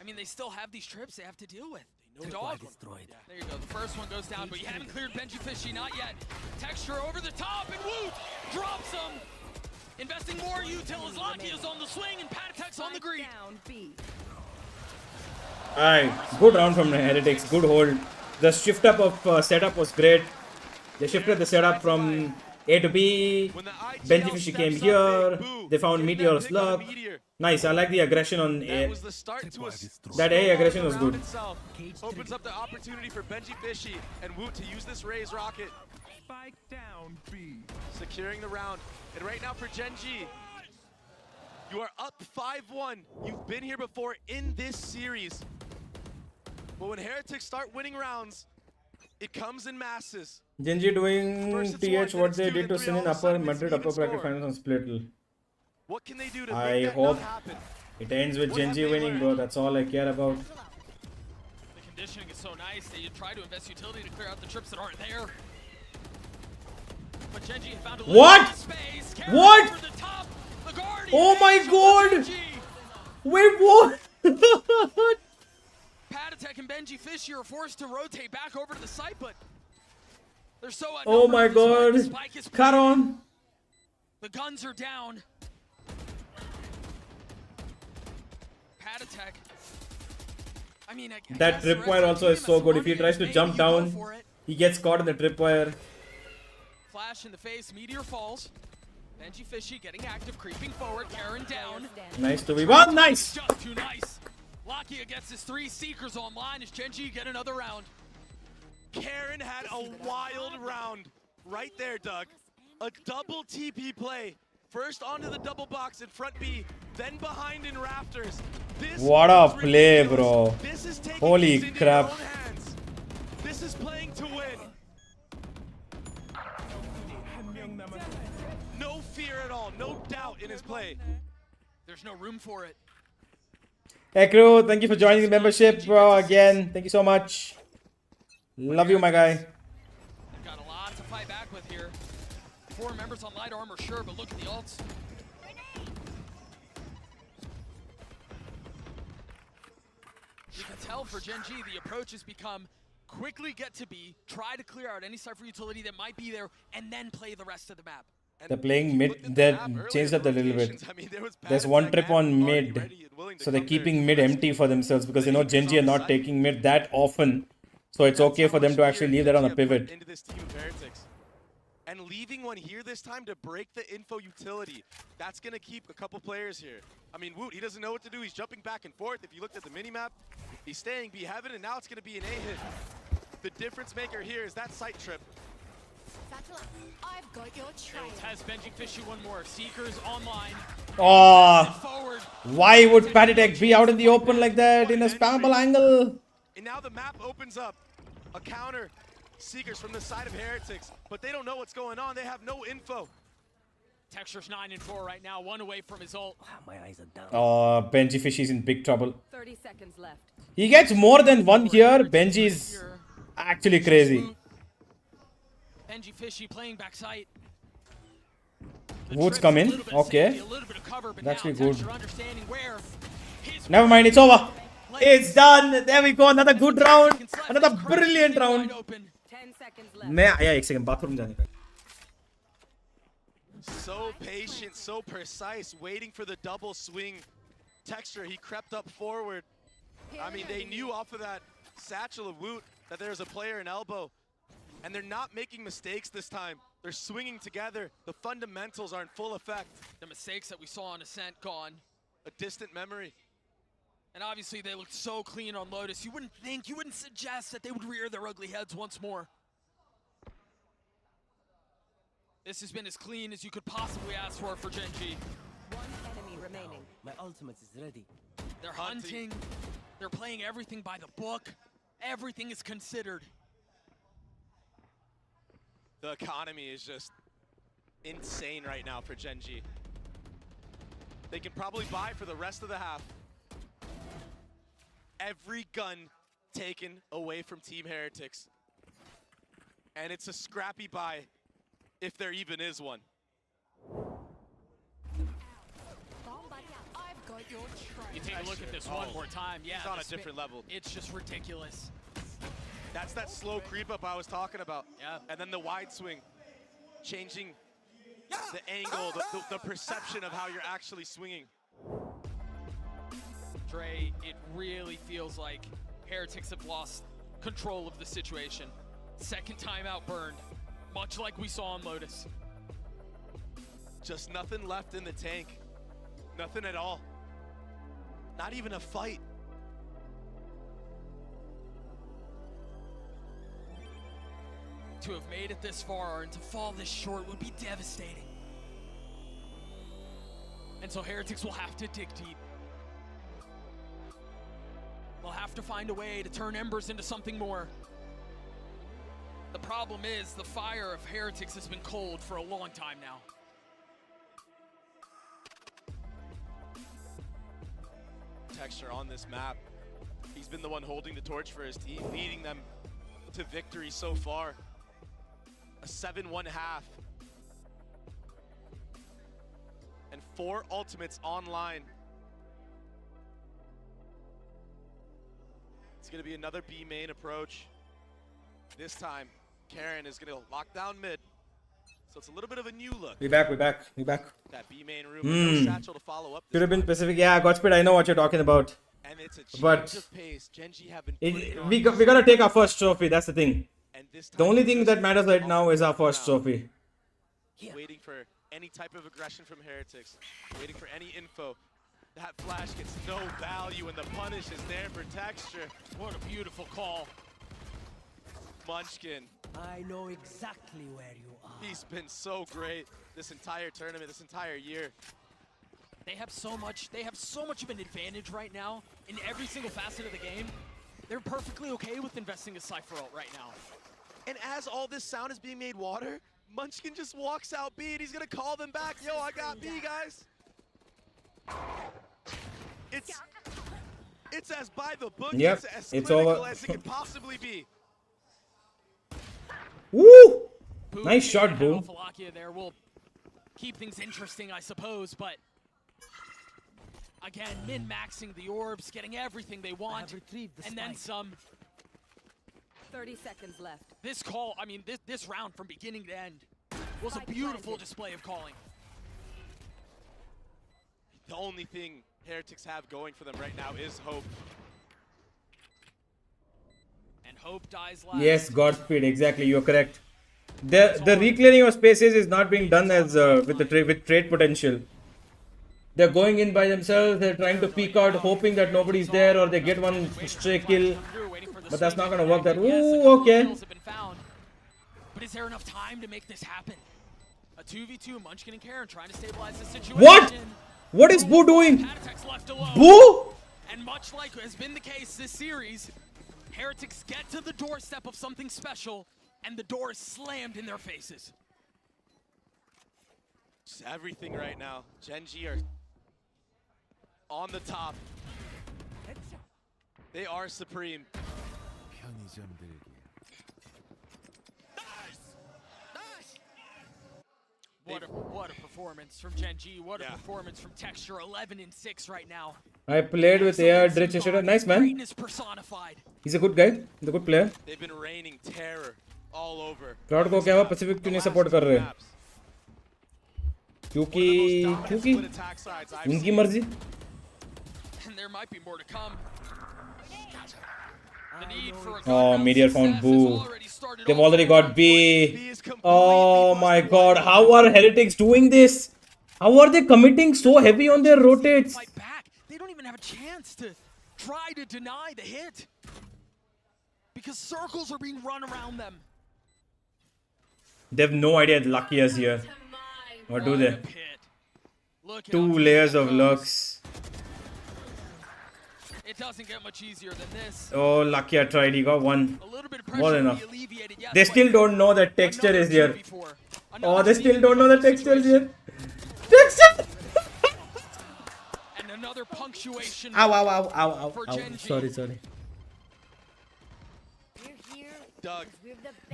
I mean, they still have these trips they have to deal with. They know Dog. destroyed. Yeah. There you go. The first one goes down, but you haven't cleared Benji Fishy, not yet. Texture over the top, and Woot drops him. Investing more util as Lakia is on the swing, and Patatek's on the green. Alright, good round from the Heretics, good hold. The shift up of setup was great. They shifted the setup from A to B. Benji Fishy came here. They found Meteor's luck. Nice, I like the aggression on A. That was the start to That A aggression was good. Opens up the opportunity for Benji Fishy and Woot to use this Raze rocket. Spike down B. Securing the round. And right now for Genji, you are up 5-1. You've been here before in this series. But when Heretics start winning rounds, it comes in masses. Genji doing TH what they did to Sin in upper Madrid upper bracket finals on Split. What can they do to I make that hope not happen? it ends with Genji winning, bro. That's all I care about. The conditioning is so nice that you try to invest utility to clear out the trips that aren't there. But Genji found a What? space. What? Over the top. The Guardian Oh my god! Wait, what? Patatek and Benji Fishy are forced to rotate back over to the site, but they're so Oh my god. Karon. The guns are down. Patatek. I mean, That tripwire also is so good. If he tries to jump down, he gets caught in the tripwire. Flash in the face, Meteor falls. Benji Fishy getting active, creeping forward, Karen down. Nice to be one. Nice. Just too nice. Lakia gets his 3 Seekers online as Genji get another round. Karen had a wild round right there, Doug. A double TP play. First onto the double box in front B, then behind in rafters. This What a is play, ridiculous. bro. This is taking Holy things into crap. your own hands. This is playing to win. No fear at all, no doubt in his play. There's no room for it. Hey crew, thank you for joining the membership, bro. Again, thank you so much. Love you, my guy. They've got a lot to fight back with here. 4 members on light armor, sure, but look at the ults. You can tell for Genji, the approach has become quickly get to B, try to clear out any Cypher utility that might be there, and then play the rest of the map. They're playing mid. They changed up a little bit. There's one trip on mid, so they're keeping mid empty for themselves because they know Genji are not taking mid that often. So it's okay for them to actually leave that on a pivot. Into this team of Heretics. And leaving one here this time to break the info utility. That's going to keep a couple players here. I mean, Woot, he doesn't know what to do. He's jumping back and forth. If you looked at the minimap, he's staying B heaven, and now it's going to be an A hit. The difference maker here is that sight trip. I've got your trail. Has benching Fishy one more. Seekers online. Oh, why would Patitech be out in the open like that in a spammable angle? And now the map opens up. A counter. Seekers from the side of Heretics, but they don't know what's going on. They have no info. Texture's 9 and 4 right now, one away from his ult. My eyes are down. Oh, Benji Fish is in big trouble. 30 seconds left. He gets more than one here. Benji is actually crazy. Benji Fishy playing backside. Wood's coming. Okay. That's really good. Never mind, it's over. It's done. There we go. Another good round. Another brilliant round. 10 seconds left. Yeah, एक second. Bathroom जाने का. So patient, so precise, waiting for the double swing. Texture, he crept up forward. I mean, they knew off of that satchel of Woot that there's a player in elbow. And they're not making mistakes this time. They're swinging together. The fundamentals are in full effect. The mistakes that we saw on Ascent gone. A distant memory. And obviously they looked so clean on Lotus. You wouldn't think, you wouldn't suggest that they would rear their ugly heads once more. This has been as clean as you could possibly ask for Gen G. One enemy remaining. My ultimate is ready. They're hunting. They're playing everything by the book. Everything is considered. The economy is just insane right now for Gen G. They can probably buy for the rest of the half. Every gun taken away from Team Heretics. And it's a scrappy buy, if there even is one. I've got your trail. You take a look at this one more time. Yeah, he's on a different level. It's just ridiculous. That's that slow creep up I was talking about. Yeah. And then the wide swing, changing the angle, the perception of how you're actually swinging. Dre, it really feels like Heretics have lost control of the situation. Second timeout burned, much like we saw on Lotus. Just nothing left in the tank. Nothing at all. Not even a fight. To have made it this far and to fall this short would be devastating. And so Heretics will have to dig deep. They'll have to find a way to turn embers into something more. The problem is the fire of Heretics has been cold for a long time now. Texture on this map. He's been the one holding the torch for his team, leading them to victory so far. A 7-1 half. And 4 ultimates online. It's going to be another B main approach. This time, Karen is going to lock down mid. So it's a little bit of a new look. We back. That B main room with no satchel to follow up. Should have been Pacific. Yeah, Godspeed, I know what you're talking about. And it's a change But of pace. Gen G have been we gotta take our first trophy. That's the thing. The only thing that matters right now is our first trophy. Waiting for any type of aggression from Heretics. Waiting for any info. That flash gets no value and the punish is there for Texture. What a beautiful call. Munchkin. I know exactly where you are. He's been so great this entire tournament, this entire year. They have so much of an advantage right now in every single facet of the game. They're perfectly okay with investing a Cypher ult right now. And as all this sound is being made water, Munchkin just walks out B and he's gonna call them back. Yo, I got B, guys. It's as by the book, Yep, as it's clinical over. as it could possibly be. Woo! Nice shot, Boo. Alphalakia there will keep things interesting, I suppose, but again, min-maxing the orbs, getting everything they want, and then some. 30 seconds left. This call, I mean, this round from beginning to end was a beautiful display of calling. The only thing Heretics have going for them right now is hope. And hope dies last. Yes, Godspeed. Exactly, you're correct. The reclearing of spaces is not being done as with trade potential. They're going in by themselves. They're trying to peek out, hoping that nobody's there, or they get one stray kill. But that's not gonna work. That ooh, okay. But is there enough time to make this happen? A 2v2, Munchkin and Karen trying to stabilize the situation. What? What is Boo doing? Heretics left alone. Boo? And much like has been the case this series, Heretics get to the doorstep of something special, and the door is slammed in their faces. Just everything right now. Gen.G are on the top. They are supreme. What a performance from Gen.G. What a performance from Texture. 11-6 right now. I played with AR Dritch yesterday. Nice man. Greatness personified. He's a good guy. He's a good player. They've been raining terror all over. Crowd को क्या हुआ Pacific क्यों नहीं support कर रहे? क्योंकि उनकी मर्जी. And there might be more to come. Oh, Meteor found Boo. They've already got B. Oh my god, how are Heretics doing this? How are they committing so heavy on their rotates? They don't even have a chance to try to deny the hit. Because circles are being run around them. They have no idea Lucky is here. Or do they? 2 layers of Lux. It doesn't get much easier than this. Oh, Lucky tried. He got 1. More than enough. They still don't know that Texture is here. Oh, they still don't know that Texture is here. Texture! And another punctuation. Ow, ow, ow, ow, ow, ow. Sorry.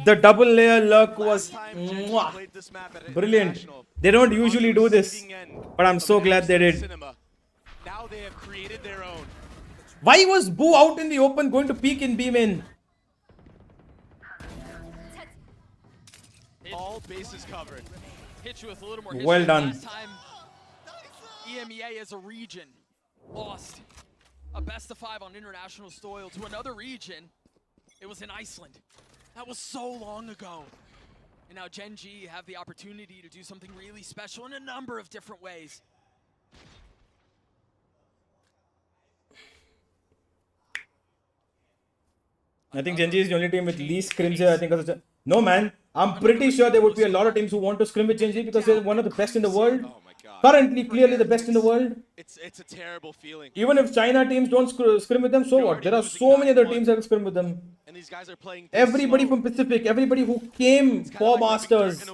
The double layer luck was brilliant. They don't usually do this, but I'm so glad they did. Now they have created their own. Why was Boo out in the open going to peek in B main? All bases covered. Hit you with a little more history. Well done. Last time EMEA as a region lost a best of 5 on international soil to another region. It was in Iceland. That was so long ago. And now Gen.G have the opportunity to do something really special in a number of different ways. I think Gen.G is the only team with least scrims here. I think. No, man. I'm pretty sure there would be a lot of teams who want to scrim with Gen.G because they're one of the best in the world. Oh my God. Currently, clearly the best in the world. It's a terrible feeling. Even if China teams don't scrim with them, so what? There are so many other teams that will scrim with them. And these guys are playing everybody from Pacific, everybody who came for Masters,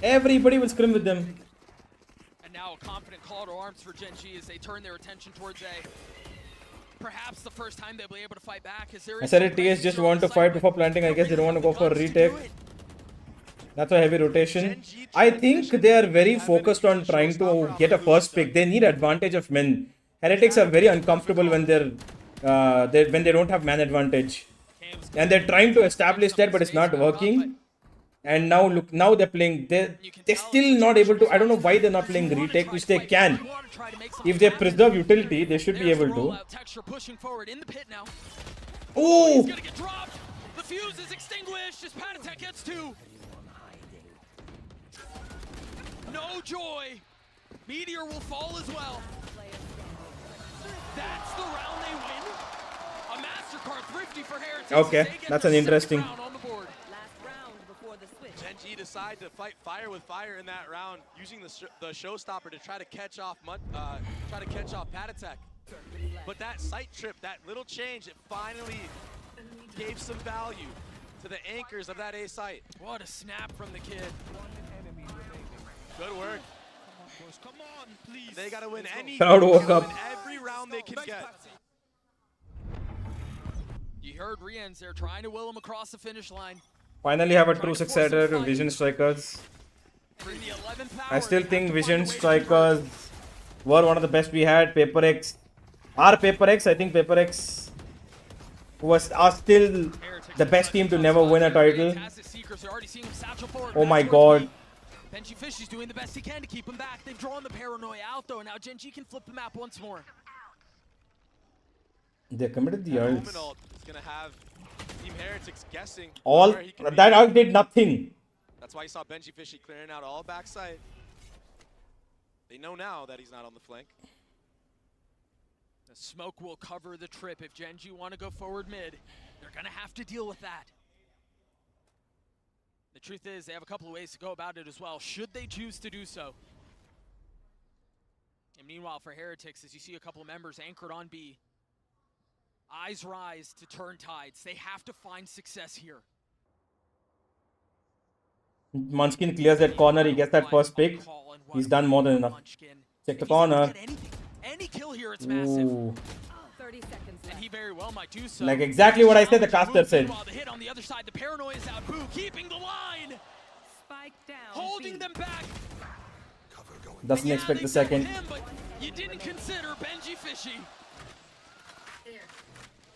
everybody will scrim with them. And now a confident call to arms for Gen.G as they turn their attention towards A. Perhaps the first time they'll be able to fight back. I said it, TS just want to fight before planting. I guess they don't want to go for a retake. That's a heavy rotation. I think they are very focused on trying to get a first pick. They need advantage of men. Heretics are very uncomfortable when when they don't have man advantage. And they're trying to establish that, but it's not working. And now look, now they're playing. They're still not able to. I don't know why they're not playing retake, which they can. If they preserve utility, they should be able to. Oh! The fuse is extinguished as Panatek gets 2. No joy. Meteor will fall as well. That's the round they win. A MasterCard thrifty for Heretics. Okay, that's an interesting. Gen.G decide to fight fire with fire in that round, using the showstopper to try to catch off Patatek. But that sight trip, that little change, it finally gave some value to the anchors of that A site. What a snap from the kid. Good work. Come on, please. They gotta win Crowd woke up. every round they can get. You heard Riens there trying to will him across the finish line. Finally have a true successor to Vision Strikers. I still think Vision Strikers were one of the best we had. Paper X. Our Paper X, I think Paper X are still the best team to never win a title. Oh my god. Benji Fish is doing the best he can to keep him back. They've drawn the paranoia out though, and now Gen.G can flip the map once more. They committed the ults. It's gonna have Team Heretics guessing. All that ult did nothing. That's why you saw Benji Fishy clearing out all backside. They know now that he's not on the flank. The smoke will cover the trip. If Gen.G want to go forward mid, they're gonna have to deal with that. The truth is, they have a couple of ways to go about it as well, should they choose to do so. And meanwhile, for Heretics, as you see a couple of members anchored on B, eyes rise to turn tides. They have to find success here. Munchkin clears that corner. He gets that first pick. He's done more than enough. Check the corner. Any kill here, it's massive. Ooh. 30 seconds And he very well might do so. Like exactly what I said, the caster said. Meanwhile, the hit on the other side, the paranoia is out. Boo, keeping the line. Spike down. Holding them back. Doesn't expect the second. Him, but you didn't consider Benji Fishy.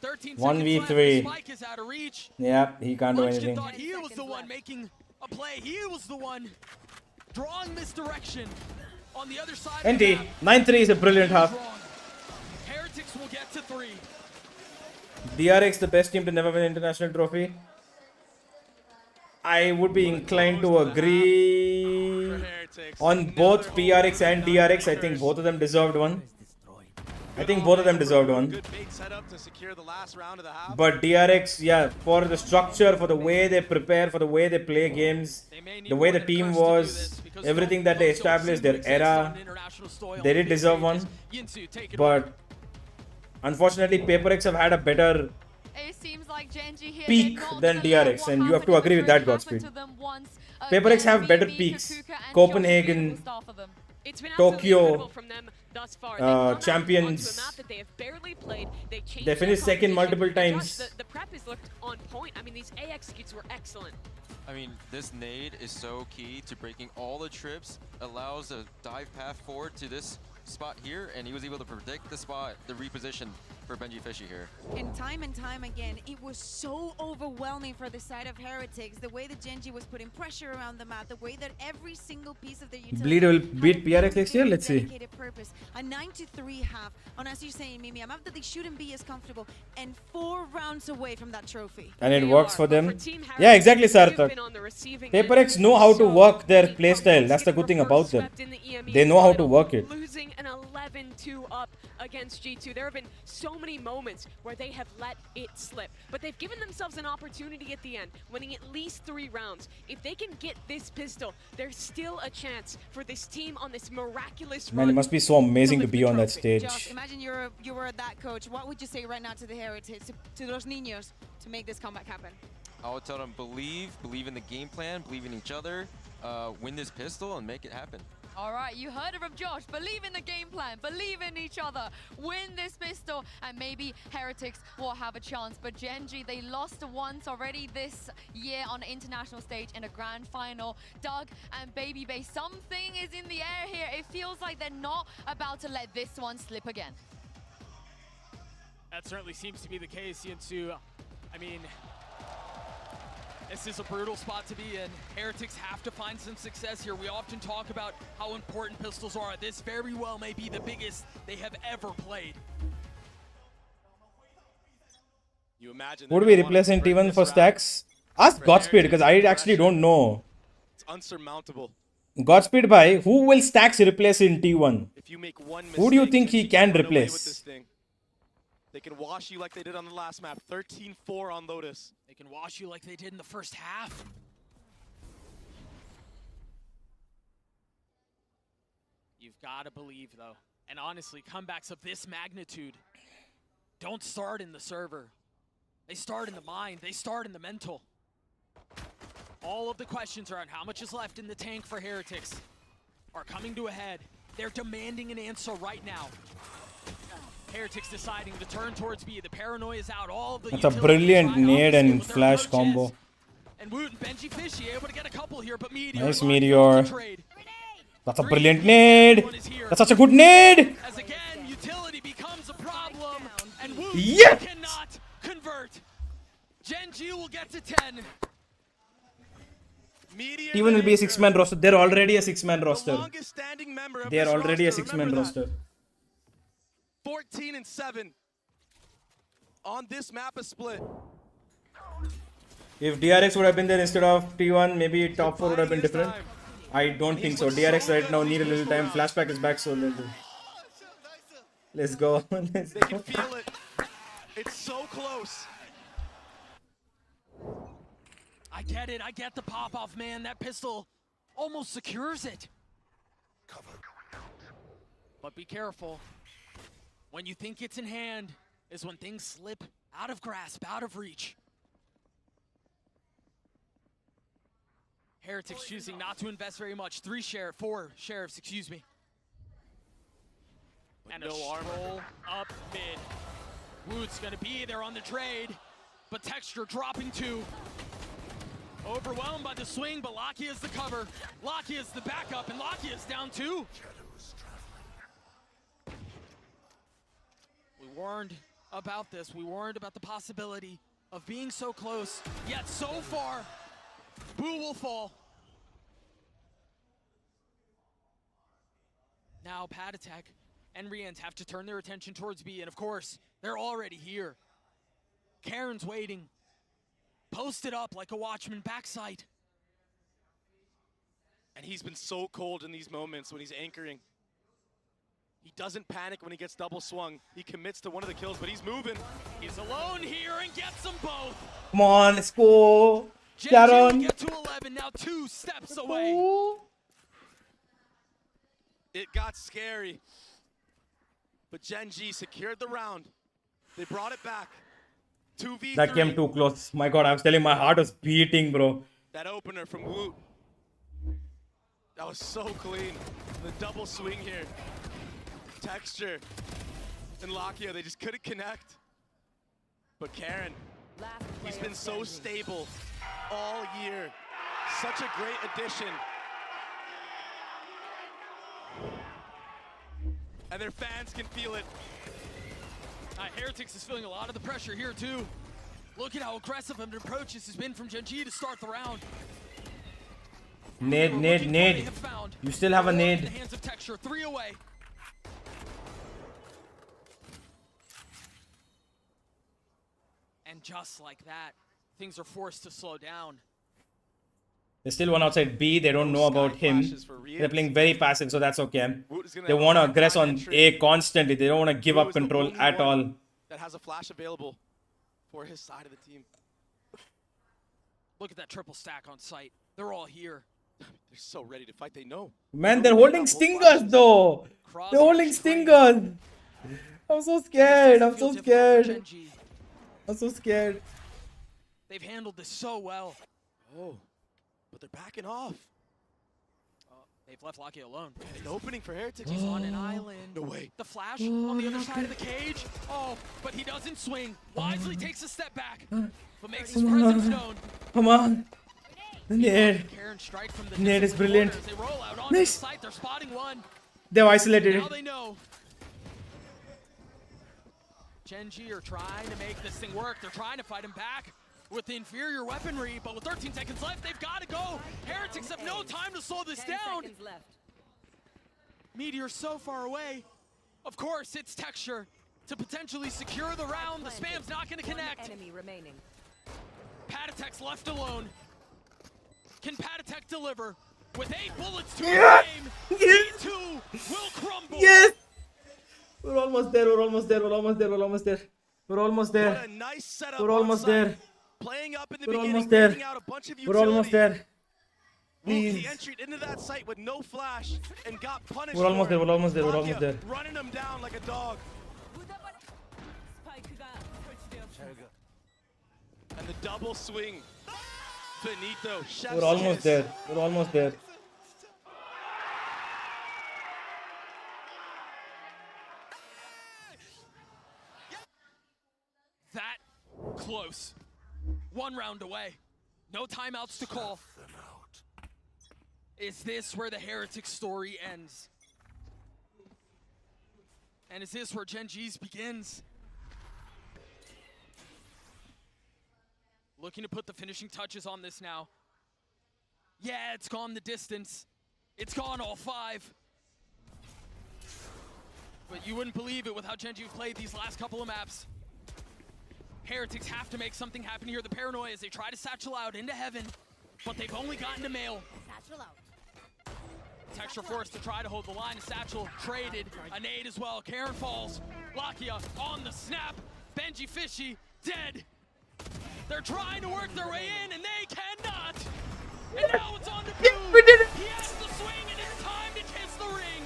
13 1v3. seconds left. Spike is out of reach. Yeah, he can't do Munchkin anything. thought he was the one making a play. He was the one drawing this direction. On the other side. NT, 9-3 is a brilliant half. Heretics will get to 3. DRX, the best team to never win an international trophy. I would be inclined to agree on both PRX and DRX. I think both of them deserved one. But DRX, yeah, for the structure, for the way they prepare, for the way they play games, the way the team was, everything that they established, their era, they did deserve one. But unfortunately, PaperX have had a better peak than DRX, and you have to agree with that, Godspeed. PaperX have better peaks. Copenhagen, It's been Tokyo, incredible from them thus far. champions. They have barely played. They finished second multiple times. The prep has looked on point. I mean, these A executes were excellent. I mean, this nade is so key to breaking all the trips, allows a dive path forward to this spot here, and he was able to predict the spot, the reposition for Benji Fishy here. And time again, it was so overwhelming for the side of Heretics. The way that Genji was putting pressure around the map, the way that every single piece of their utility Bleed will beat PRX next year. Let's see. Purpose. A 9-3 half on, as you're saying, Mimi, a map that they shouldn't be as comfortable, and 4 rounds away from that trophy. And it works for them. Yeah, exactly, Sarthak. PaperX know how to work their playstyle. That's the good thing about them. They know how to work it. Losing an 11-2 up against G2. There have been so many moments where they have let it slip, but they've given themselves an opportunity at the end, winning at least 3 rounds. If they can get this pistol, there's still a chance for this team on this miraculous run. Man, it must be so amazing to be on that stage. Josh, imagine you were that coach. What would you say right now to the Heretics, to those niños, to make this comeback happen? I would tell them believe in the game plan, believe in each other, win this pistol and make it happen. All right, you heard it from Josh. Believe in the game plan, believe in each other, win this pistol, and maybe Heretics will have a chance. But Genji, they lost once already this year on the international stage in a grand final. Doug and Baby Bay, something is in the air here. It feels like they're not about to let this one slip again. That certainly seems to be the case, Yinsu. I mean, this is a brutal spot to be in. Heretics have to find some success here. We often talk about how important pistols are. This very well may be the biggest they have ever played. You imagine Would we replace in T1 for stacks? Ask Godspeed, because I actually don't know. It's unsurmountable. Godspeed by who will stacks replace in T1? If you make one Who do you mistake, think he can replace? They can wash you like they did on the last map. 13-4 on Lotus. They can wash you like they did in the first half. You've got to believe, though. And honestly, comebacks of this magnitude don't start in the server. They start in the mind. They start in the mental. All of the questions around how much is left in the tank for Heretics are coming to a head. They're demanding an answer right now. Heretics deciding to turn towards B. The paranoia is out. All of the That's a brilliant nade and flash combo. And Woot and Benji Fishy able to get a couple here, but Meteor. Nice Meteor. That's a brilliant nade. That's such a good nade. As again, utility becomes a problem, and Woot cannot convert. Genji will get to 10. T1 will be a 6-man roster. They're already a 6-man roster. They're already a 6-man roster. 14-7 on this map is split. If DRX would have been there instead of T1, maybe top 4 would have been different. I don't think so. DRX right now need a little time. Flashback is back, so let's go. Let's They can feel it. It's so close. I get it. I get the pop-off, man. That pistol almost secures it. But be careful. When you think it's in hand is when things slip out of grasp, out of reach. Heretics choosing not to invest very much. 4 sheriffs, excuse me. And no stroll up mid. Woot's gonna be there on the trade, but Texture dropping 2. Overwhelmed by the swing, but Lakia is the cover. Lakia is the backup, and Lakia is down 2. We warned about this. We warned about the possibility of being so close, yet so far. Boo will fall. Now Patatek and Rians have to turn their attention towards B, and of course, they're already here. Karen's waiting. Posted up like a watchman backside. And he's been so cold in these moments when he's anchoring. He doesn't panic when he gets double swung. He commits to one of the kills, but he's moving. He's alone here and gets them both. Come on, let's go. Sharon get to 11, now 2 steps away. It got scary. But Gen G secured the round. They brought it back. 2v3. That came too close. My God, I was telling my heart was beating, bro. That opener from Woot. That was so clean. The double swing here. Texture and Lakia, they just couldn't connect. But Karen, he's been so stable all year. Such a great addition. And their fans can feel it. Heretics is feeling a lot of the pressure here too. Look at how aggressive of an approach this has been from Gen G to start the round. Nade. You still have a nade. In the hands of Texture, 3 away. And just like that, things are forced to slow down. There's still one outside B. They don't know about him. They're playing very passive, so that's okay. They want to aggress on A constantly. They don't want to give up control at all. That has a flash available for his side of the team. Look at that triple stack on site. They're all here. They're so ready to fight. They know. Man, they're holding stingers though. They're holding stingers. I'm so scared. I'm so scared. I'm so scared. They've handled this so well. Oh. But they're backing off. They've left Lakia alone. An opening for Heretics. He's on an island. No way. The flash on the other side of the cage. Oh, but he doesn't swing. Wisely takes a step back, but makes his presence known. Come on. The nade. Karen strike from the Nade is brilliant. They roll out onto the site. They're spotting one. They've isolated it. Now they know. Gen G are trying to make this thing work. They're trying to fight him back with inferior weaponry, but with 13 seconds left, they've got to go. Heretics have no time to slow this down. Meteor so far away. Of course, it's Texture to potentially secure the round. The spam's not going to connect. Enemy remaining. Patatek's left alone. Can Patatek deliver? With 8 bullets to yes! his game, yes! E2 will crumble. Yes! We're almost there. We're almost there. We're almost there. We're almost there. We're almost there. What a nice setup. We're almost there. Playing up in the We're beginning, almost there. taking out a bunch of We're almost there. He entered into that site with no flash and got punished. We're almost there. We're almost there. We're Lakia almost there. running him down like a dog. And the double swing. Benito. We're almost there. We're almost there. That close. 1 round away. No timeouts to call. Is this where the Heretic story ends? And is this where Gen G's begins? Looking to put the finishing touches on this now. Yeah, it's gone the distance. It's gone all 5. But you wouldn't believe it with how Gen G have played these last couple of maps. Heretics have to make something happen here. The paranoia as they try to satchel out into heaven, but they've only gotten to mail. Satchel out. Texture forced to try to hold the line. Satchel traded. A nade as well. Karen falls. Lakia on the snap. Benji Fishy dead. They're trying to work their way in, and they cannot. And now it's on to Yes, Boom. we did it. He has the swing and it's time to kiss the ring.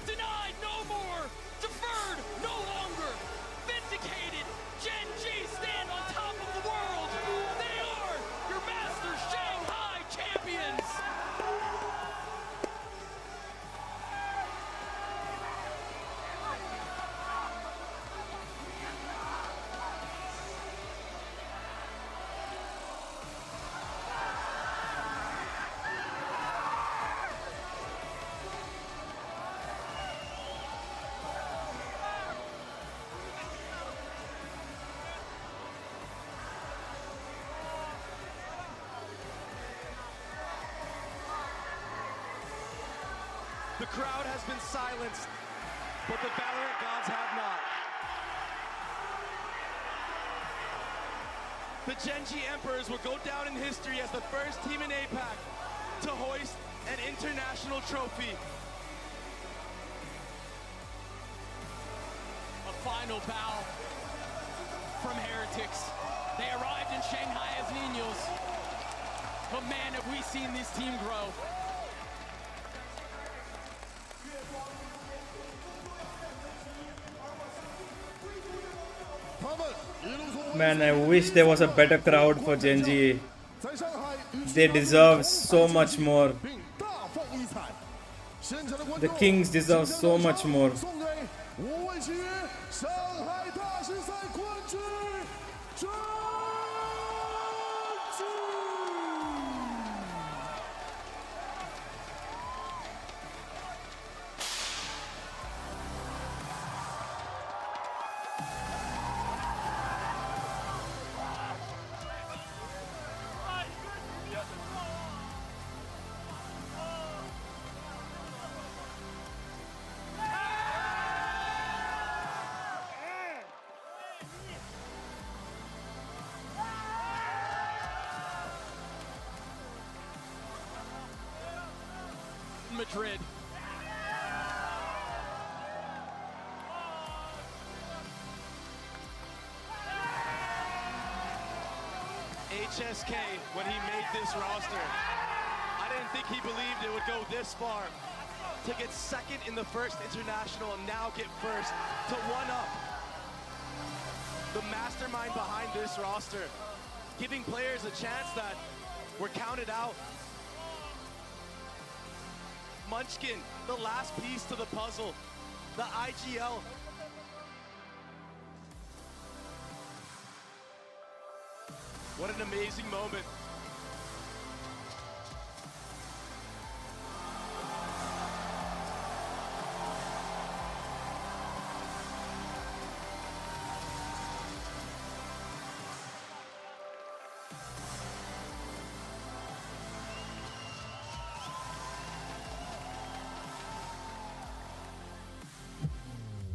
Denied no more. Deferred no longer. Vindicated. Gen G stand on top of the world. They are your master Shanghai champions. The crowd has been silenced, but the Valorant gods have not. The Gen G Emperors will go down in history as the first team in APAC to hoist an international trophy. A final bow from Heretics. They arrived in Shanghai as niños. But man, have we seen this team grow. Man, I wish there was a better crowd for Gen G. They deserve so much more. The Kings deserve so much more. Madrid. HSK, when he made this roster, I didn't think he believed it would go this far. To get second in the first international and now get first, to one up the mastermind behind this roster, giving players a chance that were counted out. Munchkin, the last piece to the puzzle, the IGL. What an amazing moment.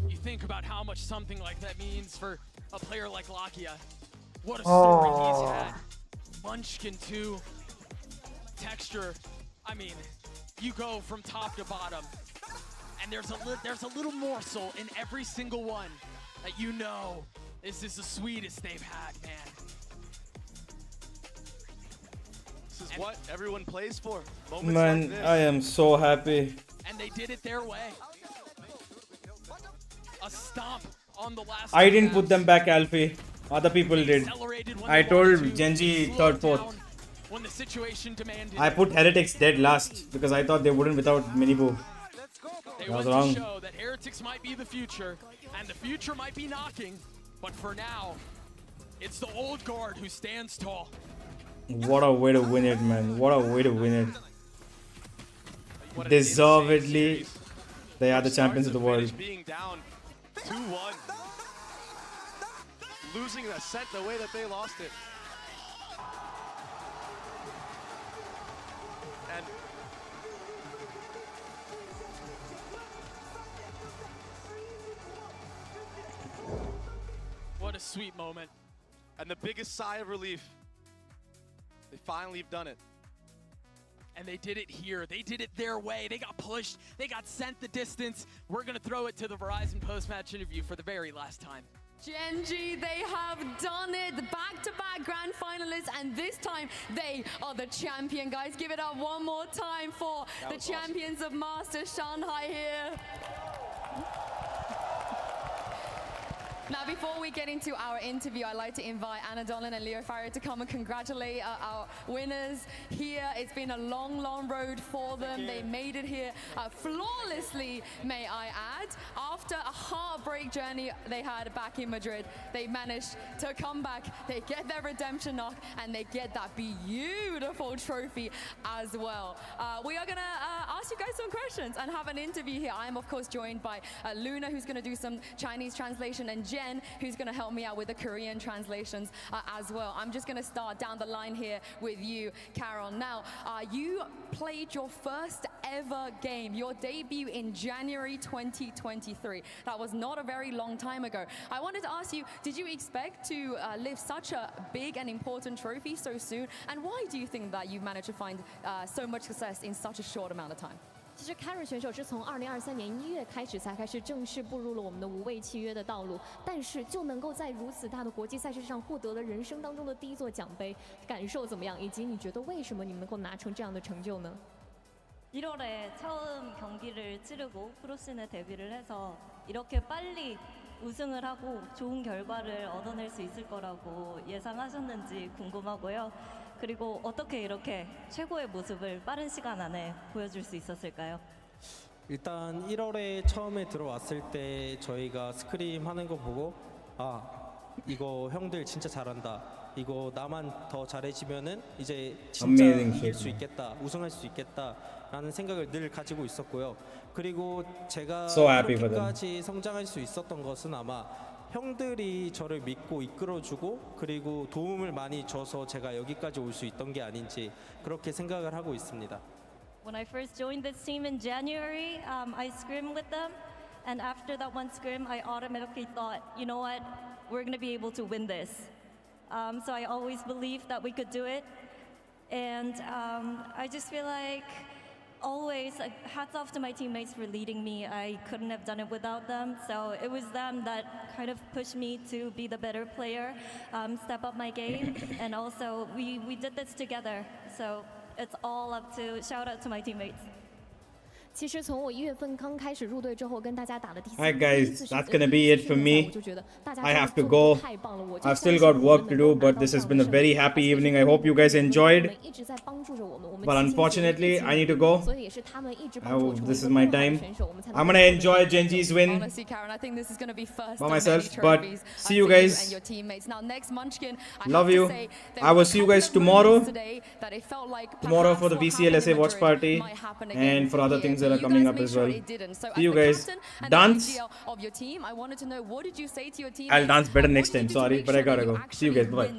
You think about how much something like that means for a player like Lakia. What a story he's had. Munchkin too. Texture. I mean, you go from top to bottom, and there's a little morsel in every single one that you know this is the sweetest they've had, man. This is what everyone plays for. Moments Man, like this. I am so happy. And they did it their way. A stomp on the last. I didn't put them back, Alfie. Other people did. I told Genji third, fourth. When the situation demanded. I put Heretics dead last because I thought they wouldn't without Minibu. They I was went wrong. to show that Heretics might be the future, and the future might be knocking, but for now, it's the old guard who stands tall. What a way to win it, man. What a way to win it. Deservedly, they are the champions of the world. Being down 2-1. Losing the Ascent the way that they lost it. And What a sweet moment. and the biggest sigh of relief. They finally have done it. And they did it here. They did it their way. They got pushed. They got sent the distance. We're going to throw it to the Verizon post-match interview for the very last time. Gen.G, they have done it. Back-to-back grand finalists, and this time they are the champion, guys. Give it up one more time for the champions of Masters Shanghai here. Now, before we get into our interview, I'd like to invite Anna Dolan and Leo Farrier to come and congratulate our winners here. It's been a long, long road for them. They made it here flawlessly, may I add. After a heartbreak journey they had back in Madrid, they managed to come back. They get their redemption knock, and they get that beautiful trophy as well. We are going to ask you guys some questions and have an interview here. I am, of course, joined by Luna, who's going to do some Chinese translation, and Jen, who's going to help me out with the Korean translations as well. I'm just going to start down the line here with you, Carol. Now, you played your first ever game, your debut in January 2023. That was not a very long time ago. I wanted to ask you, did you expect to lift such a big and important trophy so soon? And why do you think that you've managed to find so much success in such a short amount of time? 其实 Karen 选手是从2023年1月开始才开始正式步入了我们的无畏契约的道路，但是就能够在如此大的国际赛事上获得了人生当中的第一座奖杯，感受怎么样？以及你觉得为什么你们能够拿成这样的成就呢？ 1월에 처음 경기를 치르고 프로씬에 데뷔를 해서 이렇게 빨리 우승을 하고 좋은 결과를 얻어낼 수 있을 거라고 예상하셨는지 궁금하고요. 그리고 어떻게 이렇게 최고의 모습을 빠른 시간 안에 보여줄 수 있었을까요? 일단 1월에 처음에 들어왔을 때 저희가 스크림 하는 거 보고 아 이거 형들 진짜 잘한다. 이거 나만 더 잘해지면은 이제 진짜 이길 수 있겠다. 우승할 수 있겠다라는 생각을 늘 가지고 있었고요. 그리고 제가 이렇게까지 성장할 수 있었던 것은 아마 형들이 저를 믿고 이끌어주고 그리고 도움을 많이 줘서 제가 여기까지 올 수 있던 게 아닌지 그렇게 생각을 하고 있습니다. When I first joined this team in January, I scrimmed with them, and after that one scrim, I automatically thought, you know what, we're going to be able to win this. So I always believed that we could do it, and I just feel like always, hats off to my teammates for leading me. I couldn't have done it without them. So it was them that kind of pushed me to be the better player, step up my game, and also we did this together. So it's all up to, shout out to my teammates. 其实从我1月份刚开始入队之后，跟大家打的第4 Alright guys, that's gonna be it for me. I have to go. I've still got work to do, but this has been a very happy evening. I hope you guys enjoyed. But unfortunately, I need to go. This is my time. I'm gonna enjoy Gen.G's win Honestly, Karen, I think this is going to be first by myself. But see you guys. Your teammates. Now, next Munchkin, Love you. I will see you guys tomorrow. Tomorrow for the VCLSA watch party and for other things that are coming up as well. See you guys. Dance. I'll dance better next time. Sorry, but I gotta go. See you guys. Bye.